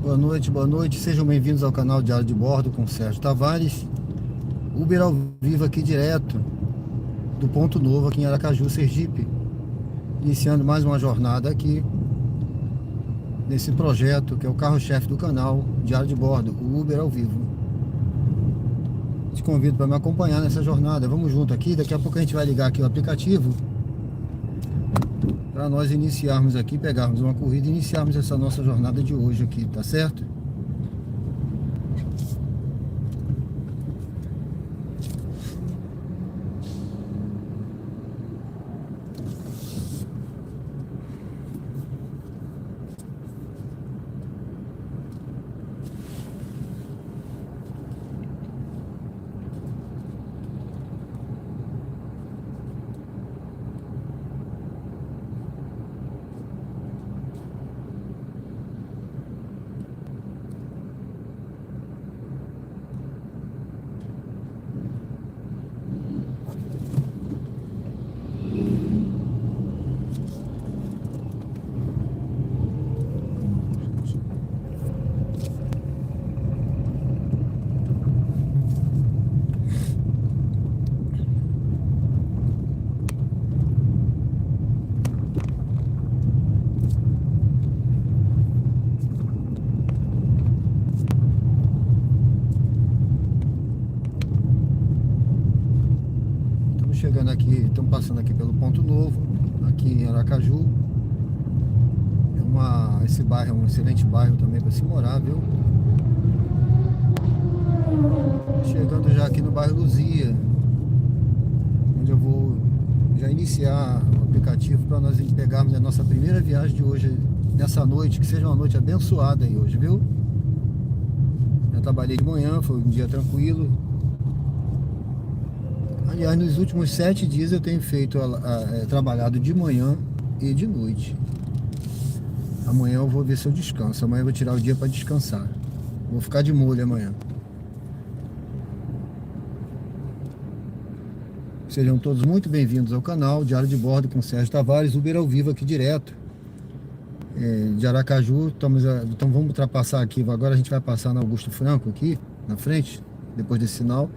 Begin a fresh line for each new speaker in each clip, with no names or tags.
Boa noite, sejam bem-vindos ao canal Diário de Bordo com Sérgio Tavares. Uber ao vivo aqui direto do Ponto Novo aqui em Aracaju, Sergipe. Iniciando mais uma jornada aqui nesse projeto que é o carro-chefe do canal Diário de Bordo, o Uber ao vivo. Te convido para me acompanhar nessa jornada. Vamos junto aqui, daqui a pouco a gente vai ligar aqui o aplicativo para nós iniciarmos aqui, pegarmos uma corrida e iniciarmos essa nossa jornada de hoje aqui, tá certo? Chegando aqui, estamos passando aqui pelo Ponto Novo, aqui em Aracaju. Esse bairro é um excelente bairro também para se morar, viu? Chegando já aqui no bairro Luzia, onde eu vou já iniciar o aplicativo para nós pegarmos a nossa primeira viagem de hoje, nessa noite, que seja uma noite abençoada aí hoje, viu? Já trabalhei de manhã, foi um dia tranquilo. Aliás, nos últimos 7 dias eu tenho trabalhado de manhã e de noite. Amanhã eu vou ver se eu descanso. Amanhã eu vou tirar o dia para descansar. Vou ficar de molho amanhã. Sejam todos muito bem-vindos ao canal Diário de Bordo com Sérgio Tavares, Uber ao vivo aqui direto de Aracaju. Então vamos ultrapassar aqui. Agora a gente vai passar na Augusto Franco aqui, na frente, depois desse sinal.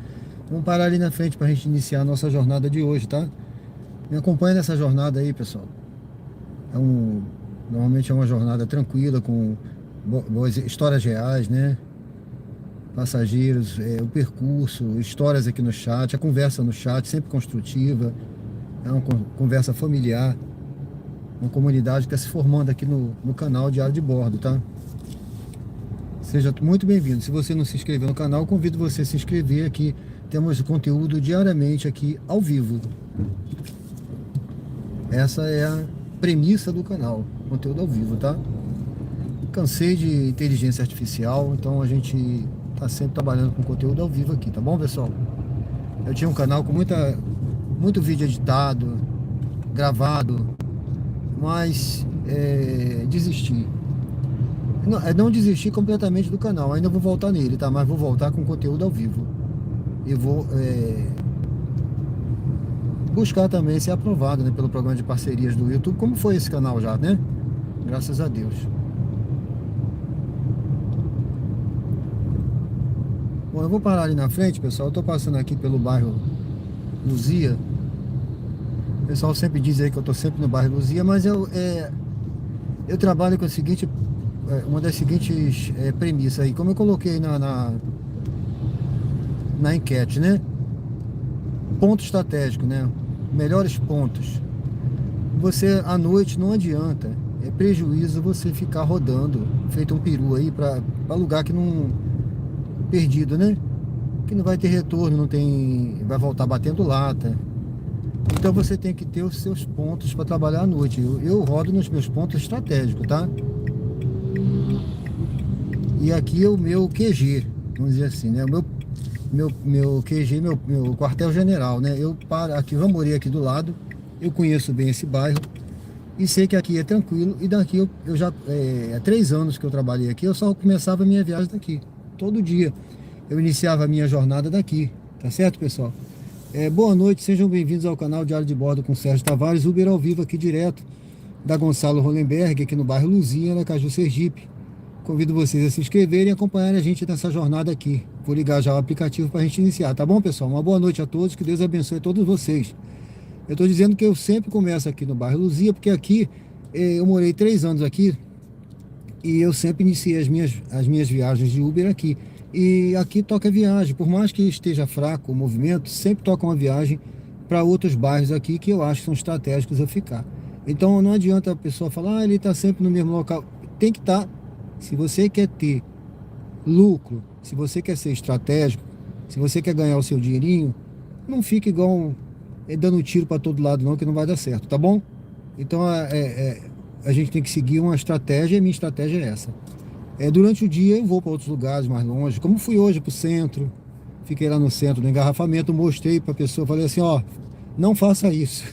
Vamos parar ali na frente para a gente iniciar a nossa jornada de hoje, tá? Me acompanha nessa jornada aí, pessoal. Normalmente é uma jornada tranquila, com boas histórias reais, né? Passageiros, o percurso, histórias aqui no chat, a conversa no chat, sempre construtiva. É uma conversa familiar. Uma comunidade que está se formando aqui no canal Diário de Bordo, tá? Seja muito bem-vindo. Se você não se inscreveu no canal, convido você a se inscrever aqui. Temos conteúdo diariamente aqui ao vivo. Essa é a premissa do canal, conteúdo ao vivo, tá? Cansei de inteligência artificial, então a gente tá sempre trabalhando com conteúdo ao vivo aqui, tá bom, pessoal? Eu tinha um canal com muito vídeo editado, gravado, mas desisti. Não desisti completamente do canal, ainda vou voltar nele, tá? Mas vou voltar com conteúdo ao vivo. E vou buscar também ser aprovado, né, pelo programa de parcerias do YouTube, como foi esse canal já, né? Graças a Deus. Bom, eu vou parar ali na frente, pessoal. Eu tô passando aqui pelo bairro Luzia. O pessoal sempre diz aí que eu tô sempre no bairro Luzia, mas eu trabalho com a seguinte, uma das seguintes premissas aí, como eu coloquei na enquete, né? Ponto estratégico, né? Melhores pontos. Você à noite não adianta, é prejuízo você ficar rodando, feito um peru aí para lugar que não perdido, né? Que não vai ter retorno, vai voltar batendo lata. Então você tem que ter os seus pontos para trabalhar à noite. Eu rodo nos meus pontos estratégicos, tá? E aqui é o meu QG, vamos dizer assim, né? Meu QG, meu quartel-general, né? Eu paro aqui, eu morei aqui do lado, eu conheço bem esse bairro e sei que aqui é tranquilo. E daqui eu já há 3 anos que eu trabalhei aqui, eu só começava a minha viagem daqui, todo dia. Eu iniciava a minha jornada daqui, tá certo, pessoal? Boa noite, sejam bem-vindos ao canal Diário de Bordo com Sérgio Tavares, Uber ao vivo aqui direto da Gonçalo Hollenberg, aqui no bairro Luzia, Aracaju, Sergipe. convido vocês a se inscreverem e acompanharem a gente nessa jornada aqui. Vou ligar já o aplicativo para a gente iniciar, tá bom, pessoal? Uma boa noite a todos, que Deus abençoe todos vocês. Eu estou dizendo que eu sempre começo aqui no bairro Luzia, porque aqui eu morei 3 anos aqui e eu sempre iniciei as minhas viagens de Uber aqui. E aqui toca viagem, por mais que esteja fraco o movimento, sempre toca uma viagem para outros bairros aqui que eu acho que são estratégicos a ficar. Então não adianta a pessoa falar, ele está sempre no mesmo local. Tem que estar. Se você quer ter lucro, se você quer ser estratégico, se você quer ganhar o seu dinheirinho, não fique igual dando tiro para todo lado não, que não vai dar certo, tá bom? Então a gente tem que seguir uma estratégia, e a minha estratégia é essa. Durante o dia eu vou para outros lugares mais longe, como fui hoje para o centro, fiquei lá no centro do engarrafamento, mostrei para a pessoa, falei assim, ó, não faça isso,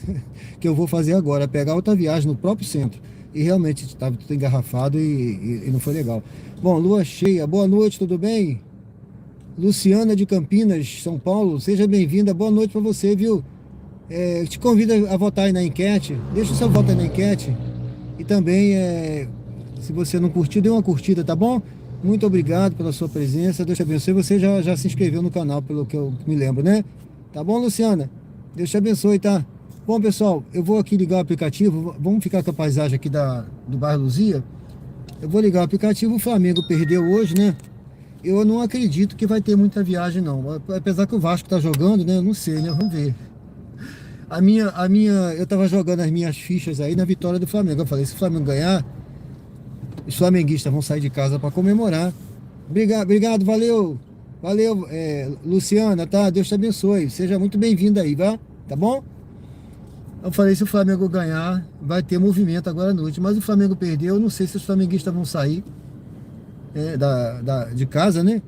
que eu vou fazer agora, pegar outra viagem no próprio centro. E realmente estava tudo engarrafado e não foi legal. Bom, lua cheia, boa noite, tudo bem? Luciana de Campinas, São Paulo, seja bem-vinda, boa noite para você, viu? Te convido a votar aí na enquete, deixa o seu voto aí na enquete. E também, se você não curtiu, dê uma curtida, tá bom? Muito obrigado pela sua presença, Deus te abençoe. Você já se inscreveu no canal, pelo que eu me lembro, né? Tá bom, Luciana? Deus te abençoe, tá? Bom, pessoal, eu vou aqui ligar o aplicativo, vamos ficar com a paisagem aqui do bairro Luzia. Eu vou ligar o aplicativo, o Flamengo perdeu hoje, né? Eu não acredito que vai ter muita viagem, não. Apesar que o Vasco tá jogando, né? Eu não sei, né? Vamos ver. Eu tava jogando as minhas fichas aí na vitória do Flamengo. Eu falei, se o Flamengo ganhar, os flamenguistas vão sair de casa para comemorar. Obrigado, valeu, Luciana, tá? Deus te abençoe. Seja muito bem-vinda aí, tá bom? Eu falei, se o Flamengo ganhar, vai ter movimento agora à noite. Mas o Flamengo perdeu, eu não sei se os flamenguistas vão sair de casa, né?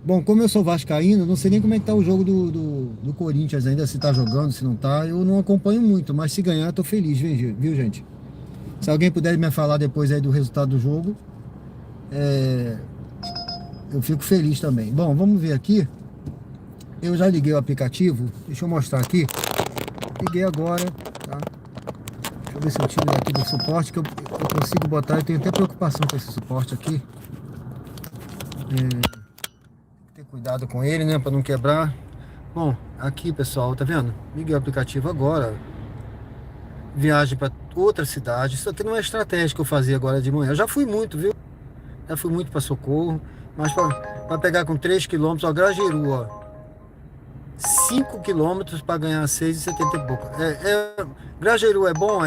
Bom, como eu sou vascaíno, não sei nem como é que tá o jogo do Corinthians ainda, se tá jogando, se não tá. Eu não acompanho muito, mas se ganhar, tô feliz, viu, gente? Se alguém puder me falar depois aí do resultado do jogo, eu fico feliz também. Bom, vamos ver aqui. Eu já liguei o aplicativo, deixa eu mostrar aqui. Liguei agora, tá? Deixa eu ver se eu tiro daqui do suporte, que eu consigo botar. Eu tenho até preocupação com esse suporte aqui. Ter cuidado com ele, né, para não quebrar. Bom, aqui, pessoal, tá vendo? Liguei o aplicativo agora. Viagem para outra cidade. Isso aqui não é estratégia que eu fazia agora de manhã. Eu já fui muito, viu? Já fui muito para Socorro. Mas para pegar com 3 km, ó, Grajaú, ó. 5 km para ganhar 6,70 e pouco. Grajaú é bom,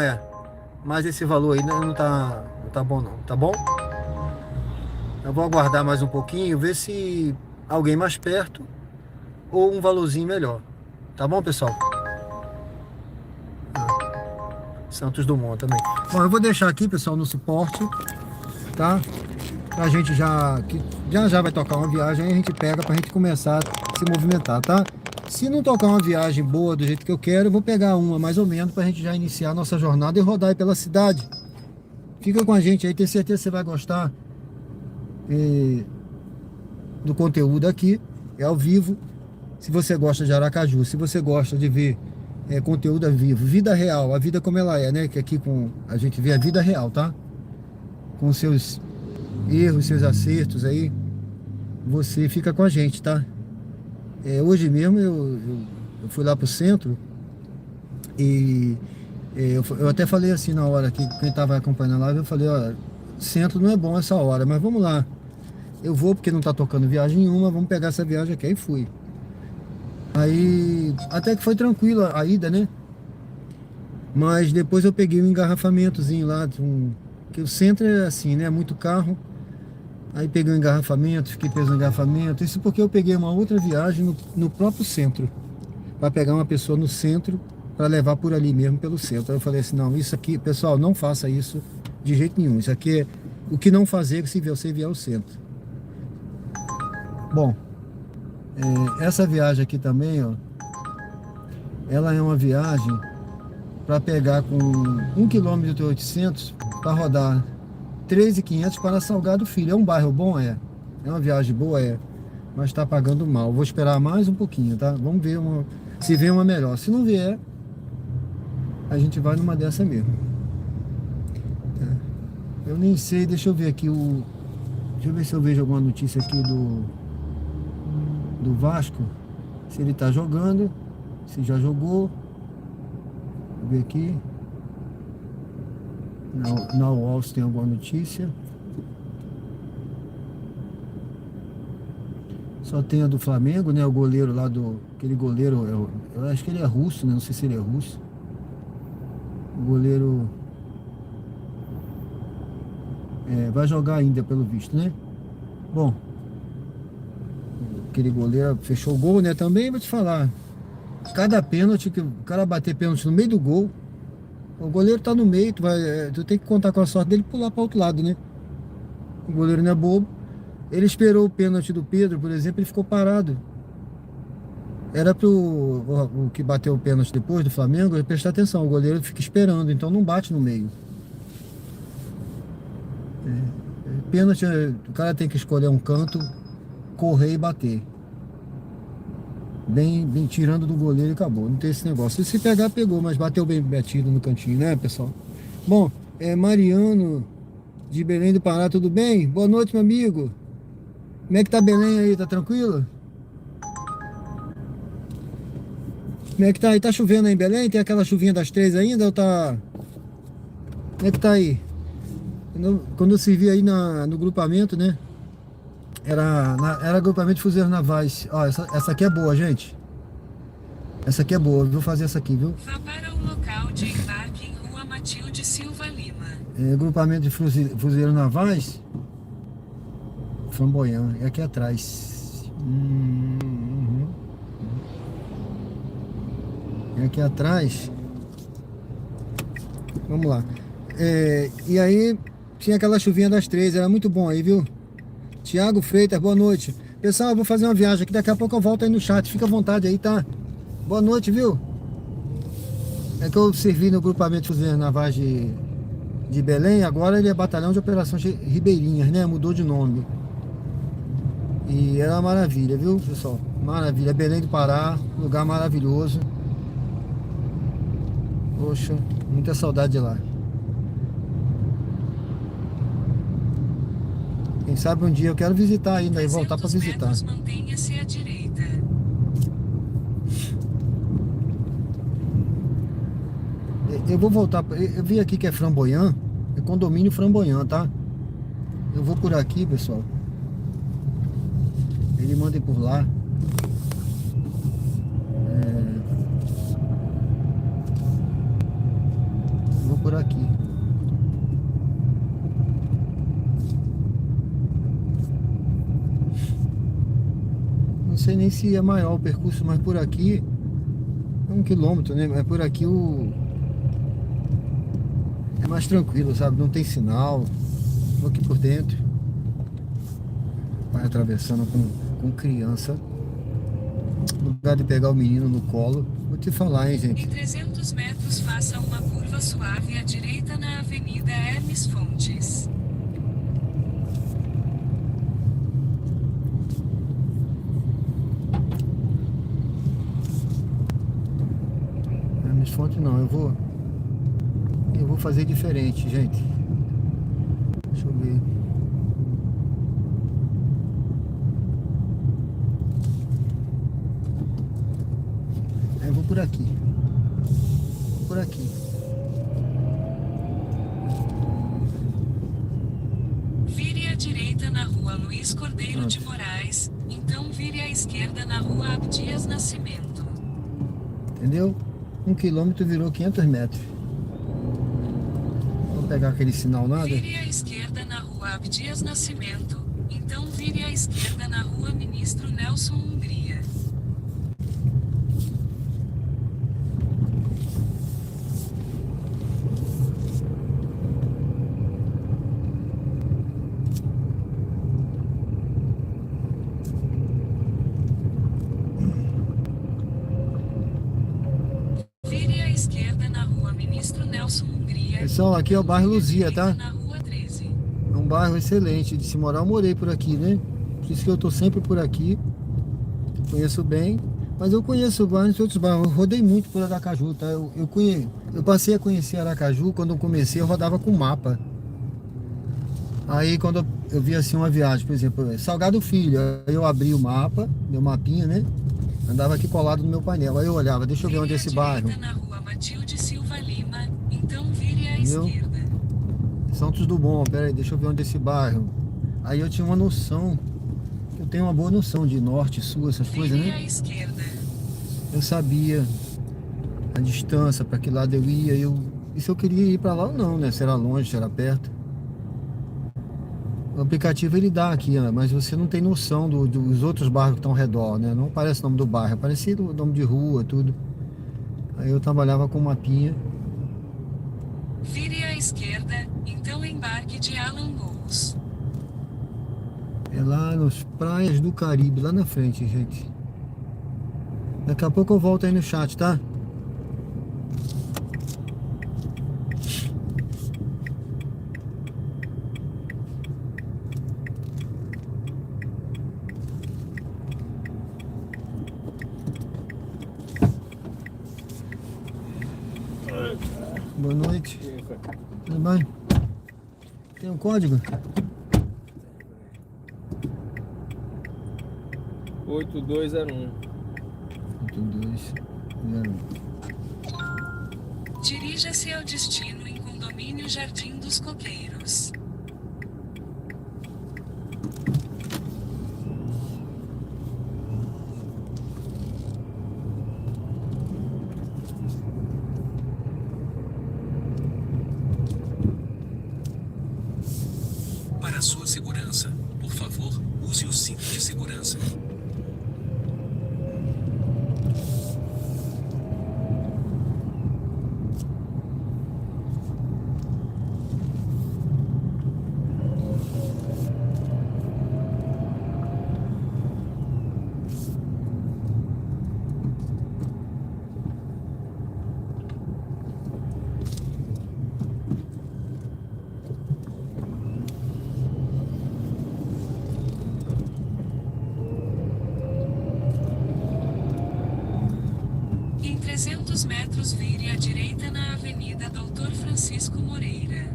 mas esse valor aí não tá bom não, tá bom? Eu vou aguardar mais um pouquinho, ver se alguém mais perto ou um valorzinho melhor. Tá bom, pessoal? Santos Dumont também. Bom, eu vou deixar aqui, pessoal, no suporte, tá? Pra gente já vai tocar uma viagem, aí a gente pega pra gente começar a se movimentar, tá? Se não tocar uma viagem boa do jeito que eu quero, eu vou pegar uma mais ou menos pra gente já iniciar a nossa jornada e rodar aí pela cidade. Fica com a gente aí, tenho certeza que você vai gostar do conteúdo aqui, é ao vivo. Se você gosta de Aracaju, se você gosta de ver conteúdo ao vivo, vida real, a vida como ela é, né? Que aqui a gente vê a vida real, tá? Com seus erros, seus acertos aí, você fica com a gente, tá? Hoje mesmo eu fui lá pro centro e eu até falei assim na hora que quem tava acompanhando a live, eu falei, ó, centro não é bom essa hora, mas vamos lá. Eu vou porque não tá tocando viagem nenhuma, vamos pegar essa viagem aqui. Aí fui. Aí até que foi tranquilo a ida, né? Mas depois eu peguei um engarrafamentozinho lá, que o centro é assim, né? Muito carro. Aí peguei um engarrafamento, fiquei preso no engarrafamento. Isso porque eu peguei uma outra viagem no próprio centro, para pegar uma pessoa no centro, para levar por ali mesmo, pelo centro. Aí eu falei assim, não, isso aqui, pessoal, não faça isso de jeito nenhum. Isso aqui é o que não fazer se você vier ao centro. Bom, essa viagem aqui também, ó, ela é uma viagem para pegar com 1,8 km para rodar 13.500 para Salgado Filho. É um bairro bom, é uma viagem boa, mas está pagando mal. Vou esperar mais um pouquinho, tá? Vamos ver se vier uma melhor. Se não vier, a gente vai numa dessa mesmo. Eu nem sei, deixa eu ver aqui Deixa eu ver se eu vejo alguma notícia aqui do Vasco. Se ele tá jogando, se já jogou. Vou ver aqui. Na UOL se tem alguma notícia. Só tem a do Flamengo, né? O goleiro lá aquele goleiro, eu acho que ele é russo, né? Não sei se ele é russo. O goleiro vai jogar ainda, pelo visto, né? Bom, aquele goleiro fechou o gol, né? Também vou te falar. Cada pênalti que o cara bater pênalti no meio do gol, o goleiro tá no meio, tu tem que contar com a sorte dele pular para outro lado, né? O goleiro não é bobo. Ele esperou o pênalti do Pedro, por exemplo, ele ficou parado. Era pro o que bateu o pênalti depois do Flamengo prestar atenção. O goleiro fica esperando, então não bate no meio. Pênalti, o cara tem que escolher um canto, correr e bater. Bem tirando do goleiro e acabou. Não tem esse negócio. Se pegar, pegou, mas bateu bem batido no cantinho, né, pessoal? Bom, Mariano de Belém do Pará, tudo bem? Boa noite, meu amigo. Como é que tá Belém aí? Tá tranquilo? Como é que tá aí? Tá chovendo aí em Belém? Tem aquela chuvinha das 3 ainda ou tá... Como é que tá aí? Quando eu servi aí no grupamento, né? Era agrupamento de fuzileiros navais. Ó, essa aqui é boa, gente. Essa aqui é boa. Vou fazer essa aqui, viu?
Vá para o local de embarque em Rua Matilde Silva Lima.
Agrupamento de fuzileiros navais. Flamboyant. É aqui atrás. É aqui atrás. Vamos lá. E aí, tinha aquela chuvinha das 3. Era muito bom aí, viu? Tiago Freitas, boa noite. Pessoal, eu vou fazer uma viagem aqui, daqui a pouco eu volto aí no chat. Fica à vontade aí, tá? Boa noite, viu? É que eu servi no grupamento de fuzileiros navais de Belém, agora ele é Batalhão de Operações Ribeirinhas, né? Mudou de nome. E é uma maravilha, viu, pessoal? Maravilha. Belém do Pará, lugar maravilhoso. Poxa, muita saudade de lá. Quem sabe um dia eu quero visitar ainda e voltar para visitar.
Mantenha-se à direita.
Eu vou voltar. Eu vi aqui que é Flamboyant. É condomínio Flamboyant, tá? Eu vou por aqui, pessoal. Ele manda ir por lá. Vou por aqui. Não sei nem se é maior o percurso, mas por aqui é 1 quilômetro, né? Mas por aqui é mais tranquilo, sabe? Não tem sinal. Vou aqui por dentro. Vai atravessando com criança. No lugar de pegar o menino no colo. Vou te falar, hein, gente.
Em 300 metros, faça uma curva suave à direita na Avenida Hermes Fontes.
Hermes Fontes não, eu vou fazer diferente, gente. Deixa eu ver. Eu vou por aqui. Por aqui.
Vire à direita na Rua Luiz Cordeiro de Moraes, então vire à esquerda na Rua Abdias Nascimento.
Entendeu? 1 quilômetro virou 500 metros. Vou pegar aquele sinal nada.
Vire à esquerda na Rua Abdias Nascimento, então vire à esquerda na Rua Ministro Nelson Hungria. Vire à esquerda na Rua Ministro Nelson Hungria.
Pessoal, aqui é o bairro Luzia, tá?
Na Rua 13.
É um bairro excelente de se morar. Eu morei por aqui, né? Por isso que eu tô sempre por aqui. Conheço bem. Mas eu conheço vários outros bairros. Eu rodei muito por Aracaju, tá? Eu passei a conhecer Aracaju quando eu comecei, eu rodava com mapa. Aí quando eu vi assim uma viagem, por exemplo, Salgado Filho, aí eu abri o mapa, meu mapinha, né? Andava aqui colado no meu painel. Aí eu olhava, deixa eu ver onde é
Vire à
esse bairro,
direita na rua Matilde Silva Lima, então vire à
entendeu?
esquerda.
Santos Dumont, pera aí, deixa eu ver onde é esse bairro. Aí eu tinha uma noção, eu tenho uma boa noção de norte, sul, essas coisas,
Vire
né?
à esquerda.
Eu sabia a distância, para que lado eu ia, e se eu queria ir para lá ou não, né? Se era longe, se era perto. O aplicativo ele dá aqui, ó, mas você não tem noção dos outros bairros que estão ao redor, né? Não aparece o nome do bairro, aparecia o nome de rua, tudo. Aí eu trabalhava com mapinha.
Vire à esquerda, então embarque de Alagoas.
É lá nas praias do Caribe, lá na frente, gente. Daqui a pouco eu volto aí no chat, tá? Boa noite. Tudo bem? Tem um código?
8201.
8201.
Dirija-se ao destino em Condomínio Jardim dos Coqueiros.
Para sua segurança, por favor, use o cinto de segurança.
Em 300 metros vire à direita na Avenida Doutor Francisco Moreira.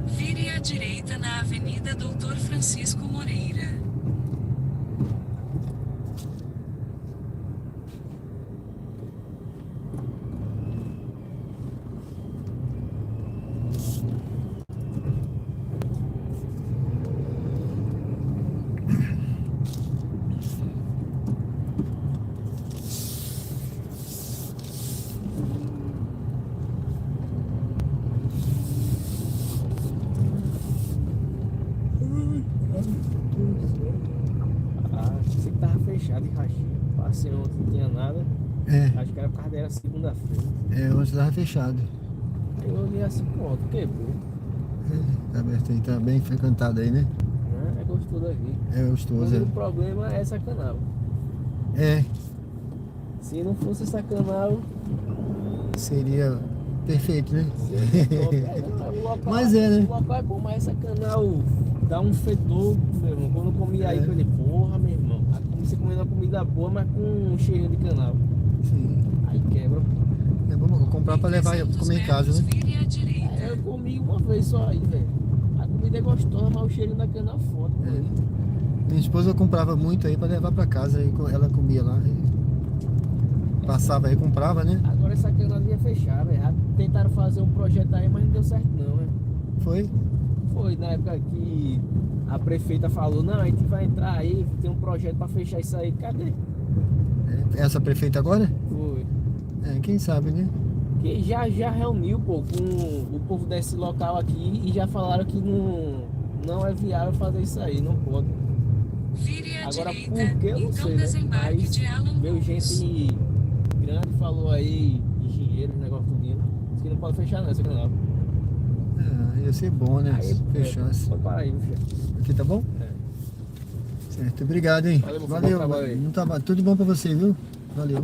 Vire à direita na Avenida Doutor Francisco Moreira.
Ah, pensei que tava fechado em Caxias. Passei ontem, não tinha nada.
É,
Acho que era por causa dela segunda-feira.
hoje tava fechado.
Aí eu olhei assim, pronto, quebrou.
Tá aberto aí, tá bem frequentado aí, né?
Né? É gostoso aqui.
É gostoso,
O problema é essa canal.
é.
Se não fosse essa canal,
Seria perfeito, né?
seria top. O local,
Mas é, né?
O local é bom, mas essa canal dá um fedor, meu irmão. Quando eu comi aí, eu falei, porra, meu irmão. Você comendo uma comida boa, mas com um cheiro de canal.
Sim.
Aí quebra.
É bom eu comprar pra levar pra
300
comer em casa,
metros
né?
vire à direita.
Aí eu comi uma vez só aí, velho. A comida é gostosa, mas o cheiro da canal é foda.
É. Minha esposa comprava muito aí pra levar pra casa, aí ela comia lá. Passava aí, comprava, né?
Agora essa canal ia fechar, velho. Tentaram fazer um projeto aí, mas não deu certo não, né?
Foi?
Foi na época que a prefeita falou, não, a gente vai entrar aí, tem um projeto pra fechar isso aí. Cadê?
Essa prefeita agora?
Foi.
Quem sabe, né?
Que já reuniu, pô, com o povo desse local aqui e já falaram que não é viável fazer isso aí, não pode.
Vire à
Agora,
direita,
por que eu não
então
sei, né?
desembarque
Mas
de Alan
meu
Bulls.
gente grande falou aí, engenheiro, negócio tudinho, disse que não pode fechar não, essa canal.
Ia ser bom, né?
Aí,
Se fechasse.
pode parar aí, meu filho.
Aqui tá bom?
É.
Certo, obrigado, hein?
Valeu, meu filho,
Valeu,
bom trabalho aí.
não tá, tudo de bom pra você, viu? Valeu.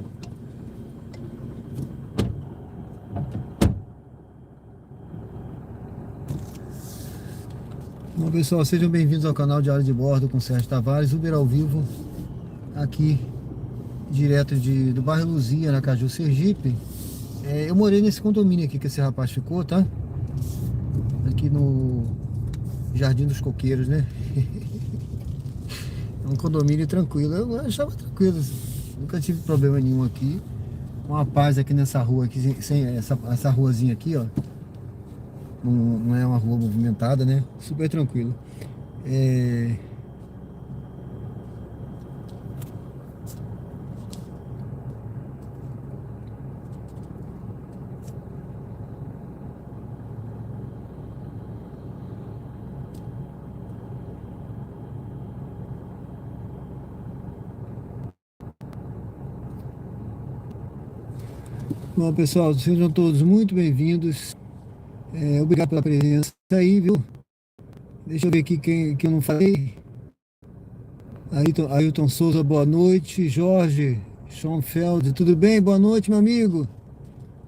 Bom, pessoal, sejam bem-vindos ao canal Diário de Bordo com Sérgio Tavares, Uber ao vivo, aqui, direto do bairro Luzia, Aracaju, Sergipe. Eu morei nesse condomínio aqui que esse rapaz ficou, tá? Aqui no Jardim dos Coqueiros, né? É um condomínio tranquilo, eu achava tranquilo, nunca tive problema nenhum aqui. Uma paz aqui nessa rua, aqui, sem essa ruazinha aqui, ó. Não é uma rua movimentada, né? Super tranquilo. Bom, pessoal, sejam todos muito bem-vindos. Obrigado pela presença aí, viu? Deixa eu ver aqui quem eu não falei. Ailton Souza, boa noite. Jorge Schoenfeld, tudo bem? Boa noite, meu amigo.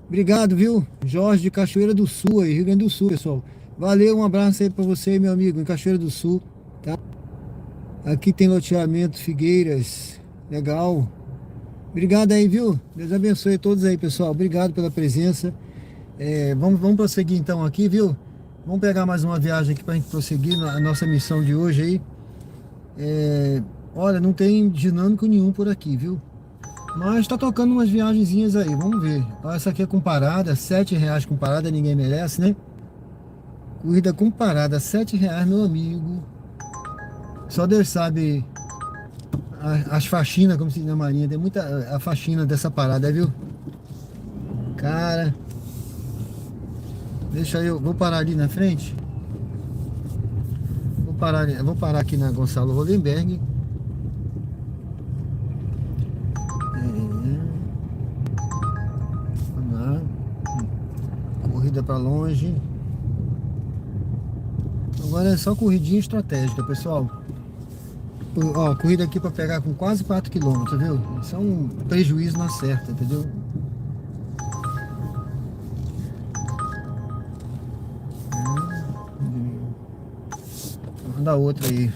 Obrigado, viu? Jorge de Cachoeira do Sul, aí, Rio Grande do Sul, pessoal. Valeu, um abraço aí pra você, meu amigo, em Cachoeira do Sul, tá? Aqui tem loteamento Figueiras, legal. Obrigado aí, viu? Deus abençoe todos aí, pessoal. Obrigado pela presença. Vamos prosseguir então aqui, viu? Vamos pegar mais uma viagem aqui pra gente prosseguir na nossa missão de hoje aí. Olha, não tem dinâmico nenhum por aqui, viu? Mas tá tocando umas viagenzinhas aí, vamos ver. Essa aqui é com parada, R$7 com parada, ninguém merece, né? Corrida com parada, R$7, meu amigo. Só Deus sabe as faxinas, como se diz na marinha. Tem muita a faxina dessa parada, viu? Cara, deixa eu, vou parar ali na frente. Vou parar aqui na Gonçalo Rodenberg. Vamos lá. Corrida para longe. Agora é só corridinha estratégica, pessoal. Ó, corrida aqui para pegar com quase 4 km, viu? Isso é um prejuízo na certa, entendeu? Vou dar outra aí.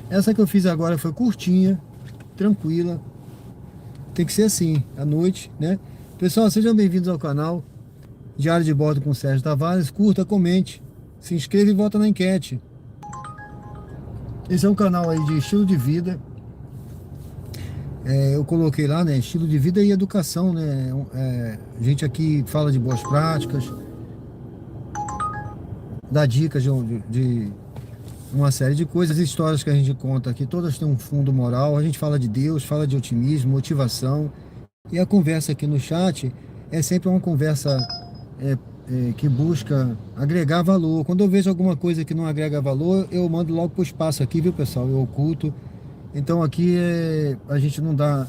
Essa que eu fiz agora foi curtinha, tranquila. Tem que ser assim, à noite, né? Pessoal, sejam bem-vindos ao canal Diário de Bordo com Sérgio Tavares. Curta, comente, se inscreva e vota na enquete. Esse é um canal aí de estilo de vida. Eu coloquei lá, né? Estilo de vida e educação, né? A gente aqui fala de boas práticas, dá dicas de uma série de coisas, histórias que a gente conta aqui, todas têm um fundo moral. A gente fala de Deus, fala de otimismo, motivação. E a conversa aqui no chat é sempre uma conversa que busca agregar valor. Quando eu vejo alguma coisa que não agrega valor, eu mando logo pro espaço aqui, viu, pessoal? Eu oculto. Então aqui a gente não dá...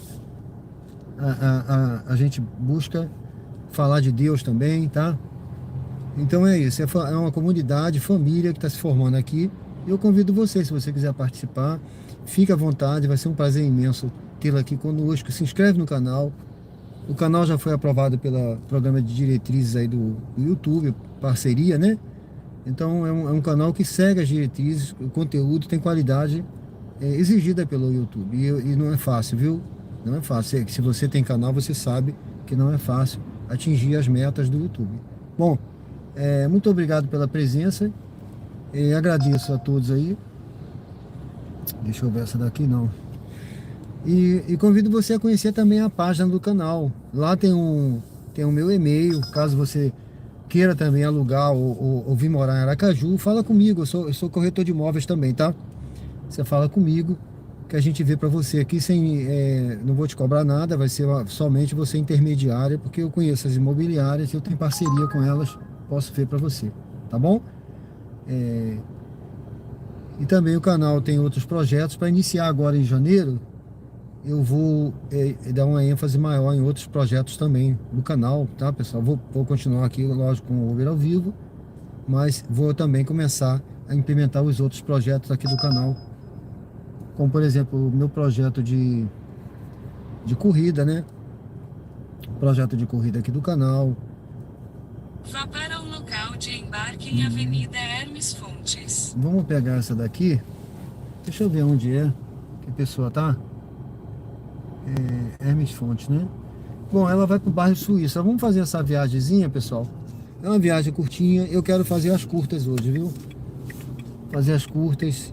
A gente busca falar de Deus também, tá? Então é isso, é uma comunidade, família que está se formando aqui. Eu convido você, se você quiser participar, fique à vontade, vai ser um prazer imenso tê-la aqui conosco. Se inscreve no canal. O canal já foi aprovado pelo programa de diretrizes aí do YouTube, parceria, né? Então é um canal que segue as diretrizes, o conteúdo tem qualidade exigida pelo YouTube. E não é fácil, viu? Não é fácil. Se você tem canal, você sabe que não é fácil atingir as metas do YouTube. Bom, muito obrigado pela presença. Agradeço a todos aí. Deixa eu ver essa daqui, não. E convido você a conhecer também a página do canal. Lá tem o meu e-mail, caso você queira também alugar ou vir morar em Aracaju, fala comigo, eu sou corretor de imóveis também, tá? Você fala comigo, que a gente vê para você aqui não vou te cobrar nada, vai ser somente você intermediária, porque eu conheço as imobiliárias, eu tenho parceria com elas, posso ver para você, tá bom? E também o canal tem outros projetos. Para iniciar agora em janeiro, eu vou dar uma ênfase maior em outros projetos também do canal, tá, pessoal? Vou continuar aqui, lógico, com o Uber ao vivo, mas vou também começar a implementar os outros projetos aqui do canal, como por exemplo o meu projeto de corrida, né? Projeto de corrida aqui do canal.
Vá para o local de embarque em Avenida Hermes Fontes.
Vamos pegar essa daqui. Deixa eu ver onde é que a pessoa tá. Hermes Fontes, né? Bom, ela vai pro bairro Suíça. Vamos fazer essa viagemzinha, pessoal. É uma viagem curtinha. Eu quero fazer as curtas hoje, viu? Fazer as curtas.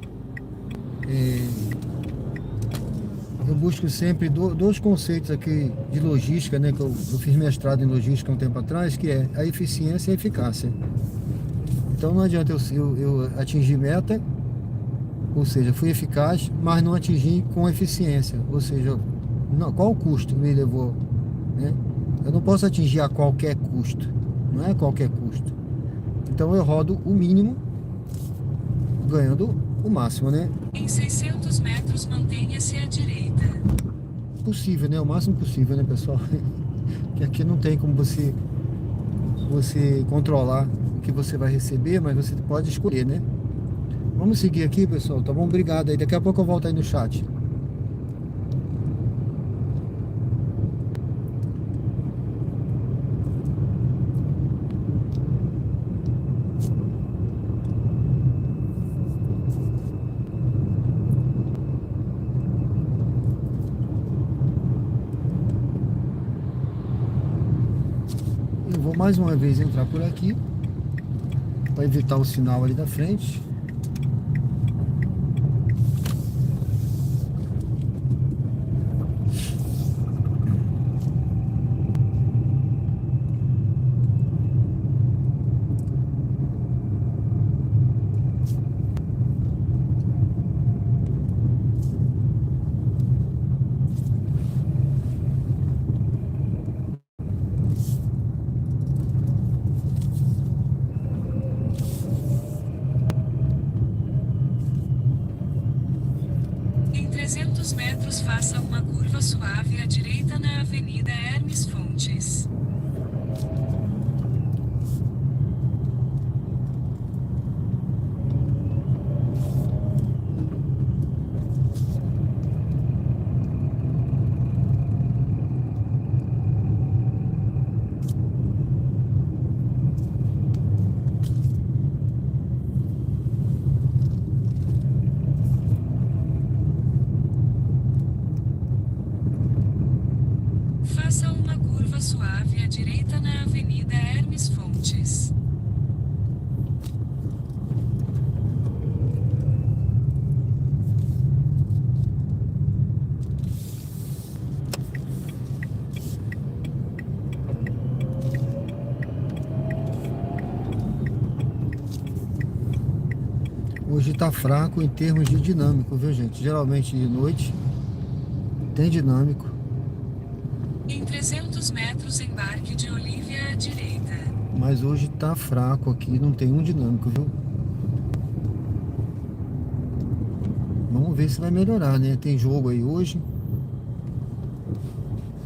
Eu busco sempre dois conceitos aqui de logística, né? Que eu fiz mestrado em logística há um tempo atrás, que é a eficiência e a eficácia. Então não adianta eu atingir meta, ou seja, fui eficaz, mas não atingi com eficiência. Ou seja, qual o custo me levou, né? Eu não posso atingir a qualquer custo, não é qualquer custo. Então eu rodo o mínimo, ganhando o máximo, né?
Em 600 metros, mantenha-se à direita.
Possível, né? O máximo possível, né, pessoal? Que aqui não tem como você controlar o que você vai receber, mas você pode escolher, né? Vamos seguir aqui, pessoal, tá bom? Obrigado aí. Daqui a pouco eu volto aí no chat. Eu vou mais uma vez entrar por aqui para evitar o sinal ali da frente.
Em 300 metros, faça uma curva suave à direita na Avenida Hermes Fontes. Faça uma curva suave à direita na Avenida Hermes Fontes.
Hoje tá fraco em termos de dinâmico, viu, gente? Geralmente de noite tem dinâmico.
Em 300 metros, embarque de Olívia à direita.
Mas hoje tá fraco aqui, não tem um dinâmico, viu? Vamos ver se vai melhorar, né? Tem jogo aí hoje.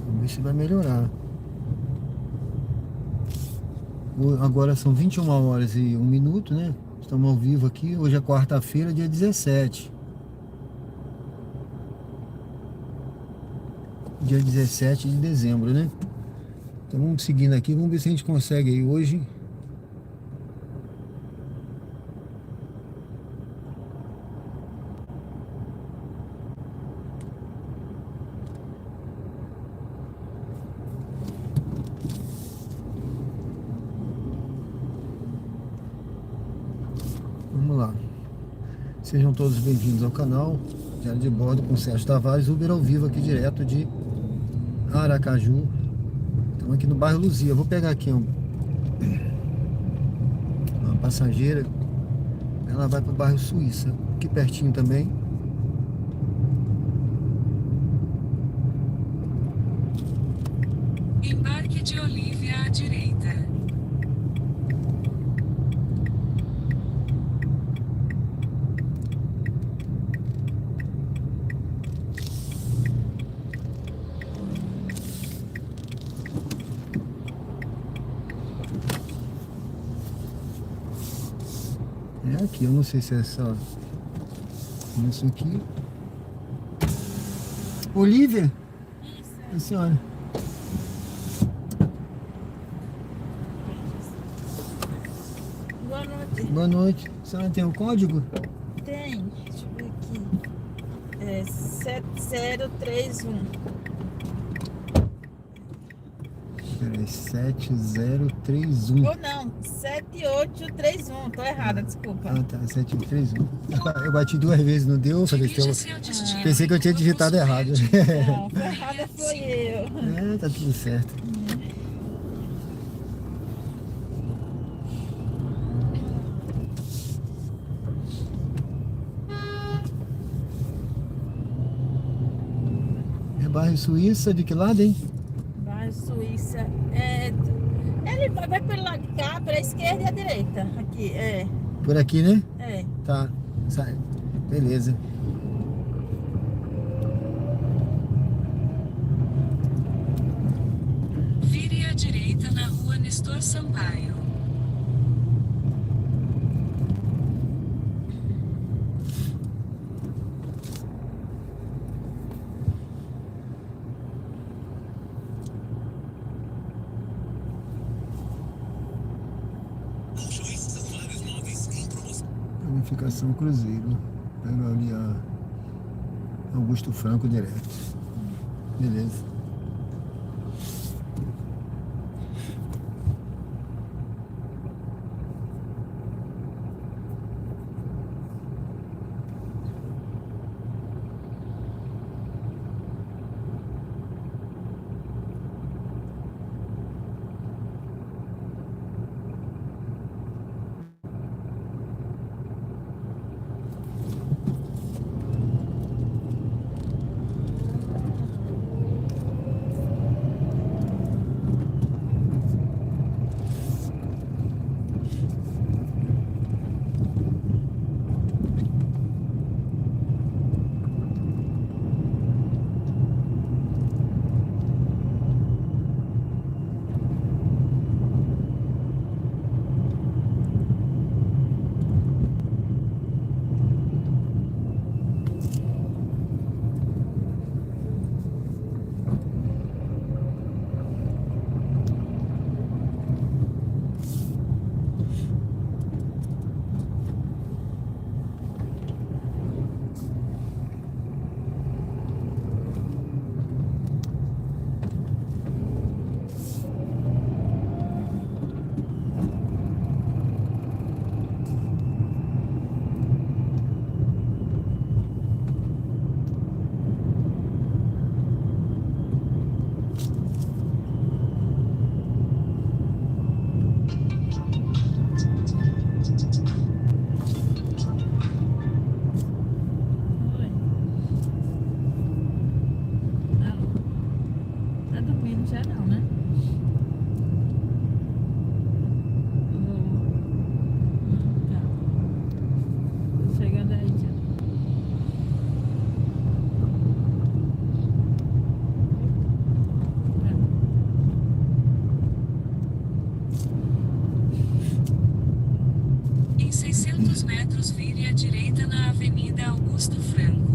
Vamos ver se vai melhorar. Agora são 21 horas e 1 minuto, né? Estamos ao vivo aqui. Hoje é quarta-feira, dia 17. Dia 17 de dezembro, né? Então vamos seguindo aqui, vamos ver se a gente consegue aí hoje. Vamos lá. Sejam todos bem-vindos ao canal Diário de Bordo com Sérgio Tavares, Uber ao vivo aqui direto de Aracaju. Estamos aqui no bairro Luzia. Vou pegar aqui uma passageira. Ela vai para o bairro Suíça, aqui pertinho também.
Embarque de Olívia à direita.
É aqui, eu não sei se é essa. Isso aqui. Olivia?
Isso.
A senhora.
Boa noite.
Boa noite. A senhora tem o código?
Tem. Deixa eu ver aqui. É 7031.
Peraí, 7031.
Ou não, 7831. Tô errada, desculpa.
Ah, tá, 731. Eu bati 2 vezes, não deu? Eu falei,
Dirija seu destino.
pensei que eu tinha digitado errado.
Não, foi errada foi eu.
É, tá tudo certo. É bairro Suíça, de que lado, hein?
Bairro Suíça. Ele vai pelo lado de cá, pela esquerda e a direita. Aqui,
Por aqui, né?
é.
Tá. Sai. Beleza.
Vire à direita na rua Nestor Sampaio.
Bolshoi são vários móveis em promoção.
Planificação Cruzeiro. Pega ali a Augusto Franco direto. Beleza.
Em 600 metros, vire à direita na Avenida Augusto Franco.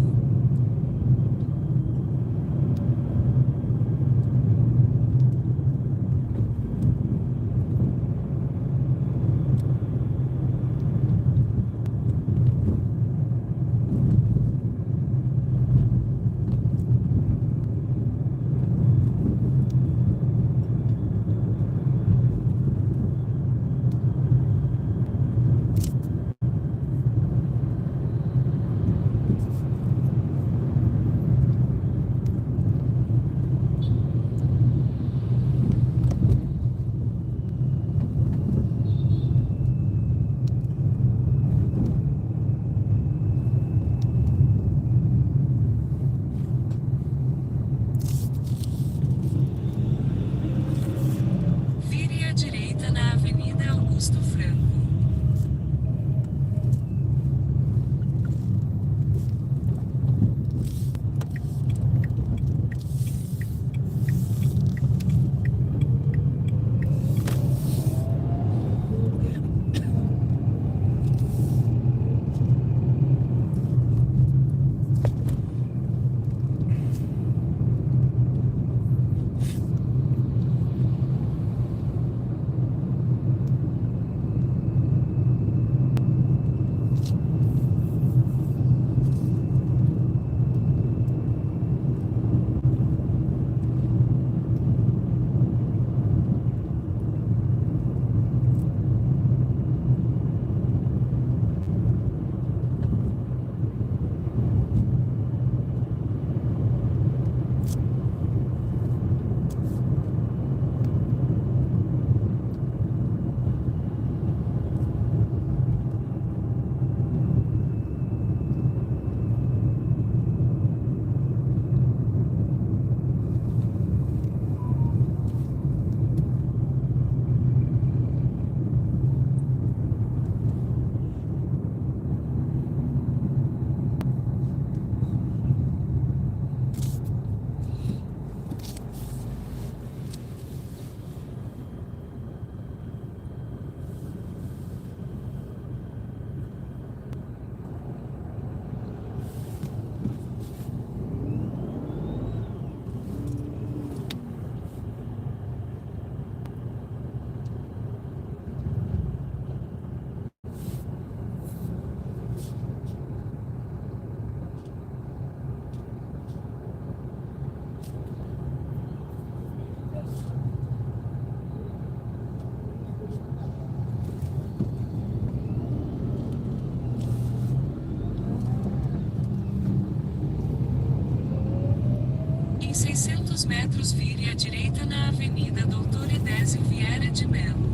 600 metros vire à direita na Avenida Doutor Edésio Vieira de Mello.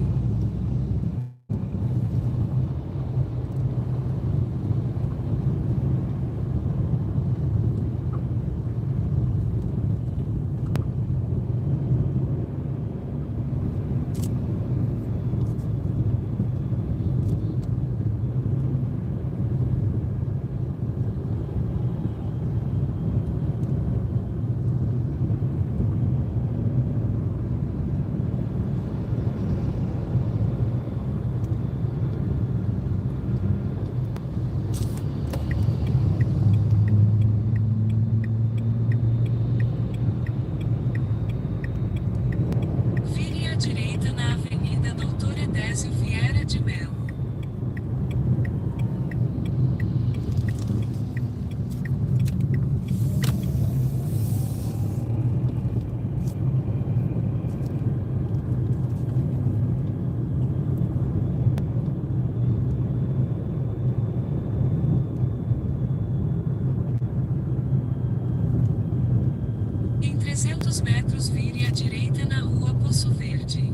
Vire à direita na Avenida Doutor Edésio Vieira de Mello. Em 300 metros vire à direita na Rua Poço Verde.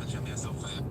Jamais resolver.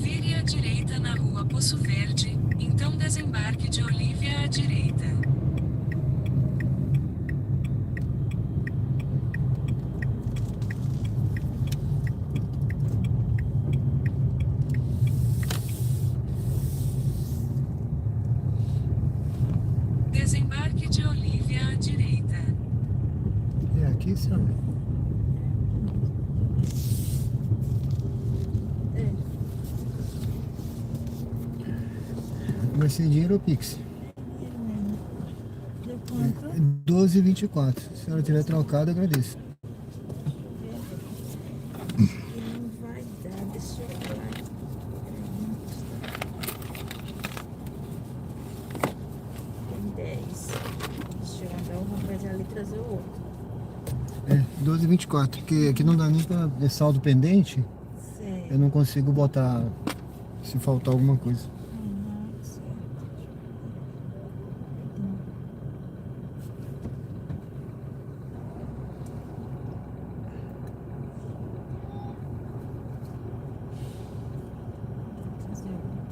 Vire à direita na Rua Poço Verde, então desembarque de Olívia à direita. Desembarque de Olívia à direita.
É aqui, senhor?
É.
Vai ser dinheiro ou Pix?
Deu quanto?
12,24. Se a senhora tiver trocado, agradeço.
E não vai dar, deixa eu falar. Tem 10. Deixa eu mandar o rapaz ali trazer o outro.
É, 12,24. Que aqui não dá nem pra ver saldo pendente.
Certo.
Eu não consigo botar se faltar alguma coisa.
Certo. Trazer o outro.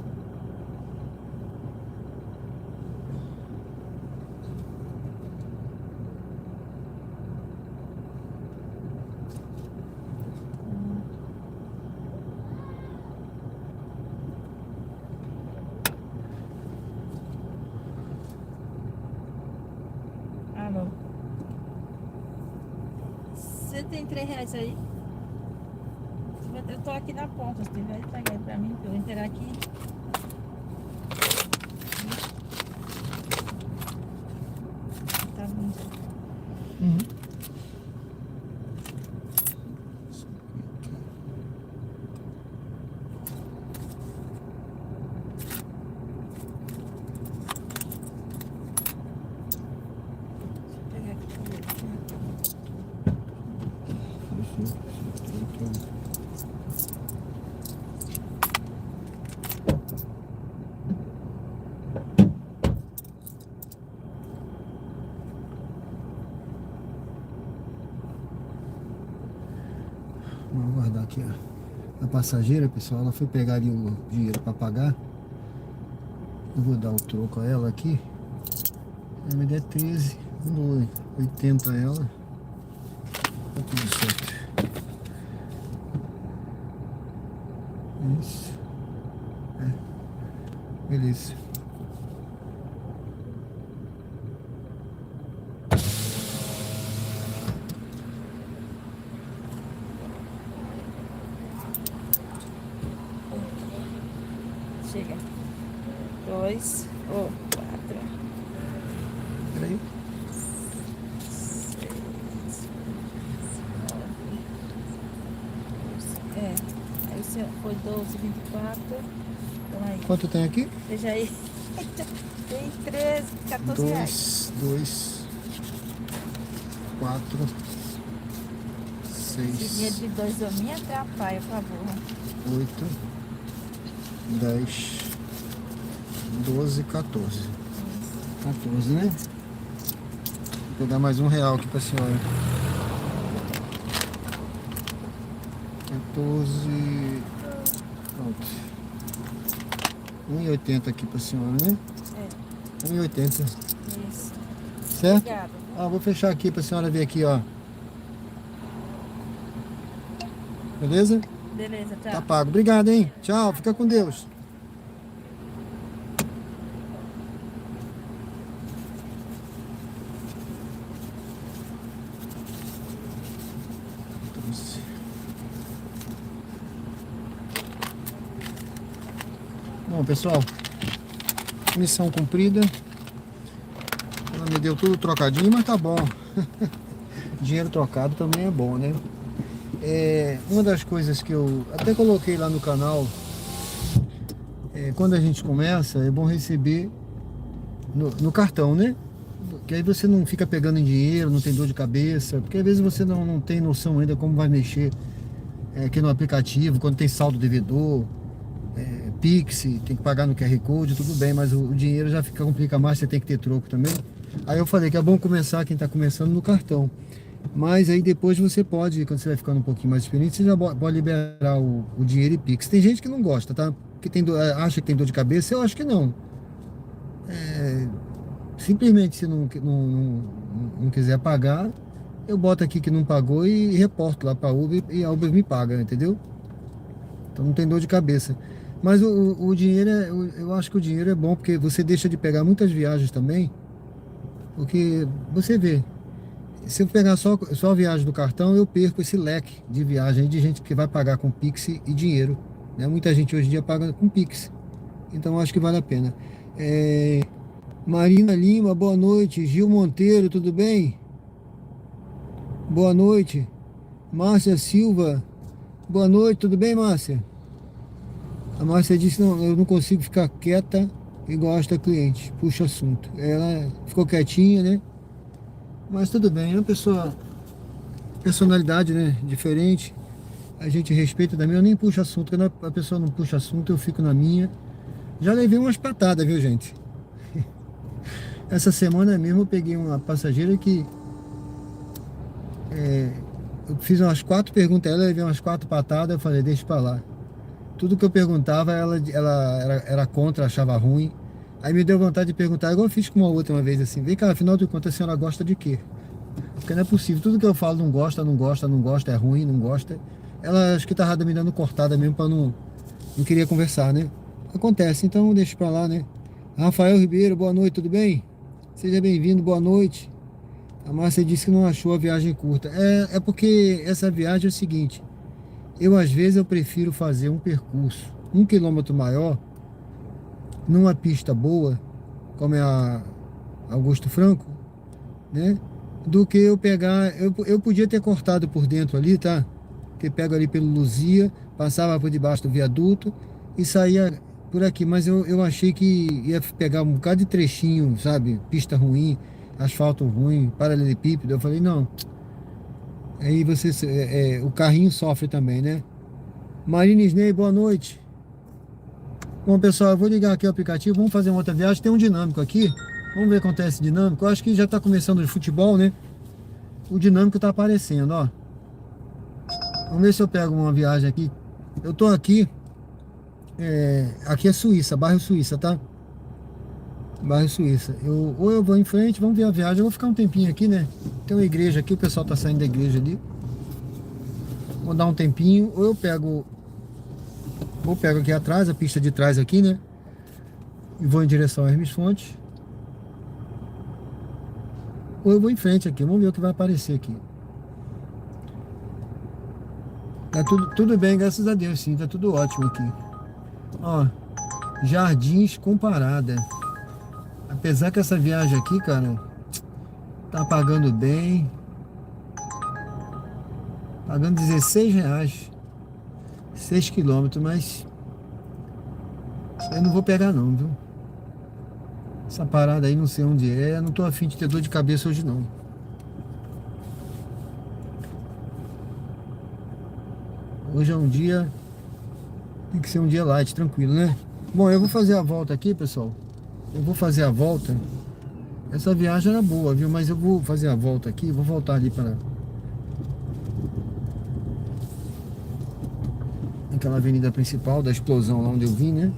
Alô. Você tem R$3 aí? Eu tô aqui na ponta, se tiver, pega aí pra mim, que eu vou entrar aqui. Tá bom.
Uhum.
Deixa eu pegar aqui pra ver.
Vamos guardar aqui, ó. A passageira, pessoal, ela foi pegar ali o dinheiro para pagar. Eu vou dar o troco a ela aqui. Ela me der 13, eu dou 80 a ela. Tá tudo certo. Isso. Beleza.
Chega. 2 ou 4.
Peraí.
6, 9. Aí você foi 12, 24. Então aí.
Quanto tem aqui?
Veja aí. Tem 13, 14 reais.
2, 4,
Esse dinheiro
6,
de 2 homens atrapalha, por favor.
8, 10, 12, 14. 14, né? Vou dar mais R$1 aqui pra senhora. 14. Pronto. 1,80 aqui pra senhora, né?
É,
1,80.
isso.
Certo?
Obrigada.
Vou fechar aqui pra senhora ver aqui, ó. Beleza?
Beleza,
Tá
tchau.
pago. Obrigado, hein? Tchau, fica com Deus. Bom, pessoal, missão cumprida. Ela me deu tudo trocadinho, mas tá bom. Dinheiro trocado também é bom, né? Uma das coisas que eu até coloquei lá no canal, quando a gente começa, é bom receber no cartão, né? Que aí você não fica pegando em dinheiro, não tem dor de cabeça, porque às vezes você não tem noção ainda como vai mexer aqui no aplicativo, quando tem saldo devedor, Pix, tem que pagar no QR Code, tudo bem, mas o dinheiro já complica mais, você tem que ter troco também. Aí eu falei que é bom começar, quem está começando, no cartão. Mas aí depois você pode, quando você vai ficando um pouquinho mais experiente, você já pode liberar o dinheiro e Pix. Tem gente que não gosta, tá? Que acha que tem dor de cabeça, eu acho que não. Simplesmente se não quiser pagar, eu boto aqui que não pagou e reporto lá para a Uber e a Uber me paga, entendeu? Então não tem dor de cabeça. Mas o dinheiro, eu acho que o dinheiro é bom, porque você deixa de pegar muitas viagens também, porque você vê, se eu pegar só a viagem do cartão, eu perco esse leque de viagem de gente que vai pagar com Pix e dinheiro, né? Muita gente hoje em dia paga com Pix, então eu acho que vale a pena. Marina Lima, boa noite. Gil Monteiro, tudo bem? Boa noite. Márcia Silva, boa noite, tudo bem, Márcia? A Márcia disse, não, eu não consigo ficar quieta igual esta cliente, puxa assunto. Ela ficou quietinha, né? Mas tudo bem, é uma pessoa, personalidade, né, diferente. A gente respeita também, eu nem puxo assunto. Quando a pessoa não puxa assunto, eu fico na minha. Já levei umas patadas, viu, gente? Essa semana mesmo eu peguei uma passageira que eu fiz umas 4 perguntas a ela, levei umas 4 patadas, eu falei, deixa pra lá. Tudo que eu perguntava, ela era contra, achava ruim. Aí me deu vontade de perguntar, igual eu fiz com uma outra uma vez assim, vem cá, afinal de contas a senhora gosta de quê? Porque não é possível, tudo que eu falo não gosta, é ruim, não gosta. Ela acho que tava me dando cortada mesmo pra não queria conversar, né? Acontece, então deixa pra lá, né? Rafael Ribeiro, boa noite, tudo bem? Seja bem-vindo, boa noite. A Márcia disse que não achou a viagem curta. É porque essa viagem é o seguinte, às vezes eu prefiro fazer um percurso 1 quilômetro maior, numa pista boa, como é a Augusto Franco, né? Do que eu pegar, eu podia ter cortado por dentro ali, tá? Que pego ali pelo Luzia, passava por debaixo do viaduto e saía por aqui, mas eu achei que ia pegar um bocado de trechinho, sabe? Pista ruim, asfalto ruim, paralelepípedo. Eu falei, não. Aí o carrinho sofre também, né? Marina Isnei, boa noite. Bom, pessoal, eu vou ligar aqui o aplicativo, vamos fazer uma outra viagem. Tem um dinâmico aqui, vamos ver o que acontece dinâmico. Eu acho que já está começando de futebol, né? O dinâmico está aparecendo, ó. Vamos ver se eu pego uma viagem aqui. Eu tô aqui, aqui é Suíça, bairro Suíça, tá? Bairro Suíça. Ou eu vou em frente, vamos ver a viagem. Eu vou ficar um tempinho aqui, né? Tem uma igreja aqui, o pessoal tá saindo da igreja ali. Vou dar um tempinho, ou eu pego aqui atrás, a pista de trás aqui, né? E vou em direção a Hermes Fontes. Ou eu vou em frente aqui, vamos ver o que vai aparecer aqui. Tá tudo bem, graças a Deus, sim, tá tudo ótimo aqui. Ó, Jardins Comparada. Apesar que essa viagem aqui, cara, tá pagando bem. Pagando R$16. 6 quilômetros, mas eu não vou pegar não, viu? Essa parada aí não sei onde é. Não tô afim de ter dor de cabeça hoje não. Hoje é um dia, tem que ser um dia light, tranquilo, né? Bom, eu vou fazer a volta aqui, pessoal. Eu vou fazer a volta. Essa viagem era boa, viu? Mas eu vou fazer a volta aqui. Vou voltar ali para aquela avenida principal da explosão lá onde eu vim, né?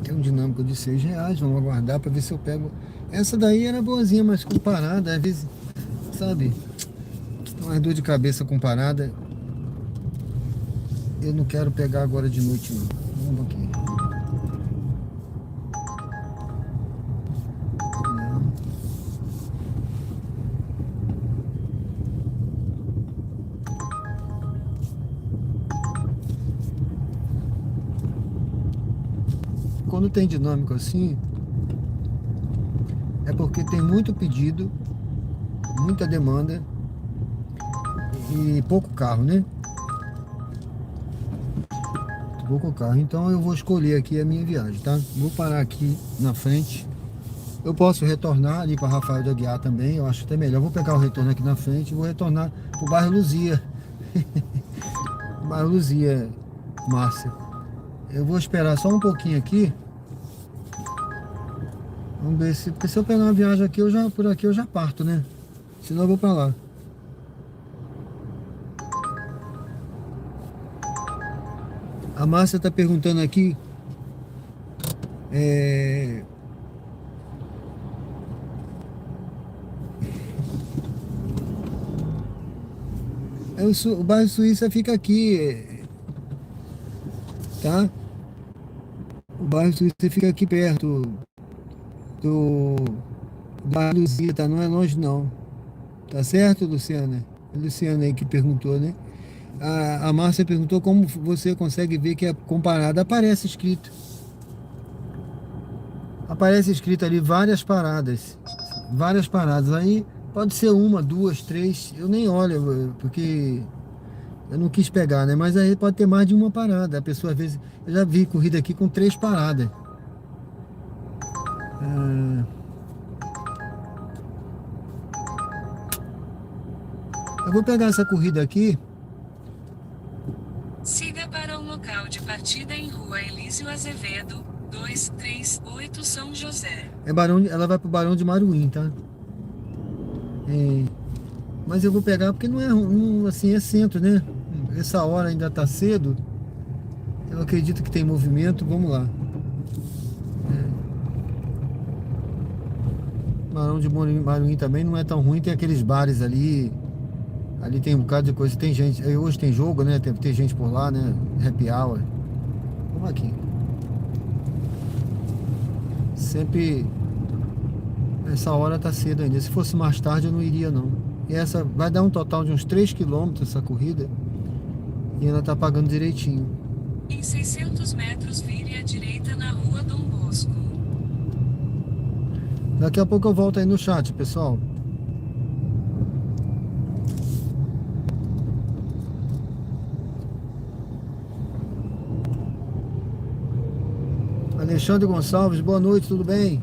Tem um dinâmico de R$6. Vamos aguardar para ver se eu pego. Essa daí era boazinha, mas comparada, às vezes, sabe? Uma dor de cabeça comparada. Eu não quero pegar agora de noite, não. Vamos aqui. Quando tem dinâmico assim, é porque tem muito pedido, muita demanda e pouco carro, né? Pouco carro. Então eu vou escolher aqui a minha viagem, tá? Vou parar aqui na frente. Eu posso retornar ali para Rafael de Aguiar também. Eu acho até melhor. Vou pegar o retorno aqui na frente e vou retornar pro bairro Luzia. Bairro Luzia, Márcia. Eu vou esperar só um pouquinho aqui. Vamos ver se... Porque se eu pegar uma viagem aqui, por aqui eu já parto, né? Senão eu vou pra lá. A Márcia tá perguntando aqui. O bairro Suíça fica aqui, tá? O bairro Suíça fica aqui perto do bairro Luzia, tá? Não é longe não. Tá certo, Luciana? A Luciana aí que perguntou, né? A Márcia perguntou como você consegue ver que é comparada. Aparece escrito. Aparece escrito ali várias paradas. Várias paradas. Aí pode ser uma, duas, três. Eu nem olho, porque eu não quis pegar, né? Mas aí pode ter mais de uma parada. A pessoa às vezes... Eu já vi corrida aqui com 3 paradas. Eu vou pegar essa corrida aqui.
Siga para o local de partida em Rua Elísio Azevedo, 238 São José.
Ela vai pro Barão de Maruim, tá? Mas eu vou pegar porque não é assim, é centro, né? Essa hora ainda tá cedo. Eu acredito que tem movimento. Vamos lá. Barão de Maruim também não é tão ruim. Tem aqueles bares ali. Ali tem um bocado de coisa. Tem gente. Hoje tem jogo, né? Tem gente por lá, né? Happy hour. Vamos aqui. Sempre. Essa hora tá cedo ainda. Se fosse mais tarde eu não iria não. E essa vai dar um total de uns 3 quilômetros essa corrida. E ela tá pagando direitinho.
Em 600 metros vire à direita na Rua Dom Bosco.
Daqui a pouco eu volto aí no chat, pessoal. Alexandre Gonçalves, boa noite, tudo bem?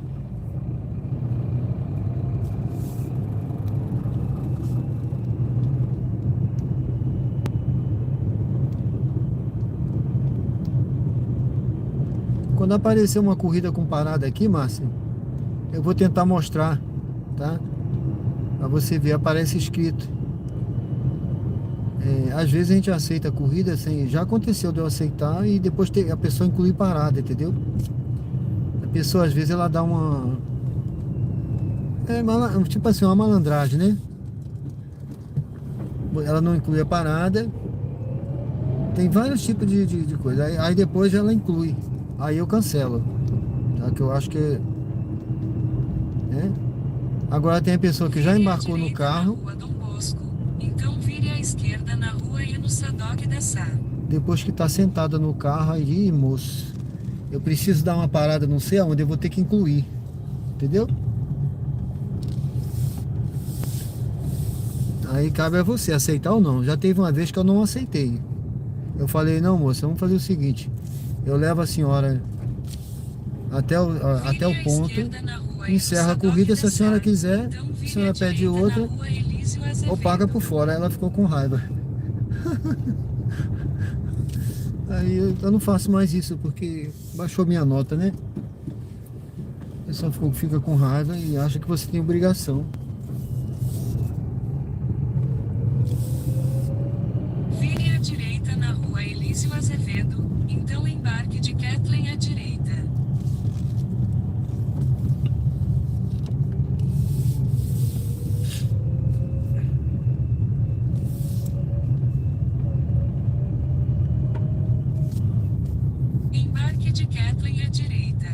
Quando aparecer uma corrida com parada aqui, Márcia, Eu vou tentar mostrar, tá? Pra você ver, aparece escrito. Às vezes a gente aceita a corrida sem... Já aconteceu de eu aceitar e depois a pessoa incluir parada, entendeu? A pessoa às vezes ela dá uma... tipo assim, uma malandragem, né? Ela não inclui a parada. Tem vários tipos de coisa. Aí depois ela inclui. Aí eu cancelo. Tá? Que eu acho que... Agora tem a pessoa que já embarcou no carro.
Na rua Dom Bosco, então vire à esquerda na rua e no Sadoc da Sá.
Depois que está sentada no carro, aí, moço, eu preciso dar uma parada, não sei aonde, eu vou ter que incluir. Entendeu? Aí cabe a você aceitar ou não. Já teve uma vez que eu não aceitei. Eu falei, não, moça, vamos fazer o seguinte. Eu levo a senhora até o ponto, encerra a corrida. Se a senhora quiser, a senhora pede outra ou paga por fora. Ela ficou com raiva. Aí eu não faço mais isso porque baixou minha nota, né? A pessoa fica com raiva e acha que você tem obrigação.
Vire à direita na rua Elísio Azevedo, então embarque de Kathleen à direita. Embarque de Kathleen à direita.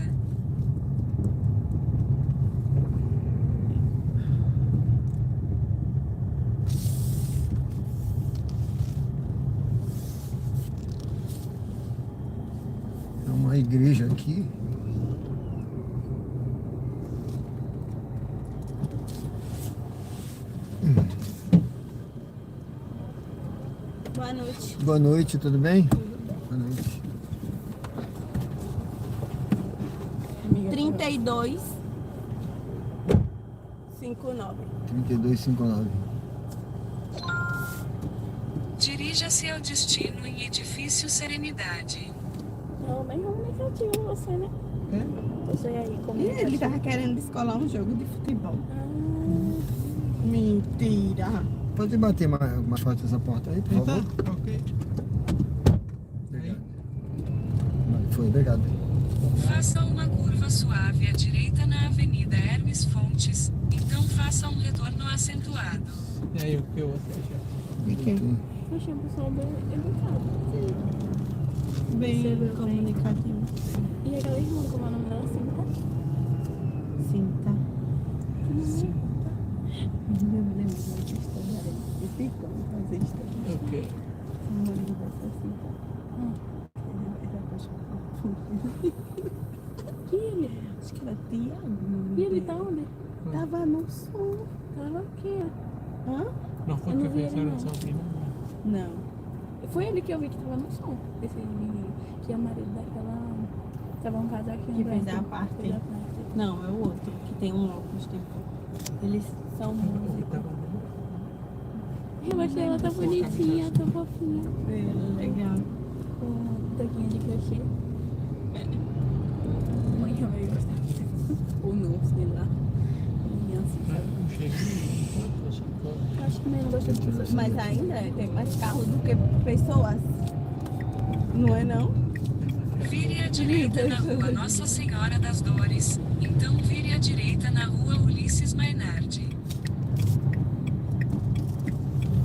É uma igreja aqui.
Boa noite.
Boa noite, tudo bem? Boa noite.
32 59.
3259.
Dirija-se ao destino em Edifício Serenidade.
Não, bem comunicativo você, né? Você aí
E
comunicativo.
ele tava querendo descolar um jogo de futebol.
Ah,
Mentira.
Pode bater mais forte essa porta aí, por favor?
Ok.
Obrigado. Foi, obrigado.
Faça uma curva suave à direita na Avenida Hermes Fontes, então faça um retorno acentuado.
E aí, o que você acha?
De quê?
eu achei um pessoal bem educado.
Bem
Você viu,
comunicativo.
E aquela irmã, como é o nome dela? Cinta?
Sim, tá. Eu me lembro de uma história dele. Eu fico fazer história.
Ok.
O marido dessa Cinta. Ele era apaixonado.
E ele?
Acho que era Tiago.
E ele tá onde?
Tava no sul.
Tava aqui, ó.
Hã?
Não foi
Eu
que
não vi ele,
pensaram
não.
só aqui, não.
Não.
Foi ele que eu vi que tava no som. Esse que é o marido daquela. Tava um casal aqui no
Que fez
Brasil.
a parte.
Fez a parte.
Não, é o outro, que tem um óculos, tipo. Eles são músicos.
Eu achei ela tão bonitinha, tão fofinha.
É, legal.
Com toquinha de crochê. Mãe que vai gostar. Ou não, sei lá. Menina assim, sabe?
Não cheguei.
Acho que nem não gosta de pessoas.
Mas ainda tem mais carro do que pessoas. Não é não?
Vire à direita na rua Nossa Senhora das Dores, então vire à direita na rua Ulisses Mainardi.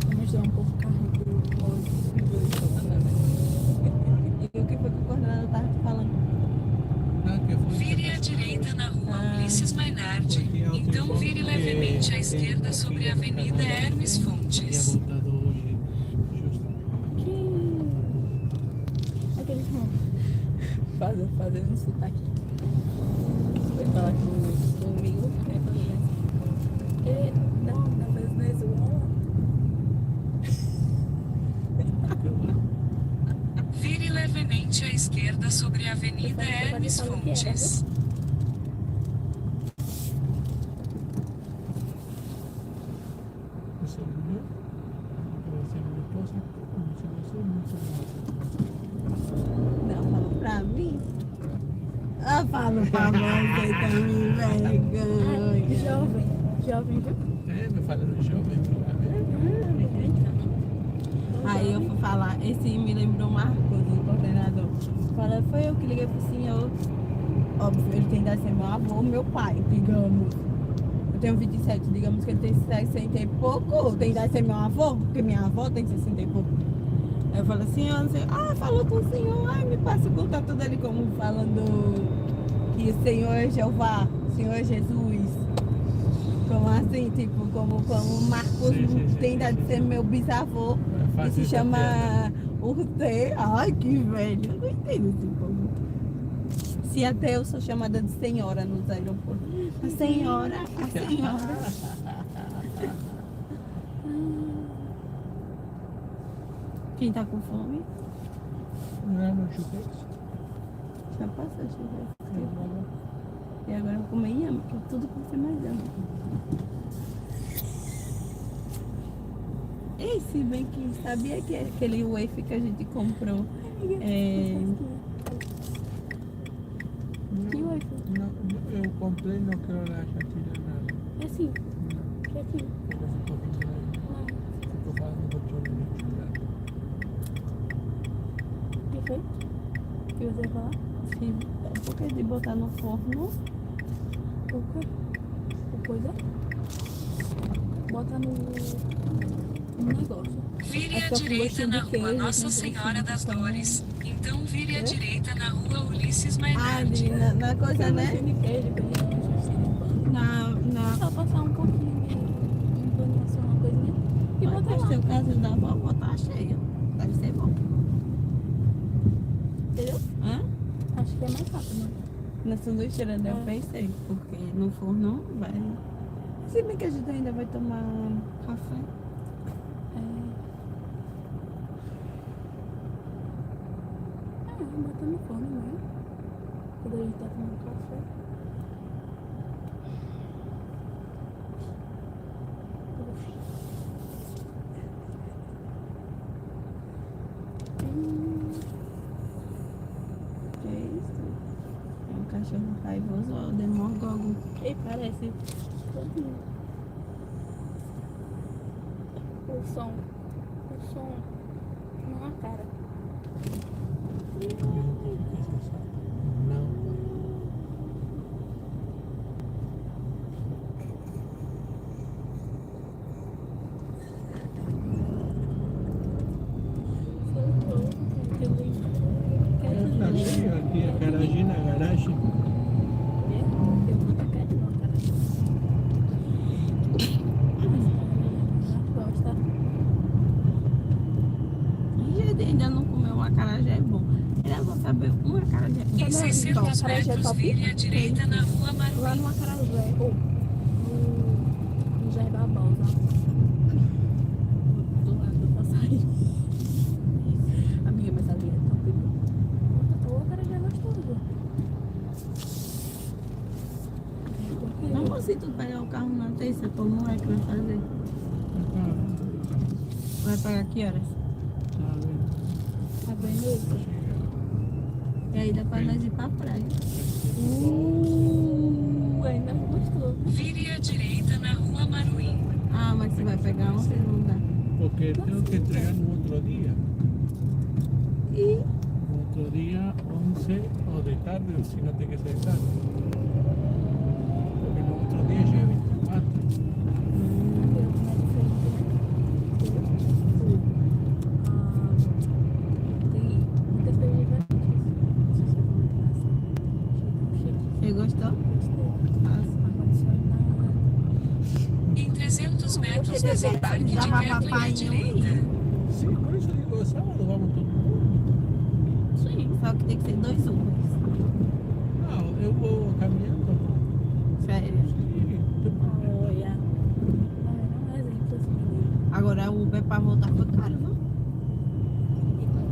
Vamos dar um pouco o carro do
E o que foi que o coordenador estava te falando?
Vire à direita na rua Ulisses Mainardi, então vire levemente à esquerda sobre a Avenida Hermes
Tinha
Fontes.
voltado hoje, justo.
Aqueles fazendo um sotaque. Foi falar comigo, aí falei assim, não, da Venezuela.
Vire levemente à esquerda sobre a Avenida Hermes Fontes.
Você viu? Você me posso? Você muito massa.
Não, falou pra mim. Ave
falo pra você também, vergonha.
Jovem, jovem, viu?
É, me falando jovem.
Aí eu fui falar, esse me lembrou Marcos, o coordenador. Fala, foi eu que liguei pro senhor. Óbvio, ele tem idade de ser meu avô, meu pai, digamos. Eu tenho 27, digamos que ele tem 60 e pouco. Tem idade de ser meu avô, porque minha avó tem 60 e pouco. Aí eu falo assim, eu não sei, falou com o senhor, me passa o contato dele como falando que o Senhor é Jeová, o Senhor é Jesus. Como assim, tipo, como Marcos
Sim.
tem idade de ser meu bisavô, que se chama Urte. Ai, que velho, eu não entendo esse povo. Se até eu sou chamada de senhora nos aeroportos. A senhora. Quem tá com fome?
Não, não chutei.
Já passou, churrasco. E agora eu vou comer inhame, porque tudo que você mais ama. E se bem que sabia que aquele wafer que a gente comprou que wafer?
Não, eu comprei, não quero lá tirar nada.
É assim, quietinho.
Ficou falando com o tio.
O que foi? O que você ia falar?
Sim, porque de botar no forno.
O quê? O coisa? Bota no negócio.
Vire
Aí
à
fica com
direita
gostinho
na
de
rua
queijo,
Nossa
com
Senhora
gostinho
das
de pão.
Dores. Então vire à
Oi?
direita na rua Ulisses
Ah,
Mainardi.
na coisa, né?
Gostinho de queijo, gostinho de pão.
Na
Só passar um pouquinho de empanação, uma coisinha. E botar
Mas
lá.
seu caso da avó tá cheio. Deve ser bom.
Entendeu?
Hã?
Acho que é mais rápido, né?
Na sanduicheira eu pensei, porque no forno vai. Se bem que a gente ainda vai tomar café.
Bota no forno mesmo. Quando a gente tá tomando café.
Que é isso? É um cachorro raivoso, ó, o Demogorgon.
E parece todinho. O som não a cara.
Não.
Que lindo.
Tá cheio aqui, a garagem na garagem.
Gosta.
E gente ainda não comeu um acarajé, é bom. Ainda vou saber um acarajé.
Em 600
acarajé
metros,
top?
vire à direita na rua
Lá
Maruí.
no Acarajé, ou no Jair Barbosa, do lado do passarinho. Amiga, mas ali é top. O Acarajé é gostoso.
Vamos se tu pegar o carro na terça, como é que vai fazer? Vai pegar que horas?
Tá vendo isso?
E aí dá pra nós ir pra praia.
Ainda é gostoso.
Vire à direita na rua Maruí.
Ah, mas você vai pegar uma segunda.
Porque tenho que entregar no outro dia.
E
No outro dia, 11 ou de tarde, ou se não tem que ser tarde. Porque no outro dia já é 24.
você gostou?
Em 300 metros,
Você
desembarque de
dava
Kathleen à
papai
direita.
Sim, por isso eu digo, sábado vamos todo mundo.
Sim. Só que tem que ser 2 Ubers.
Não, eu vou caminhando.
Sério.
Sim,
Agora o Uber pra voltar foi caro, não?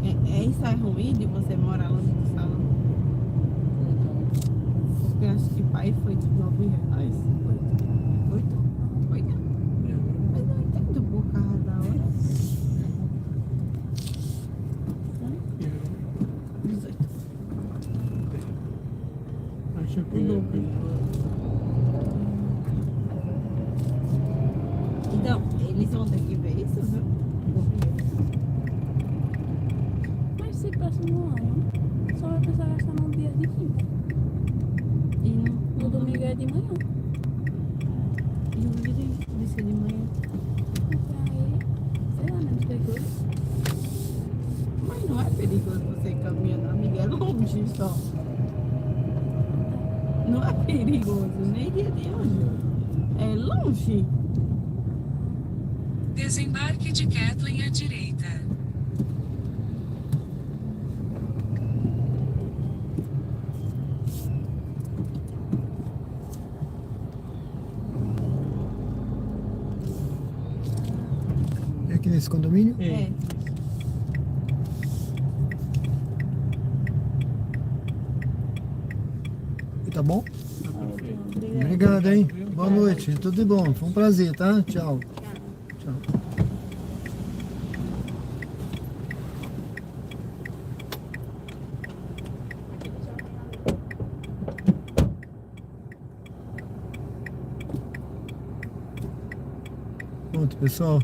Isso é ruim de você morar longe do salão? Porque eu acho que pai foi de R$9. 8? Foi? Mas eu entendo por causa da hora. 18.
E o vídeo disse de manhã. Sei lá, menos perigoso.
Mas não é perigoso você caminhando, amiga, é longe só. Não é perigoso, nem dia de hoje. É longe.
Desembarque de Kathleen à direita.
É aqui nesse condomínio?
É.
E tá bom?
Obrigada.
Obrigado, hein? Boa noite. Tudo de bom. Foi um prazer, tá? Tchau. Tchau. Pronto, pessoal.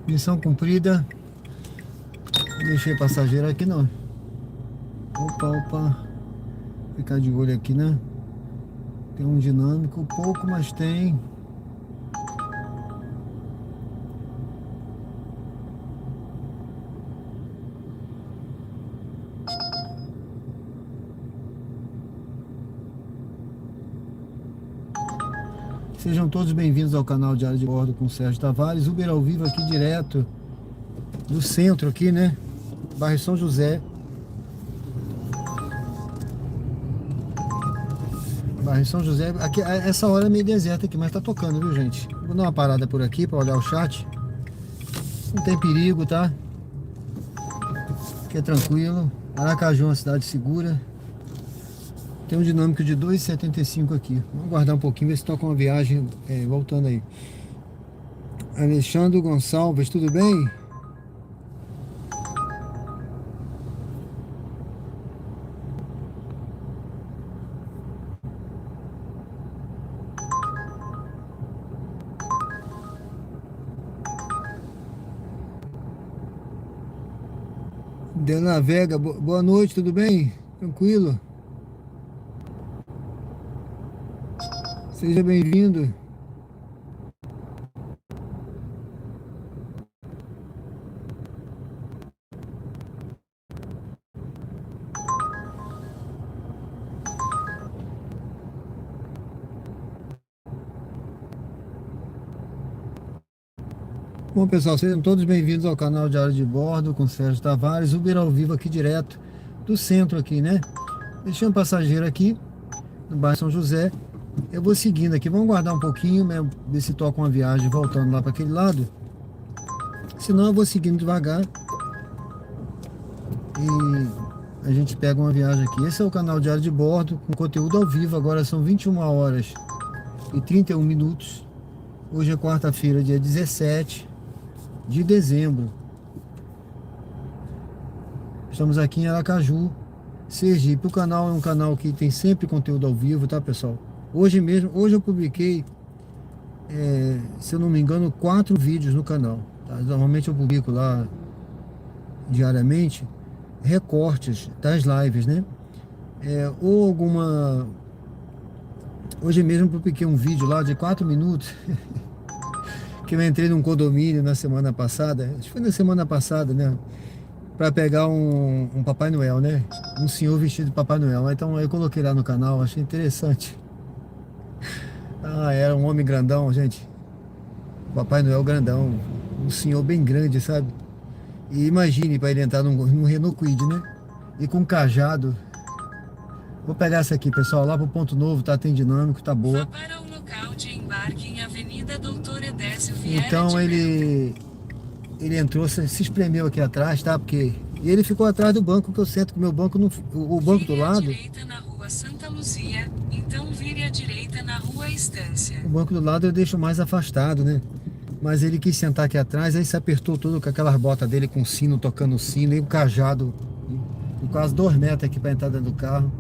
Missão cumprida. Não deixei passageiro aqui não. Opa, opa. Ficar de olho aqui, né? Tem um dinâmico, pouco, mas tem. Sejam todos bem-vindos ao canal Diário de Bordo com Sérgio Tavares. Uber ao vivo aqui direto do centro aqui, né? Bairro São José. Bairro São José. Aqui, essa hora é meio deserta aqui, mas tá tocando, viu, gente? Vou dar uma parada por aqui para olhar o chat. Não tem perigo, tá? Aqui é tranquilo. Aracaju é uma cidade segura. Tem um dinâmico de 2,75 aqui. Vamos aguardar um pouquinho, ver se toca uma viagem voltando aí. Alexandre Gonçalves, tudo bem? Dena Vega, boa noite, tudo bem? Tranquilo? Seja bem-vindo. Bom, pessoal, sejam todos bem-vindos ao canal Diário de Bordo com Sérgio Tavares, Uber ao vivo aqui direto do centro aqui, né? Deixei um passageiro aqui no bairro São José. Eu vou seguindo aqui, vamos guardar um pouquinho, né? Ver se toca uma viagem voltando lá para aquele lado. Senão eu vou seguindo devagar e a gente pega uma viagem aqui. Esse é o canal Diário de Bordo com conteúdo ao vivo. Agora são 21 horas e 31 minutos. Hoje é quarta-feira, dia 17 de dezembro. Estamos aqui em Aracaju, Sergipe. O canal é um canal que tem sempre conteúdo ao vivo, tá, pessoal? Hoje eu publiquei, se eu não me engano, 4 vídeos no canal, tá? Normalmente eu publico lá diariamente recortes das lives, né? Ou alguma... Hoje mesmo eu publiquei um vídeo lá de 4 minutos que eu entrei num condomínio na semana passada, acho que foi na semana passada, né? Para pegar um Papai Noel, né? Um senhor vestido de Papai Noel. Então eu coloquei lá no canal, achei interessante. Ah, era um homem grandão, gente. Papai Noel grandão. Um senhor bem grande, sabe? E imagine para ele entrar num Renault Kwid, né? E com cajado. Vou pegar essa aqui, pessoal, lá pro Ponto Novo, tá? Tem dinâmico, tá boa.
Vá para o local de embarque em Avenida Doutor Edécio Vieira
Então
de
ele entrou, se espremeu aqui atrás, tá? Porque e ele ficou atrás do banco que eu sento, que o meu banco não, o banco do
Vire à
lado,
direita na rua Santa Luzia, então vire à direita na rua Estância.
o banco do lado eu deixo mais afastado, né? Mas ele quis sentar aqui atrás, aí se apertou todo com aquelas botas dele com sino, tocando sino, e o cajado, com quase 2 metros aqui para entrar dentro do carro.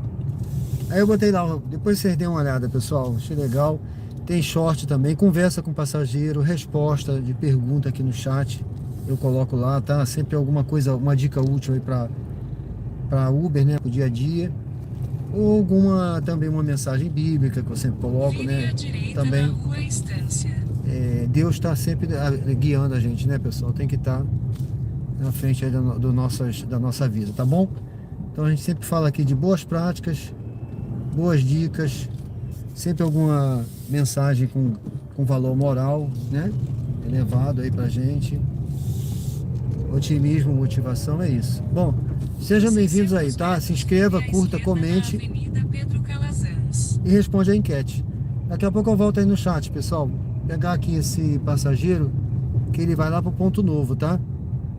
Aí eu botei lá, depois vocês deem uma olhada, pessoal, achei legal. Tem short também, conversa com o passageiro, resposta de pergunta aqui no chat. Eu coloco lá, tá? Sempre alguma coisa, uma dica útil aí para Uber, né? Pro dia a dia. ou alguma também uma mensagem bíblica que eu sempre coloco,
Vire
né?
à direita na
Também
rua Estância.
Deus está sempre guiando a gente, né, pessoal? Tem que estar na frente aí da nossa vida, tá bom? Então a gente sempre fala aqui de boas práticas, boas dicas, sempre alguma mensagem com valor moral, né? Elevado aí pra gente. Otimismo, motivação, é isso. Bom, sejam bem-vindos aí, tá? Se inscreva, curta, comente
Avenida Pedro Calazans.
e responde a enquete. Daqui a pouco eu volto aí no chat, pessoal. Pegar aqui esse passageiro, que ele vai lá pro Ponto Novo, tá?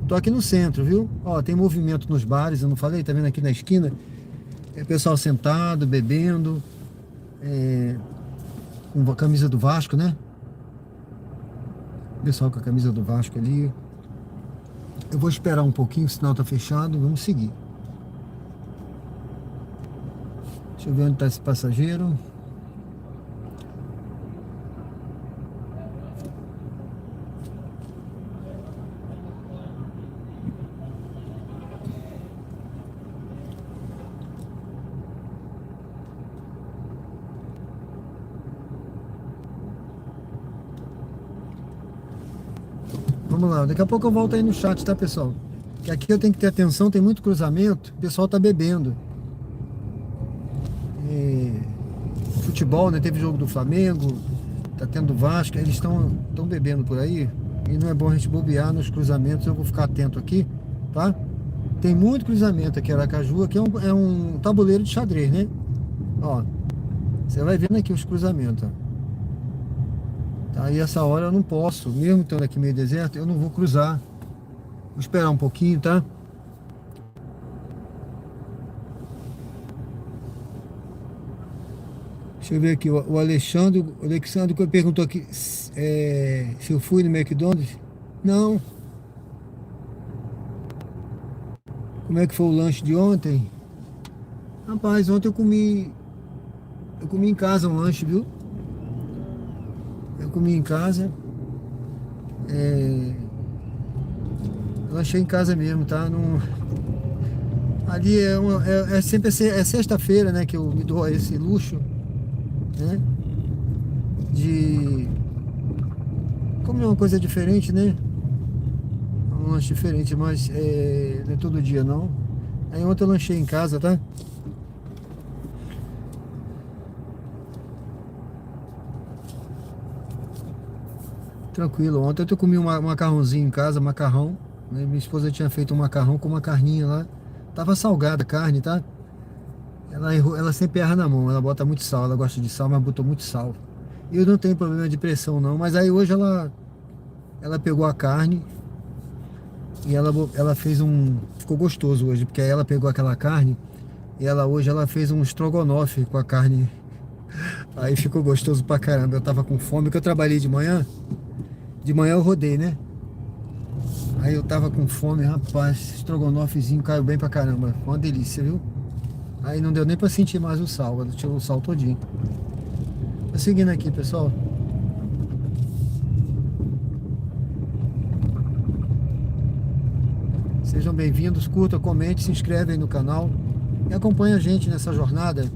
Tô aqui no centro, viu? Ó, tem movimento nos bares, eu não falei? Tá vendo aqui na esquina? É pessoal sentado, bebendo, com a camisa do Vasco, né? Pessoal com a camisa do Vasco ali. Eu vou esperar um pouquinho, o sinal tá fechado, vamos seguir. Deixa eu ver onde tá esse passageiro. Vamos lá, daqui a pouco eu volto aí no chat, tá, pessoal? Que aqui eu tenho que ter atenção, tem muito cruzamento, o pessoal tá bebendo. Futebol, né? Teve jogo do Flamengo, tá tendo Vasco, eles estão bebendo por aí. E não é bom a gente bobear nos cruzamentos, eu vou ficar atento aqui, tá? Tem muito cruzamento aqui em Aracaju, aqui é um tabuleiro de xadrez, né? Ó, você vai vendo aqui os cruzamentos, ó. Aí essa hora eu não posso, mesmo estando aqui meio deserto, eu não vou cruzar. Vou esperar um pouquinho, tá? Deixa eu ver aqui, o Alexandre perguntou aqui se eu fui no McDonald's. Não. Como é que foi o lanche de ontem? Rapaz, ontem eu comi em casa um lanche, viu? Eu comi em casa. Lanchei em casa mesmo, tá? Não... Ali é sempre sexta-feira, né? Que eu me dou esse luxo, né? De comer uma coisa diferente, né? Um lanche diferente, mas não é todo dia não. Aí ontem eu lanchei em casa, tá? Tranquilo, ontem eu comi um macarrãozinho em casa, macarrão, né? Minha esposa tinha feito um macarrão com uma carninha lá. Tava salgada a carne, tá? Ela sempre erra na mão, ela bota muito sal, ela gosta de sal, mas botou muito sal. Eu não tenho problema de pressão não, mas aí hoje ela pegou a carne e ela fez ficou gostoso hoje, porque aí ela pegou aquela carne e hoje ela fez um estrogonofe com a carne. Aí ficou gostoso pra caramba, eu tava com fome, porque eu trabalhei de manhã. De manhã eu rodei, né? Aí eu tava com fome, rapaz, estrogonofezinho caiu bem pra caramba. Foi uma delícia, viu? Aí não deu nem pra sentir mais o sal, ela tirou o sal todinho. Tô seguindo aqui, pessoal. Sejam bem-vindos, curta, comente, se inscreve aí no canal e acompanha a gente nessa jornada.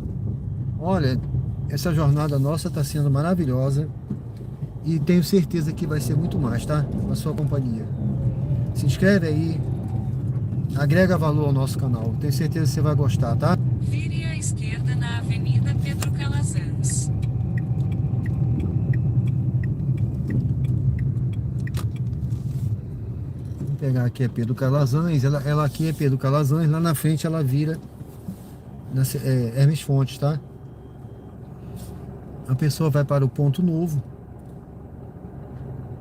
Olha, essa jornada nossa tá sendo maravilhosa. E tenho certeza que vai ser muito mais, tá? Com a sua companhia. Se inscreve aí, agrega valor ao nosso canal. Tenho certeza que você vai gostar, tá?
Vire à esquerda na Avenida Pedro Calazans.
Vou pegar aqui é Pedro Calazans, ela aqui é Pedro Calazans, lá na frente ela vira Hermes Fontes, tá? A pessoa vai para o Ponto Novo.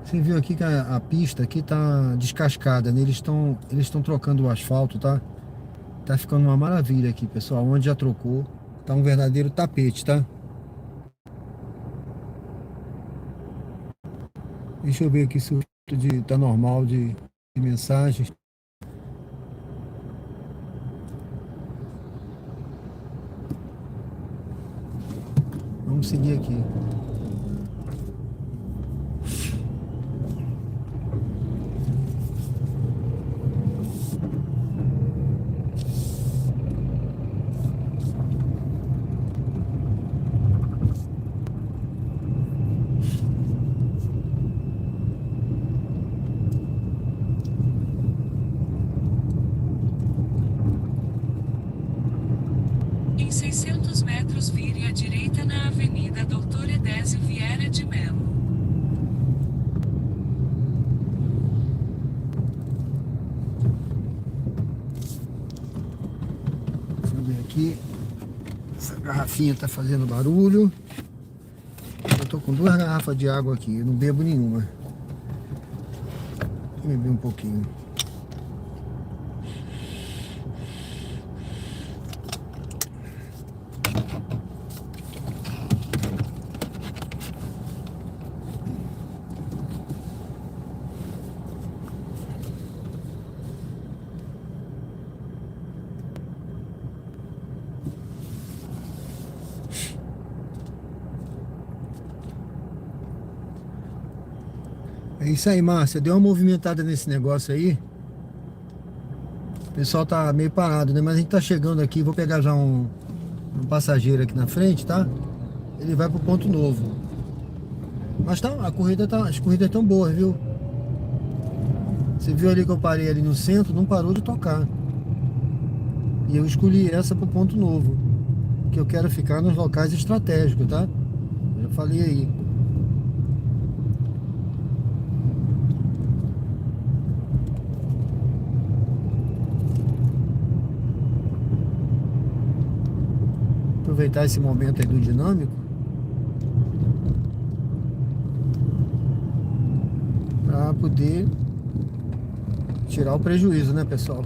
Você viu aqui que a pista aqui tá descascada, né? Eles estão trocando o asfalto, tá? Tá ficando uma maravilha aqui, pessoal. Onde já trocou, tá um verdadeiro tapete, tá? Deixa eu ver aqui se o tá normal de mensagens. Vamos seguir aqui. garrafinha tá fazendo barulho. Eu tô com 2 garrafas de água aqui, eu não bebo nenhuma. Vou beber um pouquinho. É isso aí, Márcia. Deu uma movimentada nesse negócio aí. O pessoal tá meio parado, né? Mas a gente tá chegando aqui. Vou pegar já um passageiro aqui na frente, tá? Ele vai pro ponto novo. Mas tá, as corridas estão boas, viu? Você viu ali que eu parei ali no centro, não parou de tocar. E eu escolhi essa pro ponto novo. Que eu quero ficar nos locais estratégicos, tá? Eu já falei aí. Aproveitar esse momento aí do dinâmico para poder tirar o prejuízo, né, pessoal?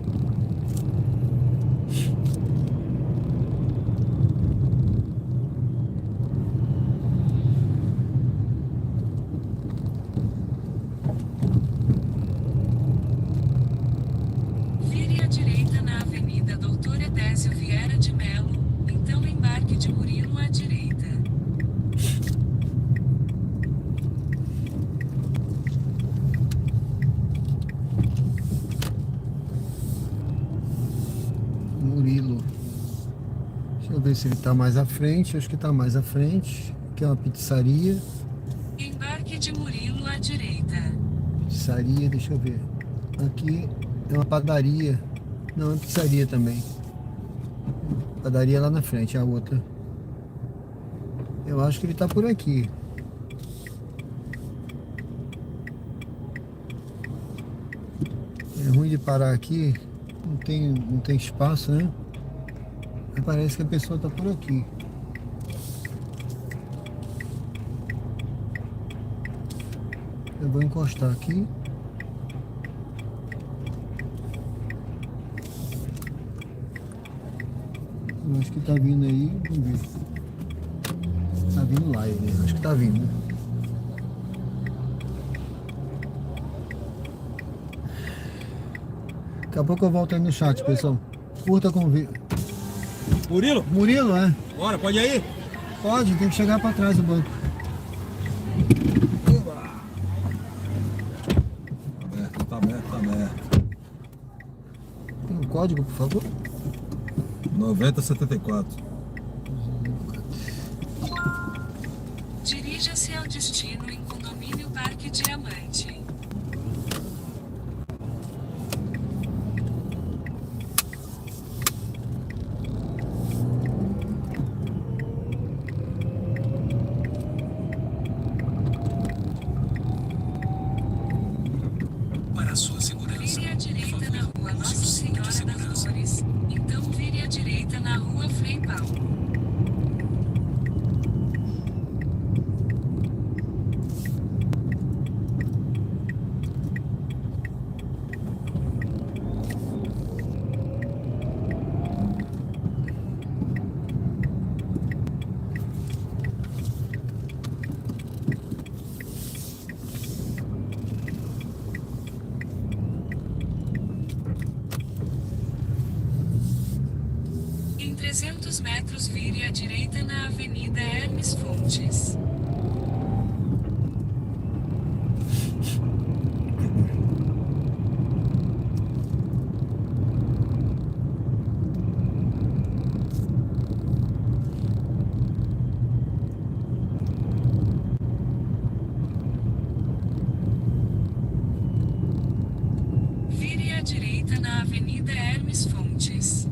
Vire à direita na Avenida Doutor Edésio Vieira de Melo, então embarque de Murilo à direita.
Murilo. Deixa eu ver se ele tá mais à frente. Acho que tá mais à frente. Aqui é uma pizzaria.
Embarque de Murilo à direita.
Pizzaria, deixa eu ver. Aqui é uma padaria. Não, é uma pizzaria também. Padaria lá na frente, a outra. Eu acho que ele tá por aqui. É ruim de parar aqui. Não tem espaço, né? Mas parece que a pessoa tá por aqui. Eu vou encostar aqui. Eu acho que tá vindo aí. Vamos ver. Tá vindo lá ele. Acho que tá vindo. Daqui a pouco eu volto aí no chat, pessoal. Curta convite.
Murilo,
Murilo, é?
bora, pode ir aí?
Pode, tem que chegar pra trás do banco.
Tá aberto, tá aberto.
Tem um código, por favor?
9074.
Dirija-se ao destino em Condomínio Parque Diamante.
Para sua segurança,
Vire à direita na rua Nossa Senhora das Dores, então vire à direita na rua Frei Paulo. Em 300 metros vire à direita na Avenida Hermes Fontes. Vire à direita na Avenida Hermes Fontes.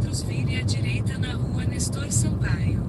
metros, vire à direita na rua Nestor Sampaio.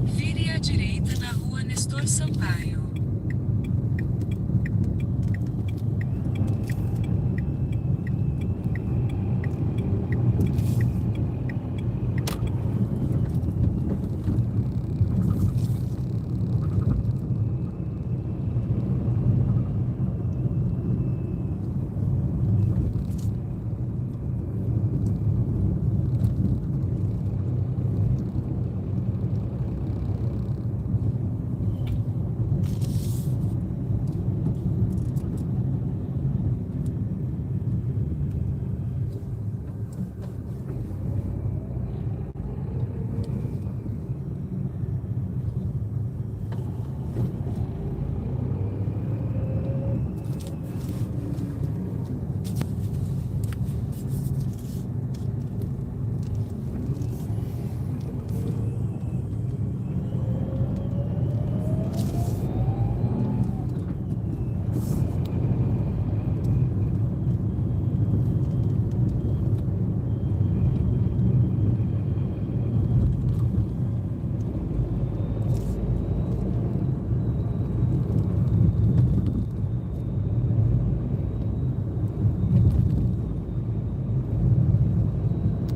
Vire à direita na rua Nestor Sampaio.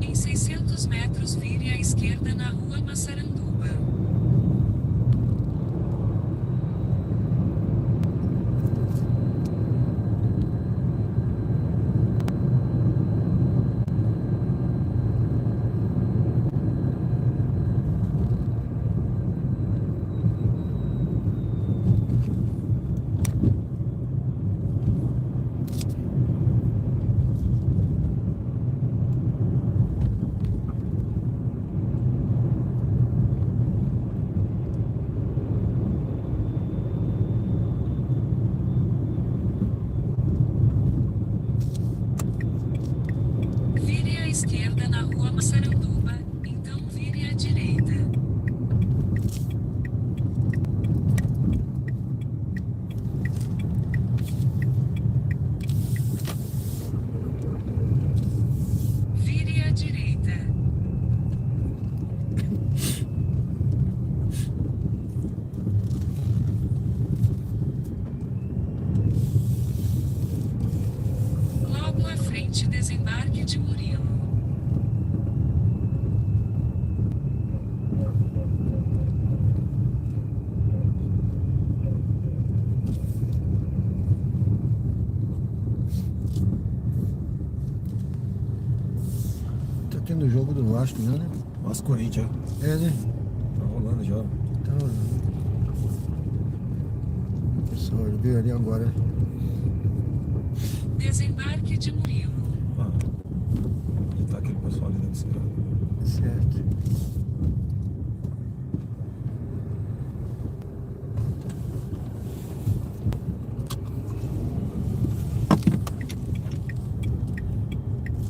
Em 600 metros, vire à esquerda na rua Massaranduba. Vire à esquerda na rua Massaranduba, então vire à direita. Vire à direita. Logo à frente, desembarque de Murilo.
Tá tendo o jogo do Vasco, né?
Vasco Corinthians,
É, né?
tá rolando já.
Tá rolando. Pessoal, ele veio ali agora.
Desembarque de Murilo.
Ah, Só ali deve ser.
Certo.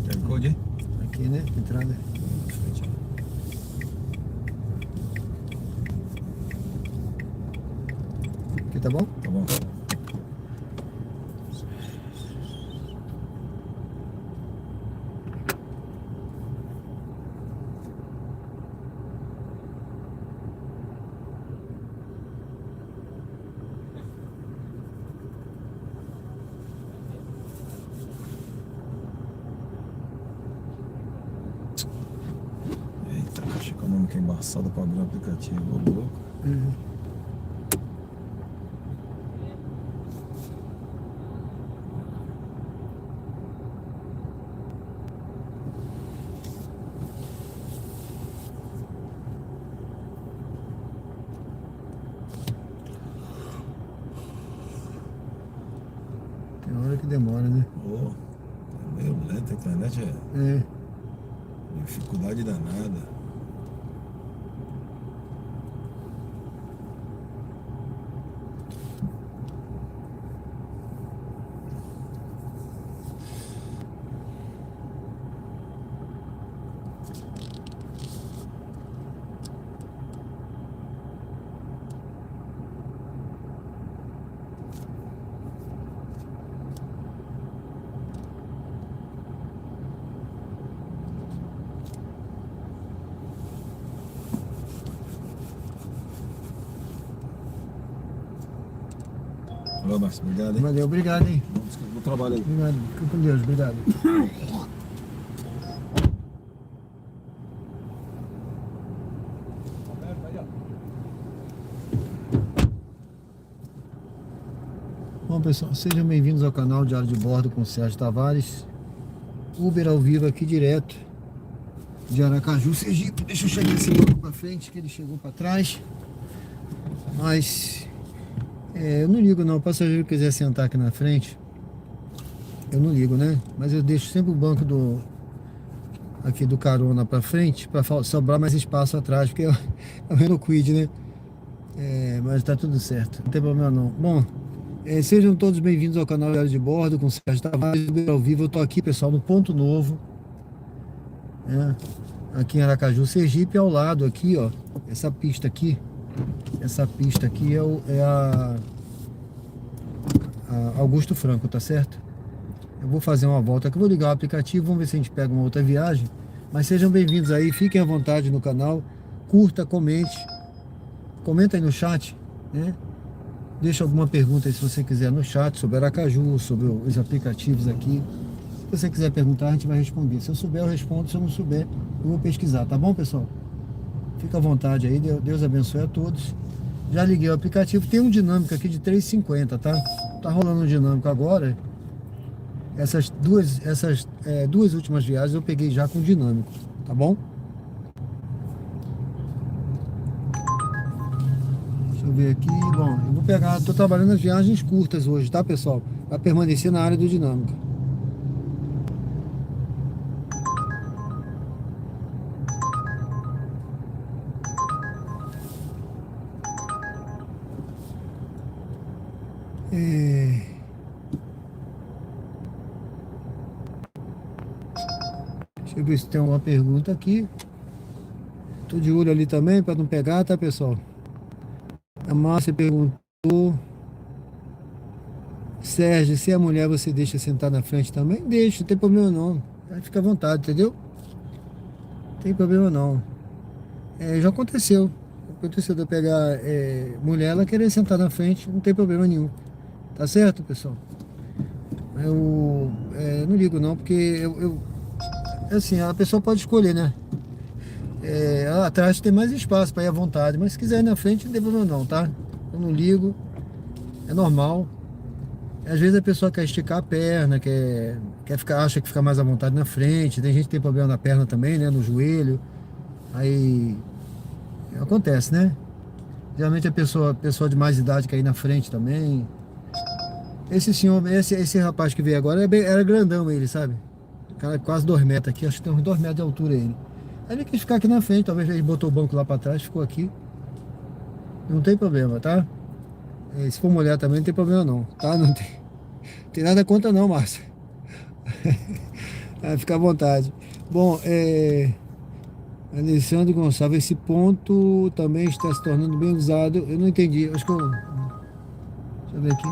Quer code aí?
Aqui, né? Entrada. Aqui tá bom?
Tá bom. Eita, caixa econômica embaçada pra abrir o aplicativo, ô louco.
Tem hora que demora, né?
Ô, é meio lento a internet,
É.
dificuldade danada. Valeu, Márcio, obrigado, hein?
Valeu, obrigado, hein?
Bom trabalho aí.
Obrigado. Fica com Deus, obrigado. Bom, pessoal, sejam bem-vindos ao canal Diário de Bordo com o Sérgio Tavares. Uber ao vivo aqui direto de Aracaju, Sergipe. Deixa eu chegar esse banco pra frente, que ele chegou pra trás. Mas eu não ligo não, o passageiro quiser sentar aqui na frente, eu não ligo, né? Mas eu deixo sempre o banco aqui do carona pra frente, pra sobrar mais espaço atrás, porque é o Renault Kwid, né? Mas tá tudo certo, não tem problema não. Bom, sejam todos bem-vindos ao canal Diário de Bordo com o Sérgio Tavares ao vivo. Eu tô aqui, pessoal, no Ponto Novo, né? Aqui em Aracaju, Sergipe, ao lado aqui, ó, essa pista aqui é a Augusto Franco, tá certo? Eu vou fazer uma volta aqui, vou ligar o aplicativo, vamos ver se a gente pega uma outra viagem. Mas sejam bem-vindos aí, fiquem à vontade no canal, curta, comente, comenta aí no chat, né? Deixa alguma pergunta aí se você quiser no chat sobre Aracaju, sobre os aplicativos aqui. Se você quiser perguntar, a gente vai responder. Se eu souber, eu respondo, se eu não souber, eu vou pesquisar, tá bom, pessoal? Fica à vontade aí, Deus abençoe a todos. Já liguei o aplicativo, tem um dinâmico aqui de 3,50, tá? Tá rolando um dinâmico agora. Essas duas últimas viagens eu peguei já com dinâmico, tá bom? Deixa eu ver aqui, bom, eu vou pegar, tô trabalhando nas viagens curtas hoje, tá, pessoal? Pra permanecer na área do dinâmico. Deixa eu ver se tem alguma pergunta aqui. Tô de olho ali também para não pegar, tá, pessoal? A Márcia perguntou: Sérgio, se é mulher você deixa sentar na frente também? Deixa, não tem problema não. Aí fica à vontade, entendeu? Não tem problema não. Já aconteceu. Aconteceu de eu pegar mulher, ela querer sentar na frente, não tem problema nenhum. Tá certo, pessoal? Eu não ligo não, porque assim, a pessoa pode escolher, né? Atrás tem mais espaço para ir à vontade, mas se quiser ir na frente, não tem problema não, tá? Eu não ligo, é normal. Às vezes a pessoa quer esticar a perna, acha que fica mais à vontade na frente. Tem gente que tem problema na perna também, né? No joelho. Aí acontece, né? Geralmente a pessoa de mais idade quer ir na frente também. Esse senhor, esse rapaz que veio agora era grandão ele, sabe? cara, quase 2 metros aqui, acho que tem uns 2 metros de altura ele. Aí ele quis ficar aqui na frente, talvez ele botou o banco lá pra trás, ficou aqui. Não tem problema, tá? Se for mulher também não tem problema não, tá? Não tem nada contra não, Márcia. Fica à vontade. Bom, Alessandro Gonçalves, esse ponto também está se tornando bem usado. Eu não entendi, acho que eu... Deixa eu ver aqui.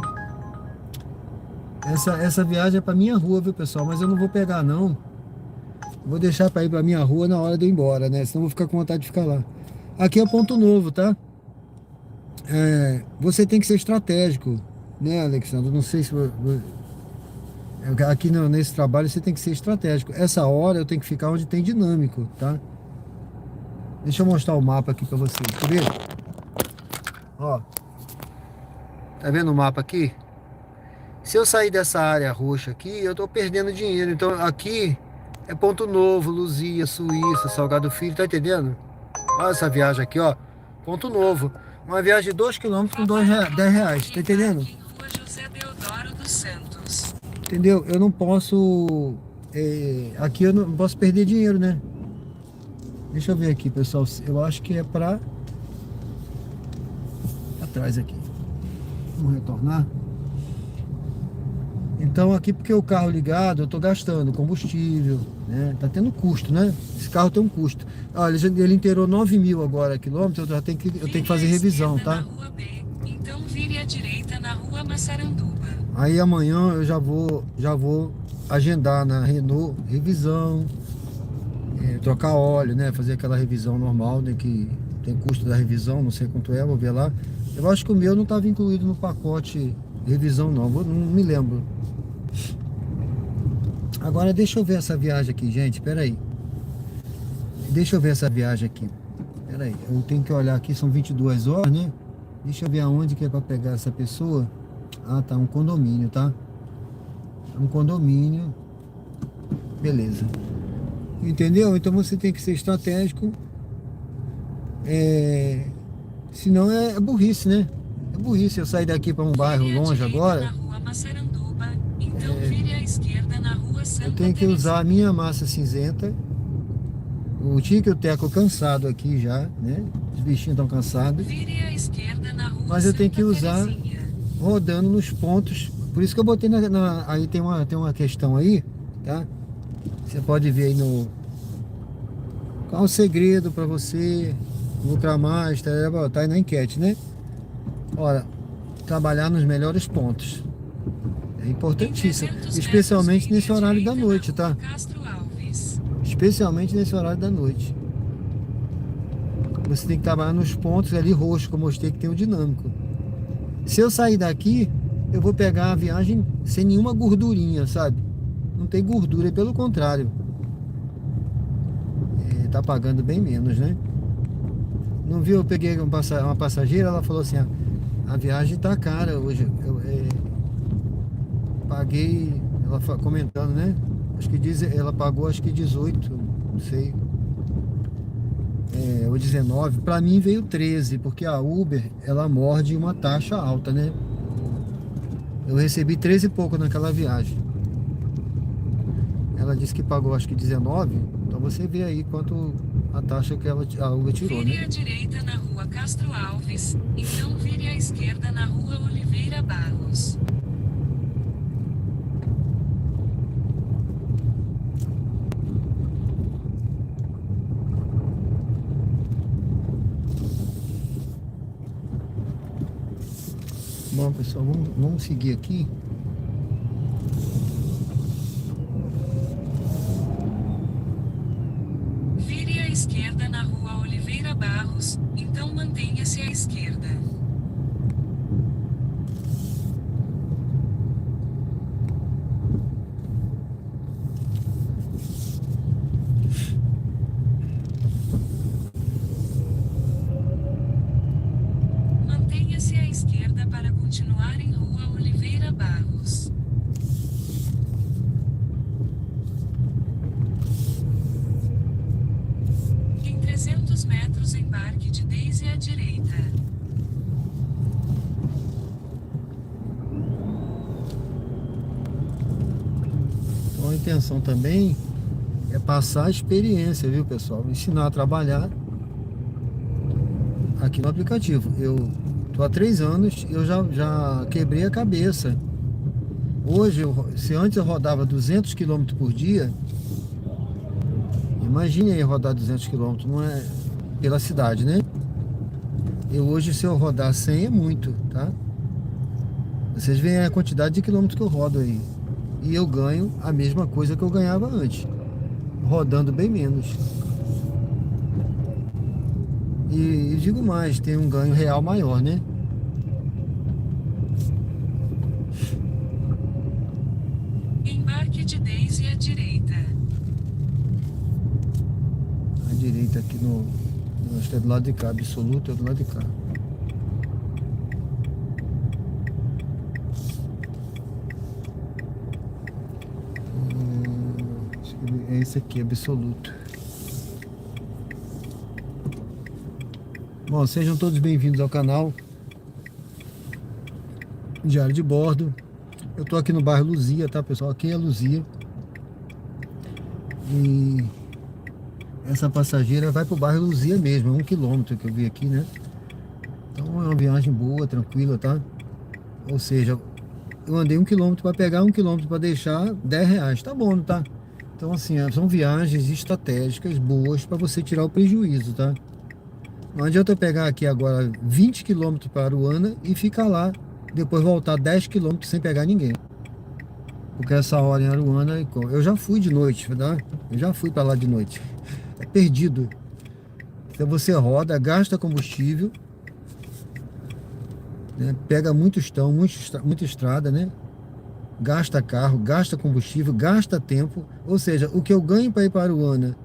Essa viagem é pra minha rua, viu, pessoal? Mas eu não vou pegar não. Vou deixar para ir para minha rua na hora de eu ir embora, né? Senão eu vou ficar com vontade de ficar lá. Aqui é o ponto novo, tá? Você tem que ser estratégico, né, Alexandre? Não sei se... Aqui nesse trabalho você tem que ser estratégico. Essa hora eu tenho que ficar onde tem dinâmico, tá? Deixa eu mostrar o mapa aqui para vocês. Tá vendo? Ó. Tá vendo o mapa aqui? Se eu sair dessa área roxa aqui, eu tô perdendo dinheiro. Então aqui... é Ponto Novo, Luzia, Suíça, Salgado Filho, tá entendendo? Olha essa viagem aqui, ó. Ponto Novo. Uma viagem de 2 km com 10 reais, tá entendendo?
José Deodoro dos Santos.
Entendeu? Eu não posso... aqui eu não posso perder dinheiro, né? Deixa eu ver aqui, pessoal. Eu acho que é pra... atrás aqui. Vamos retornar. Então aqui, porque o carro ligado, eu tô gastando combustível, né? Tá tendo custo, né? Esse carro tem um custo. Olha, ele inteirou 9 mil agora quilômetros, eu tenho que fazer revisão, tá?
Na rua B, então vire à direita na rua Massaranduba.
Aí amanhã eu já vou agendar na Renault revisão, trocar óleo, né? Fazer aquela revisão normal, né? Que tem custo da revisão, não sei quanto vou ver lá. Eu acho que o meu não estava incluído no pacote revisão não me lembro. Agora deixa eu ver essa viagem aqui, gente, espera aí. Deixa eu ver essa viagem aqui. Espera aí, eu tenho que olhar aqui, são 22 horas, né? Deixa eu ver aonde que é para pegar essa pessoa. Ah, tá, um condomínio, tá? Um condomínio. Beleza. Entendeu? Então você tem que ser estratégico. Senão é burrice, né? É burrice eu sair daqui para um bairro longe agora.
Na rua Massaranduba, então vire à esquerda na rua Santa
Eu tenho que usar a minha massa cinzenta. O Tico e o Teco cansado aqui já, né? Os bichinhos estão cansados.
Vire à esquerda na rua
Mas eu tenho que
Santa
usar
Terezinha.
rodando nos pontos. Por isso que eu botei aí tem uma questão aí, tá? Você pode ver aí no... Qual o segredo para você lucrar mais? Tá aí na enquete, né? Olha, trabalhar nos melhores pontos. É importantíssimo. Especialmente nesse horário da noite, tá?
Castro Alves.
Especialmente nesse horário da noite. Você tem que trabalhar nos pontos ali roxos, que eu mostrei que tem o dinâmico. Se eu sair daqui, eu vou pegar a viagem sem nenhuma gordurinha, sabe? Não tem gordura, pelo contrário. Tá pagando bem menos, né? Não viu? Eu peguei uma passageira, ela falou assim, a viagem tá cara hoje. Eu paguei, ela comentando, né? Acho que ela pagou acho que 18, não sei. Ou 19. Pra mim veio 13, porque a Uber, ela morde uma taxa alta, né? Eu recebi 13 e pouco naquela viagem. Ela disse que pagou acho que 19. Então você vê aí quanto a taxa que a Uber tirou,
Vire
né?
à direita na rua Castro Alves, então vire à esquerda na rua Oliveira Barros.
Bom, pessoal, vamos seguir aqui.
Vire à esquerda na rua Oliveira Barros, então mantenha-se à esquerda. Mantenha-se à esquerda para continuar em rua Oliveira Barros. Em 300 metros embarque de Daisy à direita.
a intenção também é passar a experiência, viu, pessoal? Ensinar a trabalhar aqui no aplicativo. Eu tô há 3 anos, eu já quebrei a cabeça. Hoje, se antes eu rodava 200 km por dia, imagine aí rodar 200 km, não é pela cidade, né? Eu hoje, se eu rodar 100 é muito, tá? Vocês veem a quantidade de quilômetros que eu rodo aí. E eu ganho a mesma coisa que eu ganhava antes, rodando bem menos. E digo mais, tem um ganho real maior, né?
Embarque de Daisy à direita.
À direita aqui no... Acho que é do lado de cá, absoluto é do lado de cá. É esse aqui, absoluto. Bom, sejam todos bem-vindos ao canal Diário de Bordo. Eu tô aqui no bairro Luzia, tá, pessoal? Aqui é Luzia. E essa passageira vai pro bairro Luzia mesmo, é 1 quilômetro que eu vi aqui, né? Então é uma viagem boa, tranquila, tá? Ou seja, eu andei 1 quilômetro para pegar, 1 quilômetro para deixar, R$10, tá bom, não tá? Então assim, são viagens estratégicas boas para você tirar o prejuízo, tá? Não adianta eu pegar aqui agora 20 km para Aruana e ficar lá, depois voltar 10 km sem pegar ninguém. Porque essa hora em Aruana, eu já fui de noite, tá? Eu já fui para lá de noite. É perdido. Então você roda, gasta combustível, né? Pega muito estão, muita estrada, né? Gasta carro, gasta combustível, gasta tempo. Ou seja, o que eu ganho para ir para Aruana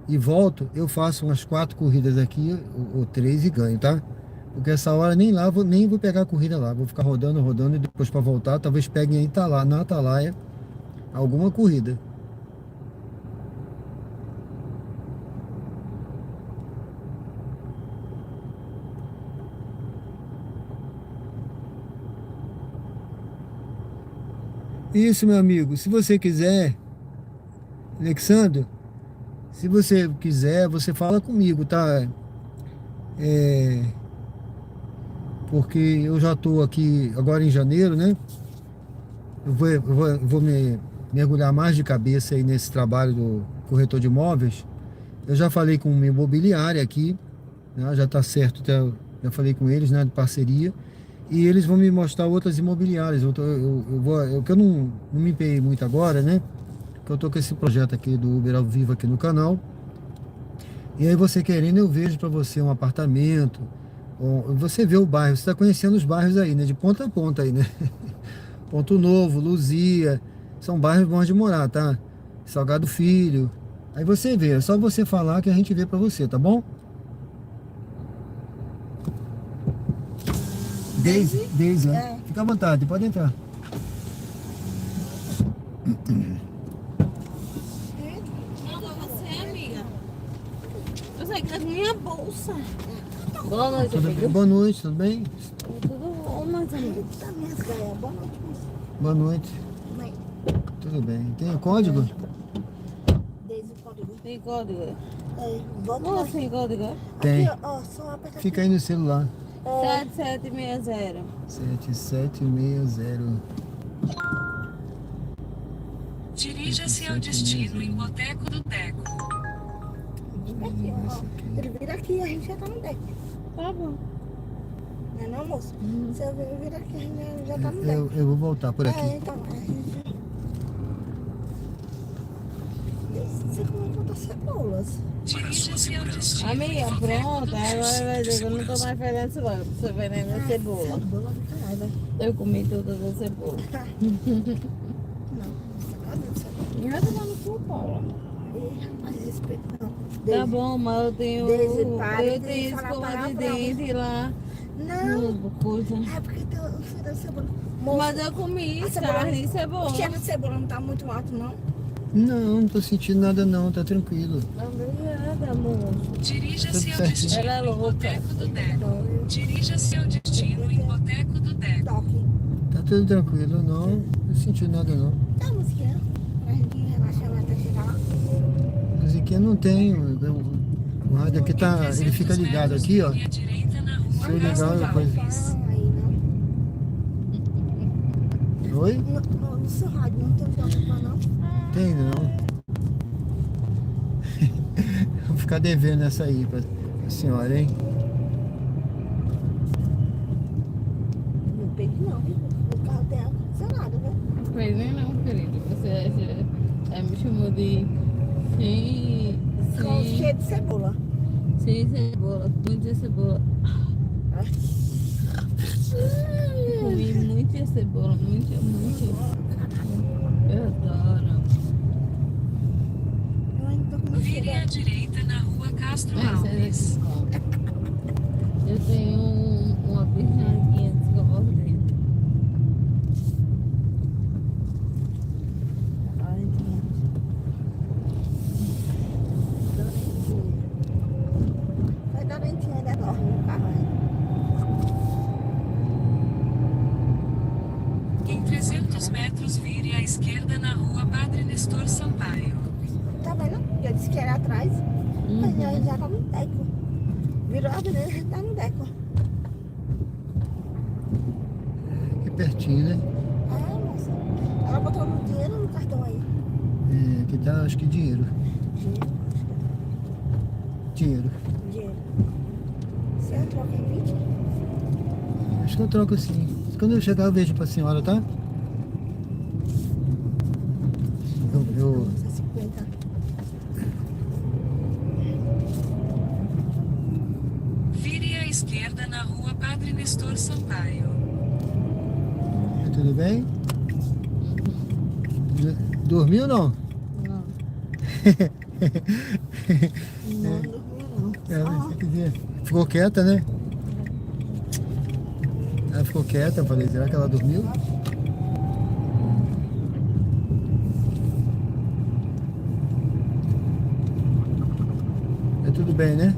e volto, eu faço umas 4 corridas aqui, ou 3 e ganho, tá? Porque essa hora nem vou pegar a corrida lá. Vou ficar rodando e depois para voltar, talvez peguem aí na Atalaia alguma corrida. Isso, meu amigo. Se você quiser, Alexandre, se você quiser, você fala comigo, tá? Porque eu já estou aqui agora em janeiro, né? Eu vou me mergulhar mais de cabeça aí nesse trabalho do corretor de imóveis. Eu já falei com uma imobiliária aqui, né? Já está certo, já falei com eles, né? De parceria. E eles vão me mostrar outras imobiliárias. Que eu não me empenhei muito agora, né? Que eu tô com esse projeto aqui do Uber ao vivo aqui no canal. E aí você querendo, eu vejo para você um apartamento. Você vê o bairro, você está conhecendo os bairros aí, né? De ponta a ponta aí, né? Ponto Novo, Luzia, são bairros bons de morar, tá? Salgado Filho. Aí você vê, é só você falar que a gente vê para você, tá bom? Daisy, né? Fica à vontade, pode entrar.
Você, amiga? Eu sei que é minha bolsa. Boa noite,
Tudo
amiga.
bem? Boa noite, tudo bem?
Tudo bom, mas amiga?
Boa noite.
Mãe,
Tudo bem. Tem o código?
desde o código.
Tem código?
Volta
Como
lá.
assim, código?
Tem.
Aqui, ó, só aperta
Fica aí no celular.
7760.
7760.
Dirija-se ao destino em Boteco do Teco.
aqui, ó. Ele vira aqui e a gente já tá no deck.
Tá bom.
Não é não, moço? Se eu vir aqui, a gente já tá no deck.
Eu vou voltar por aqui.
É, então, a gente... Você comentou das cebolas.
Dirija-se ao destino.
Amiga, pronto. Agora vai dizer que eu não tô mais fazendo cebola. Você vendendo cebola.
Cebola do caralho, velho.
Eu comi todas as cebolas.
Não, cadê o cebola?
Já tá no cu, Paula.
Ih, rapaz, respeito. Não.
Tá bom, mas eu tenho.
Daisy, para
Eu
de
tenho
falar
escova de
palavrão.
dente lá.
Não,
No coisa.
é porque tem o cheiro da cebola.
Mas eu comi
A cebola-
carne e
O
cebola.
cheiro de cebola não tá muito alto, não?
Não tô sentindo nada não, tá tranquilo.
Obrigada, amor.
Dirija-se ao
Tudo certo.
destino
Ela é
em
louca.
Boteco do Teco. Dirija-se ao destino em Boteco do Teco.
Toque.
Tá tudo tranquilo, não tô sentindo nada não.
Tá a musiquinha? pra gente relaxar até chegar lá.
Musiquinha não tem. O rádio aqui tá. Ele fica ligado aqui, ó.
Vire à direita na rua
Se eu ligar
Castro
uma coisa.
Alves.
Aí, não.
Oi?
No seu rádio não tem preocupação, não?
Tem não. Vou ficar devendo essa aí pra senhora, hein?
Não peguei, não. O carro tem ar-condicionado, viu?
Pois nem não, querido. Você me chamou de
Cheio de cebola.
sem cebola, muita cebola. Comi muita cebola, muita. Eu adoro.
Eu ainda tô com uma
Vire à
cheira.
direita na rua Castro
Essa é
Alves.
daqui. Eu tenho uma birrinha antes que eu vou dentro.
Vai dar lentinha ainda dorme no carro aí.
Em 300 metros, vire à esquerda na rua Padre Nestor Sampaio.
Tá vendo? Eu disse que era atrás. Mas aí já tá no deco. Virou a avenida, já tá no deco.
Aqui pertinho, né?
Ah, moça. Ela botou no dinheiro no cartão aí.
É, aqui tá, acho que dinheiro.
Dinheiro,
Dinheiro.
dinheiro. Você troca em 20?
Acho que eu troco sim. Quando eu chegar eu vejo pra senhora, tá? Eu
50.
Vire à esquerda na rua Padre Nestor Sampaio.
tudo bem? Dormiu não?
Não.
Não, dormiu não.
Ela ficou quieta, né? Ela ficou quieta, eu falei, será que ela dormiu? É tudo bem, né?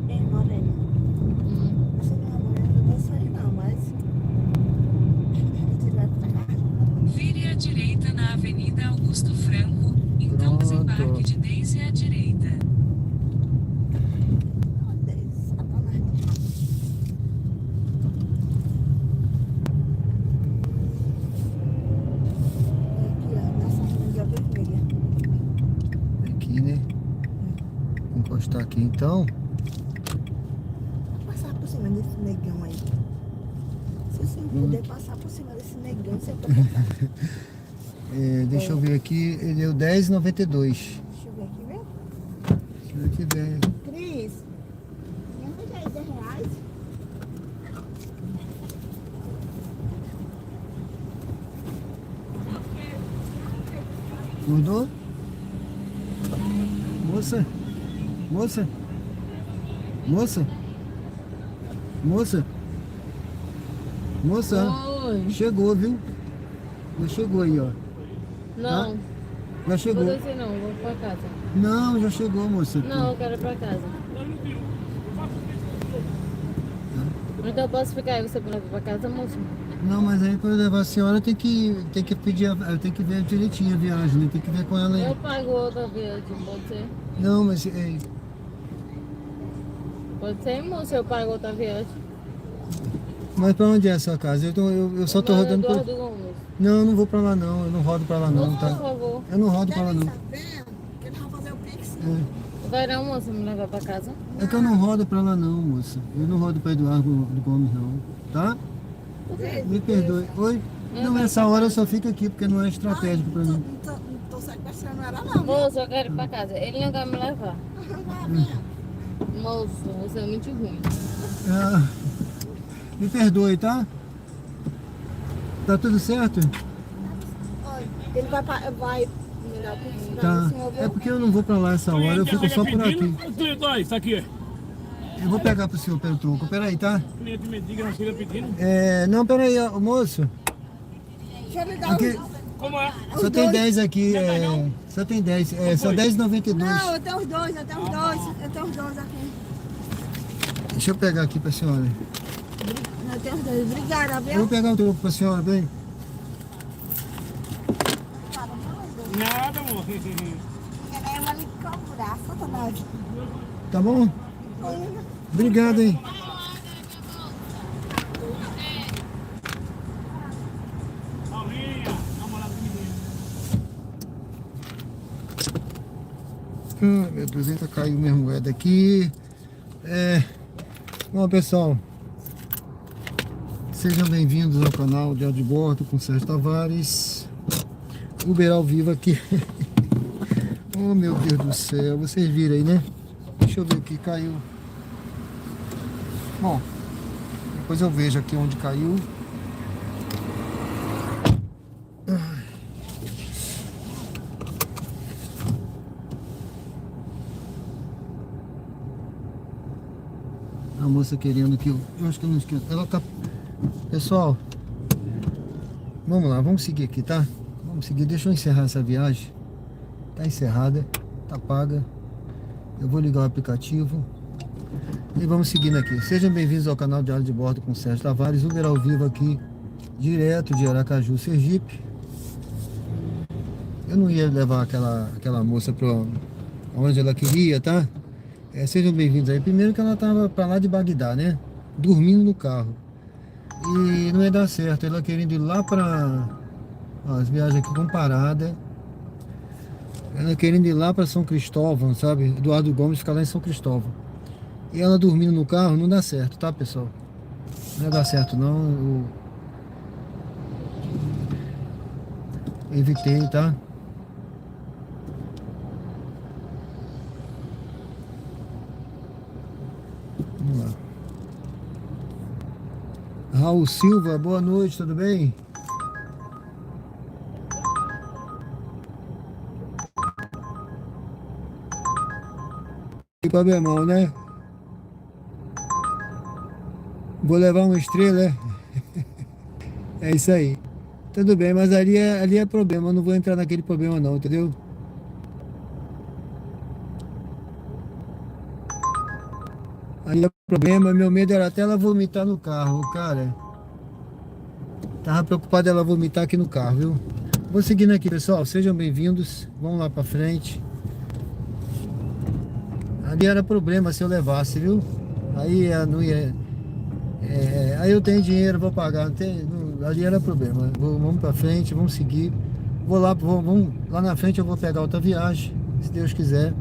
É, morena. Você não é morena, não vai sair não, mas... Você vai pra cá.
Vire à direita na Avenida Augusto Franco, então
Pronto.
desembarque de Daisy à direita.
Aqui, ó, nessa rua vermelha.
Aqui, né? Vou encostar aqui então.
Passar por cima desse negão aí. Se você puder passar por cima desse negão, você pode passar.
É, deixa eu ver aqui, ele deu 10,92.
Deixa eu ver aqui, viu?
Deixa eu ver aqui, velho.
Cris, me arranja aí R$10.
Mudou? Moça? Moça? Moça? Moça? Moça?
Oi.
Chegou, viu? Já chegou aí, ó.
Não,
Já
vou
chegou.
descer não, vou pra casa.
Não, já chegou, moça.
Não, eu quero ir pra casa. Então eu posso ficar aí, você pode ir pra casa, moço?
Não, mas aí para levar a senhora tem que pedir, eu tenho que ver direitinho a viagem, né? Tem que ver com ela aí.
Eu pago outra viagem, pode ser?
Não, mas
Pode ser, moço, eu pago outra viagem.
mas para onde é a sua casa? Eu só tô rodando por...
Eduardo Gomes.
Não, eu não vou para lá não, eu não rodo para lá não,
Moço, por
tá?
favor.
Eu não rodo para lá não.
Tá vendo? Que nós vamos fazer o Pix.
Vai não, moço, me levar pra casa?
É que eu não rodo para lá não, moça. Eu não rodo para Eduardo Gomes não, tá? Me perdoe. Oi? Não, essa hora eu só fico aqui porque não é estratégico para mim.
Não tô sequestrando ela não.
Moço, eu quero ir pra casa. Ele não quer me levar. Moço, você é muito ruim.
Ah, me perdoe, tá? Tá tudo certo?
Olha, ele vai me dar o Pix pra
Tá.
o senhor, viu?
É porque eu não vou pra lá essa hora, eu fico só por aqui.
Isso aqui.
Eu vou pegar pro senhor pelo troco. Peraí, tá?
Cliente me diga, não chega pedindo.
É, não, peraí, ó, moço.
Deixa eu lhe dar
Aqui,
os...
Como é?
só tem 10 aqui, só tem 10, só 10,92.
Não, eu tenho os dois aqui.
Deixa eu pegar aqui pra senhora.
Nós temos dois. Obrigada,
Eu
viu?
vou pegar o troco pra senhora, bem.
Nada, amor.
Ela é uma ali cobrar, satanagem.
Tá bom? Obrigado, hein? Meu Deus, ainda caiu minha moeda aqui. Bom, pessoal, sejam bem-vindos ao canal Diário de Bordo com Sérgio Tavares. Uber ao vivo aqui. Oh, meu Deus do céu, vocês viram aí, né? Deixa eu ver aqui, caiu. Bom, depois eu vejo aqui onde caiu. A moça querendo que eu acho que eu não esqueço. Ela tá. Pessoal, vamos lá, vamos seguir aqui, tá? Vamos seguir. Deixa eu encerrar essa viagem. Tá encerrada, tá paga. Eu vou ligar o aplicativo e vamos seguindo aqui. Sejam bem-vindos ao canal Diário de Bordo com Sérgio Tavares, Uber ao vivo aqui, direto de Aracaju, Sergipe. Eu não ia levar aquela moça para onde ela queria, tá? Sejam bem-vindos aí. Primeiro que ela tava para lá de Bagdá, né? Dormindo no carro. E não ia dar certo. Ela querendo ir lá para as viagens aqui com parada. Ela querendo ir lá para São Cristóvão, sabe? Eduardo Gomes fica lá em São Cristóvão. E ela dormindo no carro não dá certo, tá, pessoal? Não ia dar certo, não. Eu evitei, tá? Vamos lá. Raul Silva, boa noite, tudo bem? E com a minha mão, né? Vou levar uma estrela, é? É isso aí. Tudo bem, mas ali é problema. Eu não vou entrar naquele problema não, entendeu? Ali é problema. Meu medo era até ela vomitar no carro, cara. Tava preocupado ela vomitar aqui no carro, viu? Vou seguindo aqui, pessoal. Sejam bem-vindos. Vamos lá pra frente. Ali era problema se eu levasse, viu? Aí não ia. Aí eu tenho dinheiro, vou pagar. Ali era problema. Vamos pra frente, vamos seguir. Vamos lá na frente eu vou pegar outra viagem, se Deus quiser.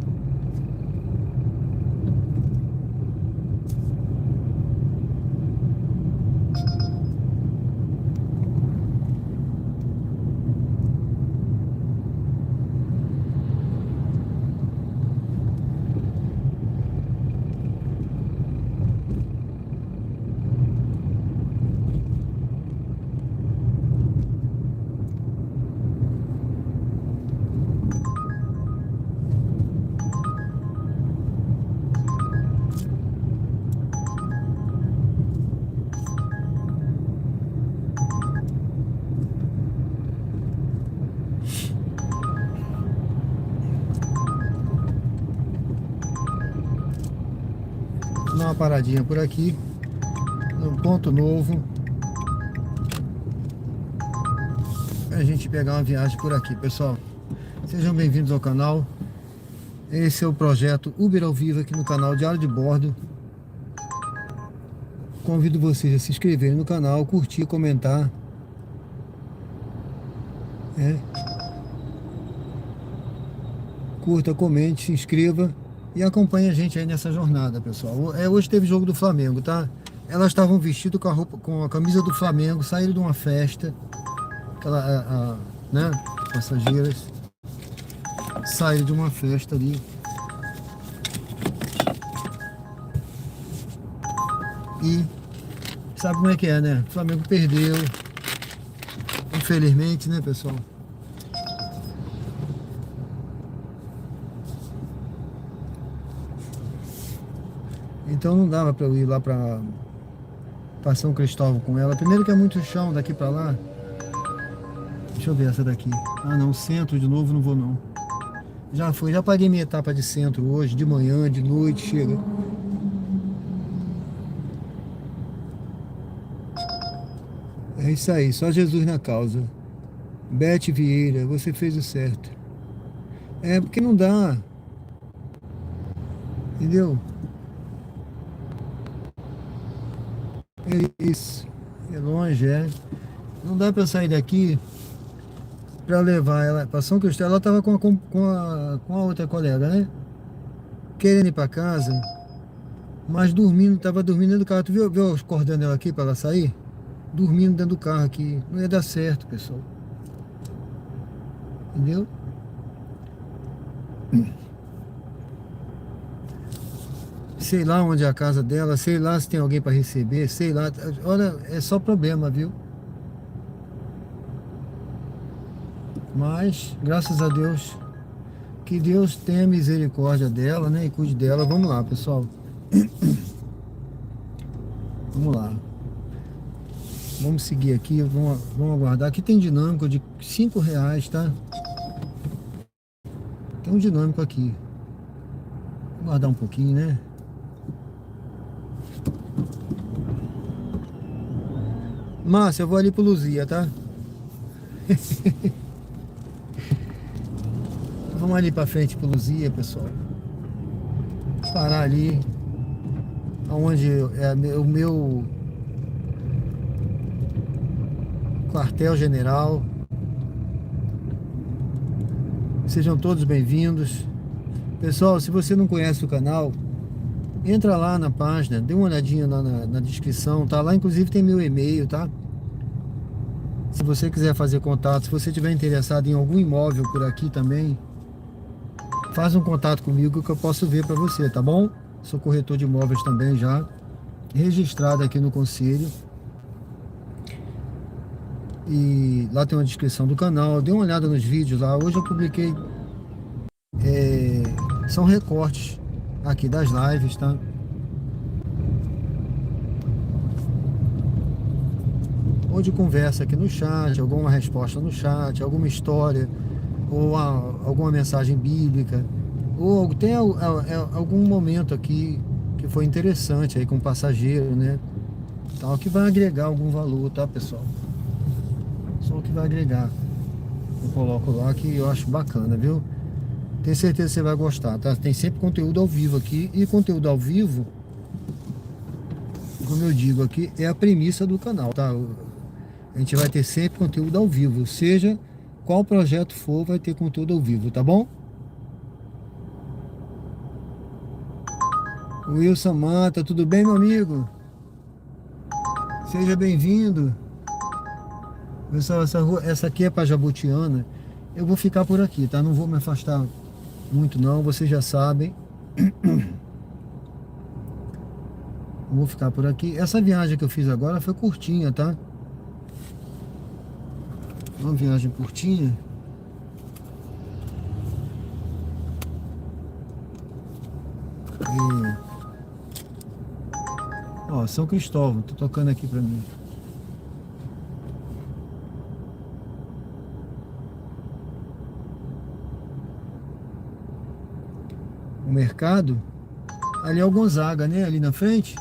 Dar uma paradinha por aqui, num ponto novo, a gente pegar uma viagem por aqui, pessoal. Sejam bem-vindos ao canal. Esse é o projeto Uber ao vivo aqui no canal Diário de Bordo. Convido vocês a se inscreverem no canal, curtir, comentar. Curta, comente, se inscreva e acompanhe a gente aí nessa jornada, pessoal. Hoje teve jogo do Flamengo, tá? Elas estavam vestidas com a camisa do Flamengo, saíram de uma festa. Né? Passageiras saíram de uma festa ali. E sabe como é que é, né? O Flamengo perdeu. Infelizmente, né, pessoal? Então não dava pra eu ir lá pra São Cristóvão com ela. Primeiro que é muito chão daqui pra lá. Deixa eu ver essa daqui. Ah não, centro de novo não vou não. Já paguei minha etapa de centro hoje, de manhã, de noite, chega. É isso aí, só Jesus na causa. Bete Vieira, você fez o certo. É porque não dá, entendeu? É isso. É longe, é. Não dá pra sair daqui pra levar ela pra São Cristóvão. Ela tava com a outra colega, né? Querendo ir pra casa, mas dormindo, tava dormindo dentro do carro. Tu viu eu acordando ela aqui pra ela sair? Dormindo dentro do carro aqui. Não ia dar certo, pessoal. Entendeu? Sei lá onde é a casa dela, sei lá se tem alguém para receber, sei lá. Olha, é só problema, viu? Mas, graças a Deus, que Deus tenha misericórdia dela, né? E cuide dela. Vamos lá, pessoal. Vamos lá. Vamos seguir aqui, vamos aguardar. Aqui tem dinâmico de R$5, tá? Tem um dinâmico aqui. Vou guardar um pouquinho, né? Márcia, eu vou ali pro Luzia, tá? Vamos ali pra frente pro Luzia, pessoal. Parar ali onde é o meu quartel-general. Sejam todos bem-vindos. Pessoal, se você não conhece o canal, entra lá na página, dê uma olhadinha lá na descrição, tá? Lá inclusive tem meu e-mail, tá? Se você quiser fazer contato, se você estiver interessado em algum imóvel por aqui também, faz um contato comigo que eu posso ver para você, tá bom? Sou corretor de imóveis também já, registrado aqui no conselho. E lá tem uma descrição do canal, dê uma olhada nos vídeos lá. Hoje eu publiquei, são recortes aqui das lives, tá? Ou de conversa aqui no chat, alguma resposta no chat, alguma história, ou alguma mensagem bíblica, ou tem algum momento aqui que foi interessante aí com o passageiro, né? Tal, que vai agregar algum valor, tá, pessoal? Só o que vai agregar. Eu coloco lá que eu acho bacana, viu? Tenho certeza que você vai gostar, tá? Tem sempre conteúdo ao vivo aqui. E conteúdo ao vivo, como eu digo aqui, é a premissa do canal, tá? A gente vai ter sempre conteúdo ao vivo. Seja qual projeto for, vai ter conteúdo ao vivo, tá bom? Wilson Mata, tudo bem, meu amigo? Seja bem-vindo. Pessoal, essa aqui é para Jabutiana. Eu vou ficar por aqui, tá? Não vou me afastar muito não, vocês já sabem. Vou ficar por aqui. Essa viagem que eu fiz agora foi curtinha, tá? Uma viagem curtinha. Ó, São Cristóvão, tô tocando aqui pra mim. O mercado, ali é o Gonzaga, né? Ali na frente.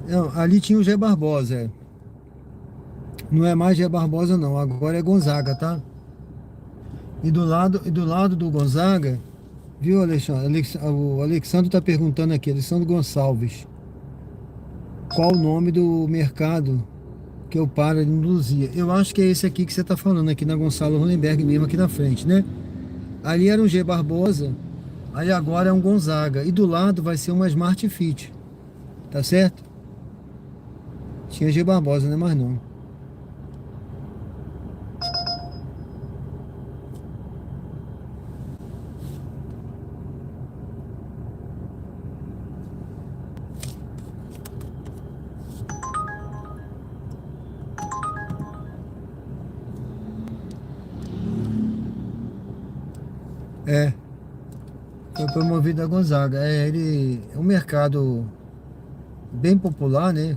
Não, ali tinha o Gé Barbosa, é. Não é mais Gé Barbosa não, agora é Gonzaga, tá? E do lado do Gonzaga, viu, Alexandre? O Alexandre tá perguntando aqui, Alexandre Gonçalves, qual o nome do mercado que eu paro ali no Luzia? Eu acho que é esse aqui que você tá falando, aqui na Gonçalo Ronenberg mesmo, aqui na frente, né? Ali era um G Barbosa, aí agora é um Gonzaga, e do lado vai ser uma Smart Fit, tá certo? Tinha G Barbosa, né? Mas não. É, foi promovido a Gonzaga. Ele é um mercado bem popular, né?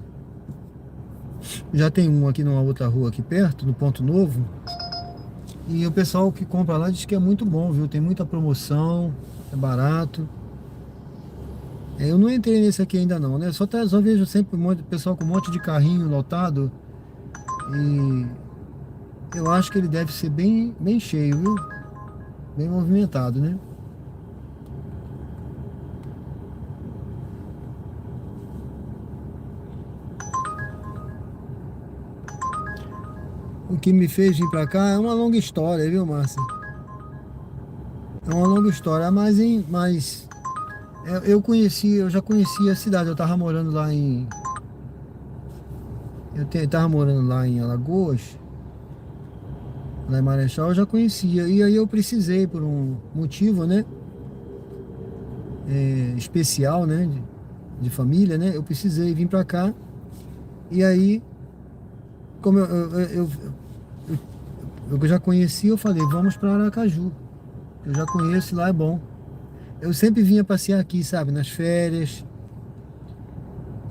Já tem um aqui numa outra rua aqui perto, no Ponto Novo. E o pessoal que compra lá diz que é muito bom, viu? Tem muita promoção, é barato. Eu não entrei nesse aqui ainda não, né? Só vejo sempre um monte de pessoal com um monte de carrinho lotado. E eu acho que ele deve ser bem cheio, viu? Bem movimentado, né? O que me fez vir pra cá é uma longa história, viu, Márcia? É uma longa história, mas eu já conhecia a cidade. Eu tava morando lá em tava morando lá em Alagoas, lá em Marechal, eu já conhecia. E aí eu precisei por um motivo, né? Especial, né? De família, né? Eu precisei vir pra cá. E aí, como eu já conhecia, eu falei, vamos para Aracaju. Eu já conheço, lá é bom. Eu sempre vinha passear aqui, sabe, nas férias.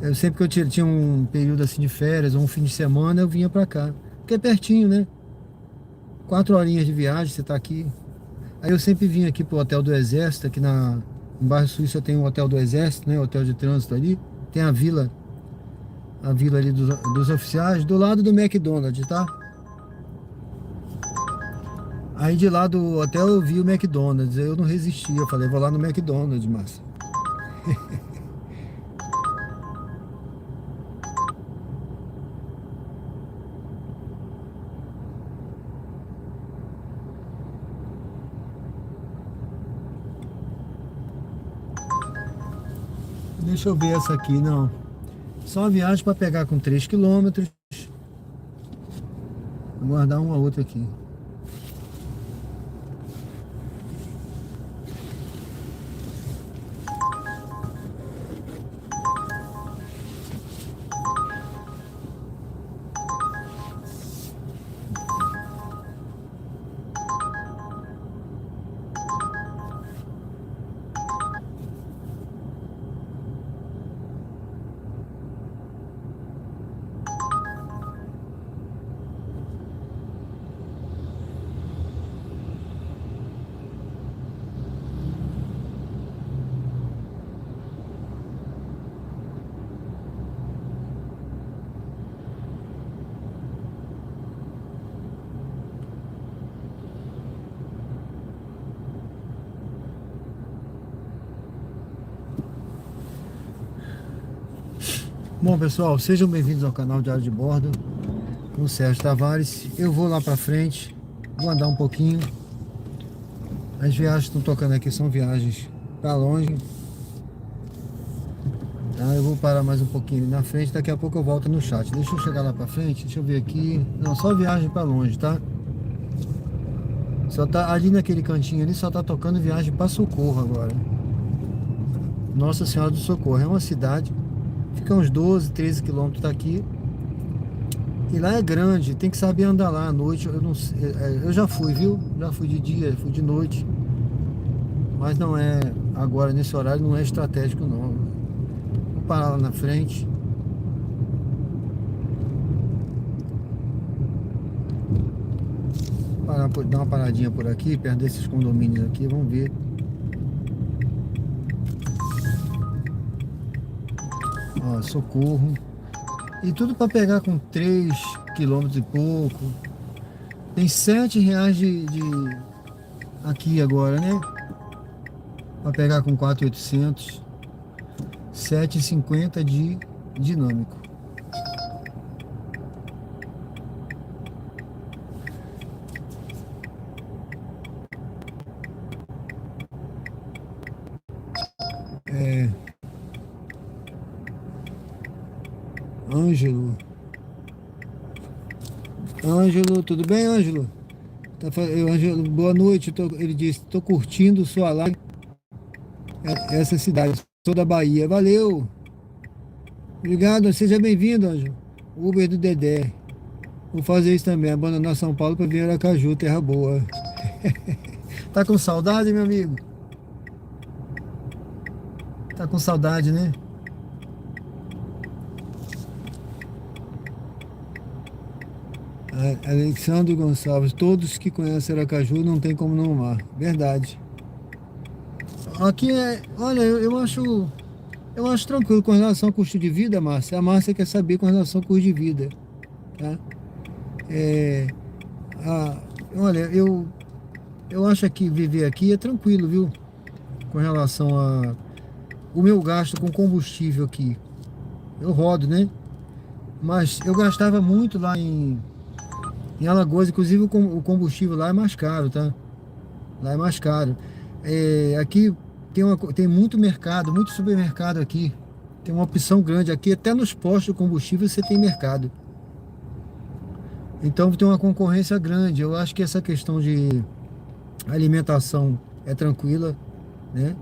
Eu sempre que eu tinha um período assim de férias, ou um fim de semana, eu vinha pra cá. Porque é pertinho, né? 4 horinhas de viagem, você tá aqui. Aí eu sempre vinha aqui pro Hotel do Exército, aqui no bairro Suíça tem o Hotel do Exército, né? Hotel de trânsito ali. Tem a vila ali dos oficiais, do lado do McDonald's, tá? Aí de lá do hotel eu vi o McDonald's, aí eu não resisti, eu falei, vou lá no McDonald's, Márcia. Deixa eu ver essa aqui, não. Só uma viagem para pegar com 3 quilômetros. Vou guardar uma outra aqui. Bom, pessoal, sejam bem-vindos ao canal Diário de Bordo com o Sérgio Tavares. Eu vou lá pra frente, vou andar um pouquinho. As viagens que estão tocando aqui são viagens pra longe. Tá? Eu vou parar mais um pouquinho ali na frente, daqui a pouco eu volto no chat. Deixa eu chegar lá pra frente, deixa eu ver aqui. Não, só viagem pra longe, tá? Só tá ali naquele cantinho ali, só tá tocando viagem pra Socorro agora. Nossa Senhora do Socorro, é uma cidade. Fica uns 12, 13 quilômetros daqui. E lá é grande, tem que saber andar lá à noite. Eu não sei, eu já fui, viu? Já fui de dia, fui de noite. Mas não é, agora nesse horário não é estratégico não. Vou parar lá na frente. Dar uma paradinha por aqui, perto desses condomínios aqui, vamos ver. Ó, Socorro. E tudo para pegar com 3 quilômetros e pouco. Tem R$7 aqui agora, né? Para pegar com 4.800. 7,50 de dinâmico. Ângelo, tudo bem, Ângelo? Ângelo, boa noite. Ele disse, estou curtindo sua live. Essa cidade, sou da Bahia. Valeu. Obrigado, seja bem-vindo, Ângelo. Uber do Dedé. Vou fazer isso também, abandonar São Paulo para vir Aracaju, terra boa. Tá com saudade, meu amigo? Tá com saudade, né? Alexandre Gonçalves, todos que conhecem Aracaju não tem como não amar. Verdade. Aqui olha, eu acho Eu acho tranquilo com relação ao custo de vida, Márcia. A Márcia quer saber com relação ao custo de vida, tá? É, olha, eu acho que viver aqui é tranquilo, viu? Com relação a o meu gasto com combustível aqui. Eu rodo, né? Mas eu gastava muito lá em Alagoas, inclusive o combustível lá é mais caro, tá? Lá é mais caro. Aqui tem muito mercado, muito supermercado aqui. Tem uma opção grande aqui, até nos postos de combustível você tem mercado. Então tem uma concorrência grande. Eu acho que essa questão de alimentação é tranquila, né?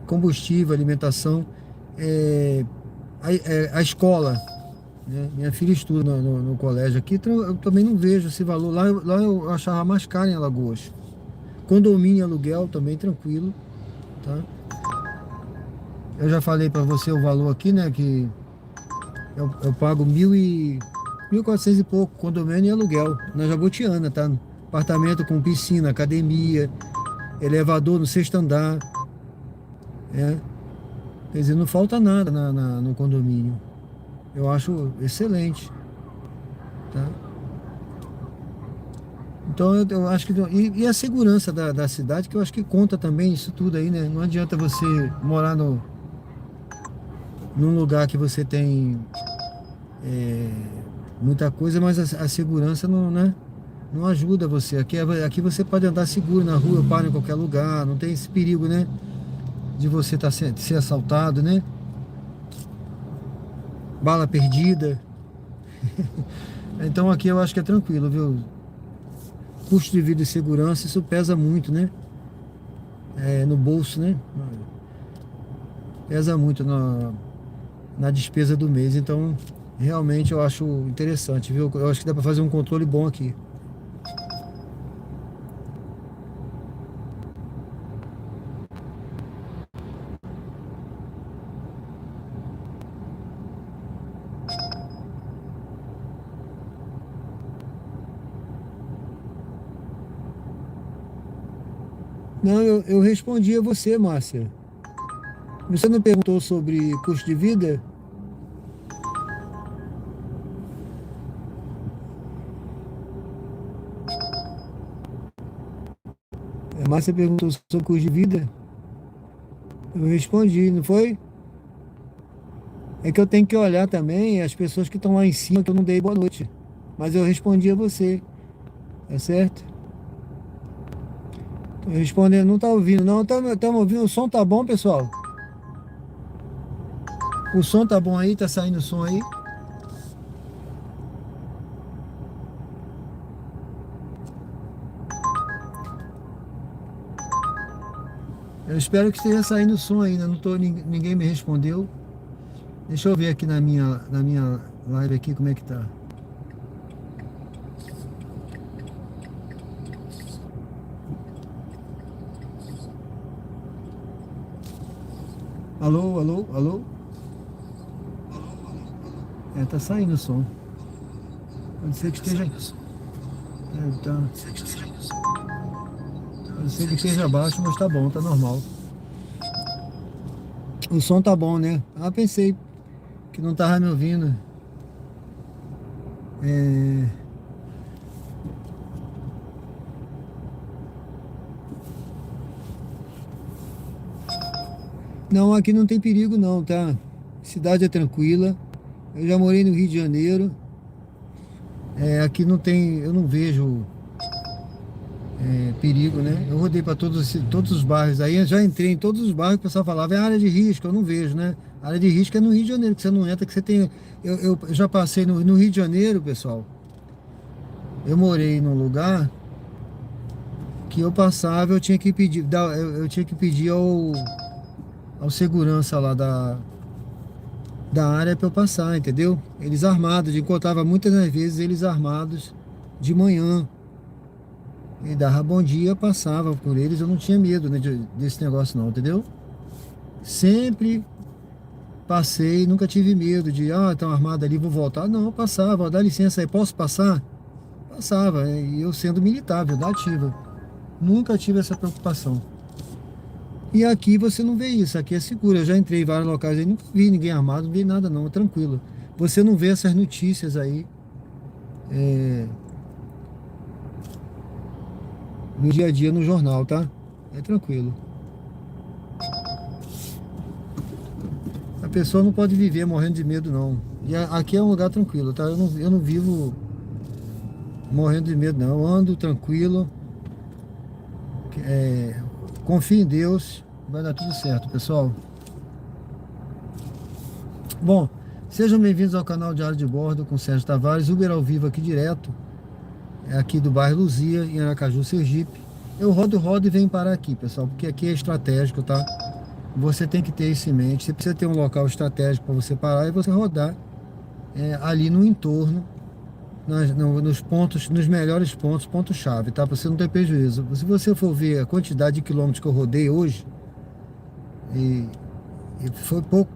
Combustível, alimentação, a escola, né? Minha filha estuda no colégio aqui, então eu também não vejo esse valor. Lá eu achava mais caro em Alagoas. Condomínio e aluguel também tranquilo, tá? Eu já falei para você o valor aqui, né? Que eu pago 1.400 e pouco, condomínio e aluguel, na Jabotiana, tá? Apartamento com piscina, academia, elevador no 6º andar. Quer dizer, não falta nada no condomínio. Eu acho excelente, tá? Então eu acho que... E a segurança da cidade, que eu acho que conta também isso tudo aí, né? Não adianta você morar num lugar que você tem muita coisa, mas a segurança não, né? Não ajuda você. Aqui você pode andar seguro na rua, para em qualquer lugar, não tem esse perigo, né? De você ser assaltado, né? Bala perdida. Então aqui eu acho que é tranquilo, viu? Custo de vida e segurança, isso pesa muito, né? No bolso, né? Pesa muito na despesa do mês. Então, realmente eu acho interessante, viu? Eu acho que dá para fazer um controle bom aqui. Não, eu respondi a você, Márcia. Você não perguntou sobre custo de vida? A Márcia perguntou sobre custo de vida? Eu respondi, não foi? É que eu tenho que olhar também as pessoas que estão lá em cima, que eu não dei boa noite. Mas eu respondi a você. É certo? Tô respondendo, não tá ouvindo, não. Estamos ouvindo, o som tá bom, pessoal? O som tá bom aí? Tá saindo o som aí? Eu espero que esteja saindo o som ainda. Ninguém me respondeu. Deixa eu ver aqui na minha live aqui como é que tá. Alô, alô, alô? Tá saindo o som. Pode ser que esteja... Pode ser que esteja baixo, mas tá bom, tá normal. O som tá bom, né? Pensei que não tava me ouvindo. Não, aqui não tem perigo não, tá? Cidade é tranquila. Eu já morei no Rio de Janeiro. Aqui não tem, eu não vejo perigo, né? Eu rodei para todos os bairros aí, eu já entrei em todos os bairros, o pessoal falava, é área de risco, eu não vejo, né? A área de risco é no Rio de Janeiro, que você não entra, que você tem... Eu já passei no Rio de Janeiro, pessoal. Eu morei num lugar que eu passava, eu tinha que pedir ao segurança lá da área para eu passar, entendeu? Eles armados, eu encontrava muitas das vezes eles armados de manhã. E dava bom dia, eu passava por eles, eu não tinha medo, né, desse negócio não, entendeu? Sempre passei, nunca tive medo de, estão armados ali, vou voltar. Não, eu passava, dá licença aí, posso passar? Passava, e eu sendo militar, viu, da ativa. Nunca tive essa preocupação. E aqui você não vê isso, aqui é seguro. Eu já entrei em vários locais aí, nunca vi ninguém armado, não vi nada não, é tranquilo. Você não vê essas notícias aí no dia a dia no jornal, tá? É tranquilo. A pessoa não pode viver morrendo de medo não. E aqui é um lugar tranquilo, tá? Eu não vivo morrendo de medo não. Eu ando tranquilo. Confio em Deus. Vai dar tudo certo, pessoal. Bom, sejam bem-vindos ao canal Diário de Bordo com Sérgio Tavares, Uber ao vivo aqui direto, aqui do bairro Luzia, em Aracaju, Sergipe. Eu rodo e venho parar aqui, pessoal, porque aqui é estratégico, tá? Você tem que ter isso em mente. Você precisa ter um local estratégico para você parar e você rodar ali no entorno, nos pontos, nos melhores pontos-chave, tá? Pra você não ter prejuízo. Se você for ver a quantidade de quilômetros que eu rodei hoje,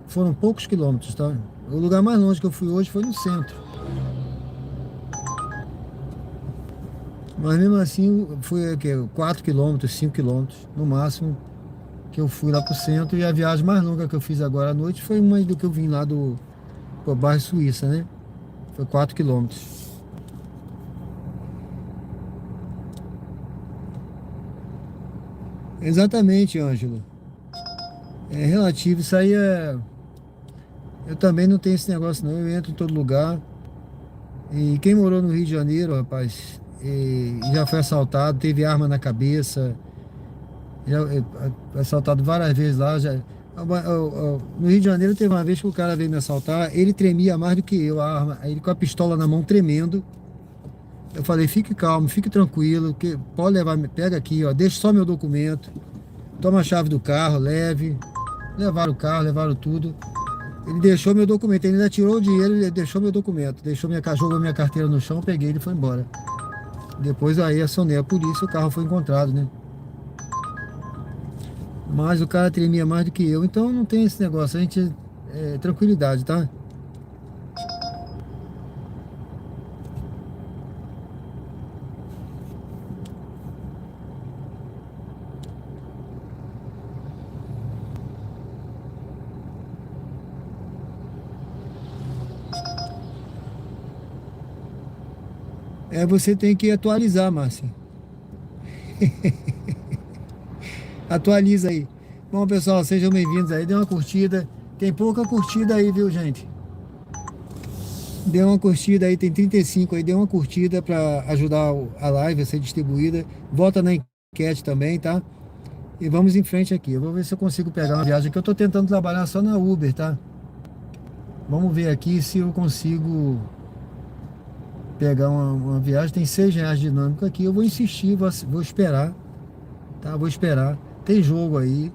foram poucos quilômetros, tá? O lugar mais longe que eu fui hoje foi no centro. Mas mesmo assim, foi 4 quilômetros, 5 quilômetros, no máximo, que eu fui lá pro centro. E a viagem mais longa que eu fiz agora à noite foi uma do que eu vim lá do bairro Suíça, né? Foi 4 quilômetros. Exatamente, Ângelo. É relativo, isso aí é... Eu também não tenho esse negócio não, eu entro em todo lugar. E quem morou no Rio de Janeiro, rapaz, já foi assaltado, teve arma na cabeça, já assaltado várias vezes lá. No Rio de Janeiro teve uma vez que o cara veio me assaltar, ele tremia mais do que eu, a arma, ele com a pistola na mão tremendo. Eu falei, fique calmo, fique tranquilo, que pode levar, pega aqui, ó, deixa só meu documento, toma a chave do carro, leve. Levaram o carro, levaram tudo. Ele deixou meu documento, ele ainda tirou o dinheiro e deixou meu documento. Jogou minha carteira no chão, peguei ele e foi embora. Depois aí acionei a polícia, o carro foi encontrado, né? Mas o cara tremia mais do que eu, então não tem esse negócio, a gente tranquilidade, tá? Você tem que atualizar, Márcia. Atualiza aí. Bom, pessoal, sejam bem-vindos aí. Dê uma curtida. Tem pouca curtida aí, viu, gente? Dê uma curtida aí, tem 35 aí. Dê uma curtida para ajudar a live a ser distribuída. Vota na enquete também, tá? E vamos em frente aqui. Eu vou ver se eu consigo pegar uma viagem aqui. Eu tô tentando trabalhar só na Uber, tá? Vamos ver aqui se eu consigo pegar uma viagem. Tem R$6 dinâmico aqui. Eu vou insistir, vou esperar, tá? Vou esperar. Tem jogo aí,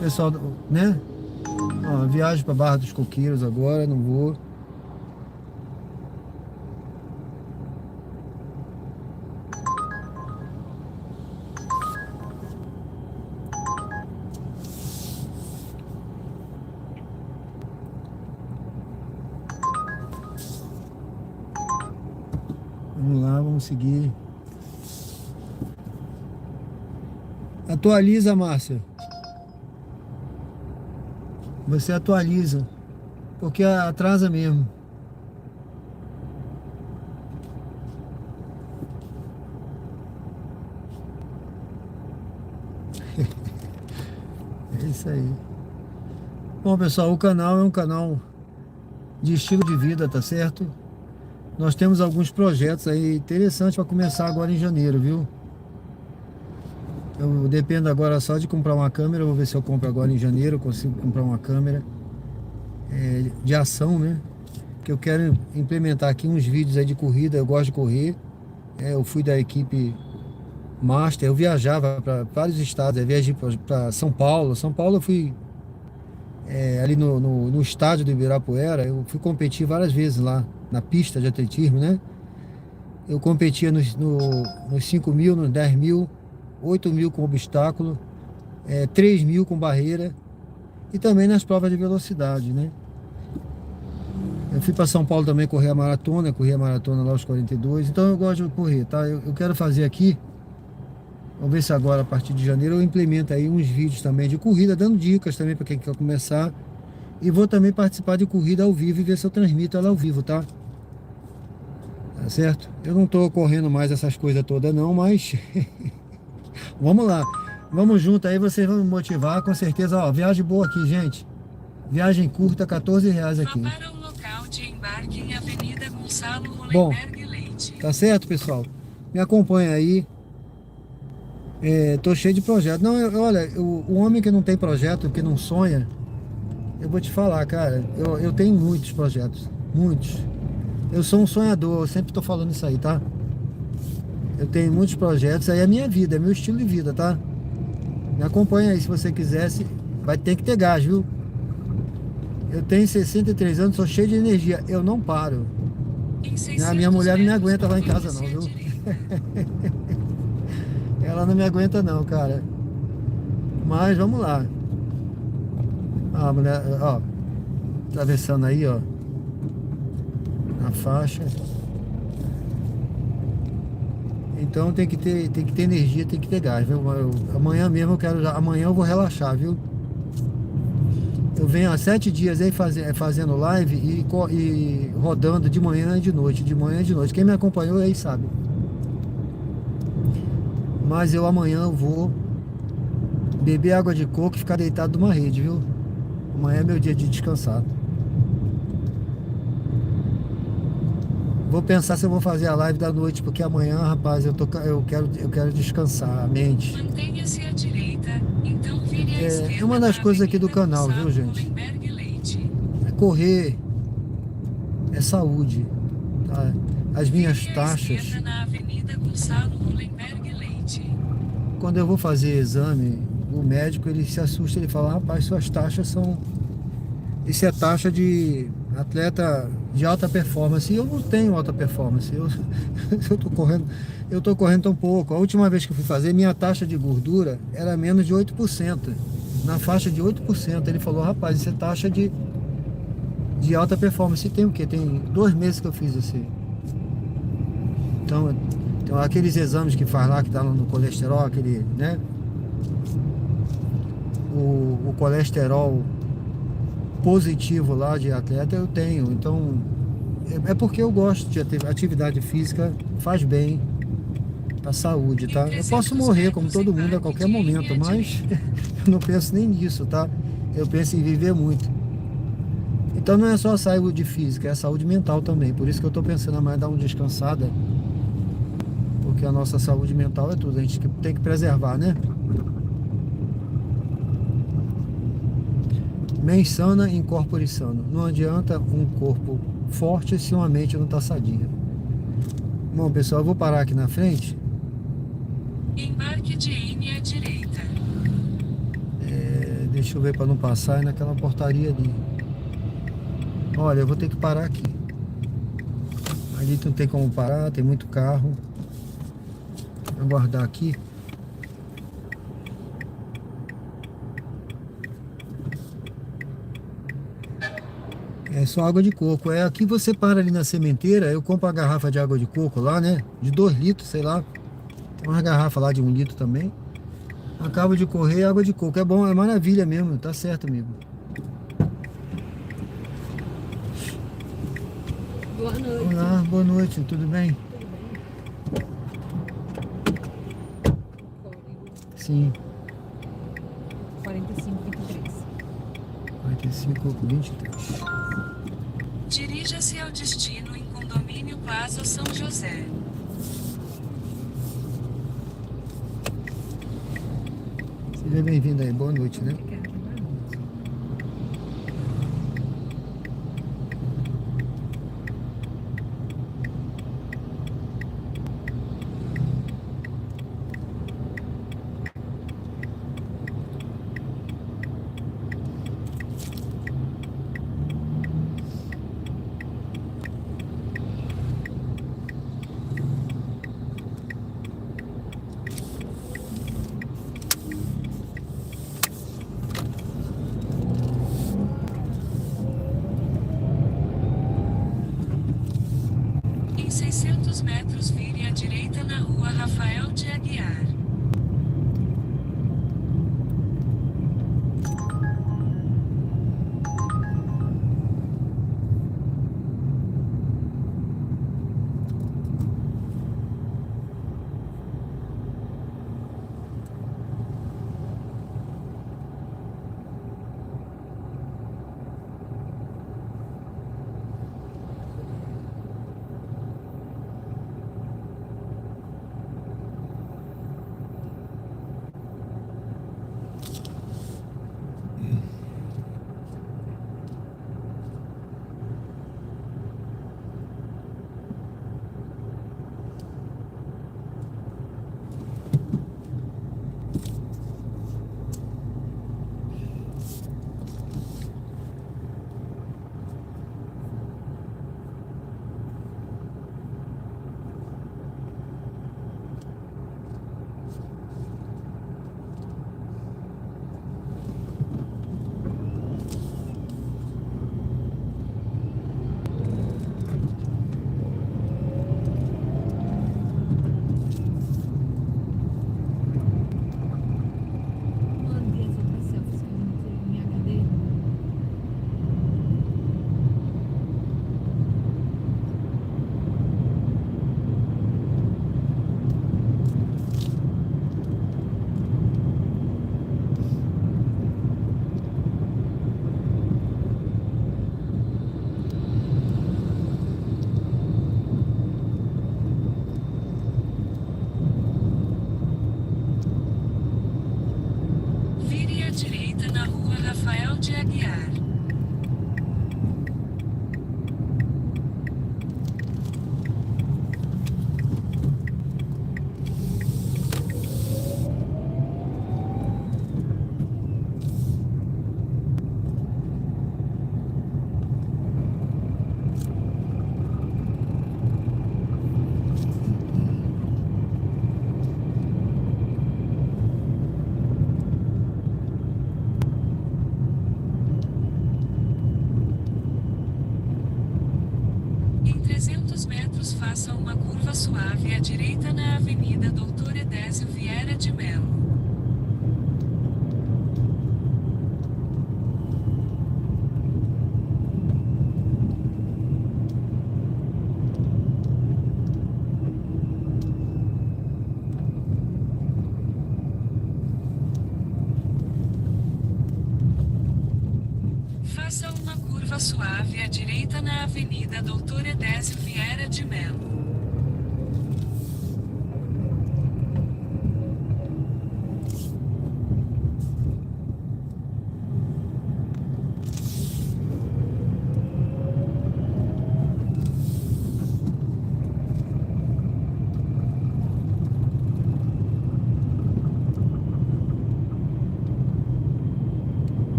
pessoal, né? Ó, viagem para Barra dos Coqueiros agora, não vou. Vamos lá, vamos seguir. Atualiza, Márcia. Você atualiza, porque atrasa mesmo. É isso aí. Bom, pessoal, o canal é um canal de estilo de vida, tá certo? Nós temos alguns projetos aí interessantes para começar agora em janeiro, viu? Eu dependo agora só de comprar uma câmera. Vou ver se eu compro agora em janeiro. Eu consigo comprar uma câmera de ação, né? Que eu quero implementar aqui uns vídeos aí de corrida. Eu gosto de correr. Eu fui da equipe Master. Eu viajava para vários estados. Eu viajei para São Paulo. São Paulo eu fui ali no estádio do Ibirapuera. Eu fui competir várias vezes lá na pista de atletismo, né? Eu competia nos 5.000, nos 10.000, 8.000 com obstáculo, 3.000 com barreira e também nas provas de velocidade, né? Eu fui para São Paulo também corri a maratona lá aos 42, então eu gosto de correr, tá? Eu quero fazer aqui Vamos ver se agora, a partir de janeiro, eu implemento aí uns vídeos também de corrida, dando dicas também para quem quer começar. E vou também participar de corrida ao vivo e ver se eu transmito ela ao vivo, tá? Tá certo? Eu não tô correndo mais essas coisas todas não, mas vamos lá. Vamos junto aí, vocês vão me motivar, com certeza. Ó, viagem boa aqui, gente. Viagem curta, R$14 aqui.
Vá para o local de embarque em Avenida Gonçalo
Bom,
Hollenberg Leite.
tá certo, pessoal? Me acompanha aí. Tô cheio de projetos. Não, olha, o homem que não tem projeto, que não sonha, eu vou te falar, cara, eu tenho muitos projetos, muitos. Eu sou um sonhador, eu sempre tô falando isso aí, tá? Eu tenho muitos projetos, aí é minha vida, é meu estilo de vida, tá? Me acompanha aí, se você quisesse, vai ter que ter gás, viu? Eu tenho 63 anos, sou cheio de energia, eu não paro. A minha mulher não me aguenta lá em casa não, viu? Ela não me aguenta não, cara. Mas vamos lá. A mulher, ó, atravessando aí, ó, na faixa. Então tem que ter energia, tem que ter gás, viu? Amanhã mesmo eu quero, amanhã eu vou relaxar, viu? Eu venho há 7 dias aí fazendo live e rodando de manhã e de noite, de manhã e de noite. Quem me acompanhou aí sabe. Mas eu amanhã eu vou beber água de coco e ficar deitado numa rede, viu? Amanhã é meu dia de descansar. Vou pensar se eu vou fazer a live da noite, porque amanhã, rapaz, eu quero descansar a mente.
Mantenha-se à direita, então vire à esquerda.
É uma das
na
coisas aqui do
Avenida
canal, viu,
Gonçalo
gente?
Hollenberg Leite.
É correr, é saúde, tá? As minhas
Vire à
taxas,
esquerda na Avenida Gonçalo Hollenberg Leite.
quando eu vou fazer exame, o médico ele se assusta, ele fala, rapaz, suas taxas são... Isso é taxa de atleta de alta performance. E eu não tenho alta performance. Eu tô correndo tão pouco. A última vez que eu fui fazer, minha taxa de gordura era menos de 8%. Na faixa de 8%. Ele falou, rapaz, isso é taxa de alta performance. E tem o quê? Tem 2 meses que eu fiz esse. Então aqueles exames que faz lá, que tá no colesterol, aquele, né? O colesterol positivo lá de atleta eu tenho, então é porque eu gosto de atividade física, faz bem pra saúde, tá? Eu posso morrer como todo mundo a qualquer momento, mas eu não penso nem nisso, tá? Eu penso em viver muito. Então não é só a saúde física, é a saúde mental também, por isso que eu tô pensando mais dar uma descansada, porque a nossa saúde mental é tudo, a gente tem que preservar, né? Mente sana, incorpore sano. Não adianta um corpo forte se uma mente não está sadia. Bom, pessoal, eu vou parar aqui na frente.
Embarque de N à direita.
Deixa eu ver para não passar naquela portaria ali. Olha, eu vou ter que parar aqui. Ali não tem como parar, tem muito carro. Vou aguardar aqui. É só água de coco. Aqui você para ali na sementeira, eu compro a garrafa de água de coco lá, né? De 2 litros, sei lá. Tem uma garrafa lá de 1 litro também. Acabo de correr, água de coco. É bom, é maravilha mesmo, tá certo, amigo.
Boa noite.
Olá, boa noite, tudo bem? Sim,
45,23.
45,23.
Dirija-se ao destino em Condomínio Plaza São José.
Seja bem-vindo aí, boa noite, né?
Rafael de Aguiar. Em 300 metros faça uma curva suave à direita na Avenida Doutor Edésio Vieira de Mello. Faça uma curva suave à direita na Avenida Doutor Edésio Vieira de Mello.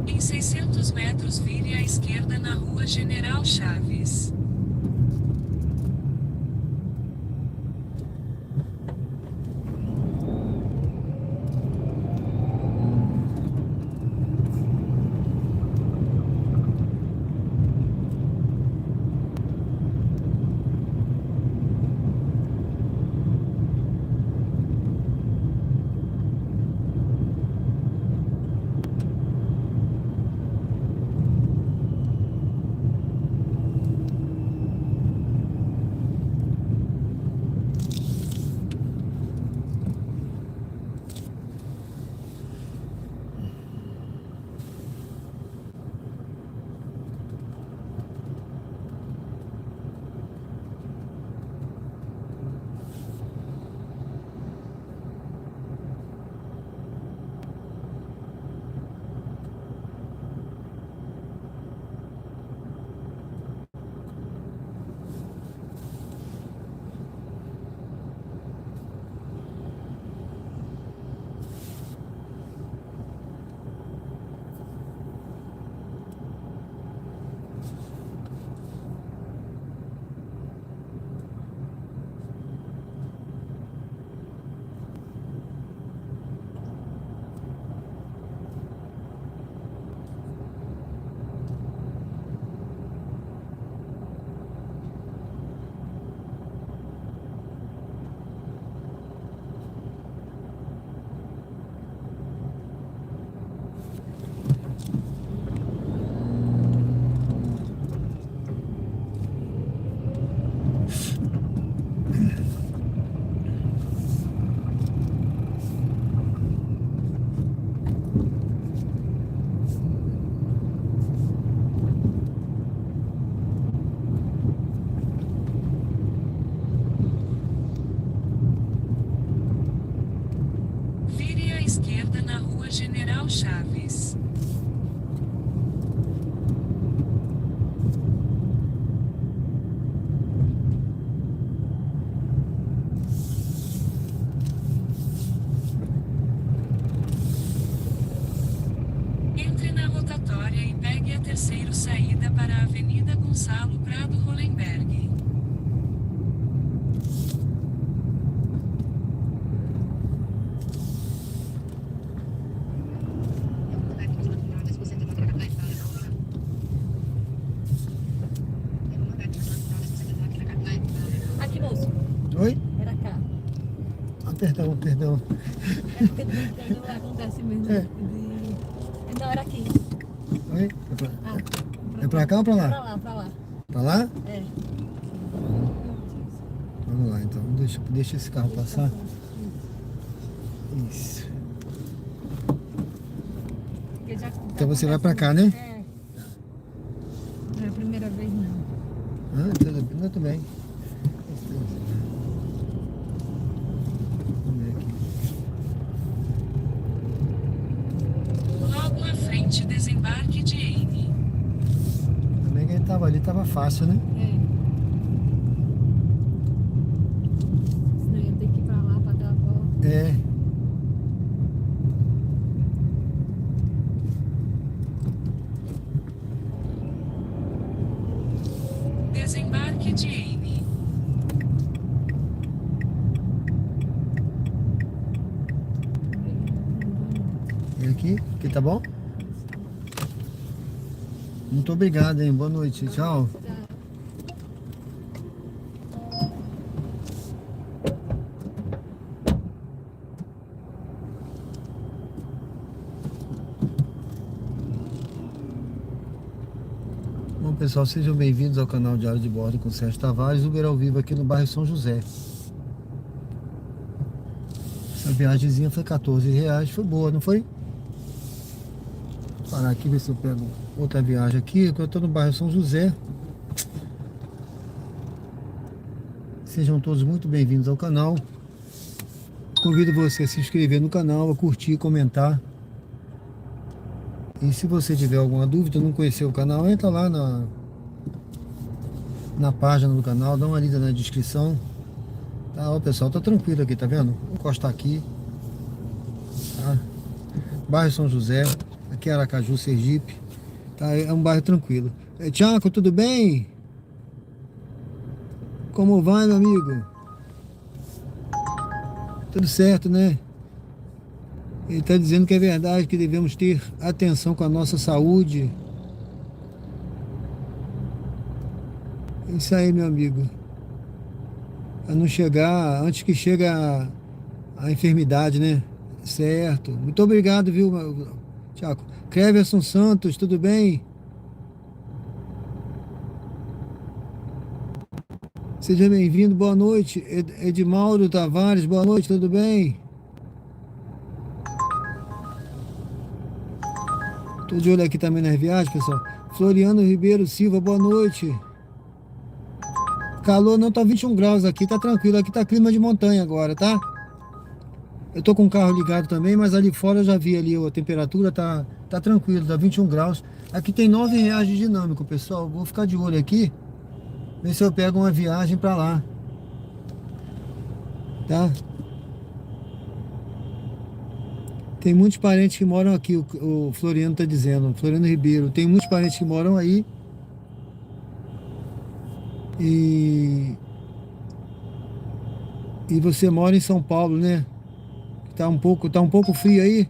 Em 600 metros vire à esquerda na Rua General Chaves. Vitória e pegue a terceira saída para a Avenida Gonçalo Prado Hollenberg.
Aqui, moço.
Oi?
Era cá.
Ah, perdão, perdão.
É porque quando acontece mesmo.
É.
Não, era aqui.
Oi?
Ah,
É pra cá ou pra
pra
lá?
lá, pra lá.
Pra lá?
É.
Vamos lá então. Deixa esse carro passar. Isso.
Porque já
Então você vai pra cá, né?
É. Não é a primeira vez, não.
Ah, tudo bem. Vamos ver aqui.
Logo à frente, desembarque de Amy.
Também quem tava ali tava fácil, né?
É. Senão ia ter que ir pra lá pra dar a volta.
É.
Desembarque de Amy.
E aqui? Aqui tá bom? Muito obrigado, hein? Boa noite. Tchau. Bom, pessoal, sejam bem-vindos ao canal Diário de Bordo com Sérgio Tavares, Uber ao vivo aqui no bairro São José. Essa viagemzinha foi R$14, foi boa, não foi? Vou parar aqui, ver se eu pego outra viagem aqui, que eu estou no bairro São José. Sejam todos muito bem-vindos ao canal. Convido você a se inscrever no canal, a curtir, comentar. E se você tiver alguma dúvida, não conhecer o canal, entra lá na página do canal, dá uma lida na descrição. Tá, ó, pessoal, tá tranquilo aqui, tá vendo? Vou encostar aqui. Tá? Bairro São José, aqui é Aracaju, Sergipe. Tá? É um bairro tranquilo. Tiago, tudo bem? Como vai, meu amigo? Tudo certo, né? Ele está dizendo que é verdade, que devemos ter atenção com a nossa saúde. É isso aí, meu amigo. A não chegar, antes que chegue a enfermidade, né? Certo. Muito obrigado, viu, Tiago? Cleverson Santos, tudo bem? Seja bem-vindo, boa noite. Edmauro Tavares, boa noite, tudo bem? Tô de olho aqui também nas viagens, pessoal. Floriano Ribeiro Silva, boa noite. Calor não, tá 21 graus aqui, tá tranquilo. Aqui tá clima de montanha agora, tá? Eu tô com o carro ligado também, mas ali fora eu já vi ali a temperatura, tá tranquilo, tá 21 graus. Aqui tem R$9 de dinâmico, pessoal. Vou ficar de olho aqui, ver se eu pego uma viagem pra lá. Tá? Tem muitos parentes que moram aqui, o Floriano tá dizendo, Floriano Ribeiro. Tem muitos parentes que moram aí. E você mora em São Paulo, né? Tá um pouco frio aí,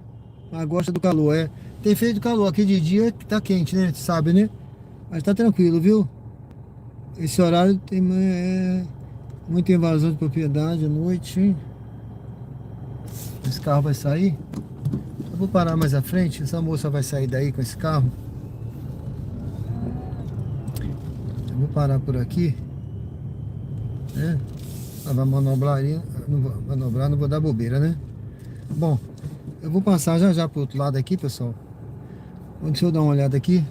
mas gosta do calor, é. Tem feito calor aqui de dia, tá quente, né? Sabe, né? Mas tá tranquilo, viu? Esse horário tem muita invasão de propriedade à noite. Esse carro vai sair. Eu vou parar mais à frente. Essa moça vai sair daí com esse carro. Eu vou parar por aqui, né? Ela vai manobrar, não vou dar bobeira, né? Bom, eu vou passar já pro outro lado aqui, pessoal. Deixa eu dar uma olhada aqui.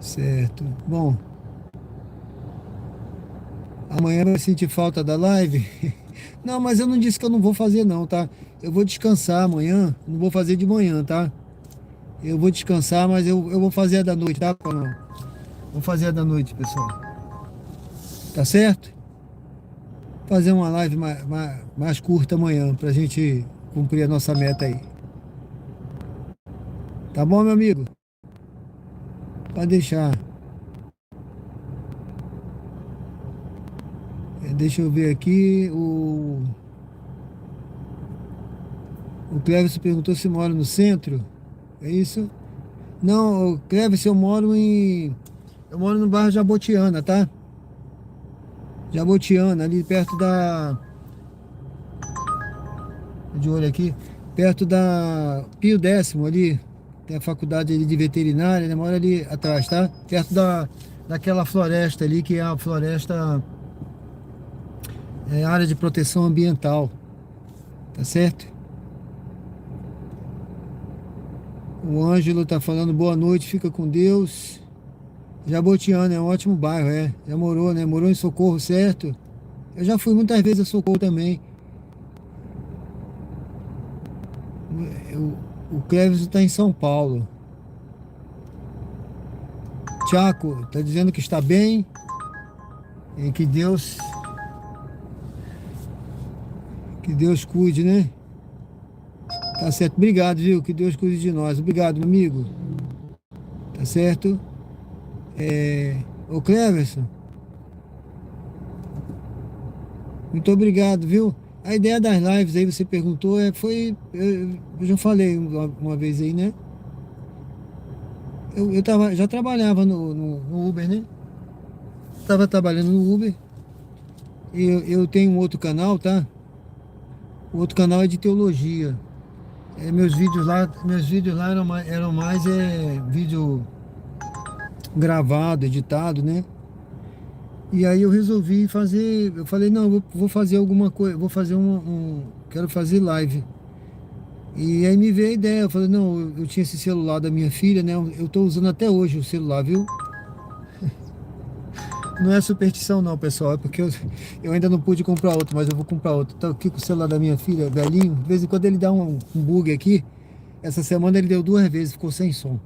Certo. Bom, amanhã vai sentir falta da live? Não, mas eu não disse que eu não vou fazer não, tá? Eu vou descansar amanhã, não vou fazer de manhã, tá? Eu vou descansar, mas eu vou fazer a da noite, tá? Vou fazer a da noite, pessoal. Tá certo? Fazer uma live mais curta amanhã, pra gente cumprir a nossa meta aí. Tá bom, meu amigo? Pode deixar. Deixa eu ver aqui. O Cleverson perguntou se mora no centro. É isso? Não, Cleverson, eu moro no bairro Jabotiana, tá? Jabotiana, ali perto da... De olho aqui. Perto da Pio Décimo ali. Tem a faculdade ali de veterinária, né? Mora ali atrás, tá? Perto daquela floresta ali, que é a floresta... É área de proteção ambiental. Tá certo? O Ângelo tá falando boa noite, fica com Deus. Jabotiana é um ótimo bairro, é. Já morou, né? Morou em Socorro, certo? Eu já fui muitas vezes a Socorro também. O Cleves está em São Paulo. Tiago tá dizendo que está bem e que Deus cuide, né? Tá certo, obrigado, viu? Que Deus cuide de nós. Obrigado, meu amigo. Tá certo? Ô Cleverson, muito obrigado, viu? A ideia das lives aí, você perguntou, eu já falei uma vez aí, né? Eu já trabalhava no Uber, né? Tava trabalhando no Uber. Eu tenho um outro canal, tá? O outro canal é de teologia. Meus vídeos lá eram mais vídeo gravado, editado, né? E aí eu resolvi fazer, eu falei, não, eu vou fazer alguma coisa, vou fazer quero fazer live. E aí me veio a ideia, eu falei, não, eu tinha esse celular da minha filha, né? Eu tô usando até hoje o celular, viu? Não é superstição não, pessoal, é porque eu ainda não pude comprar outro, mas eu vou comprar outro. Tô aqui com o celular da minha filha, velhinho, de vez em quando ele dá um bug aqui. Essa semana ele deu 2 vezes, ficou sem som.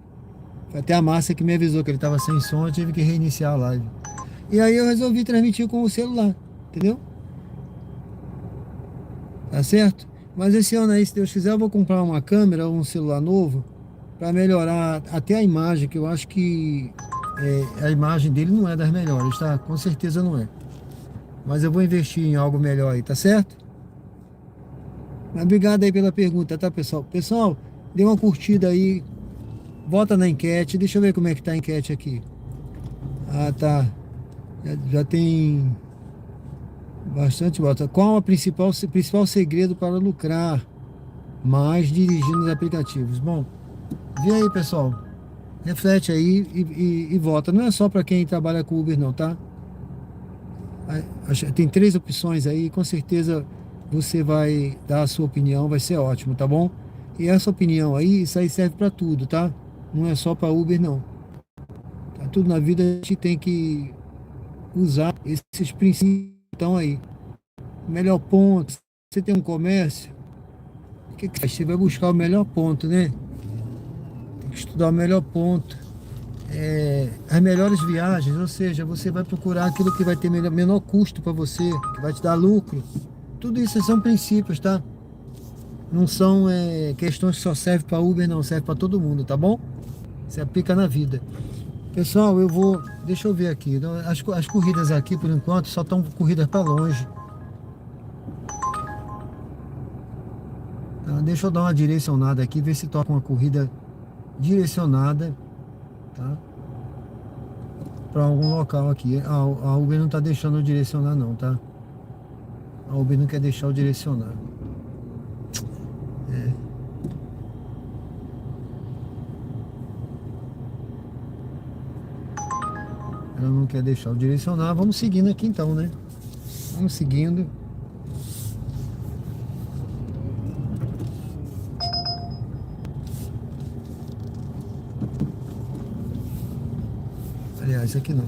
Foi até a Márcia que me avisou que ele tava sem som, eu tive que reiniciar a live. E aí eu resolvi transmitir com o celular, entendeu? Tá certo? Mas esse ano aí, se Deus quiser, eu vou comprar uma câmera ou um celular novo para melhorar até a imagem, que eu acho que a imagem dele não é das melhores, tá? Com certeza não é. Mas eu vou investir em algo melhor aí, tá certo? Mas obrigado aí pela pergunta, tá, pessoal? Pessoal, dê uma curtida aí, vota na enquete, deixa eu ver como é que tá a enquete aqui. Ah, tá. Já tem bastante votos. Qual o principal segredo para lucrar mais dirigindo os aplicativos? Bom, vê aí, pessoal. Reflete aí e vota. Não é só para quem trabalha com Uber, não, tá? Tem 3 opções aí. Com certeza você vai dar a sua opinião. Vai ser ótimo, tá bom? E essa opinião aí, isso aí serve para tudo, tá? Não é só para Uber, não. Tá? Tudo na vida a gente tem que usar esses princípios que estão aí. Melhor ponto. Você tem um comércio, o que faz? Você vai buscar o melhor ponto, né? Tem que estudar o melhor ponto. As melhores viagens, ou seja, você vai procurar aquilo que vai ter menor custo para você, que vai te dar lucro. Tudo isso são princípios, tá? Não são questões que só servem para Uber, não, serve para todo mundo, tá bom? Você aplica na vida. Pessoal, deixa eu ver aqui. As corridas aqui, por enquanto, só estão corridas para longe. Então, deixa eu dar uma direcionada aqui, ver se toca uma corrida direcionada, tá? Para algum local aqui. A Uber não tá deixando eu direcionar não, tá? A Uber não quer deixar eu direcionar. Ela não quer deixar eu direcionar. Vamos seguindo aqui então, né? Vamos seguindo. Aliás, isso aqui não.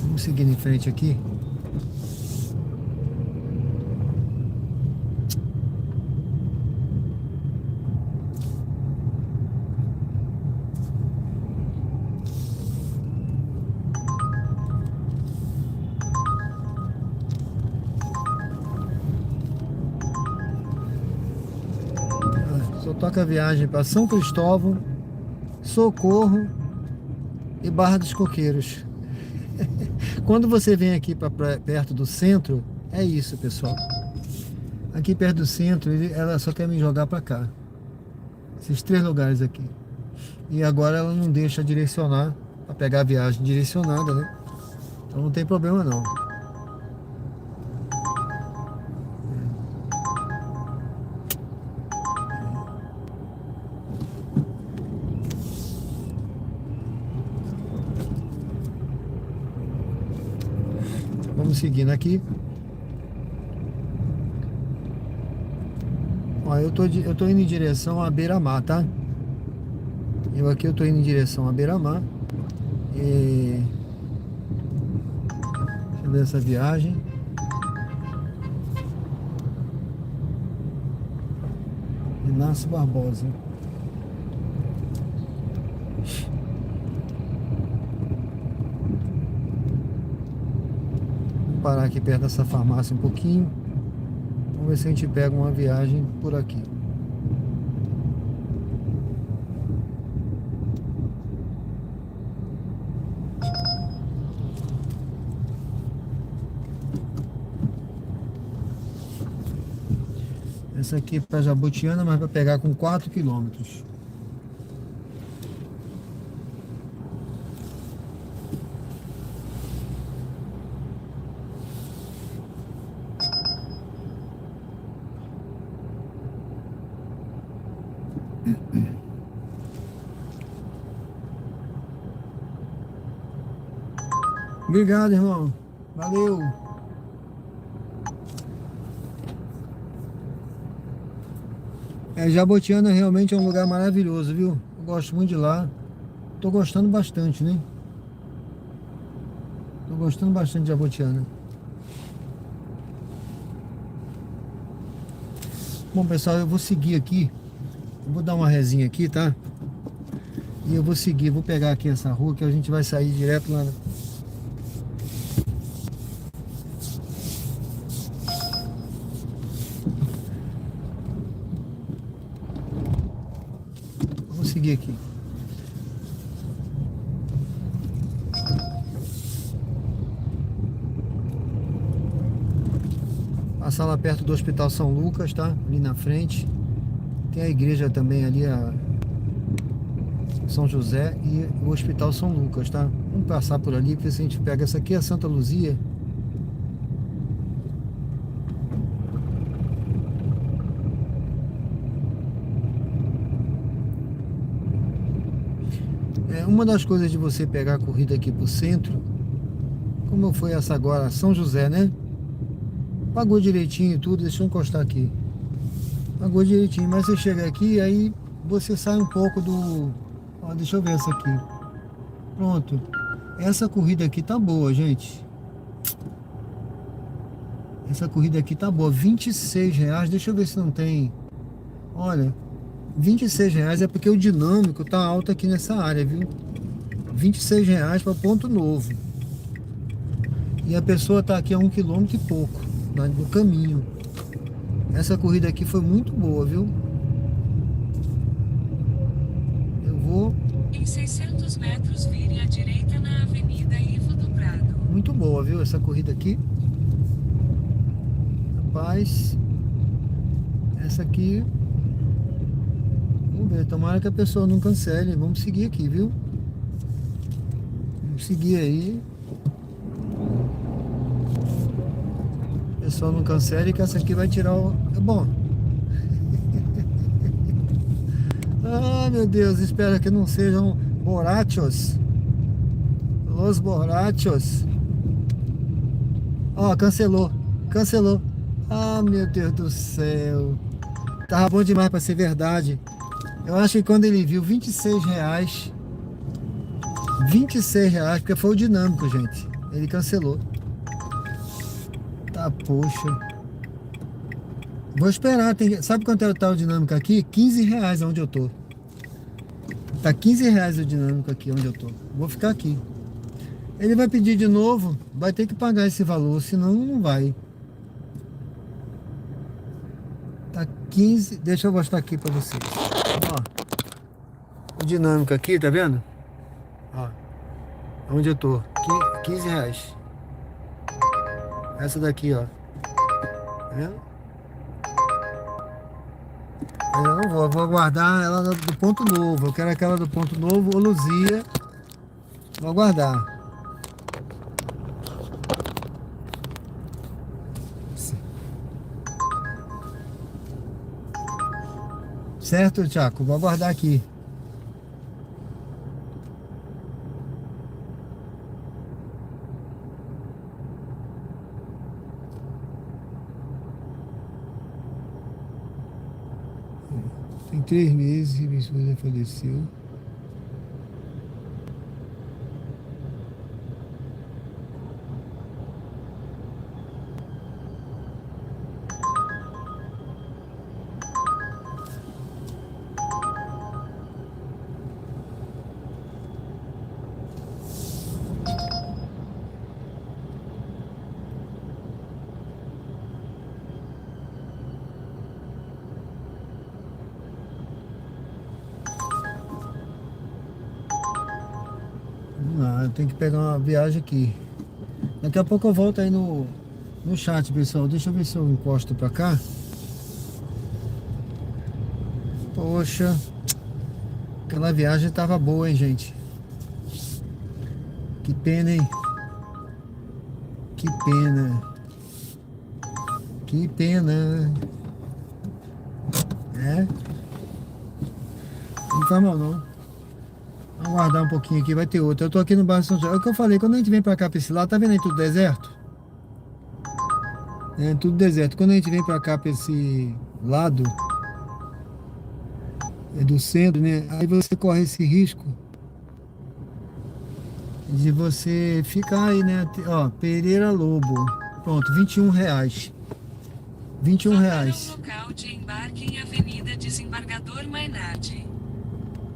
Vamos seguindo em frente aqui. Só toca viagem para São Cristóvão, Socorro e Barra dos Coqueiros. Quando você vem aqui para perto do centro, é isso, pessoal. Aqui perto do centro, ela só quer me jogar para cá. Esses 3 lugares aqui. E agora ela não deixa direcionar, para pegar a viagem direcionada, né? Então não tem problema não. Vamos seguindo aqui. Ó, eu tô indo em direção à Beira-Mar, tá? Eu tô indo em direção à Beira-Mar. Deixa eu ver essa viagem. Inácio Barbosa. Vamos parar aqui perto dessa farmácia um pouquinho. Vamos ver se a gente pega uma viagem por aqui. Essa aqui é para Jabotiana, mas vai pegar com 4 quilômetros. Obrigado, irmão. Valeu. Jabotiana realmente é um lugar maravilhoso, viu? Eu gosto muito de lá. Tô gostando bastante, né? Tô gostando bastante de Jabotiana. Bom, pessoal, eu vou seguir aqui. Eu vou dar uma resinha aqui, tá? E eu vou seguir, vou pegar aqui essa rua que a gente vai sair direto lá. Vou seguir aqui. Passar lá perto do Hospital São Lucas, tá? Ali na frente. Tem a igreja também ali, a São José e o Hospital São Lucas, tá? Vamos passar por ali, porque se a gente pega essa aqui, a Santa Luzia. Uma das coisas de você pegar a corrida aqui pro centro, como foi essa agora, São José, né? Pagou direitinho e tudo, deixa eu encostar aqui. Pagou direitinho, mas você chega aqui, aí você sai um pouco do... Ó, deixa eu ver essa aqui. Pronto. Essa corrida aqui tá boa, gente. Essa corrida aqui tá boa. R$26. Deixa eu ver se não tem... Olha, R$26 é porque o dinâmico tá alto aqui nessa área, viu? R$26 para Ponto Novo. E a pessoa tá aqui a 1 km e pouco do caminho. Essa corrida aqui foi muito boa, viu? Eu vou...
Em 600 metros, vire à direita na Avenida Ivo do Prado.
Muito boa, viu? Essa corrida aqui. Rapaz, essa aqui... Vamos ver, tomara que a pessoa não cancele. Vamos seguir aqui, viu? Vamos seguir aí. O pessoal não cancele, que essa aqui vai tirar o... É bom. Ah, meu Deus, espero que não sejam borrachos. Los borrachos. Ó, cancelou. Cancelou. Ah, meu Deus do céu. Tava bom demais pra ser verdade. Eu acho que quando ele viu R$26, porque foi o dinâmico, gente. Ele cancelou. Tá, poxa. Vou esperar. Sabe quanto tá o dinâmico aqui? R$15 onde eu tô. Tá R$15 o dinâmico aqui onde eu tô. Vou ficar aqui. Ele vai pedir de novo. Vai ter que pagar esse valor, senão não vai. Tá 15, deixa eu mostrar aqui pra vocês. Ó, o dinâmico aqui, tá vendo? Ó, onde eu tô, 15 reais. Essa daqui, ó, tá vendo? Mas eu não vou aguardar ela do ponto novo. Eu quero aquela do ponto novo, ou Luzia. Vou aguardar. Certo, Tiago? Vou aguardar aqui. Tem 3 meses que minha esposa faleceu. Vamos lá, eu tenho que pegar uma viagem aqui. Daqui a pouco eu volto aí no chat, pessoal. Deixa eu ver se eu encosto pra cá. Poxa, aquela viagem tava boa, hein, gente? Que pena, hein? Que pena. Que pena. É? Não faz mal, não. Vamos aguardar um pouquinho aqui, vai ter outra. Eu tô aqui no bairro São José. É o que eu falei, quando a gente vem pra cá, pra esse lado, tá vendo aí tudo deserto? É, tudo deserto. Quando a gente vem pra cá, pra esse lado, é do centro, né? Aí você corre esse risco de você ficar aí, né? Ó, Pereira Lobo. Pronto, 21 reais. 21 reais.
Local de embarque em Avenida Desembargador Mainardi.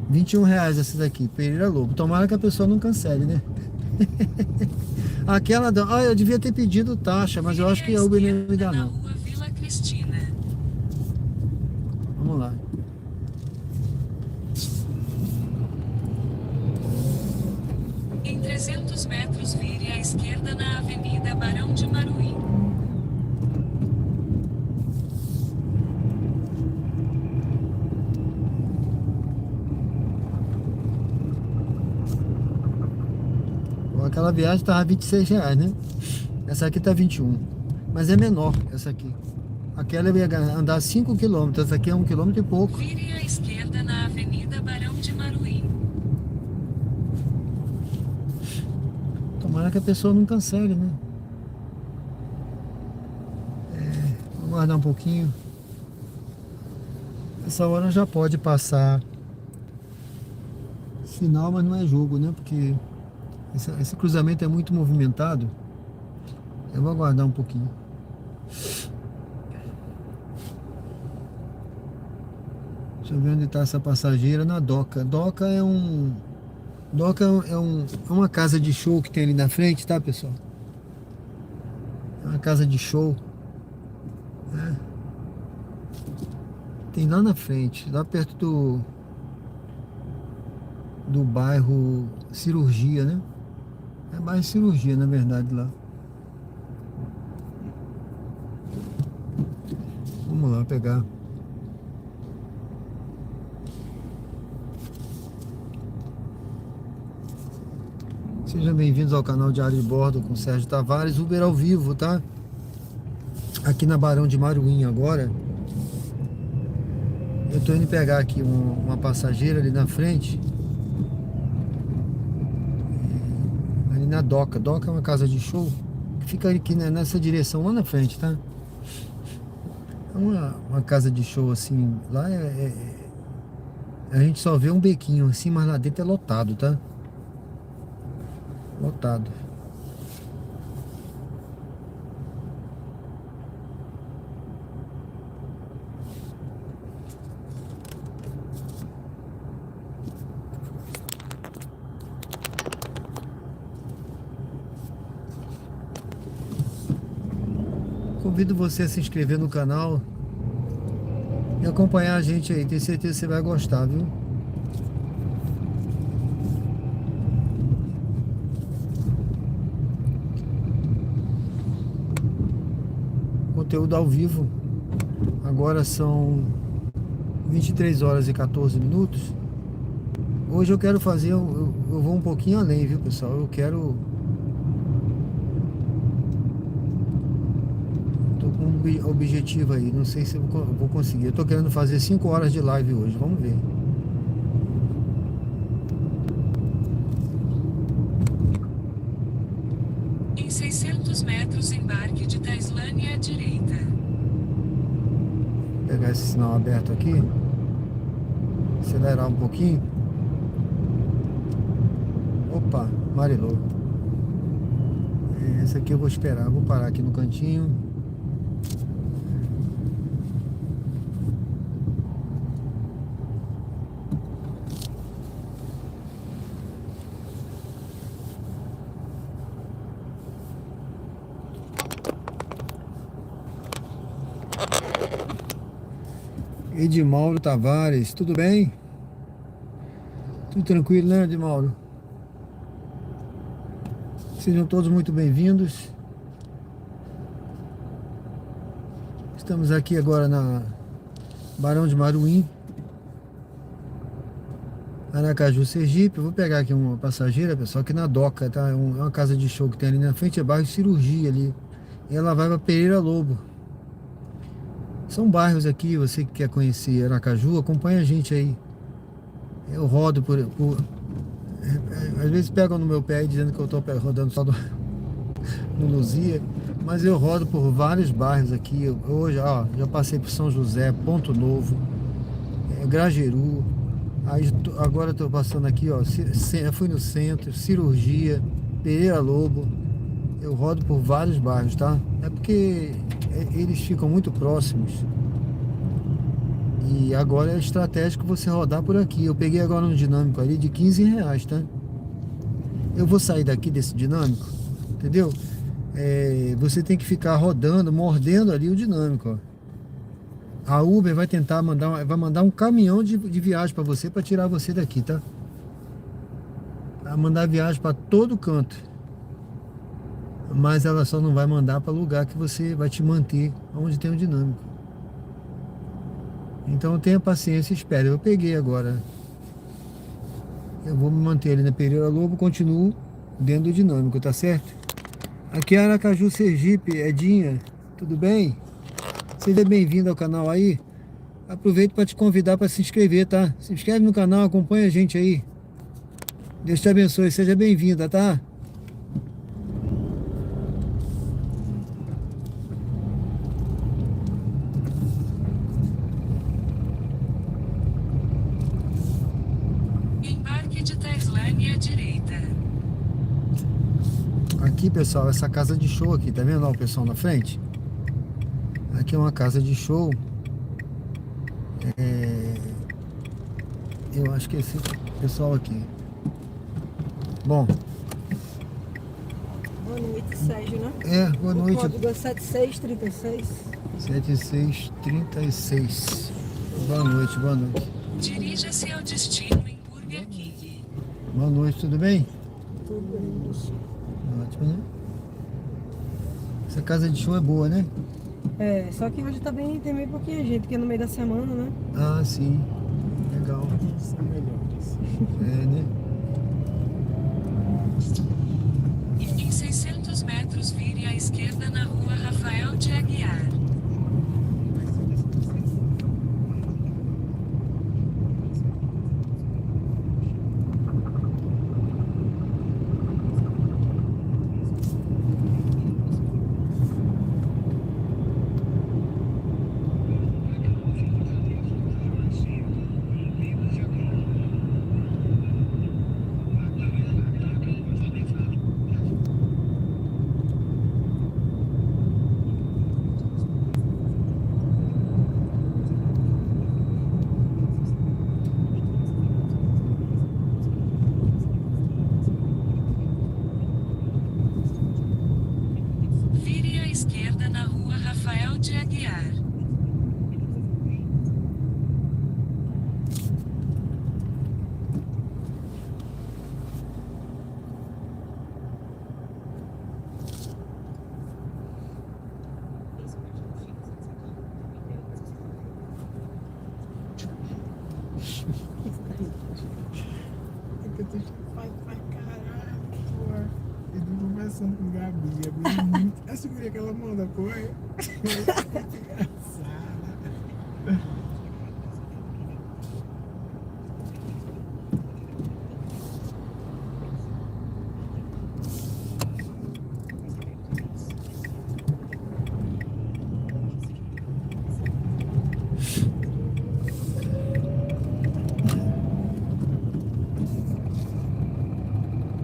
21 reais essa daqui, Pereira Lobo. Tomara que a pessoa não cancele, né? Aquela da... Ah, eu devia ter pedido taxa, mas eu acho que a Uber não me dá,
Na
não.
rua Vila Cristina.
Vamos lá.
Em 300 metros, vire à esquerda na Avenida Barão de Maruí.
Aquela viagem tava 26 reais, né? Essa aqui tá 21. Mas é menor, essa aqui. Aquela eu ia andar 5 km, essa aqui é 1 km e pouco.
Vire à esquerda na Avenida Barão de Maruí.
Tomara que a pessoa não cancele, né? Vou aguardar um pouquinho. Essa hora já pode passar sinal, mas não é jogo, né? Porque esse cruzamento é muito movimentado. Eu vou aguardar um pouquinho. Deixa eu ver onde está essa passageira. Na Doca. Doca é uma casa de show que tem ali na frente, tá, pessoal? É uma casa de show, né? Tem lá na frente, lá perto do bairro Cirurgia, né? É bairro Cirurgia, na verdade, lá. Vamos lá pegar. Sejam bem-vindos ao canal Diário de Bordo com Sérgio Tavares, Uber ao vivo, tá? Aqui na Barão de Maruim agora. Eu tô indo pegar aqui uma passageira ali na frente. Ali na Doca. Doca é uma casa de show que fica aqui nessa direção lá na frente, tá? É uma casa de show assim. Lá a gente só vê um bequinho assim, mas lá dentro é lotado, tá? Lotado. Convido você a se inscrever no canal, acompanhar a gente aí. Tenho certeza que você vai gostar, viu? Conteúdo ao vivo. Agora são 23 horas e 14 minutos. Hoje eu quero fazer, eu vou um pouquinho além, viu, pessoal? Eu quero... Tô com um objetivo aí, não sei se eu vou conseguir. Eu tô querendo fazer 5 horas de live hoje, vamos ver.
Em 600 metros, embarque de Taislândia à direita.
Vou pegar esse sinal aberto aqui. Acelerar um pouquinho. Opa, marilou. Esse aqui eu vou esperar. Vou parar aqui no cantinho. Edmauro Tavares, tudo bem? Tudo tranquilo, né, Edmauro? Sejam todos muito bem-vindos. Estamos aqui agora na Barão de Maruim, Aracaju, Sergipe. Eu vou pegar aqui uma passageira, pessoal, aqui na Doca, tá? É uma casa de show que tem ali na frente, é bairro Cirurgia ali. E ela vai para Pereira Lobo. São bairros aqui, você que quer conhecer Aracaju, acompanha a gente aí. Eu rodo às vezes pegam no meu pé dizendo que eu estou rodando só no Luzia, mas eu rodo por vários bairros aqui. Hoje, ó, já passei por São José, Ponto Novo, Grajeru. Aí, agora estou passando aqui, ó, fui no centro, Cirurgia, Pereira Lobo. Eu rodo por vários bairros, tá? É porque eles ficam muito próximos. E agora é estratégico você rodar por aqui. Eu peguei agora um dinâmico ali de R$15, tá? Eu vou sair daqui desse dinâmico, entendeu? Você tem que ficar rodando, mordendo ali o dinâmico, ó. A Uber vai tentar mandar um caminhão de viagem para você, para tirar você daqui, tá? Vai mandar viagem para todo canto. Mas ela só não vai mandar para lugar que você vai te manter onde tem o dinâmico. Então tenha paciência e espere. Eu peguei agora. Eu vou me manter ali na Pereira Lobo, continuo dentro do dinâmico, tá certo? Aqui é Aracaju, Sergipe, Edinha, tudo bem? Seja bem-vindo ao canal aí. Aproveito para te convidar para se inscrever, tá? Se inscreve no canal, acompanha a gente aí. Deus te abençoe, seja bem-vinda, tá?
Embarque de Taislândia à direita.
Aqui, pessoal, essa casa de show aqui, tá vendo lá o pessoal na frente? Aqui é uma casa de show. Eu acho que é esse pessoal aqui. Bom.
Boa noite, Sérgio, né?
Boa noite.
O código é 7636.
7636. Boa noite, boa noite.
Dirija-se ao destino em Burger King.
Boa noite, tudo bem?
Tudo bem, Lúcio.
Ótimo, né? Essa casa de show é boa, né?
Só que hoje também tem meio pouquinha gente, porque é no meio da semana, né?
Ah, sim. Legal.
São melhores.
Né?
Em 600 metros, vire à esquerda na rua Rafael de Aguiar.
conversando com Gabi. Gabi é muito. A segurinha que ela manda, pô. É engraçada.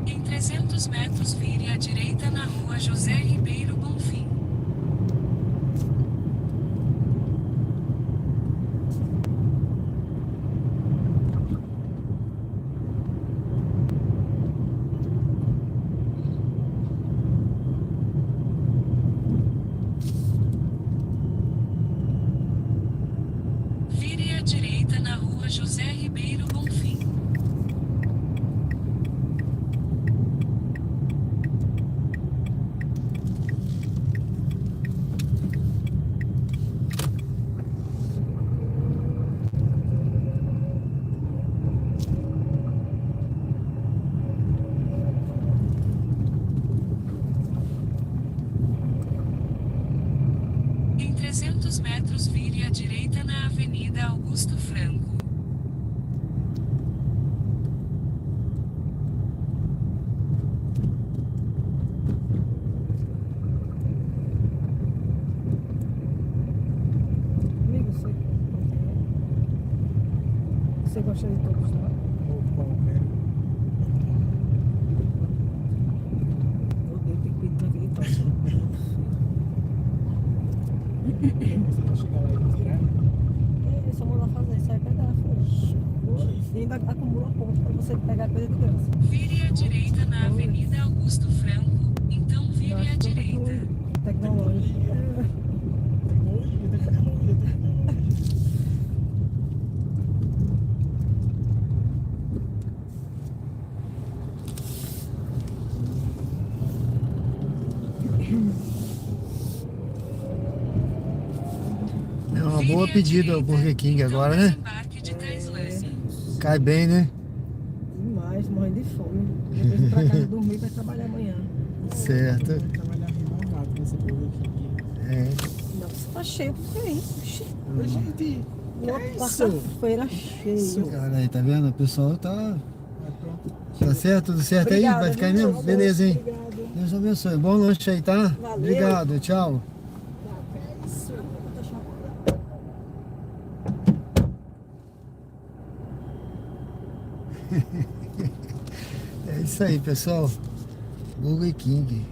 Em 300 metros vire à direita na rua José Ribeiro Bonfim. Vire à direita na rua José Ribeiro Bonfim. Em 300 metros vire à direita na Avenida Augusto Franco.
Amigo, você gosta de todos, não? Eu odeio ter que pedir naquele toque.
Você vai chegar lá e tirar?
É, só mandar fazer, sai pegar, e ainda acumula ponto pra você pegar coisa de graça.
Vire à direita na Avenida Augusto Franco, então
Eu
vire
acho
à
que é
direita.
tecnológico.
É uma boa pedida o Burger King agora, né?
Desembarque de Tailândia.
Cai bem, né?
Demais, morrendo de fome. Depois ir pra casa dormir pra trabalhar amanhã.
Certo.
Vai trabalhar renovado nessa Burger King.
É.
Nossa, tá cheio, porque é isso? Oxi.
Ô, gente,
Uma
que é isso?
quarta-feira cheio.
Cara, aí, tá vendo? O pessoal tá.
Vai pronto.
Tá certo? Tudo certo aí?
Obrigada,
Vai ficar aí
viu?
mesmo? Beleza, hein?
Obrigado.
Deus abençoe. Bom lanche aí, tá?
Valeu.
Obrigado, tchau.
Isso.
É isso aí, pessoal. Burger King.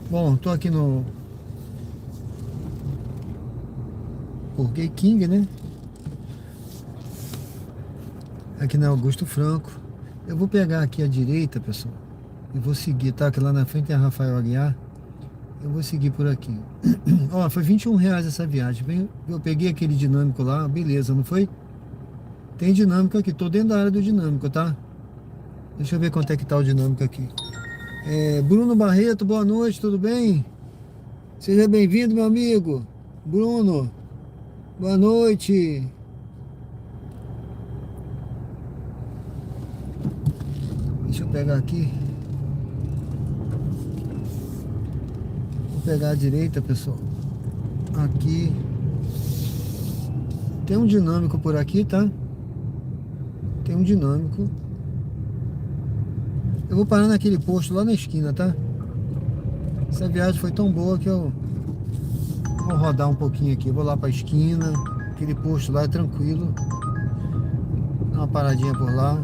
Bom, tô aqui no Burger King, né? Aqui na Augusto Franco. Eu vou pegar aqui à direita, pessoal. E vou seguir, tá? Aqui lá na frente tem a Rafael Aguiar. Eu vou seguir por aqui. Ó, foi R$21 essa viagem. Eu peguei aquele dinâmico lá, beleza, não foi? Tem dinâmico aqui, tô dentro da área do dinâmico, tá? Deixa eu ver quanto é que tá o dinâmico aqui. Bruno Barreto, boa noite, tudo bem? Seja bem-vindo, meu amigo. Bruno, boa noite. Deixa eu pegar aqui. Vou pegar a direita, pessoal. Aqui. Tem um dinâmico por aqui, tá? Tem um dinâmico. Eu vou parar naquele posto lá na esquina, tá? Essa viagem foi tão boa que eu vou rodar um pouquinho aqui. Vou lá pra esquina. Aquele posto lá é tranquilo. Dá uma paradinha por lá.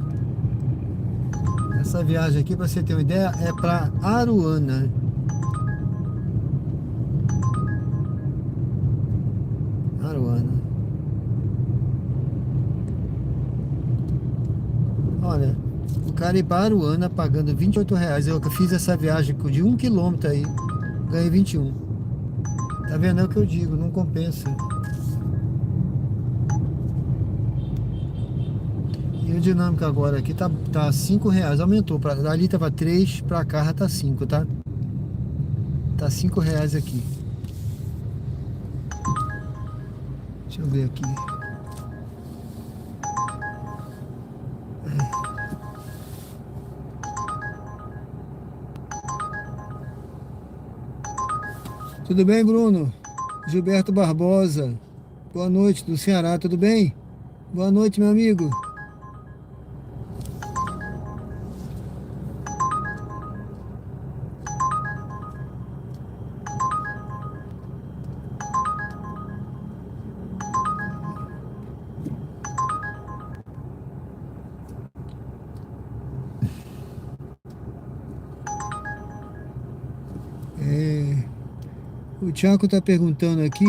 Essa viagem aqui, pra você ter uma ideia, é pra Aruana. Aruana. Olha, o cara ir para Aruana pagando R$28. Eu fiz essa viagem de 1 km aí, ganhei 21. Tá vendo? É o que eu digo, não compensa. E o dinâmico agora aqui tá R$5, aumentou. Ali tava 3, pra cá já tá 5, tá? Tá R$5 aqui. Deixa eu ver aqui. Tudo bem, Bruno? Gilberto Barbosa. Boa noite, do Ceará, tudo bem? Boa noite, meu amigo. O Thiago está perguntando aqui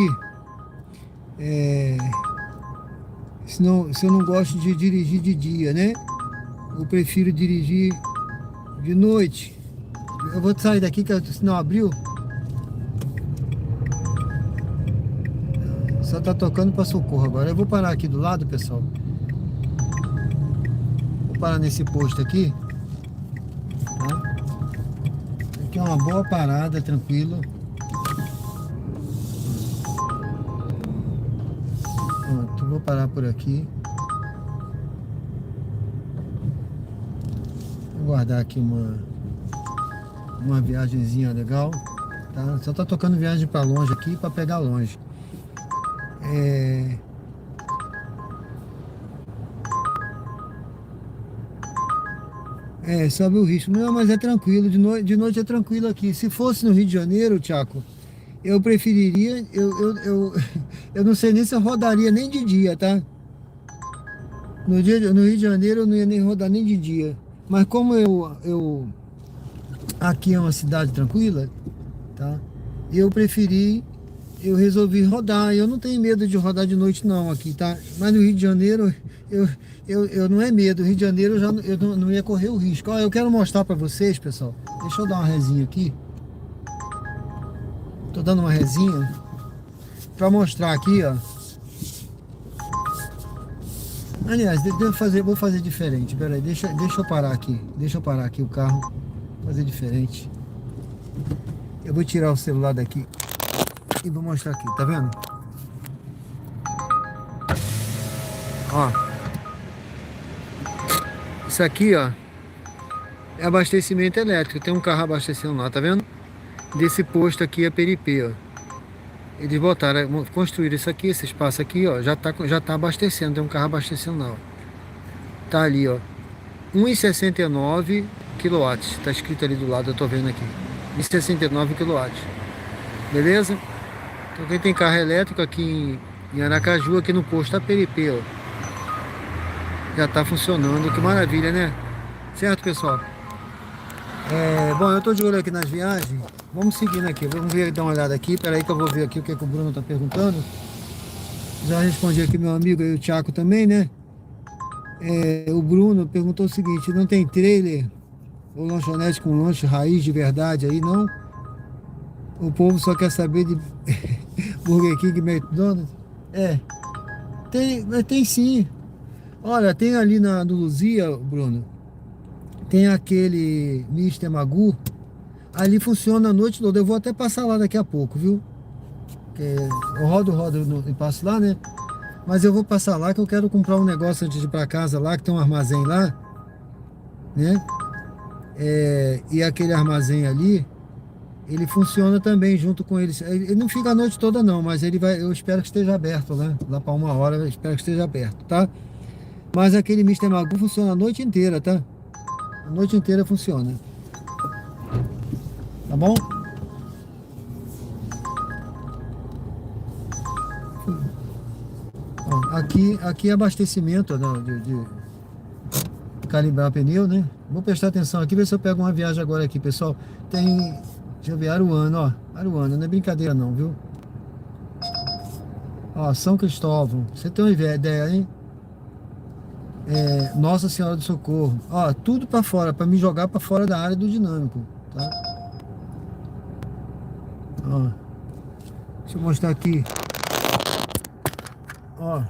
se eu não gosto de dirigir de dia, né? Eu prefiro dirigir de noite. Eu vou sair daqui que o sinal abriu. Só tá tocando para socorro agora. Eu vou parar aqui do lado, pessoal. Vou parar nesse posto aqui. Tá? Aqui é uma boa parada, tranquilo. Pronto, vou parar por aqui. Vou guardar aqui uma viagenzinha legal, tá? Só tá tocando viagem para longe aqui, para pegar longe. Sobe o risco. Não, mas é tranquilo, de noite é tranquilo aqui. Se fosse no Rio de Janeiro, Thiago, eu preferiria, eu não sei nem se eu rodaria nem de dia, tá? No Rio de Janeiro eu não ia nem rodar nem de dia. Mas como aqui é uma cidade tranquila, tá? Eu resolvi rodar. Eu não tenho medo de rodar de noite não aqui, tá? Mas no Rio de Janeiro, eu não é medo. No Rio de Janeiro eu não ia correr o risco. Ó, eu quero mostrar pra vocês, pessoal. Deixa eu dar uma resinha aqui. Tô dando uma resinha pra mostrar aqui, ó. Aliás, vou fazer diferente. Pera aí, deixa eu parar aqui. Deixa eu parar aqui o carro. Fazer diferente. Eu vou tirar o celular daqui e vou mostrar aqui, tá vendo? Ó. Isso aqui, ó, é abastecimento elétrico. Tem um carro abastecendo lá, tá vendo? Desse posto aqui é Peripê, ó. Eles botaram, construíram isso aqui, esse espaço aqui, ó, já tá abastecendo, tem um carro abastecendo lá, ó. Tá ali, ó, 1,69 kW, tá escrito ali do lado, eu tô vendo aqui, 1,69 kW, beleza? Então quem tem carro elétrico aqui em Aracaju, aqui no posto da Peripê, ó, já tá funcionando, que maravilha, né? Certo, pessoal? Bom, eu tô de olho aqui nas viagens. Vamos seguindo aqui, vamos ver, dar uma olhada aqui. Pera aí que eu vou ver aqui o que o Bruno tá perguntando. Já respondi aqui meu amigo aí, o Thiago também, né? O Bruno perguntou o seguinte: não tem trailer ou lanchonete com lanche raiz de verdade aí, não? O povo só quer saber de Burger King, McDonald's? Tem sim. Olha, tem ali no Luzia, Bruno, tem aquele Mr. Magoo. Ali funciona a noite toda. Eu vou até passar lá daqui a pouco, viu? Eu rodo e passo lá, né? Mas eu vou passar lá que eu quero comprar um negócio antes de ir pra casa lá, que tem um armazém lá, né? E aquele armazém ali, ele funciona também junto com eles. Ele não fica a noite toda não, mas eu espero que esteja aberto, né? Lá para 1 hora eu espero que esteja aberto, tá? Mas aquele Mr. Magoo funciona a noite inteira, tá? A noite inteira funciona. Tá bom? Ó, aqui é abastecimento, né, de calibrar pneu, né? Vou prestar atenção aqui, ver se eu pego uma viagem agora aqui, pessoal. Deixa eu ver, Aruana, ó. Aruana, não é brincadeira não, viu? Ó, São Cristóvão. Você tem uma ideia, hein? Nossa Senhora do Socorro. Ó, tudo pra fora, pra me jogar pra fora da área do dinâmico, tá? Ó, deixa eu mostrar aqui. Ó,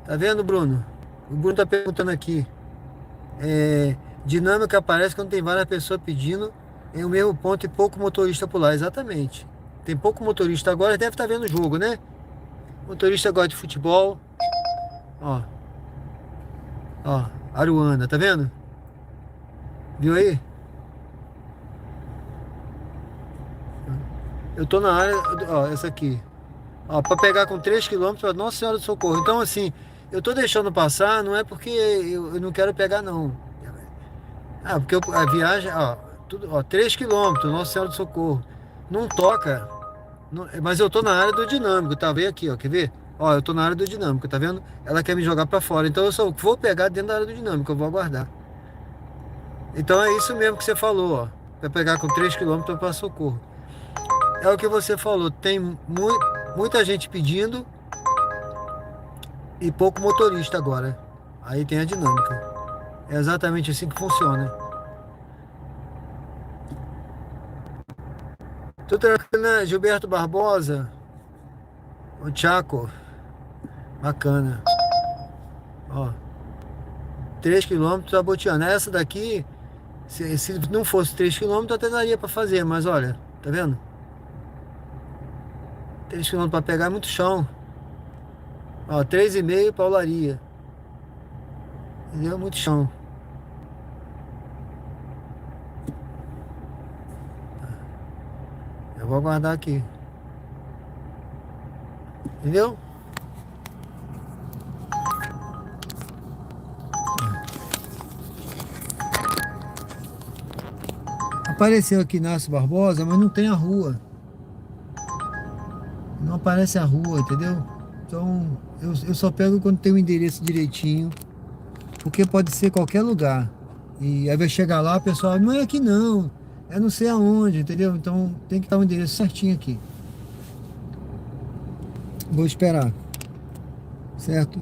tá vendo, Bruno? O Bruno tá perguntando aqui. Dinâmica aparece quando tem várias pessoas pedindo em o mesmo ponto e pouco motorista por lá. Exatamente. Tem pouco motorista agora, deve estar vendo o jogo, né? Motorista gosta de futebol. Ó, Aruana, tá vendo? Viu aí? Eu tô na área, ó, essa aqui. Ó, pra pegar com 3 quilômetros para Nossa Senhora do Socorro. Então, assim, eu tô deixando passar, não é porque eu não quero pegar, não. Ah, porque a viagem, ó, tudo, ó, 3 quilômetros, Nossa Senhora do Socorro. Não toca. Mas eu tô na área do dinâmico, tá? Vem aqui, ó, quer ver? Ó, eu tô na área do dinâmico, tá vendo? Ela quer me jogar pra fora, então eu só vou pegar dentro da área do dinâmico, eu vou aguardar. Então é isso mesmo que você falou, ó. Vai pegar com 3 quilômetros para Socorro. É o que você falou, tem muita gente pedindo e pouco motorista agora. Aí tem a dinâmica. É exatamente assim que funciona. Tô tranquilo, né? Gilberto Barbosa, o Chaco, bacana. Ó, 3 quilômetros Abotiana. Essa daqui, se não fosse 3 quilômetros, até daria para fazer, mas olha, tá vendo? 3 quilômetros para pegar é muito chão. Ó, 3,5 Paularia. Entendeu? Muito chão. Eu vou aguardar aqui. Entendeu? Apareceu aqui Inácio Barbosa, mas não tem a rua. Não aparece a rua, entendeu? Então, eu só pego quando tem o endereço direitinho. Porque pode ser qualquer lugar. E aí vai chegar lá, o pessoal, não é aqui não. É não sei aonde, entendeu? Então tem que estar o endereço certinho aqui. Vou esperar. Certo?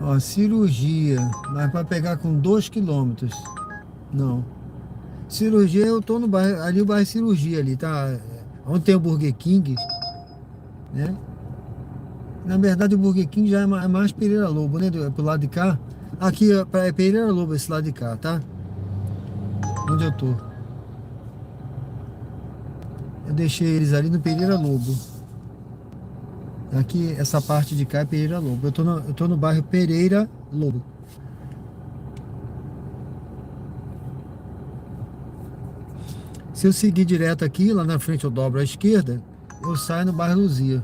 Ó, cirurgia. Mas para pegar com 2 quilômetros. Não. Cirurgia, eu tô no bairro, ali o bairro Cirurgia ali, tá? Onde tem o Burger King, né? Na verdade o Burger King já é mais Pereira Lobo, né? Pro lado de cá. Aqui é Pereira Lobo esse lado de cá, tá? Onde eu tô. Eu deixei eles ali no Pereira Lobo. Aqui, essa parte de cá é Pereira Lobo. Eu tô no bairro Pereira Lobo. Se eu seguir direto aqui, lá na frente eu dobro à esquerda, eu saio no bairro Luzia.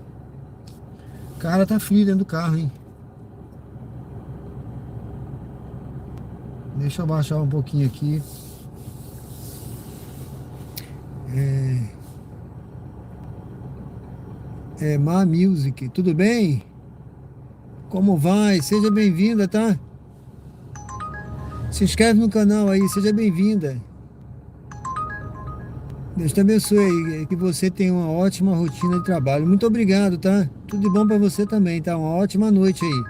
Cara, tá frio dentro do carro, hein? Deixa eu baixar um pouquinho aqui. Ma Music, tudo bem? Como vai? Seja bem-vinda, tá? Se inscreve no canal aí, seja bem-vinda. Deus te abençoe aí, que você tenha uma ótima rotina de trabalho. Muito obrigado, tá? Tudo de bom pra você também, tá? Uma ótima noite aí.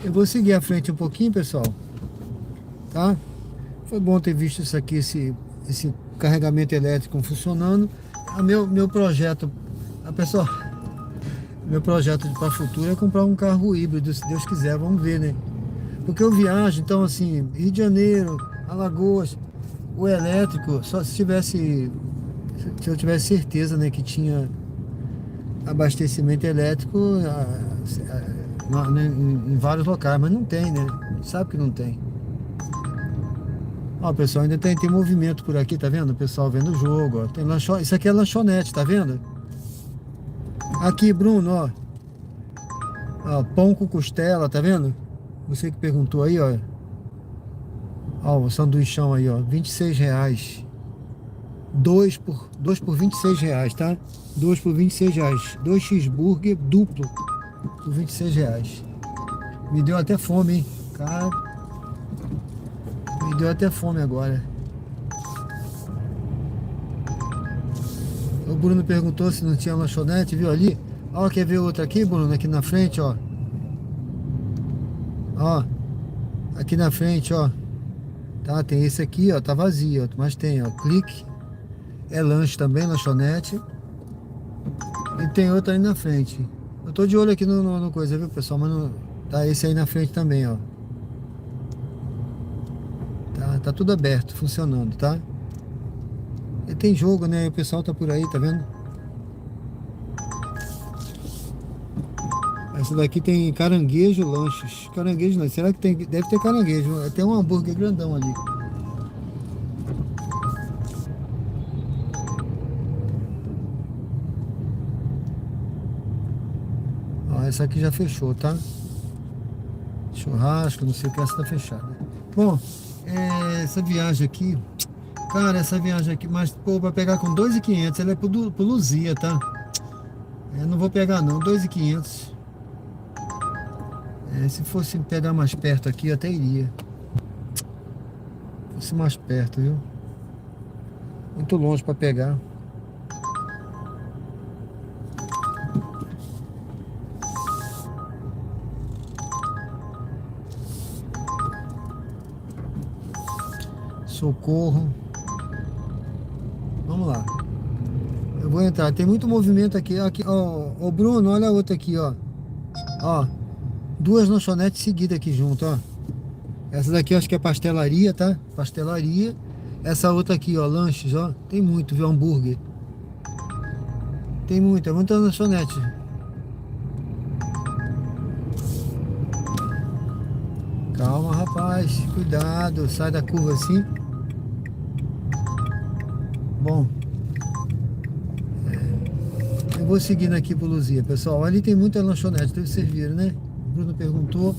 Eu vou seguir à frente um pouquinho, pessoal, tá? Foi bom ter visto isso aqui, esse carregamento elétrico funcionando. Meu projeto, meu projeto para o futuro é comprar um carro híbrido, se Deus quiser, vamos ver, né? Porque eu viajo, então assim, Rio de Janeiro, Alagoas, o elétrico, só se eu tivesse certeza, né, que tinha abastecimento elétrico em vários locais, mas não tem, né? Sabe que não tem. Ó, pessoal, ainda tem movimento por aqui, tá vendo? O pessoal vendo o jogo, ó. Tem isso aqui é lanchonete, tá vendo? Aqui, Bruno, ó. Ó, pão com costela, tá vendo? Você que perguntou aí, ó. Ó, o sanduichão aí, ó. R$26. 2 por R$26, tá? 2 por R$26. 2 cheeseburger duplo por R$26. Me deu até fome, hein? Cara, me deu até fome agora. O Bruno perguntou se não tinha lanchonete, viu ali? Ó, quer ver outra aqui, Bruno? Aqui na frente, ó. Ó, aqui na frente, ó. Tá? Tem esse aqui, ó, tá vazio, ó, mas tem, ó, Clique. É lanche também, lanchonete. E tem outro aí na frente. Eu tô de olho aqui no coisa, viu, pessoal? Mas não, tá esse aí na frente também, ó. Tá tudo aberto, funcionando, tá? E tem jogo, né? O pessoal tá por aí, tá vendo? Essa daqui tem caranguejo lanches. Caranguejo não, será que tem? Deve ter caranguejo. Tem um hambúrguer grandão ali. Ó, essa aqui já fechou, tá? Churrasco, não sei o que, essa tá fechada. Bom, essa viagem aqui, cara, essa viagem aqui, mas pô, pra pegar com 2.500, ela é pro Luzia, tá? Eu não vou pegar não, 2.500. Se fosse pegar mais perto aqui, eu até iria. Se fosse mais perto, viu? Muito longe pra pegar. Socorro. Vamos lá. Eu vou entrar. Tem muito movimento aqui. Aqui, ó. Ô Bruno, olha a outra aqui, ó. Ó. Duas lanchonetes seguidas aqui junto, ó. Essa daqui eu acho que é pastelaria, tá? Pastelaria. Essa outra aqui, ó, lanches, ó. Tem muito, viu? Hambúrguer. Tem muito, é muita lanchonete. Calma, rapaz. Cuidado. Sai da curva assim. Bom. Eu vou seguindo aqui pro Luzia, pessoal. Ali tem muita lanchonete, vocês viram, né? O Bruno perguntou.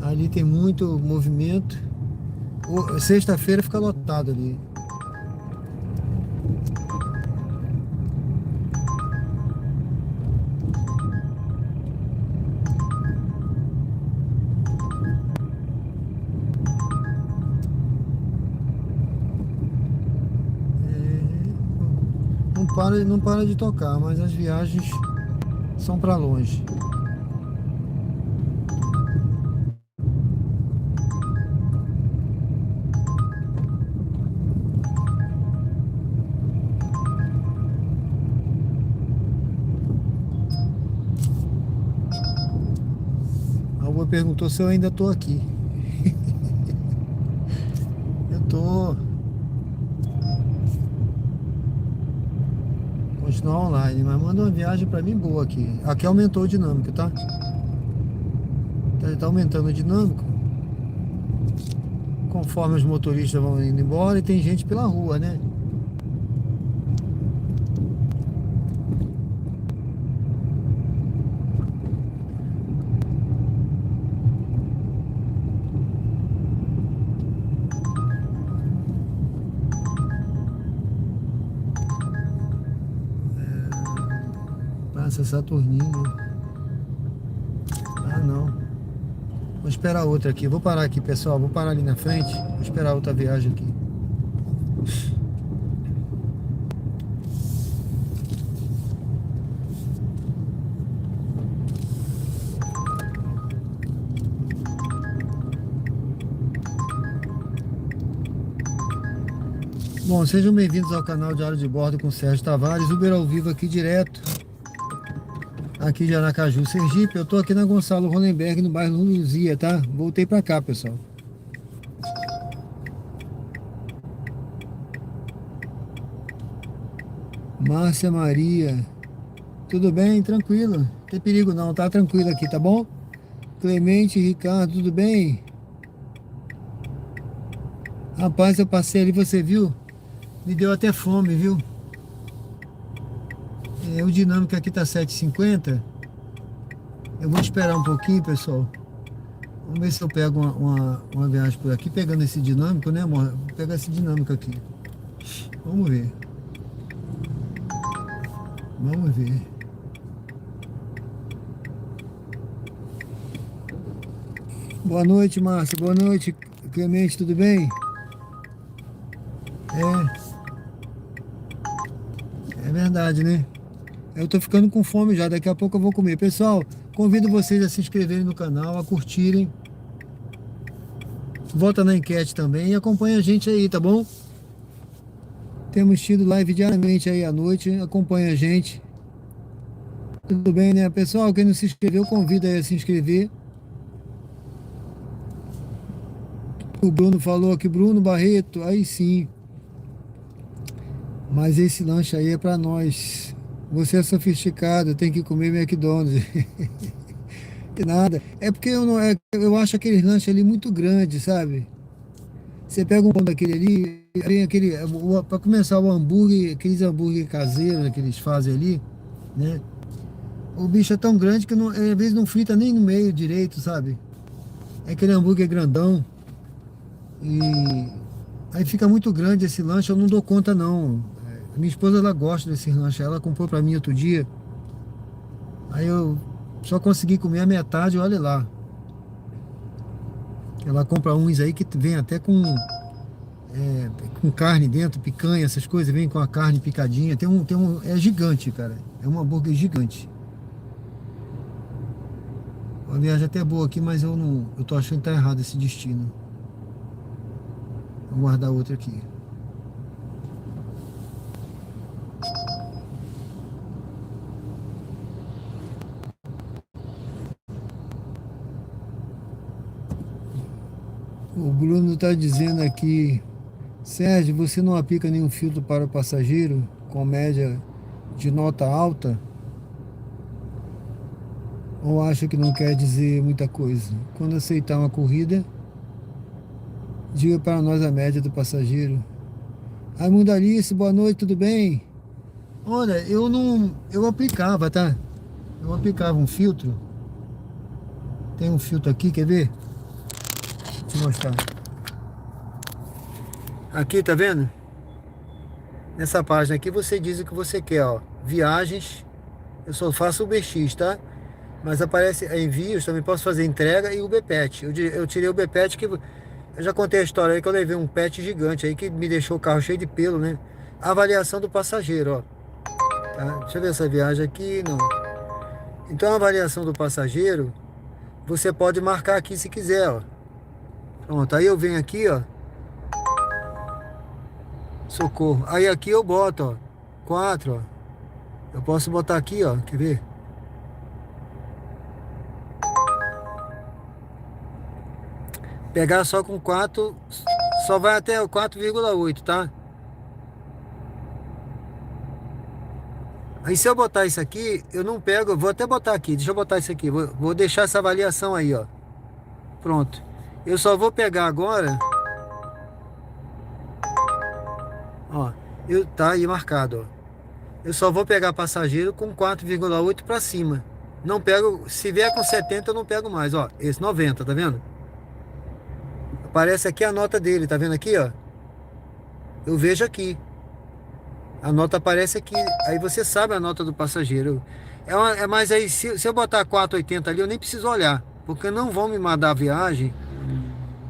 Ali tem muito movimento. Sexta-feira fica lotado ali. Não para de tocar, mas as viagens são para longe. A Rua perguntou se eu ainda tô aqui. Eu tô. Continuar online, mas manda uma viagem pra mim boa aqui. Aqui aumentou o dinâmico, tá? Tá aumentando o dinâmico. Conforme os motoristas vão indo embora e tem gente pela rua, né? Praça Saturninho. Ah, não. Vou esperar outra aqui. Vou parar aqui, pessoal. Vou parar ali na frente. Vou esperar outra viagem aqui. Bom, sejam bem-vindos ao canal Diário de Bordo com Sérgio Tavares. Uber ao vivo aqui direto. Aqui de Aracaju, Sergipe. Eu tô aqui na Gonçalo Hollenberg, no bairro Luzia, tá? Voltei pra cá, pessoal. Márcia Maria. Tudo bem? Tranquilo. Não tem perigo não, tá tranquilo aqui, tá bom? Clemente, Ricardo, tudo bem? Rapaz, eu passei ali, você viu? Me deu até fome, viu? O dinâmico aqui tá 7,50. Eu vou esperar um pouquinho, pessoal. Vamos ver se eu pego uma viagem por aqui, pegando esse dinâmico, né, amor? Vou pegar esse dinâmico aqui. Vamos ver. Vamos ver. Boa noite, Márcia. Boa noite, Clemente, tudo bem? É verdade, né? Eu tô ficando com fome já, daqui a pouco eu vou comer. Pessoal, convido vocês a se inscreverem no canal, a curtirem. Vota na enquete também e acompanha a gente aí, tá bom? Temos tido live diariamente aí à noite, acompanha a gente. Tudo bem, né? Pessoal, quem não se inscreveu, convida aí a se inscrever. O Bruno falou aqui, Bruno Barreto, aí sim. Mas esse lanche aí é pra nós. Você é sofisticado, tem que comer McDonald's. Que nada. É porque eu acho aquele lanche ali muito grande, sabe? Você pega um pão daquele ali, vem aquele. Pra começar o hambúrguer, aqueles hambúrguer caseiros que eles fazem ali, né? O bicho é tão grande que não, às vezes não frita nem no meio direito, sabe? É aquele hambúrguer grandão. E aí fica muito grande esse lanche, eu não dou conta não. Minha esposa, ela gosta desse lanche, ela comprou pra mim outro dia. Aí eu só consegui comer a metade, olha lá. Ela compra uns aí que vem até com carne dentro, picanha, essas coisas, vem com a carne picadinha. É gigante, cara. É um hambúrguer gigante. A viagem até boa aqui, mas eu tô achando que tá errado esse destino. Vou guardar outra aqui. O Bruno está dizendo aqui, Sérgio, você não aplica nenhum filtro para o passageiro com média de nota alta? Ou acha que não quer dizer muita coisa? Quando aceitar uma corrida, diga para nós a média do passageiro. Raimundo Alice, boa noite, tudo bem? Olha, eu aplicava, tá? Eu aplicava um filtro. Tem um filtro aqui, quer ver? Deixa eu mostrar. Aqui, tá vendo? Nessa página aqui você diz o que você quer, ó. Viagens, eu só faço o BX, tá? Mas aparece envios, também posso fazer entrega e o BPET. Eu tirei o BPET que... Eu já contei a história aí que eu levei um pet gigante aí que me deixou o carro cheio de pelo, né? Avaliação do passageiro, ó. Tá? Deixa eu ver essa viagem aqui, não. Então a avaliação do passageiro, você pode marcar aqui se quiser, ó. Pronto, aí eu venho aqui, ó. Socorro. Aí aqui eu boto, ó. 4, ó. Eu posso botar aqui, ó. Quer ver? Pegar só com 4, só vai até o 4,8, tá? Aí se eu botar isso aqui, eu não pego, eu vou até botar aqui, deixa eu botar isso aqui, vou deixar essa avaliação aí, ó. Pronto. Eu só vou pegar agora, ó, tá aí marcado, ó. Eu só vou pegar passageiro com 4,8 para cima. Não pego, se vier com 70 eu não pego mais, ó. Esse 90, tá vendo? Aparece aqui a nota dele, tá vendo aqui, ó? Eu vejo aqui. A nota aparece aqui. Aí você sabe a nota do passageiro. Mas aí, se eu botar 4,80 ali, eu nem preciso olhar. Porque não vão me mandar a viagem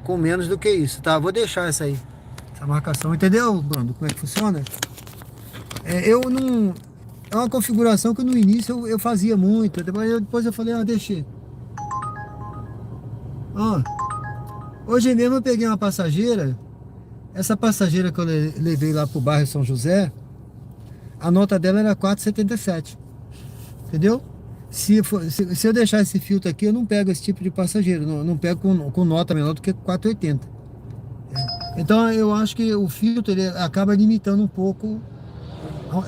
com menos do que isso, tá? Vou deixar essa aí. Essa marcação. Entendeu, Bruno? Como é que funciona? Eu não... É uma configuração que no início eu fazia muito. Depois eu falei, deixa. Ó. Hoje mesmo eu peguei uma passageira. Essa passageira que eu levei lá pro bairro São José, a nota dela era 4,77. Entendeu? Se eu deixar esse filtro aqui, eu não pego esse tipo de passageiro. Não pego com nota menor do que 4,80. Então eu acho que o filtro ele acaba limitando um pouco.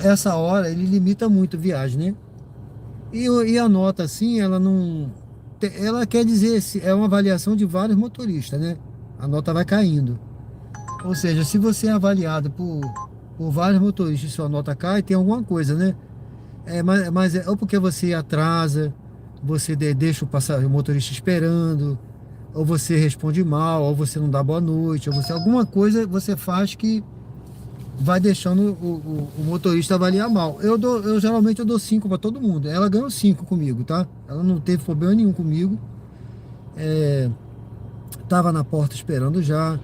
Essa hora ele limita muito a viagem, né? E a nota assim, ela não... Ela quer dizer, é uma avaliação de vários motoristas, né? A nota vai caindo. Ou seja, se você é avaliado por vários motoristas e sua nota cai, tem alguma coisa, né? Mas ou porque você atrasa, você deixa o motorista esperando, ou você responde mal, ou você não dá boa noite, ou alguma coisa você faz que vai deixando o motorista avaliar mal. Eu geralmente dou 5 para todo mundo. Ela ganhou 5 comigo, tá? Ela não teve problema nenhum comigo. Tava na porta esperando já.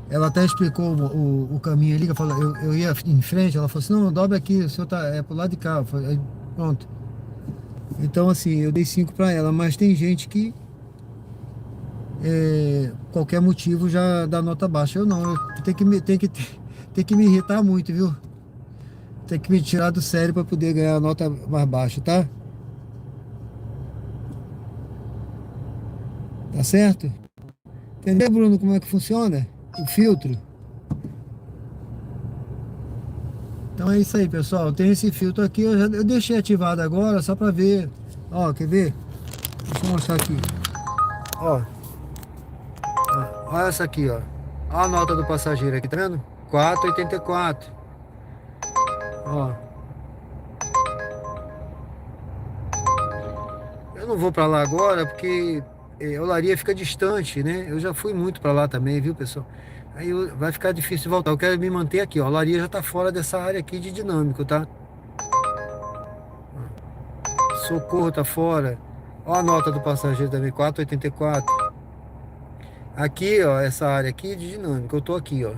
Ela até explicou o caminho ali, que eu ia em frente, ela falou assim, não, dobra aqui, o senhor tá pro lado de cá. Falei, pronto. Então assim, eu dei 5 para ela, mas tem gente que qualquer motivo já dá nota baixa. Eu não, eu tenho que me irritar muito, viu? Tem que me tirar do sério para poder ganhar a nota mais baixa, tá? Tá certo? Entendeu, Bruno, como é que funciona o filtro? Então é isso aí, pessoal. Tem esse filtro aqui, eu deixei ativado agora só para ver. Ó, quer ver? Deixa eu mostrar aqui. Ó. Olha essa aqui, ó. Olha a nota do passageiro aqui, tá vendo? 4,84. Ó. Eu não vou pra lá agora porque Olaria fica distante, né? Eu já fui muito pra lá também, viu, pessoal? Aí vai ficar difícil de voltar. Eu quero me manter aqui, ó. Olaria já tá fora dessa área aqui de dinâmico, tá? Socorro tá fora. Ó a nota do passageiro também, 4,84. Aqui, ó, essa área aqui de dinâmico. Eu tô aqui, ó.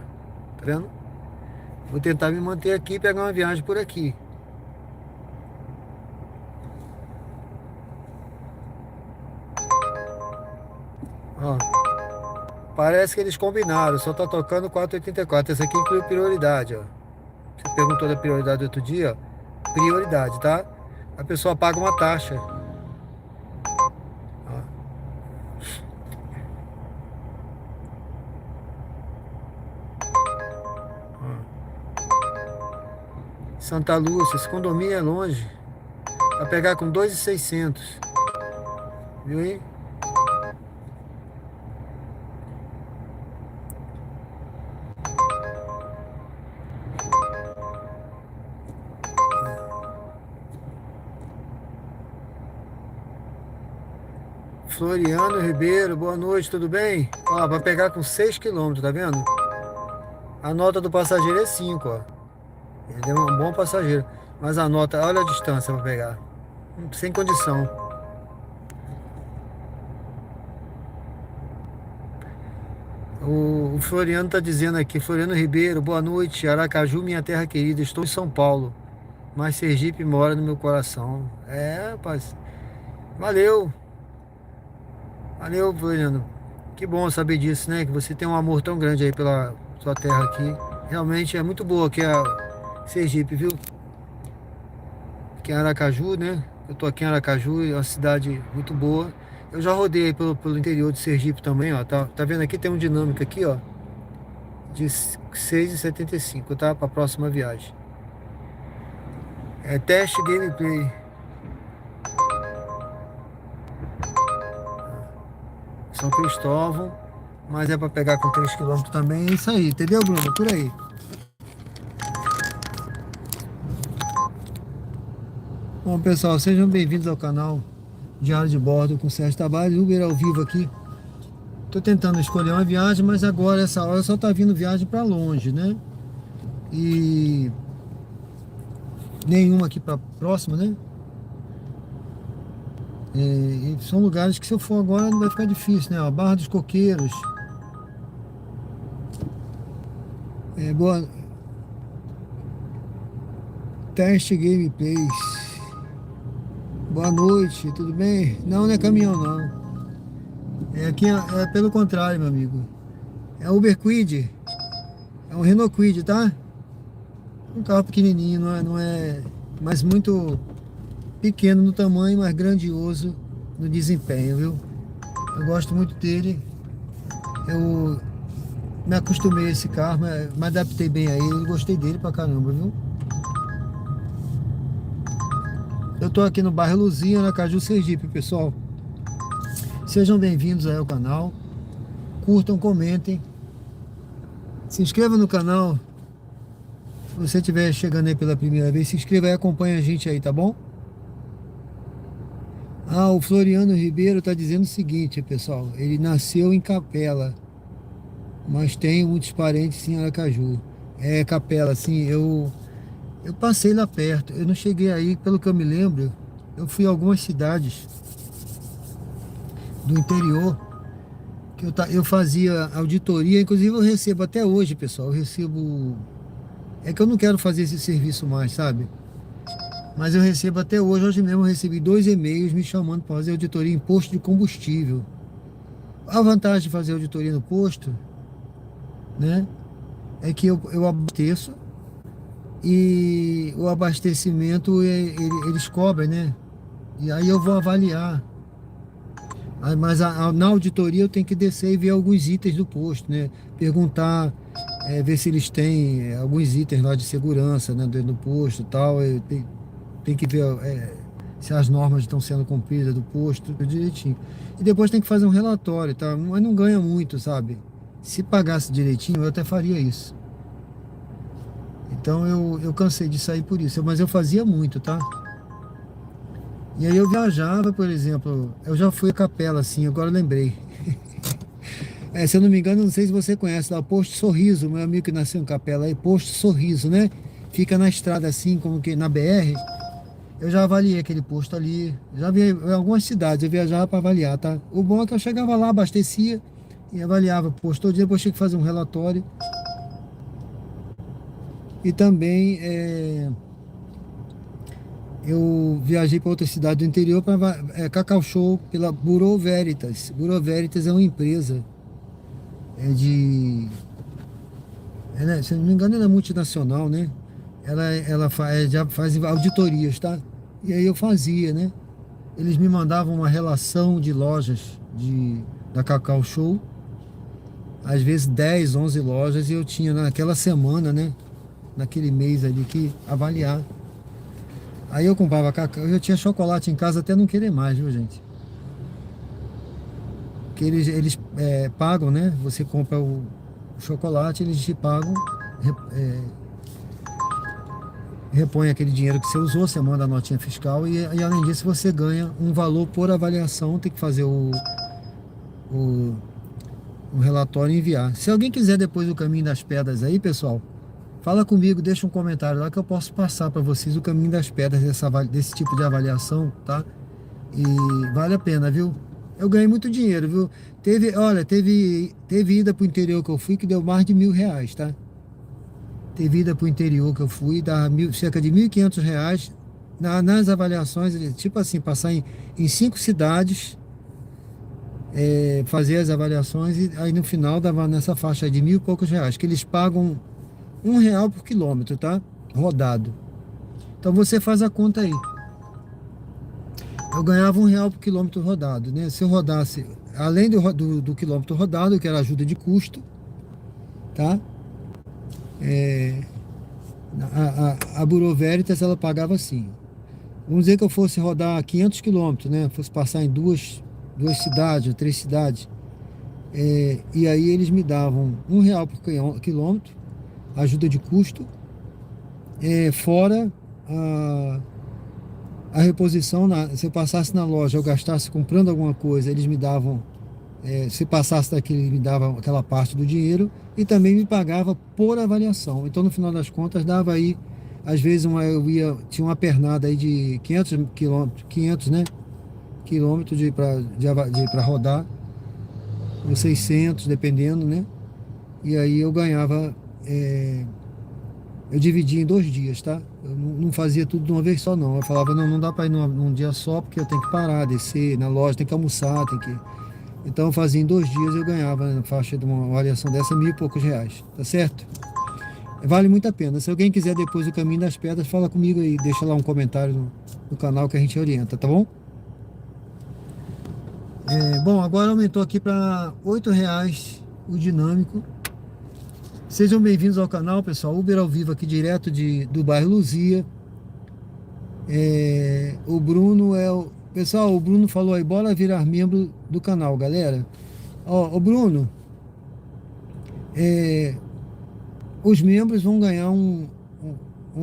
Tá vendo? Vou tentar me manter aqui e pegar uma viagem por aqui. Ó. Parece que eles combinaram, só tá tocando 4,84. Essa aqui inclui prioridade, ó. Você perguntou da prioridade outro dia, ó. Prioridade, tá? A pessoa paga uma taxa. Ó. Santa Lúcia, esse condomínio é longe. Vai pegar com 2.600. Viu aí? Floriano Ribeiro, boa noite, tudo bem? Ó, vai pegar com 6 km, tá vendo? A nota do passageiro é 5, ó. Ele é um bom passageiro. Mas a nota, olha a distância para pegar. Sem condição. O Floriano tá dizendo aqui, Floriano Ribeiro, boa noite, Aracaju, minha terra querida, estou em São Paulo, mas Sergipe mora no meu coração. É, rapaz. Valeu. Valeu, Floriano. Que bom saber disso, né? Que você tem um amor tão grande aí pela sua terra aqui. Realmente é muito boa aqui a Sergipe, viu? Aqui em Aracaju, né? Eu tô aqui em Aracaju, é uma cidade muito boa. Eu já rodei pelo interior de Sergipe também, ó. Tá vendo aqui? Tem um dinâmico aqui, ó. De 6,75, tá? Para a próxima viagem. É teste gameplay. São Cristóvão. Mas é para pegar com 3 km também. É isso aí, entendeu, Bruno? Por aí. Bom, pessoal, sejam bem-vindos ao canal Diário de Bordo com Sérgio Tavares, Uber ao vivo aqui. Tô tentando escolher uma viagem, mas agora essa hora só tá vindo viagem para longe, né? E nenhuma aqui para próxima, né? E são lugares que se eu for agora não vai ficar difícil, né? Ó, Barra dos Coqueiros. Boa. Teste Gameplays. Boa noite, tudo bem? Não, não é caminhão não. Aqui é pelo contrário, meu amigo. É Uber Quid. É um Renault Quid, tá? Um carro pequenininho, não é mas muito pequeno no tamanho, mas grandioso no desempenho, viu? Eu gosto muito dele. Eu me acostumei a esse carro, me adaptei bem a ele, gostei dele pra caramba, viu? Eu tô aqui no bairro Luzia, Aracaju, Sergipe, pessoal. Sejam bem-vindos aí ao canal. Curtam, comentem. Se inscreva no canal. Se você estiver chegando aí pela primeira vez, se inscreva e acompanha a gente aí, tá bom? Ah, o Floriano Ribeiro tá dizendo o seguinte, pessoal. Ele nasceu em Capela, mas tem muitos parentes em Aracaju. É, Capela, assim, eu passei lá perto. Eu não cheguei aí, pelo que eu me lembro. Eu fui a algumas cidades do interior que eu fazia auditoria. Inclusive eu recebo até hoje, pessoal. Eu recebo... É que eu não quero fazer esse serviço mais, sabe? Mas eu recebo até hoje. Hoje mesmo eu recebi 2 e-mails me chamando para fazer auditoria em posto de combustível. A vantagem de fazer auditoria no posto, né, é que eu abasteço e o abastecimento eles cobram, né? E aí eu vou avaliar. Mas na auditoria eu tenho que descer e ver alguns itens do posto, né? Perguntar, ver se eles têm alguns itens lá de segurança, né, do posto e tal. Tem que ver se as normas estão sendo cumpridas do posto direitinho. E depois tem que fazer um relatório, tá? Mas não ganha muito, sabe? Se pagasse direitinho, eu até faria isso. Então eu cansei de sair por isso, mas eu fazia muito, tá? E aí eu viajava, por exemplo, eu já fui a Capela, assim, agora eu lembrei. Se eu não me engano, não sei se você conhece lá, Posto Sorriso, meu amigo que nasceu em Capela aí, Posto Sorriso, né? Fica na estrada assim, como que na BR. Eu já avaliei aquele posto ali, já vi em algumas cidades, eu viajava para avaliar, tá? O bom é que eu chegava lá, abastecia e avaliava o posto todo dia, depois tinha que fazer um relatório. E também eu viajei para outra cidade do interior para Cacau Show pela Bureau Veritas. Bureau Veritas é uma empresa né, se não me engano, ela é multinacional, né? Ela já faz auditorias, tá? E aí eu fazia, né? Eles me mandavam uma relação de lojas da Cacau Show, às vezes 10, 11 lojas, e eu tinha naquela semana, né? Naquele mês ali que avaliar. Aí eu comprava cacau, eu tinha chocolate em casa até não querer mais, viu, gente? Que eles pagam, né? Você compra o chocolate, eles te pagam, repõe aquele dinheiro que você usou, você manda a notinha fiscal e além disso você ganha um valor por avaliação, tem que fazer o relatório e enviar. Se alguém quiser depois o Caminho das Pedras aí, pessoal, fala comigo, deixa um comentário lá que eu posso passar para vocês o Caminho das Pedras desse tipo de avaliação, tá? E vale a pena, viu? Eu ganhei muito dinheiro, viu? Teve ida pro interior que eu fui que deu mais de R$ 1.000, tá? Teve ida pro interior que eu fui, dava cerca de R$ 1.500 nas avaliações, tipo assim, passar em 5 cidades, fazer as avaliações e aí no final dava nessa faixa de R$ 1.000 e poucos, que eles pagam R$ 1 por quilômetro, tá? Rodado. Então você faz a conta aí. Eu ganhava R$ 1 por quilômetro rodado, né? Se eu rodasse, além do quilômetro rodado, que era ajuda de custo, tá? A Bureau Veritas, ela pagava assim. Vamos dizer que eu fosse rodar 500 quilômetros, né? Fosse passar em duas cidades ou 3 cidades. E aí eles me davam R$ 1 por quilômetro, ajuda de custo, fora a reposição. Se eu passasse na loja, eu gastasse comprando alguma coisa, eles me davam, se passasse daquilo, eles me davam aquela parte do dinheiro e também me pagava por avaliação. Então no final das contas dava aí, às vezes tinha uma pernada aí de 500 né, quilômetros para rodar, ou 600, dependendo, né? E aí eu ganhava, eu dividia em 2 dias, tá? Eu não fazia tudo de uma vez só, não. Eu falava, não dá para ir num dia só, porque eu tenho que parar, descer na loja, tem que almoçar, Então eu fazia em 2 dias, eu ganhava na faixa de uma avaliação dessa R$ 1.000 e poucos, tá certo? Vale muito a pena. Se alguém quiser depois o Caminho das Pedras, fala comigo aí, deixa lá um comentário no canal que a gente orienta, tá bom? Bom, agora aumentou aqui para R$ 8 o dinâmico. Sejam bem-vindos ao canal, pessoal. Uber ao vivo aqui direto do bairro Luzia. O Bruno pessoal, o Bruno falou aí, bora virar membro do canal, galera. Ó, Bruno, os membros vão ganhar um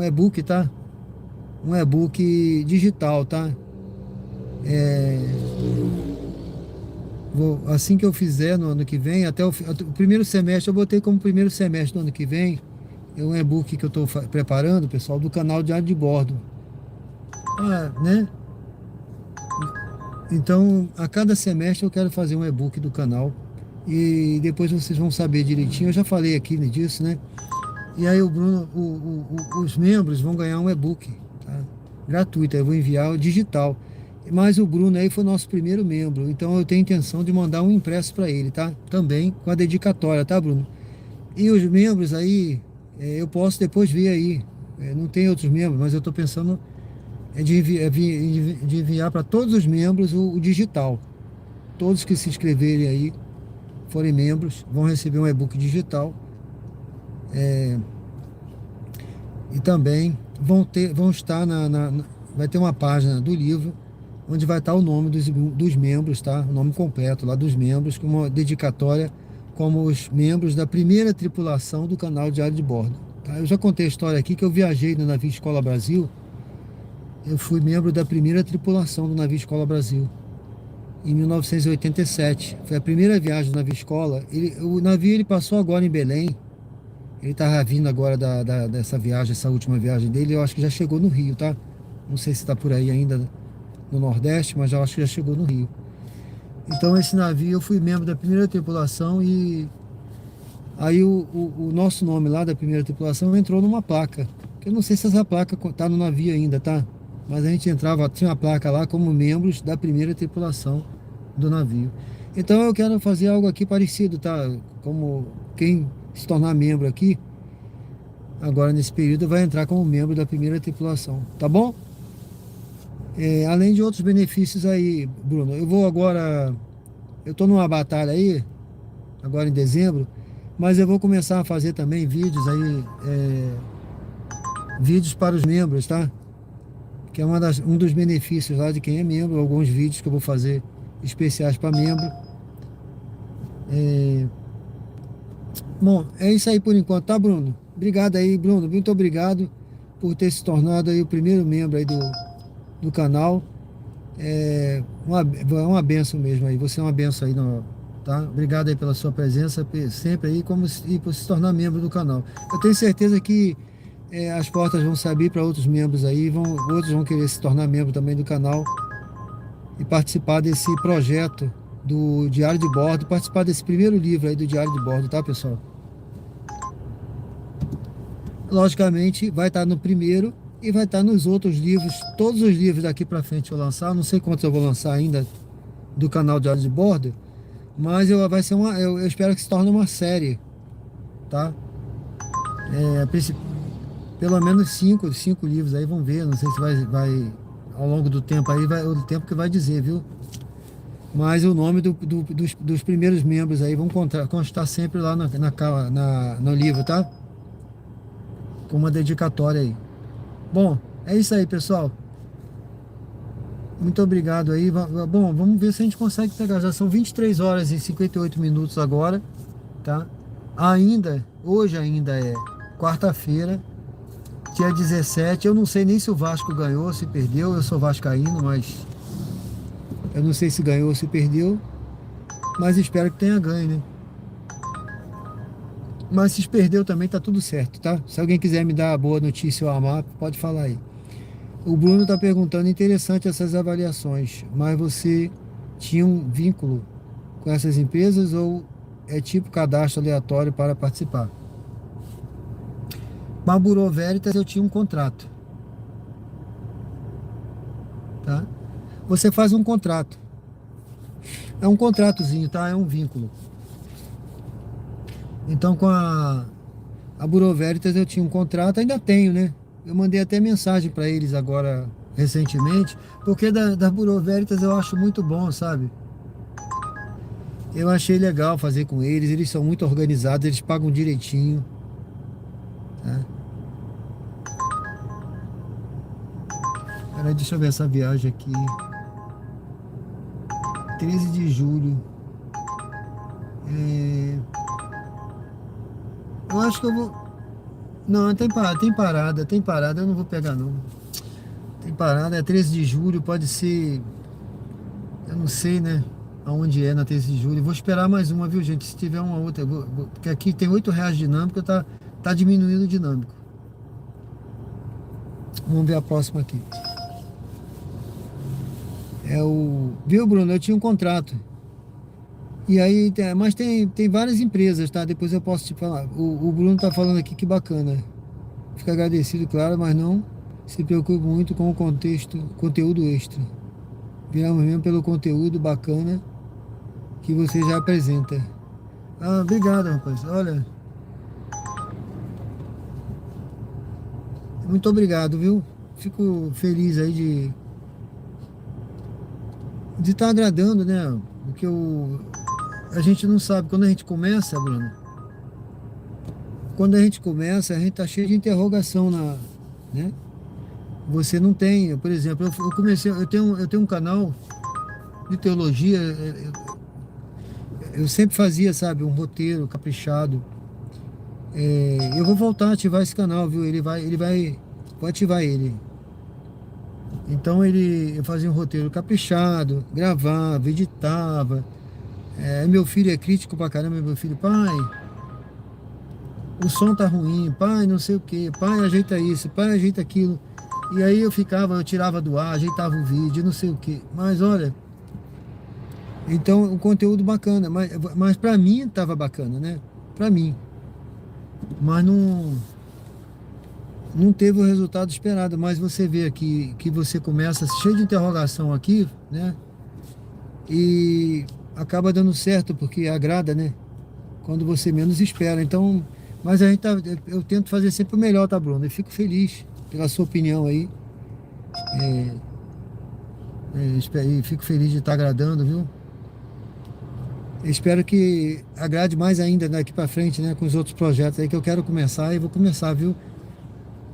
e-book, tá? Um e-book digital, tá? Assim que eu fizer no ano que vem, até o primeiro semestre, eu botei como primeiro semestre do ano que vem, um e-book que eu estou preparando, pessoal, do canal Diário de Bordo. Né? Então, a cada semestre eu quero fazer um e-book do canal e depois vocês vão saber direitinho. Eu já falei aqui disso, né? E aí o Bruno, os membros vão ganhar um e-book, tá? Gratuito. Eu vou enviar o digital. Mas o Bruno aí foi nosso primeiro membro, então eu tenho intenção de mandar um impresso para ele, tá? Também com a dedicatória, tá, Bruno? E os membros aí, eu posso depois ver aí. Não tem outros membros, mas eu estou pensando de enviar para todos os membros o digital. Todos que se inscreverem aí, forem membros, vão receber um e-book digital. E também vão estar vai ter uma página do livro onde vai estar o nome dos membros, tá? O nome completo lá dos membros, com uma dedicatória como os membros da primeira tripulação do canal Diário de Bordo. Tá? Eu já contei a história aqui que eu viajei no navio Escola Brasil. Eu fui membro da primeira tripulação do navio Escola Brasil em 1987. Foi a primeira viagem do navio Escola. O navio ele passou agora em Belém. Ele estava vindo agora dessa viagem, essa última viagem dele. Eu acho que já chegou no Rio, tá? Não sei se está por aí ainda no Nordeste, mas eu acho que já chegou no Rio. Então esse navio, eu fui membro da primeira tripulação e aí o nosso nome lá da primeira tripulação entrou numa placa. Eu não sei se essa placa tá no navio ainda, tá? Mas a gente entrava, tinha uma placa lá como membros da primeira tripulação do navio. Então eu quero fazer algo aqui parecido, tá? Como quem se tornar membro aqui, agora nesse período, vai entrar como membro da primeira tripulação, tá bom? Além de outros benefícios aí, Bruno, eu tô numa batalha aí, agora em dezembro, mas eu vou começar a fazer também vídeos aí, vídeos para os membros, tá? Que é um dos benefícios lá de quem é membro, alguns vídeos que eu vou fazer especiais para membro. Bom, é isso aí por enquanto, tá, Bruno? Obrigado aí, Bruno, muito obrigado por ter se tornado aí o primeiro membro aí do canal. Uma benção mesmo aí, você é uma benção aí, tá? Obrigado aí pela sua presença sempre aí, e por se tornar membro do canal. Eu tenho certeza que as portas vão se abrir para outros membros aí, outros vão querer se tornar membro também do canal e participar desse projeto do Diário de Bordo, participar desse primeiro livro aí do Diário de Bordo, tá, pessoal? Logicamente vai estar no primeiro e vai estar nos outros livros, todos os livros daqui para frente eu lançar, não sei quantos eu vou lançar ainda do canal Diário de Bordo, mas vai ser eu espero que se torne uma série, tá? Pelo menos cinco livros aí, vamos ver, não sei se vai ao longo do tempo aí, o tempo que vai dizer, viu? Mas o nome dos primeiros membros aí vão constar sempre lá no livro, tá? Com uma dedicatória aí. Bom, é isso aí, pessoal. Muito obrigado aí. Bom, vamos ver se a gente consegue pegar. Já são 23 horas e 58 minutos agora, tá? Hoje ainda é quarta-feira, dia 17. Eu não sei nem se o Vasco ganhou, se perdeu. Eu sou vascaíno, mas eu não sei se ganhou ou se perdeu. Mas espero que tenha ganho, né? Mas se perdeu também tá tudo certo, tá? Se alguém quiser me dar a boa notícia ou amar, pode falar aí. O Bruno tá perguntando, interessante essas avaliações, mas você tinha um vínculo com essas empresas ou é tipo cadastro aleatório para participar? Com a Bureau Veritas eu tinha um contrato, tá? Você faz um contrato, é um contratozinho, tá? É um vínculo. Então com a Bureau Veritas eu tinha um contrato, ainda tenho, né? Eu mandei até mensagem para eles agora recentemente, porque da Bureau Veritas eu acho muito bom, sabe? Eu achei legal fazer com eles são muito organizados, eles pagam direitinho, tá? Peraí, deixa eu ver essa viagem aqui. 13 de julho. Eu acho que eu vou... Não, tem parada, eu não vou pegar não. Tem parada, é 13 de julho, pode ser... Eu não sei, né? Aonde é na 13 de julho. Vou esperar mais uma, viu, gente? Se tiver uma outra... Porque aqui tem R$8 dinâmico, tá diminuindo o dinâmico. Vamos ver a próxima aqui. Viu, Bruno? Eu tinha um contrato. E aí, mas tem várias empresas, tá? Depois eu posso te falar. O Bruno tá falando aqui que bacana. Fica agradecido, claro, mas não se preocupe muito com o conteúdo extra. Viramos mesmo pelo conteúdo bacana que você já apresenta. Ah, obrigado, rapaz. Olha, muito obrigado, viu? Fico feliz aí de estar agradando, né? Porque a gente não sabe, quando a gente começa, Bruno, quando a gente começa, a gente tá cheio de interrogação né? Você não tem, por exemplo, eu comecei, eu tenho um canal de teologia, eu sempre fazia, sabe, um roteiro caprichado. Eu vou voltar a ativar esse canal, viu? Vou ativar ele. Então eu fazia um roteiro caprichado, gravava, editava. Meu filho é crítico pra caramba, meu filho, pai, o som tá ruim, pai, não sei o que, pai, ajeita isso, pai, ajeita aquilo. E aí eu tirava do ar, ajeitava o vídeo, não sei o que. Mas olha, então o conteúdo bacana, mas pra mim tava bacana, né? Pra mim. Mas não teve o resultado esperado. Mas você vê aqui que você começa cheio de interrogação aqui, né? E acaba dando certo, porque agrada, né? Quando você menos espera. Então, mas eu tento fazer sempre o melhor, tá, Bruno? Eu fico feliz pela sua opinião aí. E fico feliz de estar agradando, viu? Eu espero que agrade mais ainda daqui para frente, né? Com os outros projetos aí que eu quero começar e vou começar, viu?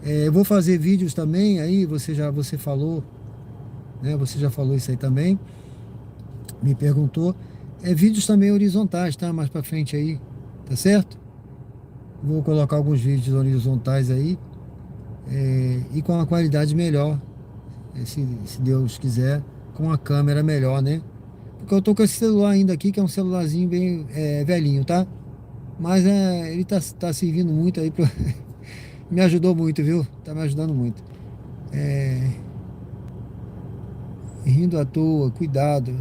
Eu vou fazer vídeos também, aí você falou, né? Você já falou isso aí também, me perguntou. Vídeos também horizontais, tá? Mais para frente aí, tá certo? Vou colocar alguns vídeos horizontais aí, e com uma qualidade melhor, se Deus quiser, com a câmera melhor, né? Porque eu tô com esse celular ainda aqui, que é um celularzinho bem velhinho, tá? Mas ele tá servindo muito aí pra... Me ajudou muito, viu? Tá me ajudando muito. Rindo à toa, cuidado.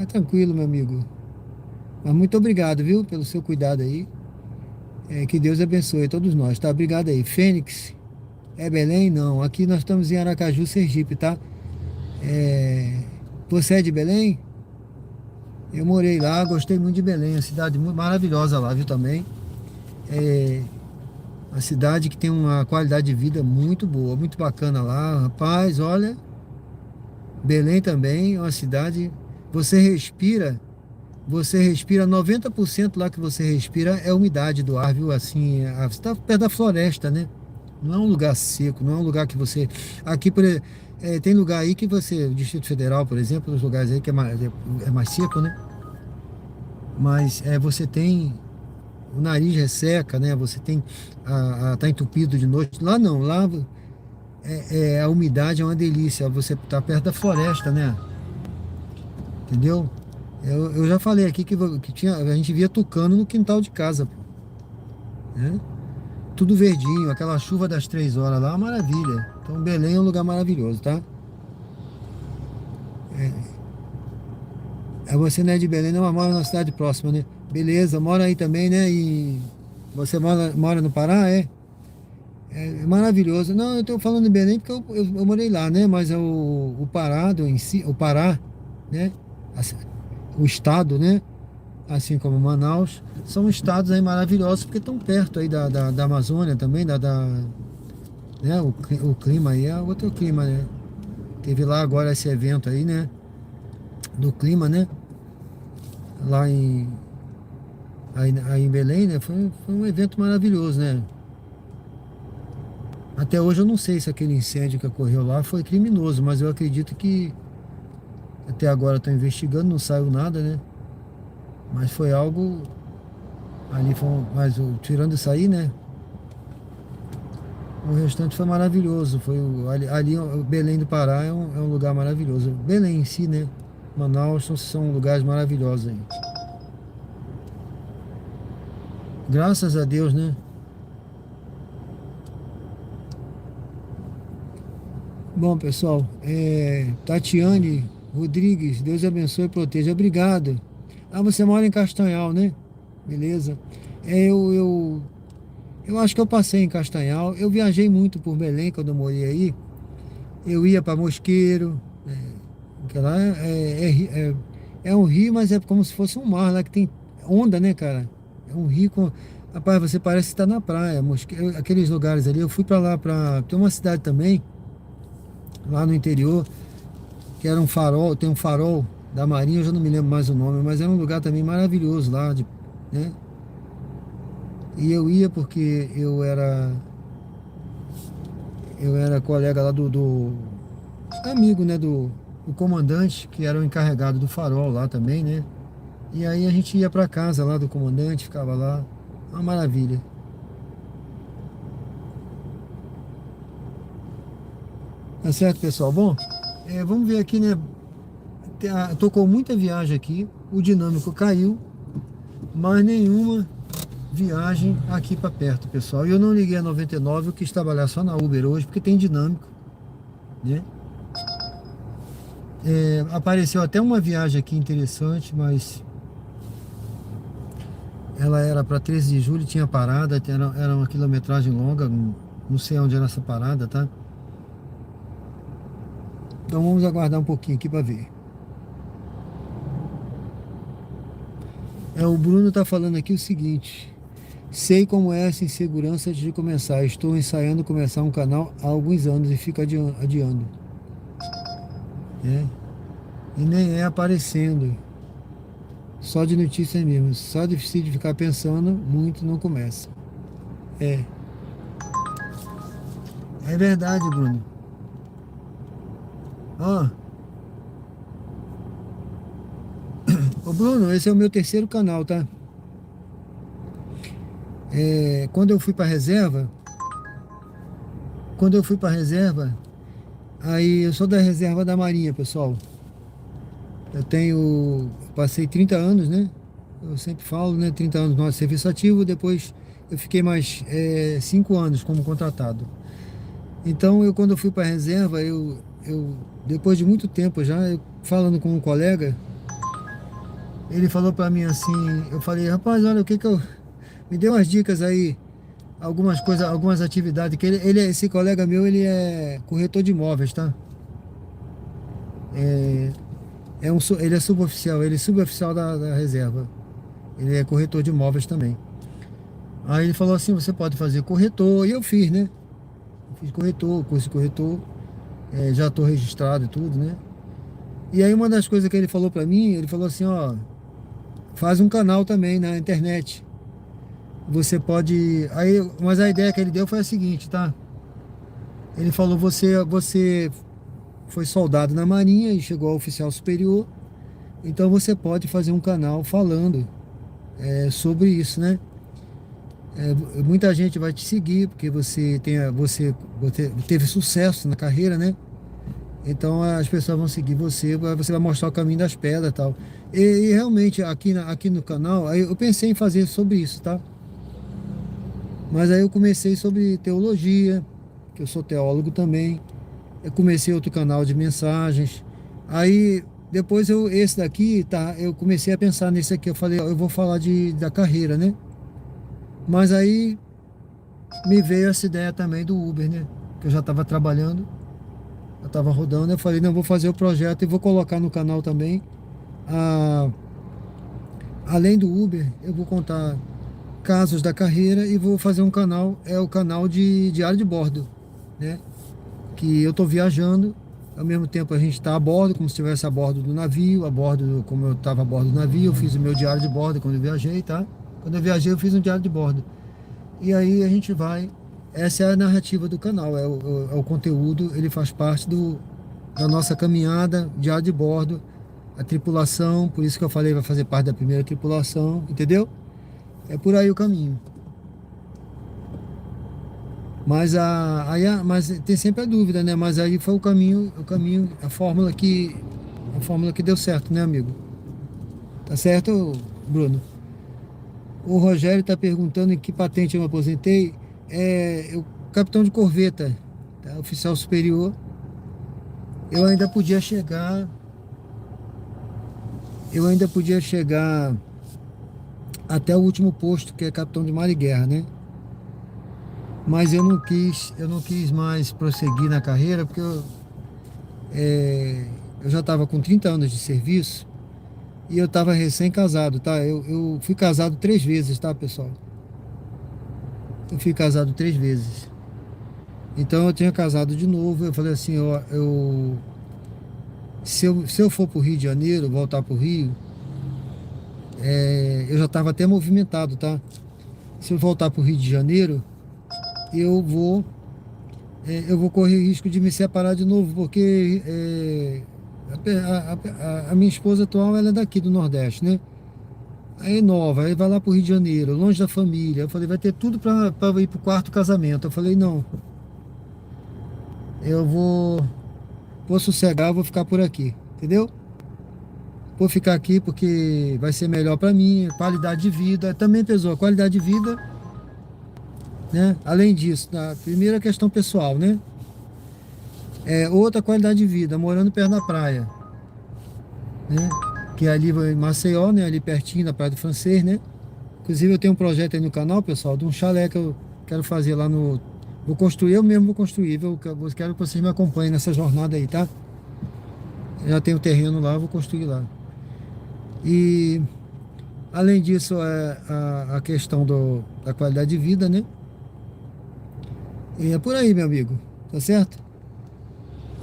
Tranquilo, meu amigo. Mas muito obrigado, viu? Pelo seu cuidado aí. Que Deus abençoe todos nós, tá? Obrigado aí. Fênix, Belém? Não. Aqui nós estamos em Aracaju, Sergipe, tá? Você é de Belém? Eu morei lá, gostei muito de Belém, uma cidade muito maravilhosa lá, viu, também. Uma cidade que tem uma qualidade de vida muito boa, muito bacana lá. Rapaz, olha, Belém também é uma cidade, você respira 90% lá que você respira é umidade do ar, viu? Assim, você está perto da floresta, né? Não é um lugar seco, não é um lugar que você... Aqui, tem lugar aí que você, o Distrito Federal, por exemplo, os lugares aí que é mais seco, né? Mas você tem... O nariz resseca, né? Você tem... tá entupido de noite. Lá não, lá a umidade é uma delícia. Você tá perto da floresta, né? Entendeu? Eu já falei aqui que a gente via tucano no quintal de casa, né? Tudo verdinho, aquela chuva das 3 horas lá, maravilha. Então Belém é um lugar maravilhoso, tá? Você não é de Belém, não, mas mora na cidade próxima, né? Beleza, mora aí também, né? E você mora no Pará, é? É maravilhoso. Não, eu tô falando de Belém porque eu morei lá, né? Mas o Pará, o Pará, né? O estado, né? Assim como Manaus, são estados aí maravilhosos porque estão perto aí da Amazônia também, né? O clima aí é outro clima, né? Teve lá agora esse evento aí, né? Do clima, né? Lá aí em Belém, né? Foi um evento maravilhoso, né? Até hoje eu não sei se aquele incêndio que ocorreu lá foi criminoso, mas eu acredito que até agora estão investigando, não saiu nada, né? Mas foi algo ali, mas tirando isso aí, né? O restante foi maravilhoso. Ali o Belém do Pará é um lugar maravilhoso. Belém em si, né? Manaus são lugares maravilhosos aí. Graças a Deus, né? Bom, pessoal, Tatiane Rodrigues, Deus abençoe e proteja. Obrigado. Você mora em Castanhal, né? Beleza. Eu acho que eu passei em Castanhal. Eu viajei muito por Belém quando eu morei aí. Eu ia para Mosqueiro, Que lá é um rio, mas é como se fosse um mar lá que tem onda, né, cara? É um rio com... Rapaz, você parece que tá na praia. Aqueles lugares ali, eu fui pra lá, tem uma cidade também, lá no interior, que era um farol, tem um farol da Marinha, eu já não me lembro mais o nome, mas era um lugar também maravilhoso lá, né? E eu ia porque eu era colega lá do amigo, né, do comandante, que era o encarregado do farol lá também, né? E aí a gente ia pra casa lá do comandante, ficava lá, uma maravilha. Tá certo, pessoal? Bom, vamos ver aqui, né? Tocou muita viagem aqui, o dinâmico caiu, mas nenhuma viagem aqui para perto, pessoal. E eu não liguei a 99, eu quis trabalhar só na Uber hoje, porque tem dinâmico, né? Apareceu até uma viagem aqui interessante, mas ela era para 13 de julho, tinha parada, era uma quilometragem longa, não sei onde era essa parada, tá? Então vamos aguardar um pouquinho aqui para ver. O Bruno tá falando aqui o seguinte: sei como é essa insegurança antes de começar. Estou ensaiando começar um canal há alguns anos e fico adiando. E nem é aparecendo. Só de notícia mesmo. Só de ficar pensando muito não começa. É verdade, Bruno. Ó. Ô Bruno, esse é o meu terceiro canal, tá? Quando eu fui pra reserva, aí eu sou da reserva da Marinha, pessoal. Passei 30 anos, né? Eu sempre falo, né? 30 anos no nosso serviço ativo, depois eu fiquei mais 5 anos como contratado. Então, quando eu fui para a reserva, depois de muito tempo já, falando com um colega, ele falou para mim assim, eu falei, rapaz, olha, me deu umas dicas aí, algumas coisas, algumas atividades, que esse colega meu, ele é corretor de imóveis, tá? Ele é suboficial, ele é suboficial da reserva. Ele é corretor de imóveis também. Aí ele falou assim, você pode fazer corretor, e eu fiz, né? Eu fiz corretor, curso de corretor, já estou registrado e tudo, né? E aí uma das coisas que ele falou pra mim, ele falou assim, ó, faz um canal também na internet. Você pode... mas a ideia que ele deu foi a seguinte, tá? Ele falou, você foi soldado na Marinha e chegou ao oficial superior, então você pode fazer um canal falando sobre isso, né? Muita gente vai te seguir porque você teve sucesso na carreira, né? Então as pessoas vão seguir você vai mostrar o caminho das pedras e tal. E realmente aqui no canal, aí eu pensei em fazer sobre isso, tá? Mas aí eu comecei sobre teologia, que eu sou teólogo também. Eu comecei outro canal de mensagens. Aí depois esse daqui, tá? Eu comecei a pensar nesse aqui. Eu falei, eu vou falar da carreira, né? Mas aí me veio essa ideia também do Uber, né? Que eu já estava trabalhando, eu estava rodando. Eu falei, não, vou fazer o projeto e vou colocar no canal também. Além do Uber, eu vou contar casos da carreira e vou fazer um canal, o canal de diário de bordo, né? Que eu estou viajando, ao mesmo tempo a gente está a bordo, como se estivesse a bordo do navio, como eu estava a bordo do navio, eu fiz o meu diário de bordo quando eu viajei, tá? Quando eu viajei eu fiz um diário de bordo. E aí a gente essa é a narrativa do canal, é o conteúdo, ele faz parte da nossa caminhada, diário de bordo, a tripulação, por isso que eu falei, vai fazer parte da primeira tripulação, entendeu? É por aí o caminho. Mas tem sempre a dúvida, né? Mas aí foi o caminho, a fórmula que deu certo, né, amigo? Tá certo, Bruno? O Rogério está perguntando em que patente eu me aposentei. Eu capitão de corveta, tá? Oficial superior. Eu ainda podia chegar até o último posto, que é capitão de mar e guerra, né? Mas eu não quis mais prosseguir na carreira, porque eu já estava com 30 anos de serviço e eu estava recém-casado, tá? Eu fui casado 3 vezes, tá, pessoal? Eu fui casado 3 vezes. Então eu tinha casado de novo. Eu falei assim, se eu for para o Rio de Janeiro, voltar para o Rio, eu já estava até movimentado, tá? Se eu voltar para o Rio de Janeiro, eu vou, eu vou correr risco de me separar de novo, porque a minha esposa atual, ela é daqui do Nordeste, né? Aí nova, aí vai lá para o Rio de Janeiro, longe da família. Eu falei, vai ter tudo para ir para o quarto casamento. Eu falei, não, eu vou sossegar, vou ficar por aqui, entendeu? Vou ficar aqui porque vai ser melhor para mim, qualidade de vida. Também pesou a qualidade de vida, né? Além disso, a primeira questão pessoal, né? Outra qualidade de vida, morando perto da praia, né? Que é ali em Maceió, né? Ali pertinho da Praia do Francês, né? Inclusive eu tenho um projeto aí no canal, pessoal, de um chalé que eu quero fazer lá no... Vou construir, eu mesmo vou construir, viu? Eu quero que vocês me acompanhem nessa jornada aí, tá? Eu já tenho terreno lá, vou construir lá. E além disso, a questão da qualidade de vida, né? E é por aí, meu amigo, tá certo?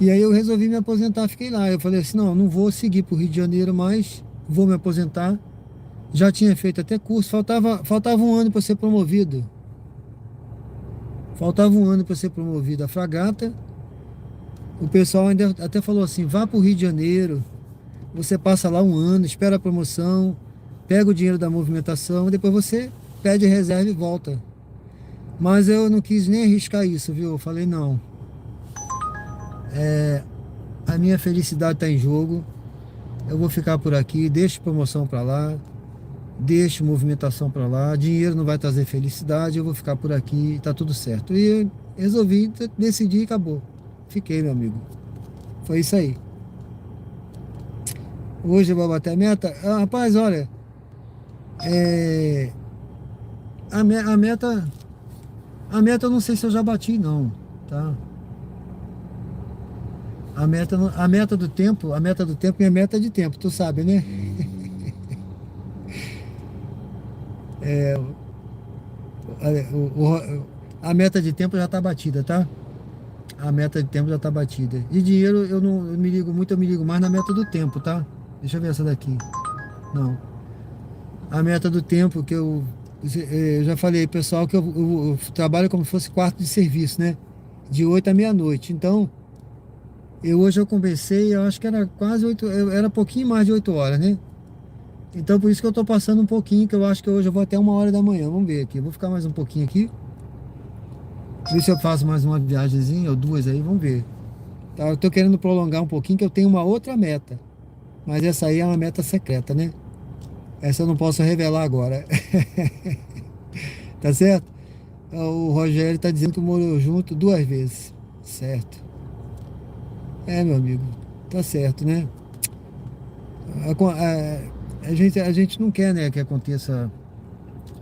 E aí eu resolvi me aposentar, fiquei lá. Eu falei assim, não vou seguir pro Rio de Janeiro mais, vou me aposentar. Já tinha feito até curso, faltava um ano para ser promovido. Faltava um ano para ser promovido a fragata. O pessoal ainda até falou assim, vá pro Rio de Janeiro, você passa lá um ano, espera a promoção, pega o dinheiro da movimentação, depois você pede reserva e volta. Mas eu não quis nem arriscar isso, viu? Eu falei, não. A minha felicidade está em jogo. Eu vou ficar por aqui, deixo promoção para lá, deixo movimentação para lá. Dinheiro não vai trazer felicidade, eu vou ficar por aqui, tá tudo certo. E eu resolvi, decidi e acabou. Fiquei, meu amigo. Foi isso aí. Hoje eu vou bater a meta. Rapaz, olha, a meta eu não sei se eu já bati, não, tá? A meta do tempo, minha meta é de tempo, tu sabe, né? A meta de tempo já tá batida, tá? A meta de tempo já tá batida. De dinheiro eu não me ligo muito, eu me ligo mais na meta do tempo, tá? Deixa eu ver essa daqui. Não. A meta do tempo que eu já falei, pessoal, que eu trabalho como se fosse quarto de serviço, né? De 8 à meia-noite. Então, hoje eu conversei, eu acho que era quase 8, era pouquinho mais de 8 horas, né? Então, por isso que eu tô passando um pouquinho, que eu acho que hoje eu vou até 1 hora da manhã. Vamos ver aqui. Eu vou ficar mais um pouquinho aqui. Ver se eu faço mais uma viagemzinha ou duas aí, vamos ver. Tá, eu tô querendo prolongar um pouquinho, que eu tenho uma outra meta. Mas essa aí é uma meta secreta, né? Essa eu não posso revelar agora. Tá certo? O Rogério tá dizendo que morou junto 2 vezes. Certo. Meu amigo. Tá certo, né? A gente não quer, né, que aconteça.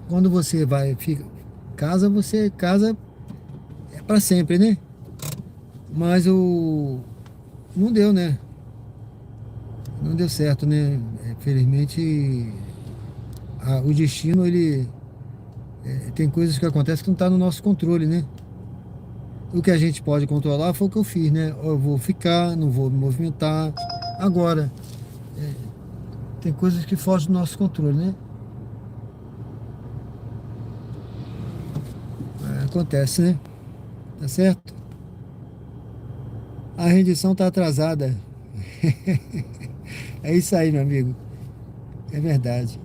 Quando você você casa pra sempre, né? Mas não deu, né? Não deu certo, né? Felizmente o destino, ele tem coisas que acontecem que não tá no nosso controle, né? O que a gente pode controlar foi o que eu fiz, né? Eu vou ficar, não vou me movimentar. Agora, tem coisas que fogem do nosso controle, né? Acontece, né? Tá certo? A rendição tá atrasada. É isso aí, meu amigo. É verdade.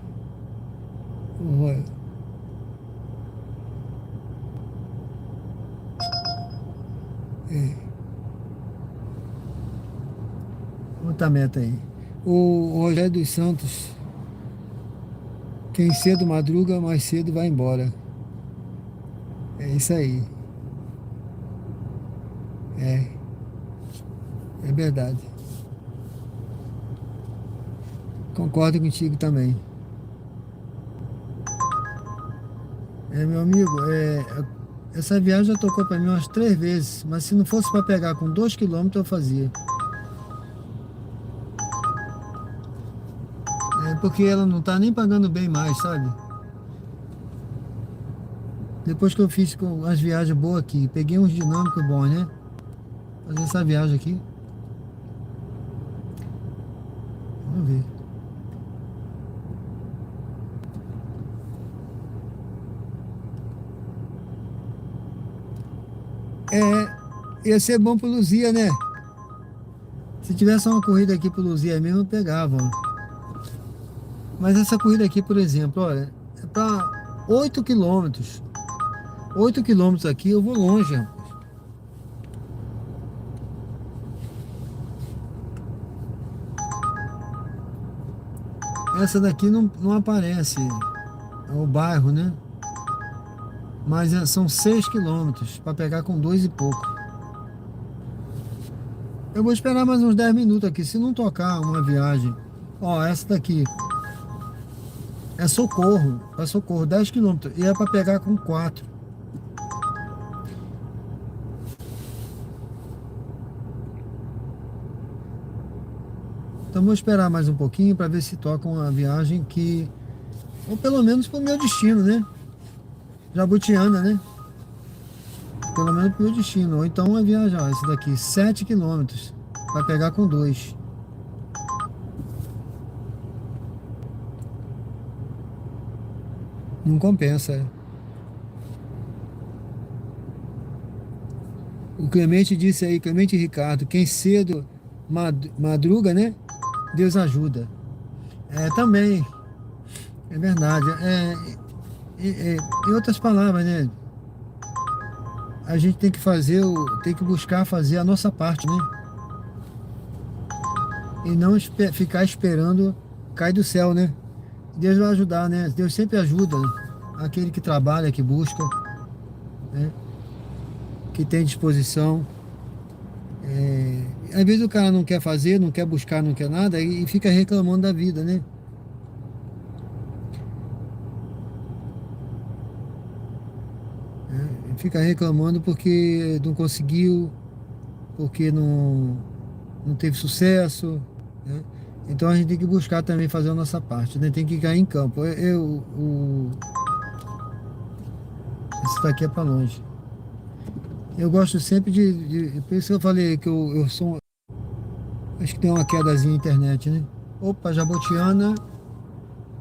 Outra meta aí. O Rogério dos Santos. Quem cedo madruga, mais cedo vai embora. É isso aí. É verdade. Concordo contigo também. Meu amigo, essa viagem já tocou para mim umas 3 vezes, mas se não fosse para pegar com 2 quilômetros eu fazia. porque ela não tá nem pagando bem mais, sabe? Depois que eu fiz com as viagens boas aqui, peguei uns dinâmicos bons, né? Fazer essa viagem aqui. Vamos ver. Ia ser bom pro Luzia, né? Se tivesse uma corrida aqui pro Luzia mesmo, eu pegava. Mas essa corrida aqui, por exemplo, olha, é para 8 quilômetros. 8 quilômetros aqui, eu vou longe, rapaz. Essa daqui não aparece, é o bairro, né? Mas são 6 quilômetros para pegar com 2 e pouco. Eu vou esperar mais uns 10 minutos aqui. Se não tocar uma viagem. Ó, essa daqui é Socorro, 10 quilômetros. E é para pegar com 4. Então vou esperar mais um pouquinho para ver se toca uma viagem que, ou pelo menos para o meu destino, né? Jabutiana, né? Pelo menos para o meu destino. Ou então uma viagem, ó, esse daqui, 7 quilômetros para pegar com 2. Não compensa, é. O Clemente disse aí, Clemente Ricardo, quem cedo madruga, né? Deus ajuda. É, também. É verdade. Em outras palavras, né? A gente tem que tem que buscar fazer a nossa parte, né? E não ficar esperando cair do céu, né? Deus vai ajudar, né? Deus sempre ajuda, né? Aquele que trabalha, que busca, né? Que tem disposição. Às vezes o cara não quer fazer, não quer buscar, não quer nada e fica reclamando da vida, né? Fica reclamando porque não conseguiu, porque não teve sucesso, né? Então a gente tem que buscar também fazer a nossa parte, né? Tem que cair em campo. Esse daqui é para longe. Eu gosto sempre por isso que eu falei que eu sou. Acho que tem uma quedazinha na internet, né? Opa, Jabotiana.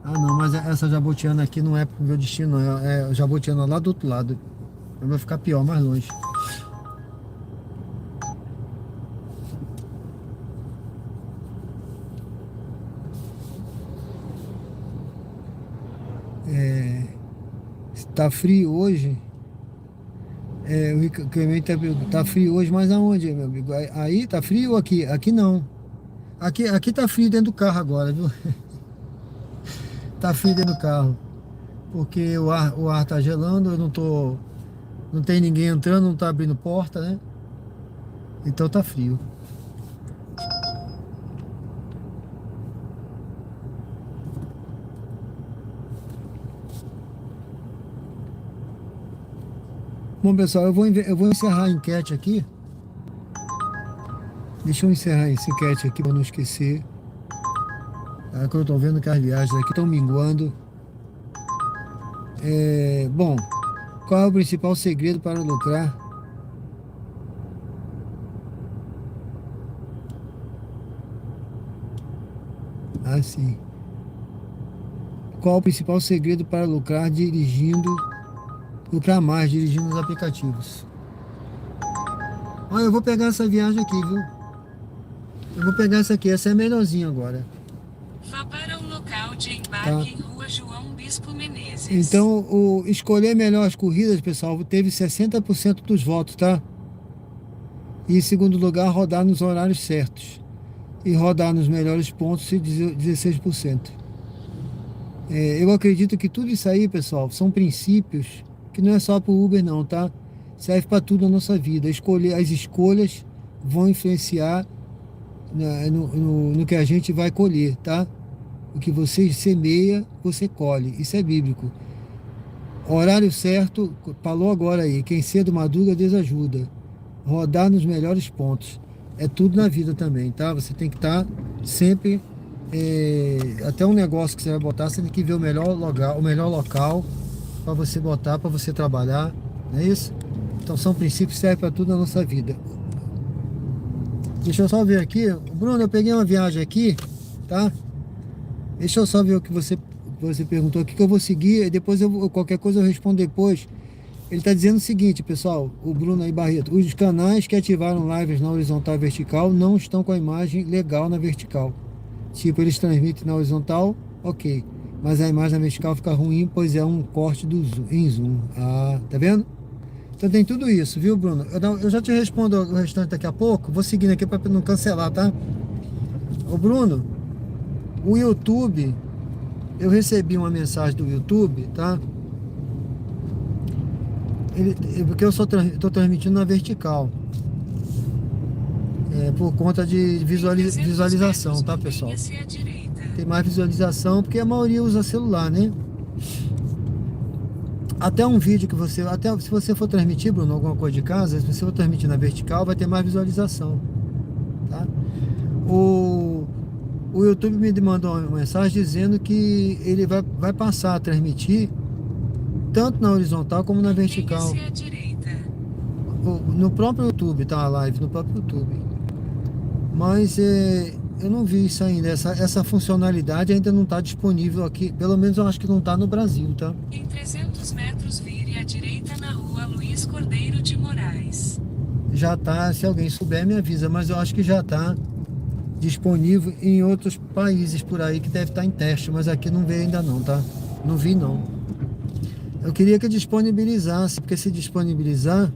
Ah não, mas essa Jabotiana aqui não é pro meu destino, não. É Jabotiana lá do outro lado. Vai ficar pior, mais longe. Tá frio hoje? O Clemente tá frio hoje, mas aonde, meu amigo? Aí tá frio ou aqui? Aqui não. Aqui tá frio dentro do carro agora, viu? Tá frio dentro do carro. Porque o ar tá gelando, não tem ninguém entrando, não tá abrindo porta, né? Então tá frio. Bom, pessoal, eu vou encerrar a enquete aqui. Deixa eu encerrar essa enquete aqui para não esquecer. Que eu estou vendo que as viagens aqui estão minguando. Bom, qual é o principal segredo para lucrar? Ah, sim. Qual o principal segredo para lucrar lucrar mais dirigindo os aplicativos? Olha, eu vou pegar essa viagem aqui, viu? Eu vou pegar essa aqui, essa é a melhorzinha agora.
Vá para o local de embarque em Rua João Bispo Menezes.
Então, escolher melhor as corridas, pessoal, teve 60% dos votos, tá? E em segundo lugar, rodar nos horários certos. E rodar nos melhores pontos, 16%. Eu acredito que tudo isso aí, pessoal, são princípios que não é só para o Uber não, tá? Serve para tudo na nossa vida. As escolhas vão influenciar no que a gente vai colher, tá? O que você semeia, você colhe. Isso é bíblico. Horário certo, falou agora aí. Quem cedo madruga, Deus ajuda. Rodar nos melhores pontos. É tudo na vida também, tá? Você tem que estar sempre até um negócio que você vai botar, você tem que ver o melhor local para você botar, para você trabalhar, não é isso? Então são princípios que servem para tudo na nossa vida. Deixa eu só ver aqui, Bruno, eu peguei uma viagem aqui, tá? Deixa eu só ver o que você perguntou aqui, que eu vou seguir, e depois qualquer coisa eu respondo depois. Ele está dizendo o seguinte, pessoal, o Bruno aí Barreto, os canais que ativaram lives na horizontal e vertical não estão com a imagem legal na vertical. Tipo, eles transmitem na horizontal, ok, mas a imagem na vertical fica ruim, pois é um corte em zoom. Ah, tá vendo? Então tem tudo isso, viu, Bruno? Eu já te respondo o restante daqui a pouco, vou seguindo aqui para não cancelar, tá? Ô Bruno, o YouTube, eu recebi uma mensagem do YouTube, tá? Porque eu estou transmitindo na vertical, por conta de visualização, tá, pessoal? Tem mais visualização porque a maioria usa celular, né? Até um vídeo que até se você for transmitir, Bruno, alguma coisa de casa, se você for transmitir na vertical, vai ter mais visualização, tá? O YouTube me mandou uma mensagem dizendo que ele vai passar a transmitir tanto na horizontal como na vertical. No próprio YouTube, tá? A live no próprio YouTube. Mas eu não vi isso ainda. Essa funcionalidade ainda não está disponível aqui. Pelo menos eu acho que não está no Brasil, tá?
Em 300 metros, vire à direita na rua Luiz Cordeiro de Moraes.
Já tá, se alguém souber me avisa, mas eu acho que já tá disponível em outros países por aí que deve estar em teste, mas aqui não veio ainda não, tá? Não vi não. Eu queria que disponibilizasse, porque se disponibilizar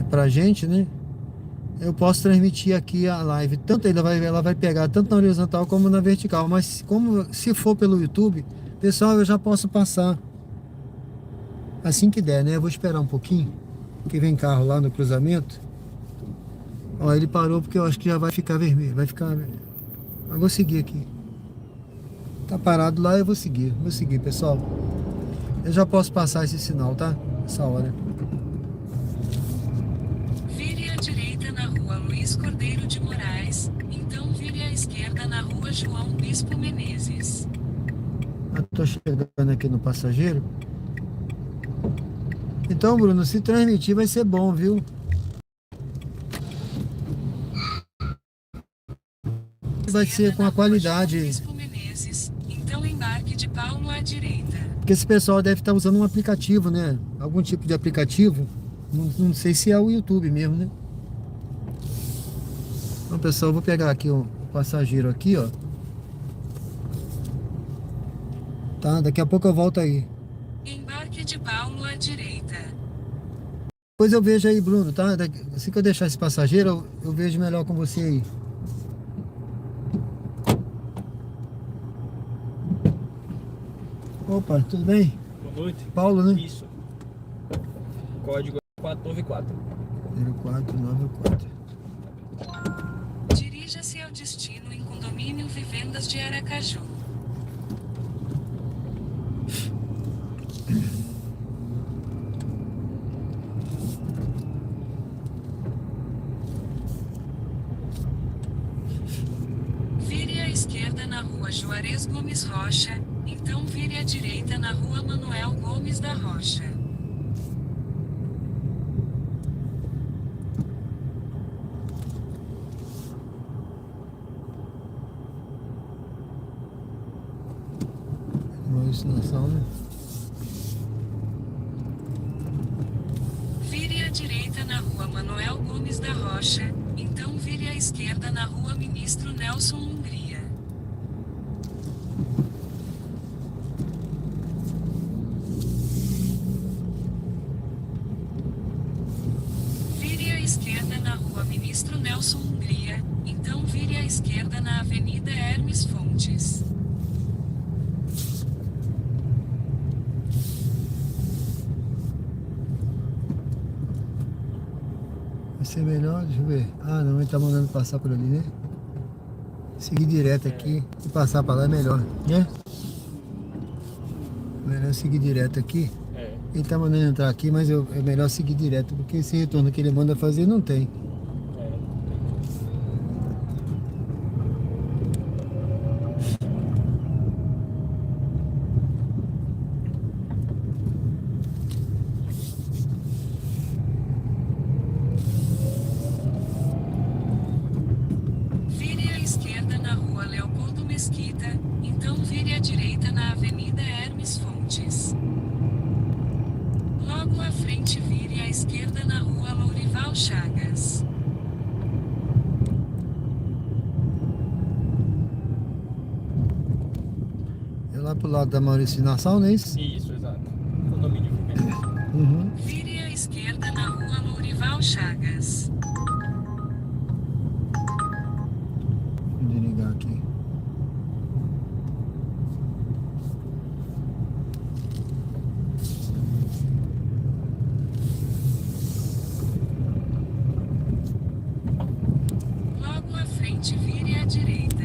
pra gente, né? Eu posso transmitir aqui a live. Tanto ela vai pegar tanto na horizontal como na vertical. Mas se for pelo YouTube, pessoal, eu já posso passar assim que der, né? Eu vou esperar um pouquinho, que vem carro lá no cruzamento. Ó, ele parou porque eu acho que já vai ficar vermelho. Eu vou seguir aqui. Tá parado lá, eu vou seguir. Vou seguir, pessoal. Eu já posso passar esse sinal, tá? Essa hora.
Vire à direita na rua Luiz Cordeiro de Moraes, então vire à esquerda na rua João Bispo Menezes.
Eu tô chegando aqui no passageiro. Então, Bruno, se transmitir vai ser bom, viu? Vai ser com a qualidade.
Bispo Menezes, então embarque de Paulo à direita.
Porque esse pessoal deve estar usando um aplicativo, né? Algum tipo de aplicativo. Não sei se é o YouTube mesmo, né? Então, pessoal, eu vou pegar aqui o passageiro aqui, ó. Tá? Daqui a pouco eu volto aí.
Embarque de Paulo à direita.
Depois eu vejo aí, Bruno, tá? Assim que eu deixar esse passageiro, eu vejo melhor com você aí. Opa, tudo bem?
Boa noite.
Paulo, né?
Isso. Código 494.
0494.
Dirija-se ao destino em Condomínio Vivendas de Aracaju. Vire à esquerda na rua Juarez Gomes Rocha, então vire à direita na rua Manuel Gomes da Rocha.
Uma ensinação, né?
Vire à direita na rua Manuel Gomes da Rocha, então vire à esquerda na rua Ministro Nelson Hungria. Vire à esquerda na rua Ministro Nelson Hungria, então vire à esquerda na Avenida Hermes Fontes.
Vai ser melhor, deixa eu ver. Ah, não, ele tá mandando passar por ali, né? Seguir direto aqui e passar pra lá é melhor, né? Melhor seguir direto aqui.
É.
Ele tá mandando entrar aqui, mas é melhor seguir direto, porque esse retorno que ele manda fazer não tem.
Logo à frente vire à esquerda na rua Lourival Chagas.
É lá pro lado da Maurício Nassau, não é isso?
Isso, exato. Condomínio fica.
Uhum.
Vire à esquerda na rua Lourival Chagas.
Deixa eu ligar aqui.
Logo à frente vire à direita.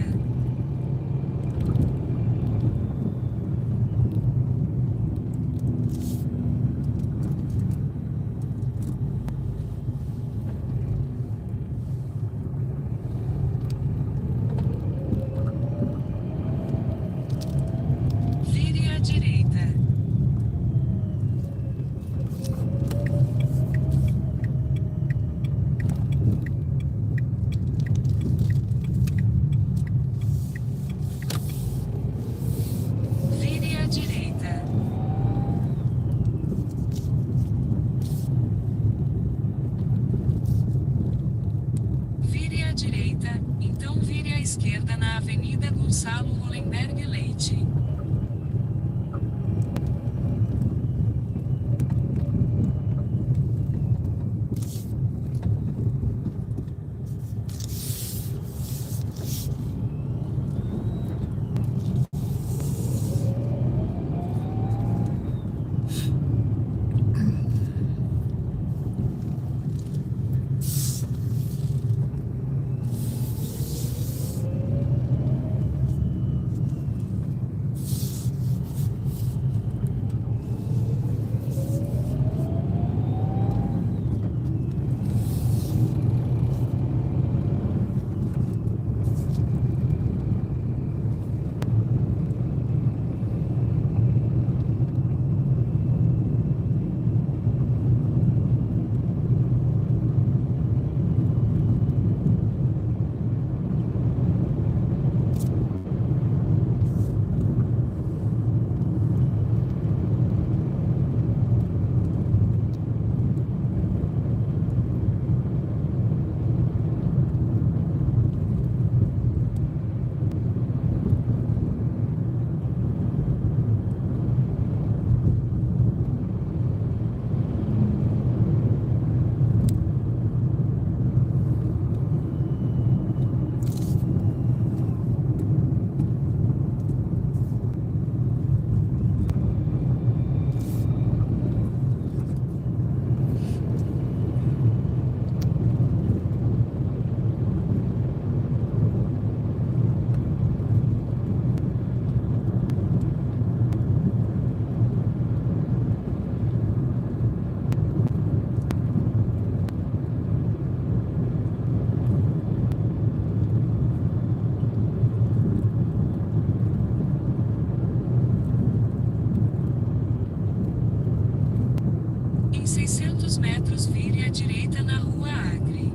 Vire à direita. Vire à direita. Vire à direita, então vire à esquerda na Avenida Gonçalo Hollenberg Leite. Em 600 metros vire à direita na rua Acre.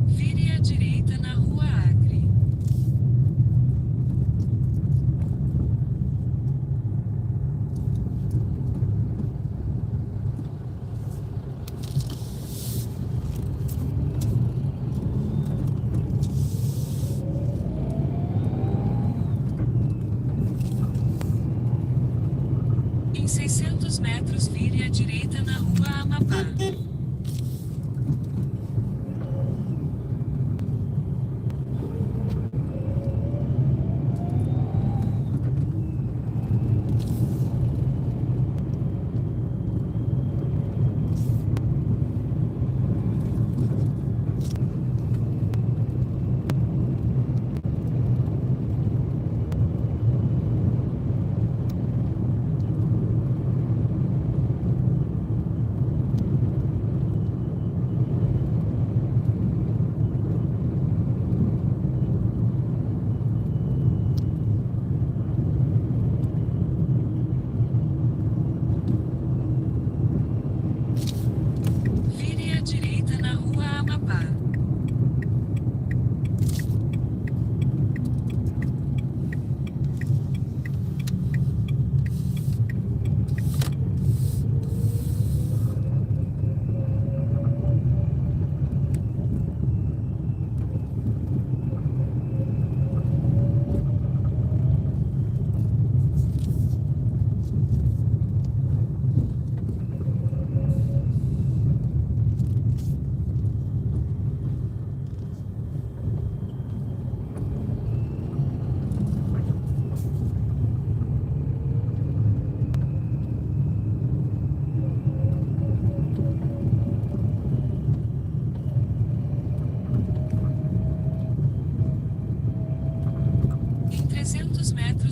Vire à direita na rua Acre. Em 600 metros vire à direita na rua Amapá.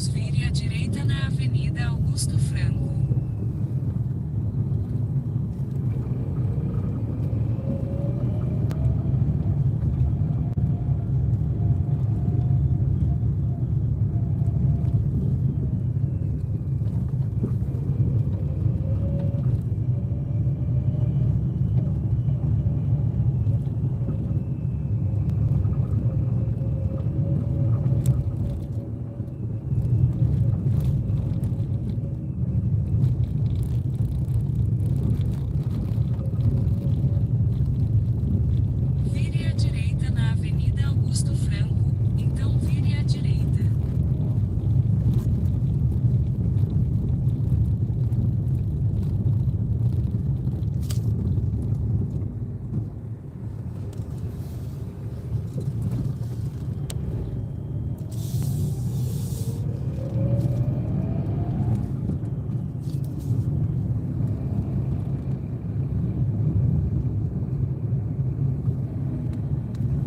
metros, vire à direita na Avenida Augusto Franco. Vire à direita na Avenida Augusto Franco, então vire à direita.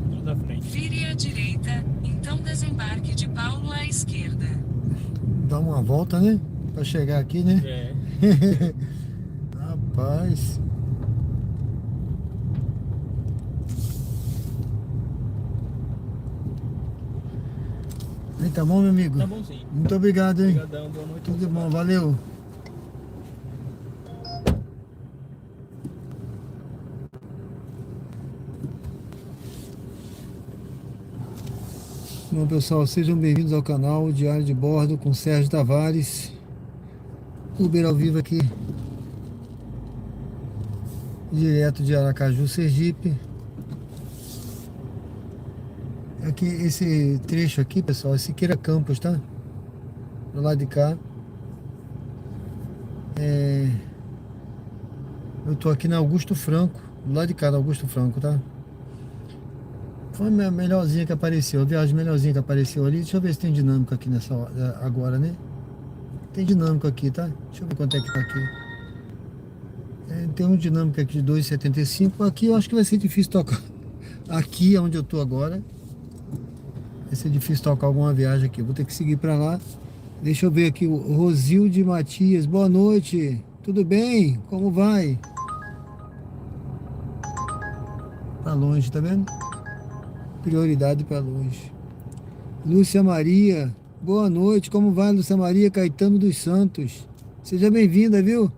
Tudo da frente.
Vire à direita, então desembarque de Paulo à esquerda.
Dá uma volta, né? Pra chegar aqui, né?
É.
Rapaz. Aí, tá bom, meu amigo?
Tá bom sim.
Muito obrigado, hein?
Obrigadão, boa noite.
Tudo bom, valeu. Bom, pessoal, sejam bem-vindos ao canal Diário de Bordo com Sérgio Tavares. Uber ao vivo aqui, direto de Aracaju, Sergipe. Aqui, esse trecho aqui, pessoal, é Siqueira Campos, tá? Do lado de cá. Eu tô aqui na Augusto Franco, do lado de cá da Augusto Franco, tá? Foi a melhorzinha que apareceu, a viagem melhorzinha que apareceu ali. Deixa eu ver se tem dinâmico aqui nessa hora, agora, né? Tem dinâmico aqui, tá? Deixa eu ver quanto é que tá aqui. Tem um dinâmico aqui de 2,75. Aqui eu acho que vai ser difícil tocar. Aqui é onde eu tô agora. Vai ser difícil tocar alguma viagem aqui. Eu vou ter que seguir pra lá. Deixa eu ver aqui o Rosilde Matias. Boa noite. Tudo bem? Como vai? Tá longe, tá vendo? Prioridade para longe. Lúcia Maria, boa noite, como vai, Lúcia Maria? Caetano dos Santos, seja bem-vinda, viu?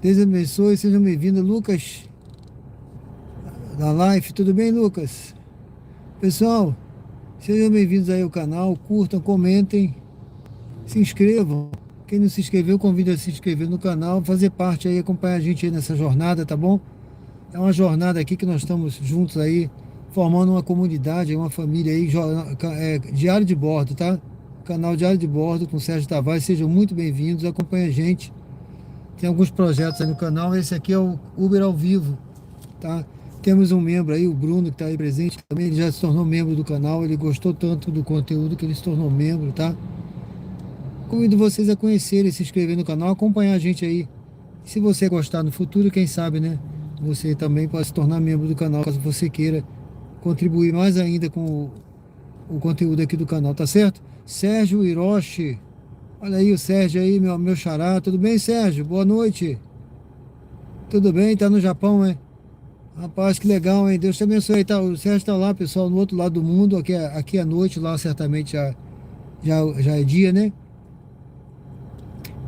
Deus abençoe, seja bem-vinda. Lucas da Life, tudo bem, Lucas? Pessoal, sejam bem-vindos aí ao canal, curtam, comentem, se inscrevam. Quem não se inscreveu, convido a se inscrever no canal, fazer parte aí, acompanhar a gente aí nessa jornada, tá bom? É uma jornada aqui que nós estamos juntos aí, formando uma comunidade, uma família aí, Diário de Bordo, tá? Canal Diário de Bordo com Sérgio Tavares, sejam muito bem-vindos, acompanhem a gente. Tem alguns projetos aí no canal, esse aqui é o Uber ao vivo, tá? Temos um membro aí, o Bruno, que está aí presente também, ele já se tornou membro do canal, ele gostou tanto do conteúdo que ele se tornou membro, tá? Convido vocês a conhecerem, se inscrever no canal, acompanhar a gente aí. Se você gostar no futuro, quem sabe, né? Você também pode se tornar membro do canal, caso você queira contribuir mais ainda com o conteúdo aqui do canal, tá certo? Sérgio Hiroshi, olha aí o Sérgio aí, meu xará, tudo bem, Sérgio? Boa noite. Tudo bem? Tá no Japão, hein? Rapaz, que legal, hein? Deus te abençoe. Tá, o Sérgio tá lá, pessoal, no outro lado do mundo, aqui é noite, lá certamente já é dia, né?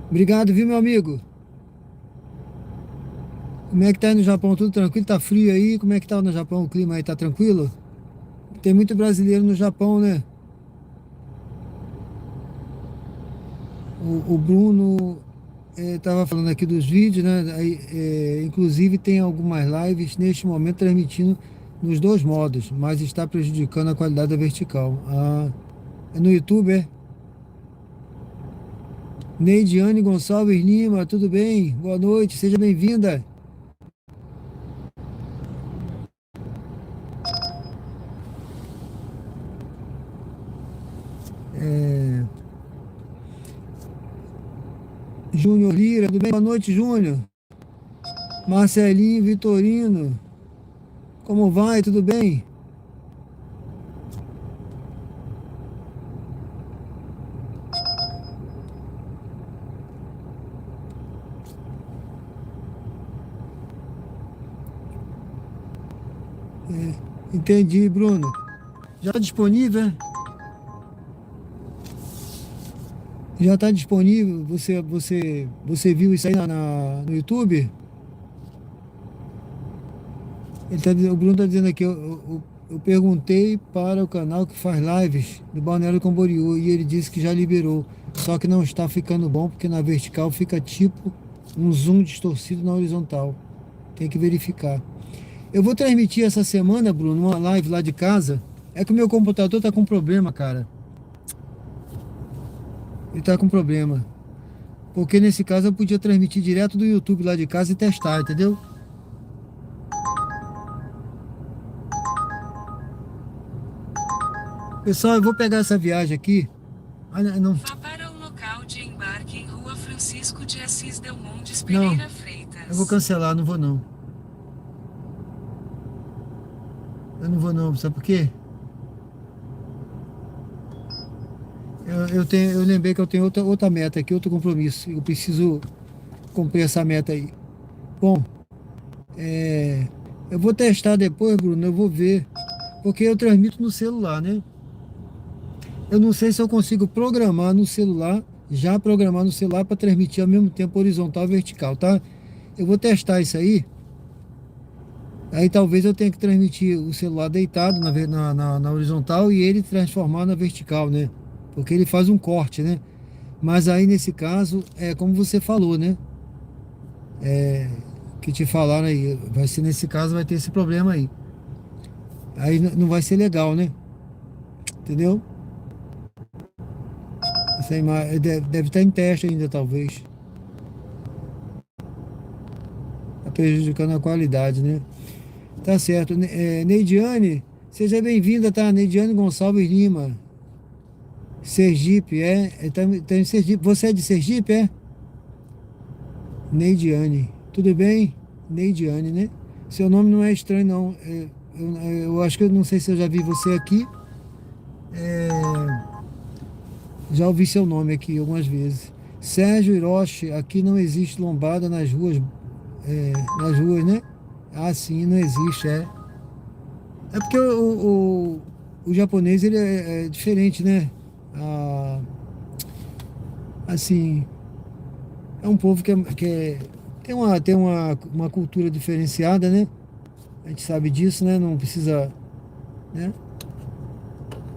Obrigado, viu, meu amigo? Como é que tá aí no Japão? Tudo tranquilo? Tá frio aí? Como é que tá no Japão? O clima aí tá tranquilo? Tem muito brasileiro no Japão, né? O Bruno tava falando aqui dos vídeos, né? Aí, inclusive tem algumas lives neste momento transmitindo nos dois modos, mas está prejudicando a qualidade da vertical. É no YouTube, é? Neidiane Gonçalves Lima, tudo bem? Boa noite, seja bem-vinda. Júnior Lira, tudo bem? Boa noite, Júnior. Marcelinho Vitorino, como vai? Tudo bem? Entendi, Bruno. Já tá disponível, é? Já está disponível? Você viu isso aí no YouTube? O Bruno está dizendo aqui, eu perguntei para o canal que faz lives do Balneário Camboriú e ele disse que já liberou, só que não está ficando bom porque na vertical fica tipo um zoom distorcido na horizontal. Tem que verificar. Eu vou transmitir essa semana, Bruno, uma live lá de casa. É que o meu computador tá com problema, cara. Ele tá com problema. Porque nesse caso eu podia transmitir direto do YouTube lá de casa e testar, entendeu? Pessoal, eu vou pegar essa viagem aqui. Não.
Vá para o local de embarque em Rua Francisco de Assis Delmontes
Não.
Pereira Freitas.
Eu vou cancelar, não vou não. Eu não vou não, sabe por quê? Eu lembrei que eu tenho outra meta aqui, outro compromisso. Eu preciso cumprir essa meta aí. Bom, eu vou testar depois, Bruno, eu vou ver. Porque eu transmito no celular, né? Eu não sei se eu consigo programar no celular, já programar no celular para transmitir ao mesmo tempo horizontal e vertical, tá? Eu vou testar isso aí. Aí talvez eu tenha que transmitir o celular deitado na horizontal e ele transformar na vertical, né? Porque ele faz um corte, né? Mas aí nesse caso, como você falou, né? Que te falaram aí, vai ser nesse caso, vai ter esse problema aí. Aí não vai ser legal, né? Entendeu? Essa imagem deve estar em teste ainda, talvez. Tá prejudicando a qualidade, né? Tá certo. Neidiane, seja bem-vinda, tá? Neidiane Gonçalves Lima. Sergipe, tá em Sergipe. Você é de Sergipe, é? Neidiane. Tudo bem? Neidiane, né? Seu nome não é estranho, não. Eu acho que eu não sei se eu já vi você aqui. Já ouvi seu nome aqui algumas vezes. Sérgio Hiroshi, aqui não existe lombada nas ruas, né? Ah, sim, não existe, É porque o japonês, ele é diferente, né? Assim, é um povo que tem uma cultura diferenciada, né? A gente sabe disso, né? Não precisa, né?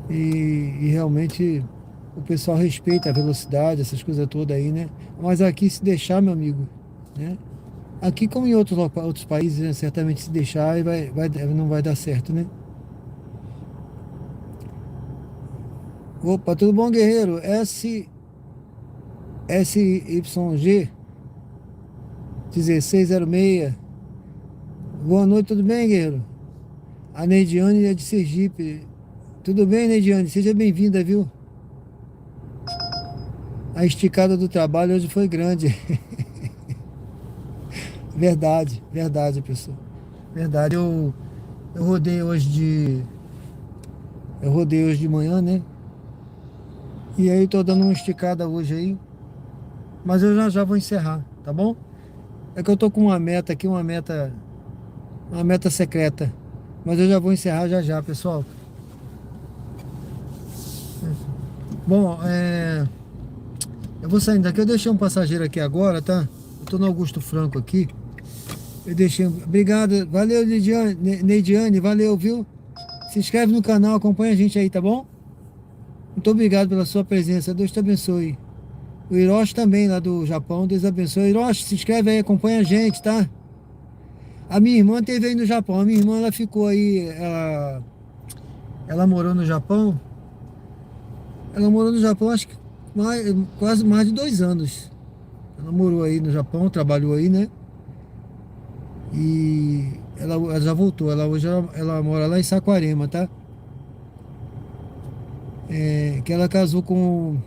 E realmente o pessoal respeita a velocidade, essas coisas todas aí, né? Mas aqui, se deixar, meu amigo, né? Aqui, como em outros países, né? Certamente se deixar, não vai dar certo, né? Opa, tudo bom, guerreiro? SYG 1606. Boa noite, tudo bem, guerreiro? A Neidiane é de Sergipe. Tudo bem, Neidiane? Seja bem-vinda, viu? A esticada do trabalho hoje foi grande. Verdade, pessoal. Verdade. Eu rodei hoje de manhã, né? E aí tô dando uma esticada hoje aí. Mas eu já vou encerrar, tá bom? É que eu tô com uma meta aqui, uma meta secreta. Mas eu já vou encerrar já, pessoal. Bom, eu vou saindo daqui. Eu deixei um passageiro aqui agora, tá? Eu tô no Augusto Franco aqui. Eu deixei. Obrigado. Valeu, Neidiane. Valeu, viu? Se inscreve no canal, acompanha a gente aí, tá bom? Muito obrigado pela sua presença. Deus te abençoe. O Hiroshi também, lá do Japão. Deus abençoe. Hiroshi, se inscreve aí, acompanha a gente, tá? A minha irmã teve aí no Japão. A minha irmã, ela ficou aí. Ela morou no Japão. Ela morou no Japão, acho que quase mais de 2 anos. Ela morou aí no Japão, trabalhou aí, né? E ela já voltou. Hoje ela mora lá em Saquarema, tá? Que ela casou com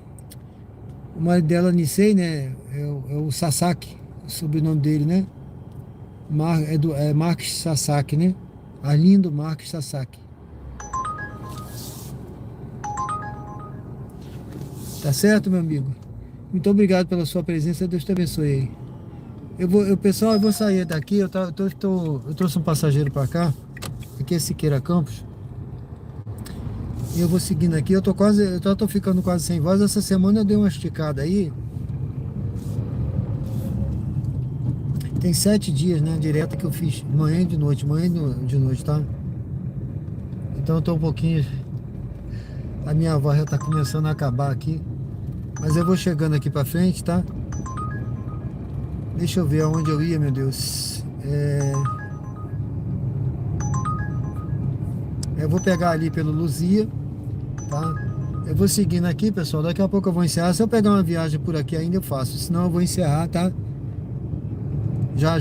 o marido dela, Nisei, né? É o Sasaki, o sobrenome dele, né? Marques Sasaki, né? Arlindo Marques Sasaki. Tá certo, meu amigo? Muito obrigado pela sua presença. Deus te abençoe aí. Pessoal, eu vou sair daqui. Eu trouxe um passageiro para cá. Aqui aqui é Siqueira Campos. E eu vou seguindo aqui, eu tô ficando quase sem voz. Essa semana eu dei uma esticada aí. Tem 7 dias, né, direta que eu fiz manhã e de noite, tá? Então eu tô um pouquinho... A minha voz já tá começando a acabar aqui. Mas eu vou chegando aqui pra frente, tá? Deixa eu ver aonde eu ia, meu Deus. Eu vou pegar ali pelo Luzia, tá? Eu vou seguindo aqui, pessoal. Daqui a pouco eu vou encerrar. Se eu pegar uma viagem por aqui ainda eu faço. Senão eu vou encerrar, tá? Já.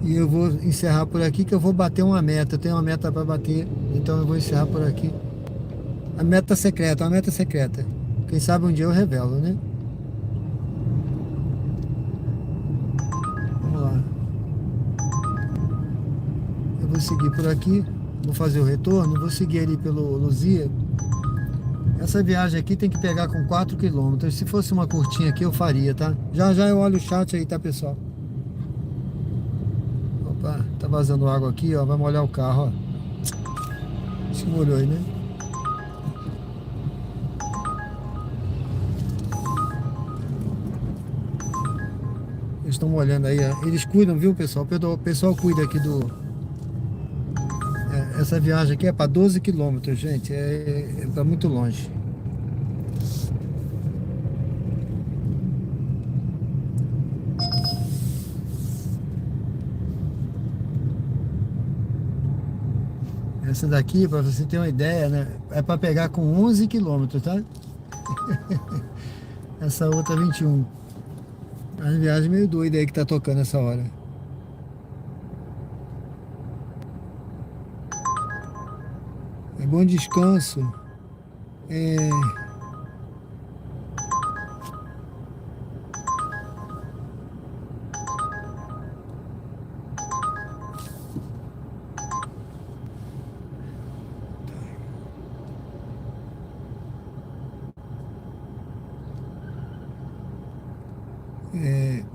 E eu vou encerrar por aqui que eu vou bater uma meta. Eu tenho uma meta para bater. Então eu vou encerrar por aqui. A meta secreta. Quem sabe um dia eu revelo, né? Vamos lá. Eu vou seguir por aqui. Vou fazer o retorno. Vou seguir ali pelo Luzia. Essa viagem aqui tem que pegar com 4 km. Se fosse uma curtinha aqui eu faria, tá? Já eu olho o chat aí, tá, pessoal? Opa, tá vazando água aqui, ó. Vai molhar o carro, ó. Acho que molhou aí, né? Eles estão molhando aí, ó. Eles cuidam, viu, pessoal? O pessoal cuida aqui do... Essa viagem aqui é para 12 km, gente. Tá muito longe. Essa daqui, para você ter uma ideia, né? É para pegar com 11 km, tá? Essa outra 21. É uma viagem meio doida aí que tá tocando essa hora. Bom descanso.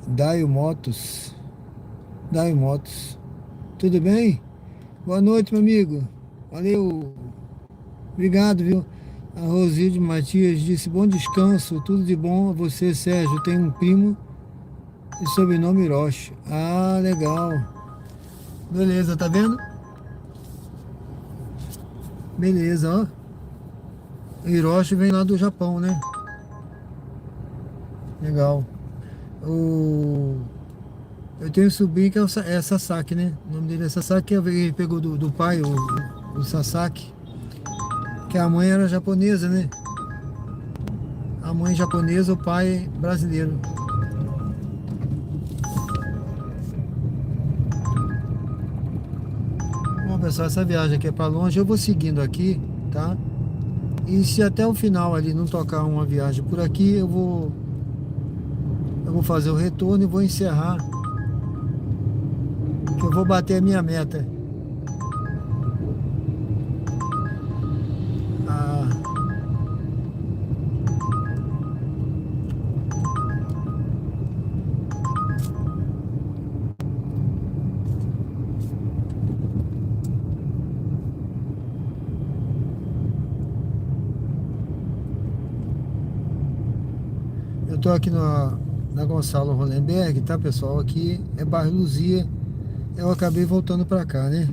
Daio Motos. Tudo bem? Boa noite, meu amigo. Valeu. Obrigado, viu? A Rosilde Matias disse: bom descanso, tudo de bom a você, Sérgio. Tem um primo de sobrenome Hiroshi. Ah, legal. Beleza, tá vendo? Beleza, ó. Hiroshi vem lá do Japão, né? Legal. Eu tenho um sobrinho que é Sasaki, né? O nome dele é Sasaki, ele pegou do pai, o Sasaki. Que a mãe era japonesa, né? A mãe japonesa, o pai brasileiro. Bom, pessoal, essa viagem aqui é para longe. Eu vou seguindo aqui, tá? E se até o final ali não tocar uma viagem por aqui, eu vou fazer o retorno e vou encerrar. Que eu vou bater a minha meta. Eu tô aqui na Gonçalo Hollenberg, tá, pessoal? Aqui é bairro Luzia. Eu acabei voltando pra cá, né?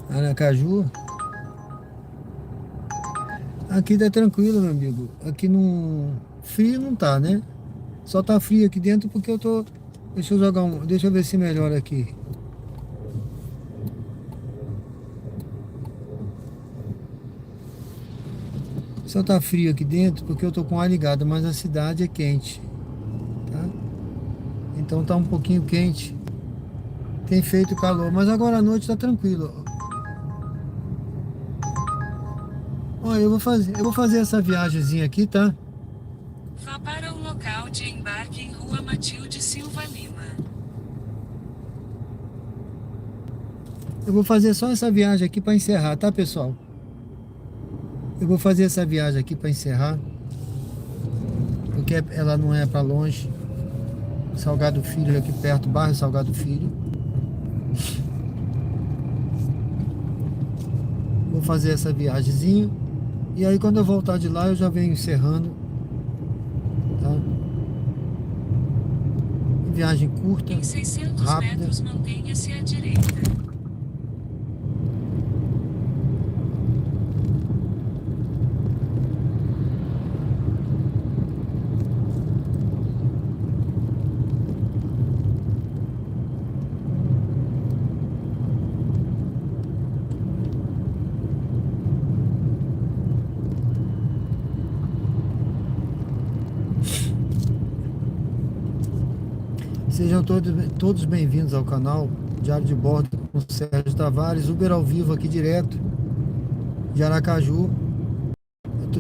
Aracaju. Aqui tá tranquilo, meu amigo. Aqui não... Frio não tá, né? Só tá frio aqui dentro porque eu tô... Deixa eu ver se melhora aqui. Só tá frio aqui dentro porque eu tô com ar ligado, mas a cidade é quente, tá? Então tá um pouquinho quente. Tem feito calor, mas agora à noite tá tranquilo. Olha, eu vou fazer essa viagemzinha aqui, tá?
Vá para o local de embarque em Rua Matilde Silva Lima.
Eu vou fazer só essa viagem aqui para encerrar, tá, pessoal? Eu vou fazer essa viagem aqui para encerrar. ela não é para longe. Salgado Filho, aqui perto, bairro Salgado Filho. Vou fazer essa viagemzinha. E aí quando eu voltar de lá eu já venho encerrando. Tá? Viagem curta,
Em 600
rápida.
metros, mantenha-se à direita.
Sejam todos bem-vindos ao canal Diário de Bordo com Sérgio Tavares, Uber ao vivo aqui direto de Aracaju,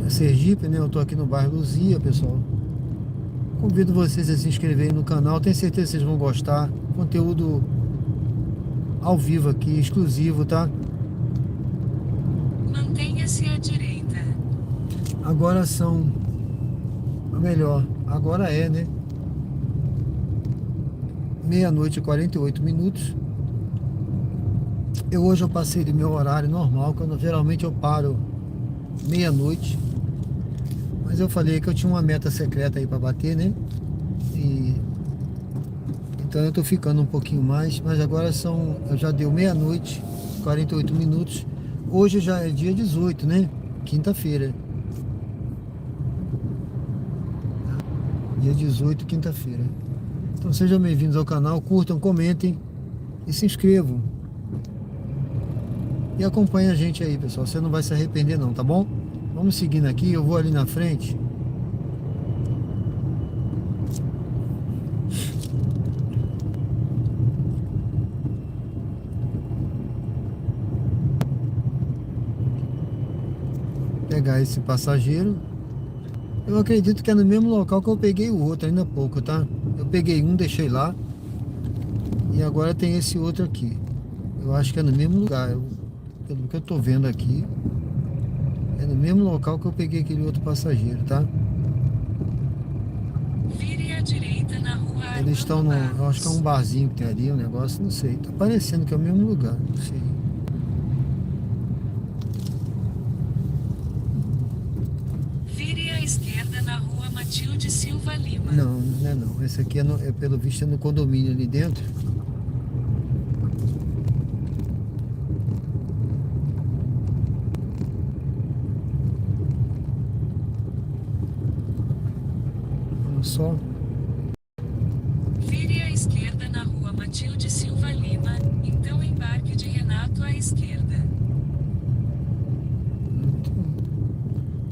Sergipe, né? Eu tô aqui no bairro Luzia, pessoal. Convido vocês a se inscreverem no canal, tenho certeza que vocês vão gostar. Conteúdo ao vivo aqui, exclusivo, tá?
Mantenha-se à direita.
Agora são, ou melhor, agora é, né? Meia-noite e 48 minutos. Hoje eu passei do meu horário normal, quando geralmente eu paro meia-noite. Mas eu falei que eu tinha uma meta secreta aí para bater, né? Então eu tô ficando um pouquinho mais, mas agora eu já deu meia-noite, 48 minutos. Hoje já é dia 18, né? Quinta-feira. Dia 18, quinta-feira. Então sejam bem-vindos ao canal, curtam, comentem e se inscrevam. E acompanhem a gente aí, pessoal. Você não vai se arrepender não, tá bom? Vamos seguindo aqui, eu vou ali na frente. Pegar esse passageiro. Eu acredito que é no mesmo local que eu peguei o outro ainda há pouco, tá? Eu peguei um, deixei lá. E agora tem esse outro aqui. Eu acho que é no mesmo lugar. Pelo que eu tô vendo aqui, é no mesmo local que eu peguei aquele outro passageiro, tá?
Vire à direita na rua.
Eles estão no... Eu acho que é um barzinho que tem ali, um negócio, não sei. Tá parecendo que é o mesmo lugar, não sei.
Vire à esquerda na rua Matilde Silva Lima.
Não, não é não. Esse aqui é pelo visto é no condomínio ali dentro. Olha só.
Vire à esquerda na rua Matilde Silva Lima, então embarque de Renato à esquerda.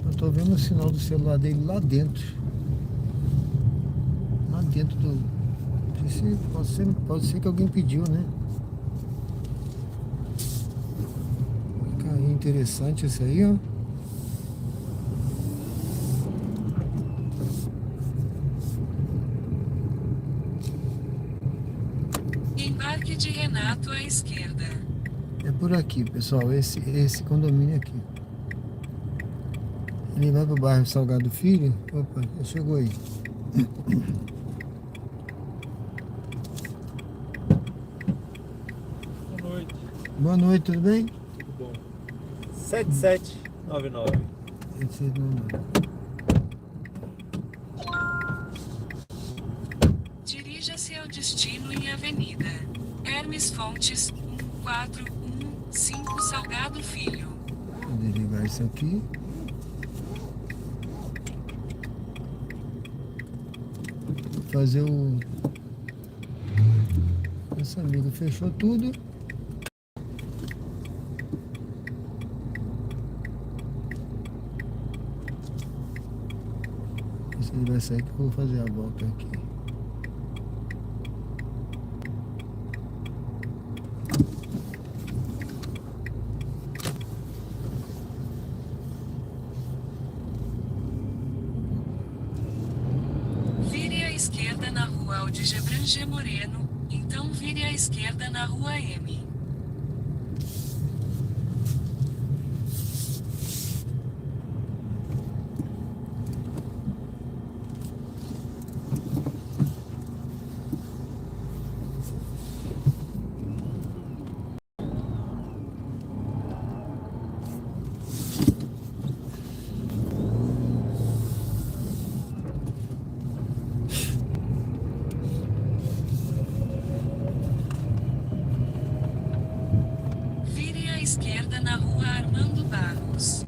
Eu tô vendo o sinal do celular dele lá dentro. Lá dentro do... Pode ser que alguém pediu, né? Carrinho interessante esse aí, ó.
Embarque de Renato à esquerda.
É por aqui, pessoal, esse condomínio aqui. Ele vai pro bairro Salgado Filho. Opa, já chegou aí.
Boa noite,
Boa noite, tudo bem?
tudo bom? 7799.
Esse não...
Dirija-se ao destino em Avenida Hermes Fontes, 1415 Salgado Filho.
Vou desligar isso aqui. Fazer o... Esse amigo fechou tudo. Se ele vai sair que eu vou fazer a volta aqui.
Vire à esquerda na rua Aldir Branger Moreno, então vire à esquerda na rua M. esquerda na rua Armando Barros.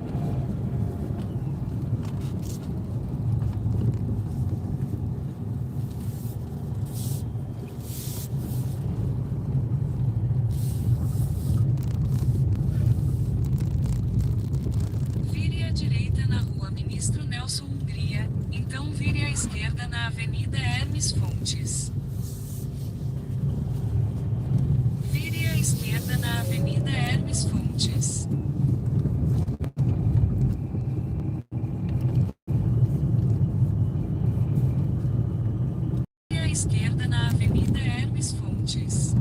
Vire à direita na rua Ministro Nelson Hungria, então vire à esquerda na Avenida Hermes Fontes. Vire à esquerda na Avenida Hermes Fontes. Vire à esquerda na Avenida Hermes Fontes.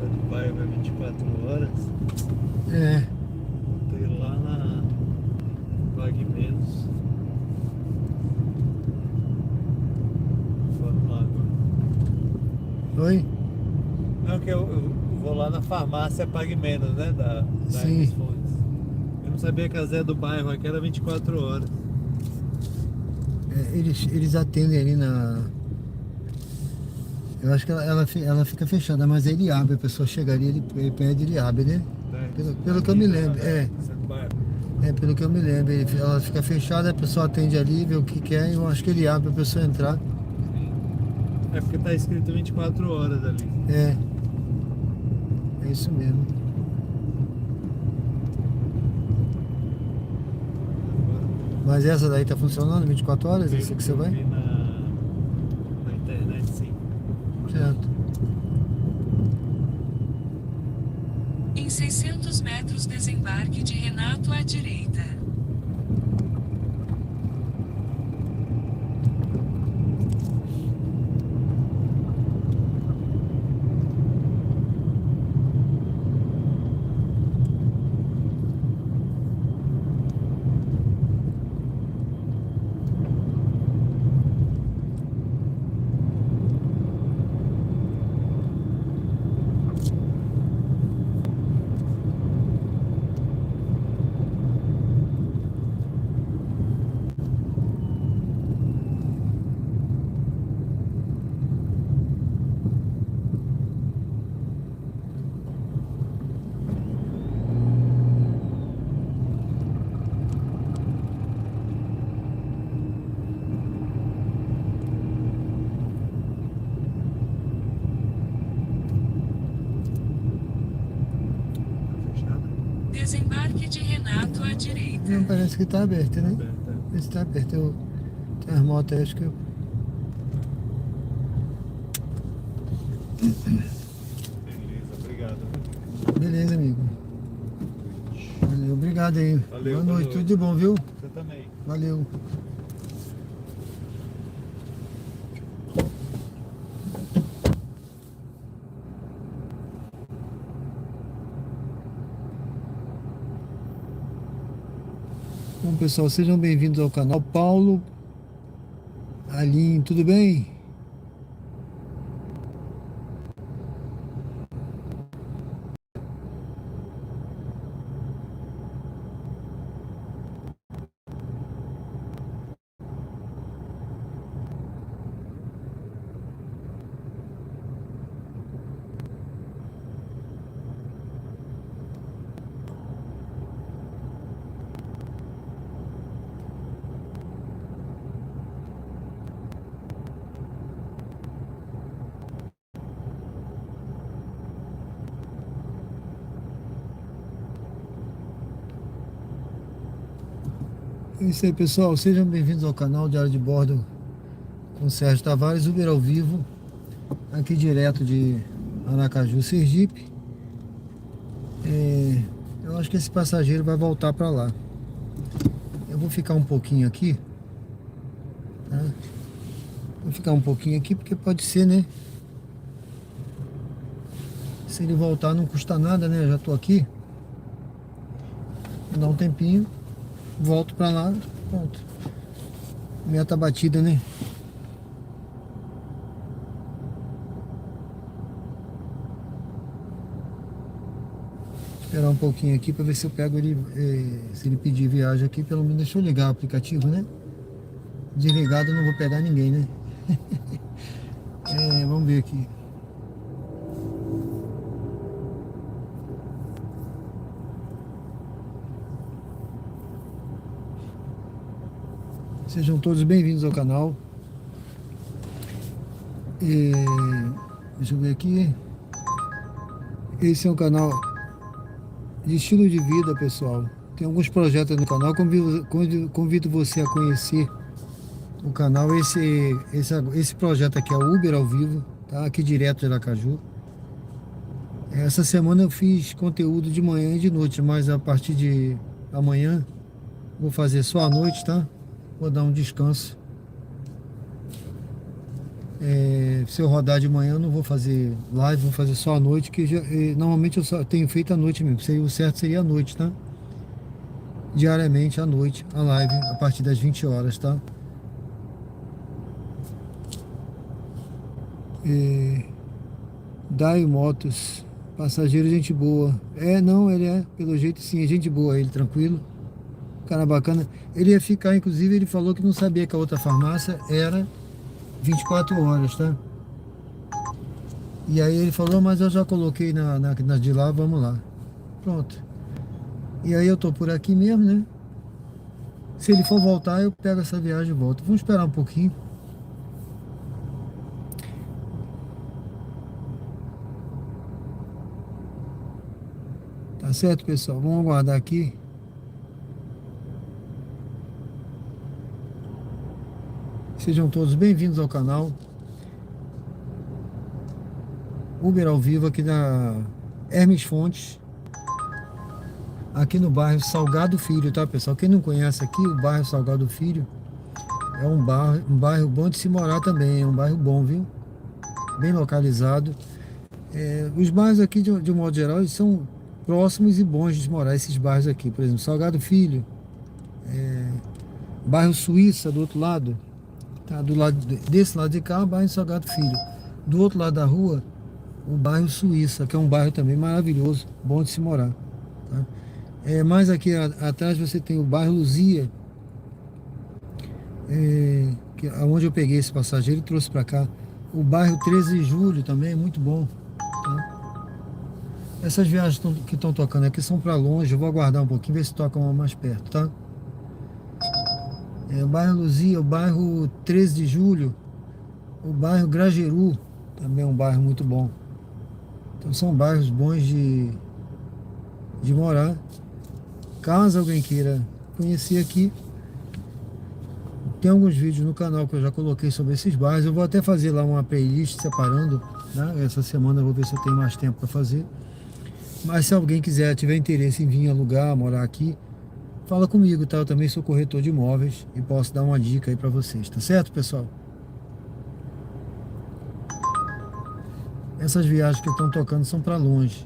Do bairro é 24 horas.
É,
Tô indo lá na Pague Menos. Vamos lá agora.
oi?
Não, que eu vou lá na farmácia Pague Menos, né? Da
Sim.
Hermes Fontes. Eu não sabia que a Zé do bairro aqui era 24 horas.
É, eles atendem ali na... Eu acho que ela fica fechada, mas ele abre, a pessoa chega ali, ele pede, ele abre, né? Pelo que eu me lembro,
Zé do bairro.
pelo que eu me lembro, ela fica fechada, a pessoa atende ali, vê o que quer, e eu acho que ele abre pra pessoa entrar.
É porque tá escrito 24 horas ali.
É isso mesmo. Mas essa daí tá funcionando 24 horas, essa que você
Eu
vai?
vi na internet, sim.
Certo.
Em 600 metros desembarque de Renato à direita. Desembarque de Renato à direita.
Não, parece que tá aberto, né?
Aberta.
Esse tá aberto. Tem as motos aí, acho que eu...
Beleza, obrigado.
Beleza, amigo. Valeu, obrigado aí.
Valeu,
boa
boa
noite,
noite.
tudo de bom, viu?
Você também.
Valeu. Bom, pessoal, sejam bem-vindos ao canal. Paulo, Aline, tudo bem? É isso aí, pessoal. Sejam bem-vindos ao canal Diário de Bordo com Sérgio Tavares, Uber ao vivo, aqui direto de Aracaju, Sergipe. Eu acho que esse passageiro vai voltar para lá. Eu vou ficar um pouquinho aqui, tá? Vou ficar um pouquinho aqui porque pode ser, né? Se ele voltar não custa nada, né? Eu já tô aqui. Vou dar um tempinho, volto pra lá, pronto. Meta batida, né? Esperar um pouquinho aqui para ver se eu pego ele, se ele pedir viagem aqui, pelo menos deixa eu ligar o aplicativo, né? Desligado eu não vou pegar ninguém, né? Vamos ver aqui. Sejam todos bem-vindos ao canal. Deixa eu ver aqui. Esse é um canal de estilo de vida, pessoal. Tem alguns projetos no canal. Convido você a conhecer o canal. Esse projeto aqui é o Uber ao vivo, tá? Aqui direto de Aracaju. Essa semana eu fiz conteúdo de manhã e de noite, mas a partir de amanhã vou fazer só à noite, tá? Vou dar um descanso. Se eu rodar de manhã eu não vou fazer live, vou fazer só à noite, que normalmente eu só tenho feito à noite mesmo. O certo seria à noite, tá? Diariamente à noite, a live, a partir das 20 horas, tá? Dai Motos, passageiro, gente boa. Não, ele pelo jeito sim, é gente boa, ele tranquilo. Cara bacana. Ele ia ficar, inclusive, ele falou que não sabia que a outra farmácia era 24 horas, tá? E aí ele falou, mas eu já coloquei na de lá, vamos lá. Pronto. E aí eu tô por aqui mesmo, né? Se ele for voltar, eu pego essa viagem e volto. Vamos esperar um pouquinho. Tá certo, pessoal? Vamos aguardar aqui. Sejam todos bem-vindos ao canal Uber ao vivo aqui na Hermes Fontes, aqui no bairro Salgado Filho, tá, pessoal? Quem não conhece aqui, o bairro Salgado Filho é um bairro bom de se morar também, é um bairro bom, viu? Bem localizado. Os bairros aqui, de um modo geral, eles são próximos e bons de se morar, esses bairros aqui. Por exemplo, Salgado Filho, bairro Suíça, do outro lado. Tá, desse lado de cá, o bairro Salgado Filho. Do outro lado da rua, o bairro Suíça, que é um bairro também maravilhoso, bom de se morar. Tá? Mais aqui atrás você tem o bairro Luzia, onde eu peguei esse passageiro e trouxe para cá. O bairro 13 de Julho também é muito bom. Tá? Essas viagens que estão tocando aqui são para longe, eu vou aguardar um pouquinho, ver se tocam uma mais perto, tá? O bairro Luzia, o bairro 13 de Julho, o bairro Grajeru, também é um bairro muito bom. Então são bairros bons de morar. Caso alguém queira conhecer aqui, tem alguns vídeos no canal que eu já coloquei sobre esses bairros. Eu vou até fazer lá uma playlist separando, né? Essa semana eu vou ver se eu tenho mais tempo para fazer. Mas se alguém tiver interesse em vir alugar, morar aqui, fala comigo, tá? Eu também sou corretor de imóveis e posso dar uma dica aí pra vocês, tá certo, pessoal? Essas viagens que estão tocando são pra longe.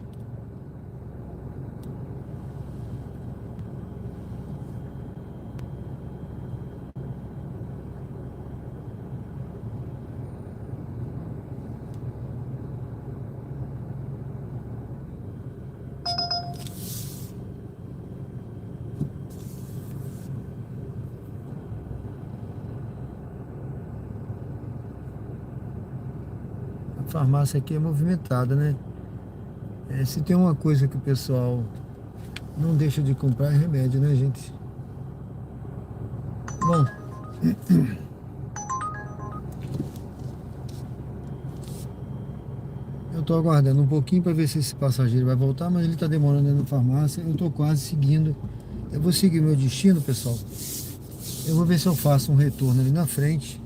A farmácia aqui é movimentada, né? Se tem uma coisa que o pessoal não deixa de comprar é remédio, né, gente? Bom, eu tô aguardando um pouquinho para ver se esse passageiro vai voltar, mas ele tá demorando na farmácia. Eu tô quase seguindo. Eu vou seguir meu destino, pessoal. Eu vou ver se eu faço um retorno ali na frente.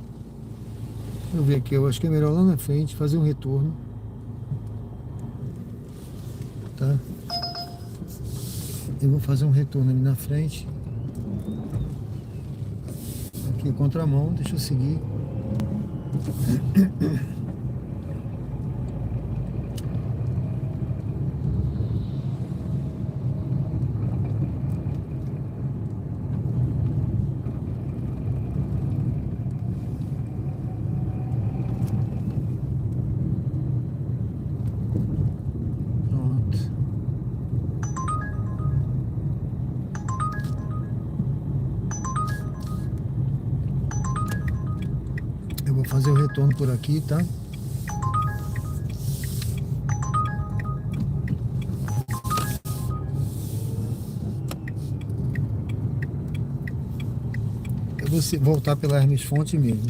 Deixa eu ver aqui, eu acho que é melhor lá na frente fazer um retorno. Tá? Eu vou fazer um retorno ali na frente. Aqui contramão, deixa eu seguir. fazer o retorno por aqui, tá? Eu vou voltar pela Hermes Fonte mesmo.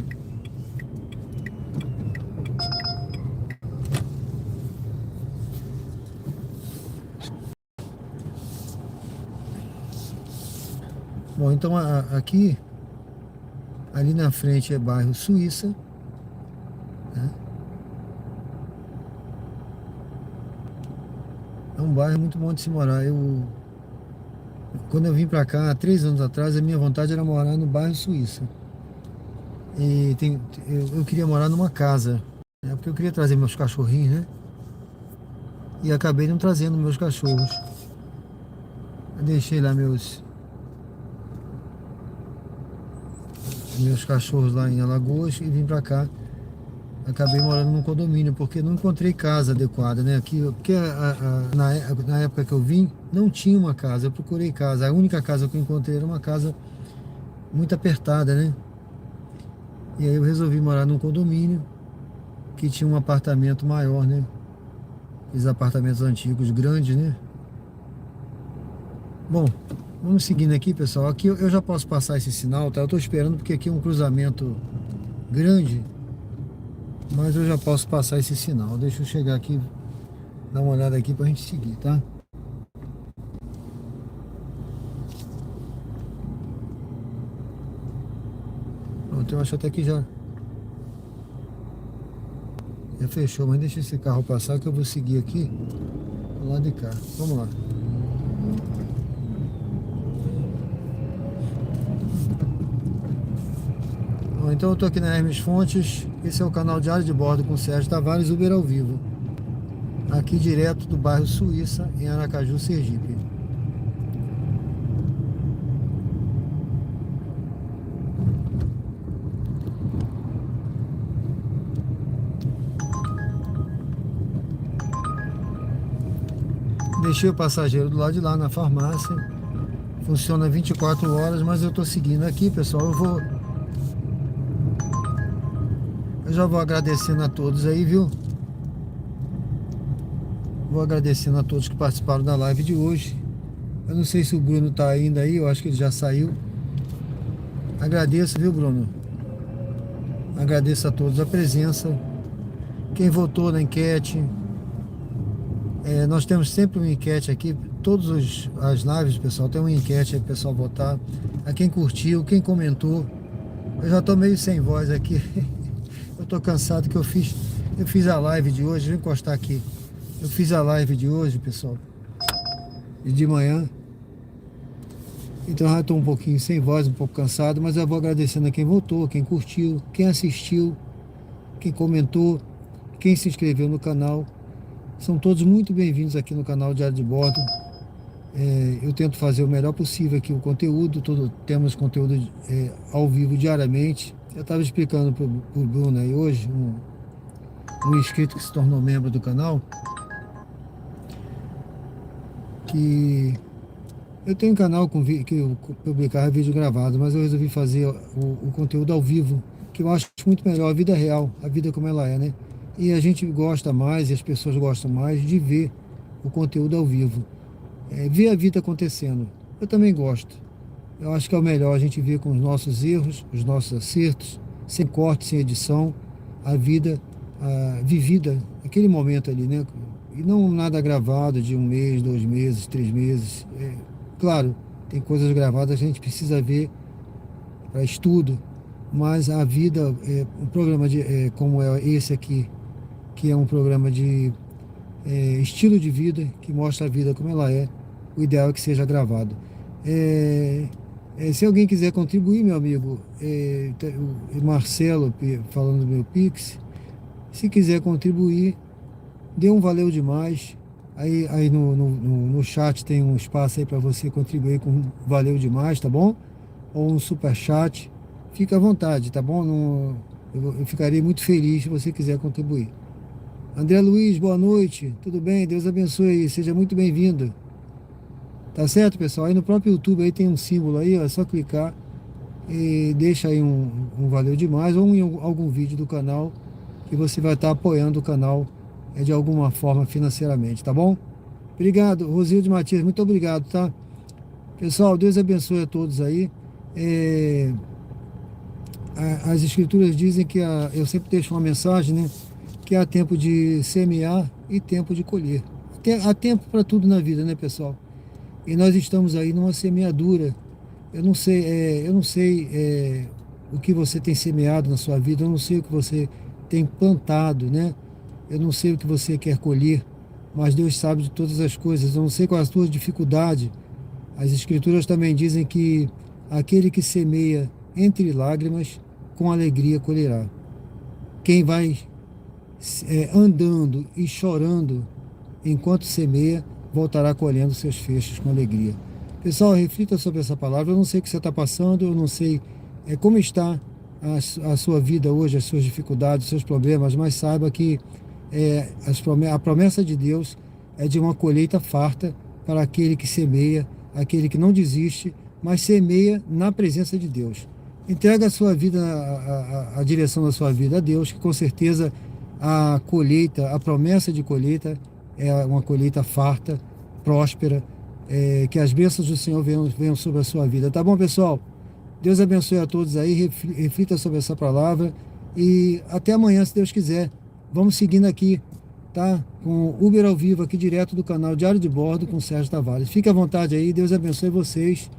Bom, então aqui, ali na frente é bairro Suíça, né? É um bairro muito bom de se morar. Quando eu vim pra cá, há 3 anos atrás, a minha vontade era morar no bairro Suíça. E eu queria morar numa casa, né? Porque eu queria trazer meus cachorrinhos, né? E acabei não trazendo meus cachorros. Eu deixei lá meus cachorros lá em Alagoas e vim pra cá. Acabei morando num condomínio porque não encontrei casa adequada, né? Porque na época que eu vim não tinha uma casa, eu procurei casa. A única casa que eu encontrei era uma casa muito apertada, né? E aí eu resolvi morar num condomínio que tinha um apartamento maior, né? Esses apartamentos antigos grandes, né? Bom, vamos seguindo aqui, pessoal. Aqui eu já posso passar esse sinal, tá? Eu tô esperando porque aqui é um cruzamento grande, mas eu já posso passar esse sinal. Deixa eu chegar aqui, dar uma olhada aqui pra gente seguir, tá? Pronto, eu acho até que já fechou, mas deixa esse carro passar que eu vou seguir aqui do lado de cá. Vamos lá. Bom, então eu tô aqui na Hermes Fontes. Esse é o canal Diário de Bordo com Sérgio Tavares, Uber ao vivo. Aqui direto do bairro Suíça, em Aracaju, Sergipe. Deixei o passageiro do lado de lá na farmácia. Funciona 24 horas, mas eu tô seguindo aqui, pessoal. Eu já vou agradecendo a todos aí, viu? Vou agradecendo a todos que participaram da live de hoje. Eu não sei se o Bruno tá ainda aí, eu acho que ele já saiu. Agradeço, viu, Bruno? Agradeço a todos a presença. Quem votou na enquete. Nós temos sempre uma enquete aqui. Todas as lives, pessoal, tem uma enquete aí pro pessoal votar. A quem curtiu, quem comentou. Eu já tô meio sem voz aqui. Eu tô cansado que eu fiz a live de hoje. Vou encostar aqui. Eu fiz a live de hoje, pessoal, de manhã. Então já estou um pouquinho sem voz, um pouco cansado, mas eu vou agradecendo a quem votou, quem curtiu, quem assistiu, quem comentou, quem se inscreveu no canal. São todos muito bem-vindos aqui no canal Diário de Bordo. Eu tento fazer o melhor possível aqui o conteúdo. Temos conteúdo ao vivo diariamente. Eu estava explicando para o Bruno aí hoje, um inscrito que se tornou membro do canal, que eu tenho um canal que eu publicar vídeo gravado, mas eu resolvi fazer o conteúdo ao vivo, que eu acho muito melhor, a vida real, a vida como ela é, né? E a gente gosta mais, e as pessoas gostam mais de ver o conteúdo ao vivo, ver a vida acontecendo. Eu também gosto. Eu acho que é o melhor a gente ver com os nossos erros, os nossos acertos, sem corte, sem edição, a vida vivida, aquele momento ali, né? E não nada gravado de 1 mês, 2 meses, 3 meses. Claro, tem coisas gravadas que a gente precisa ver para estudo, mas a vida, um programa como é esse aqui, que é um programa de estilo de vida, que mostra a vida como ela é, o ideal é que seja gravado. Se alguém quiser contribuir, meu amigo, o Marcelo falando do meu Pix, se quiser contribuir, dê um valeu demais. Aí no chat tem um espaço aí para você contribuir com valeu demais, tá bom? Ou um super chat. Fica à vontade, tá bom? Eu ficaria muito feliz se você quiser contribuir. André Luiz, boa noite. Tudo bem? Deus abençoe aí. Seja muito bem-vindo. Tá certo, pessoal? Aí no próprio YouTube aí tem um símbolo aí, ó, é só clicar e deixa aí um valeu demais ou em algum vídeo do canal que você vai estar apoiando o canal de alguma forma financeiramente, tá bom? Obrigado, Rosilde Matias, muito obrigado, tá? Pessoal, Deus abençoe a todos aí. As escrituras dizem que eu sempre deixo uma mensagem, né? Que há tempo de semear e tempo de colher. Há tempo para tudo na vida, né, pessoal? E nós estamos aí numa semeadura. Eu não sei o que você tem semeado na sua vida, eu não sei o que você tem plantado, né? Eu não sei o que você quer colher, mas Deus sabe de todas as coisas. Eu não sei qual é a sua dificuldade. As escrituras também dizem que aquele que semeia entre lágrimas, com alegria colherá. Quem vai andando e chorando enquanto semeia, voltará colhendo seus feixes com alegria. Pessoal, reflita sobre essa palavra. Eu não sei o que você está passando, eu não sei como está a sua vida hoje, as suas dificuldades, os seus problemas, mas saiba que a promessa de Deus é de uma colheita farta para aquele que semeia, aquele que não desiste, mas semeia na presença de Deus. Entrega a sua vida, a direção da sua vida a Deus, que com certeza a colheita, a promessa de colheita é uma colheita farta, próspera, que as bênçãos do Senhor venham sobre a sua vida. Tá bom, pessoal? Deus abençoe a todos aí, reflita sobre essa palavra e até amanhã, se Deus quiser. Vamos seguindo aqui, tá? Com Uber ao vivo aqui direto do canal Diário de Bordo com Sérgio Tavares. Fique à vontade aí, Deus abençoe vocês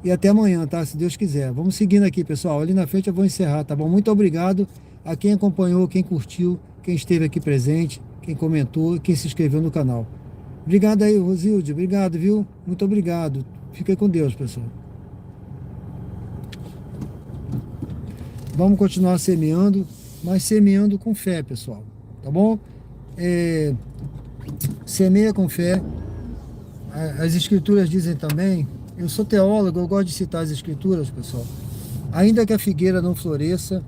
e até amanhã, tá? Se Deus quiser. Vamos seguindo aqui, pessoal. Ali na frente eu vou encerrar, tá bom? Muito obrigado a quem acompanhou, quem curtiu, quem esteve aqui presente, quem comentou, quem se inscreveu no canal. Obrigado aí, Rosilde. Obrigado, viu? Muito obrigado. Fique com Deus, pessoal. Vamos continuar semeando, mas semeando com fé, pessoal. Tá bom? Semeia com fé. As escrituras dizem também, eu sou teólogo, eu gosto de citar as escrituras, pessoal. Ainda que a figueira não floresça,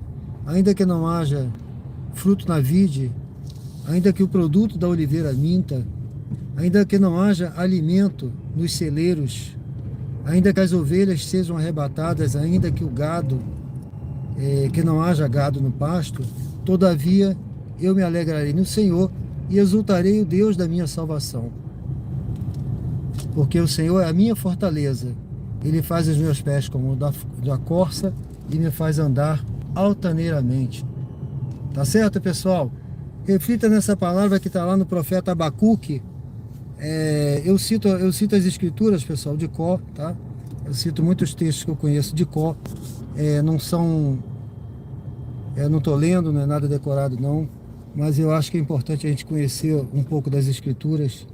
ainda que não haja fruto na vide, ainda que o produto da oliveira minta, ainda que não haja alimento nos celeiros, ainda que as ovelhas sejam arrebatadas, ainda que o gado, que não haja gado no pasto, todavia eu me alegrarei no Senhor e exultarei o Deus da minha salvação. Porque o Senhor é a minha fortaleza. Ele faz os meus pés como da corça e me faz andar altaneiramente. Tá certo, pessoal? Reflita nessa palavra que está lá no profeta Abacuque. Eu cito as escrituras, pessoal, de cor, tá? Eu cito muitos textos que eu conheço de cor. Não estou lendo, não é nada decorado não, mas eu acho que é importante a gente conhecer um pouco das escrituras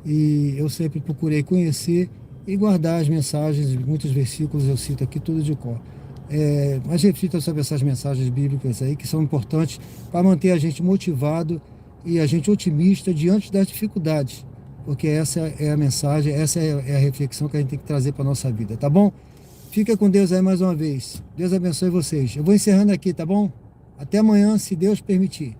e eu sempre procurei conhecer e guardar as mensagens, muitos versículos eu cito aqui tudo de cor. Mas reflita sobre essas mensagens bíblicas aí que são importantes para manter a gente motivado e a gente otimista diante das dificuldades, porque essa é a mensagem, essa é a reflexão que a gente tem que trazer para a nossa vida, tá bom? Fica com Deus aí mais uma vez. Deus abençoe vocês. Eu vou encerrando aqui, tá bom? Até amanhã, se Deus permitir.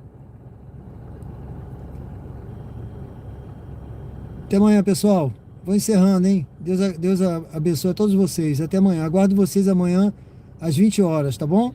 Até amanhã, pessoal. Vou encerrando, hein? Deus abençoe a todos vocês. Até amanhã. Aguardo vocês amanhã às 20 horas, tá bom?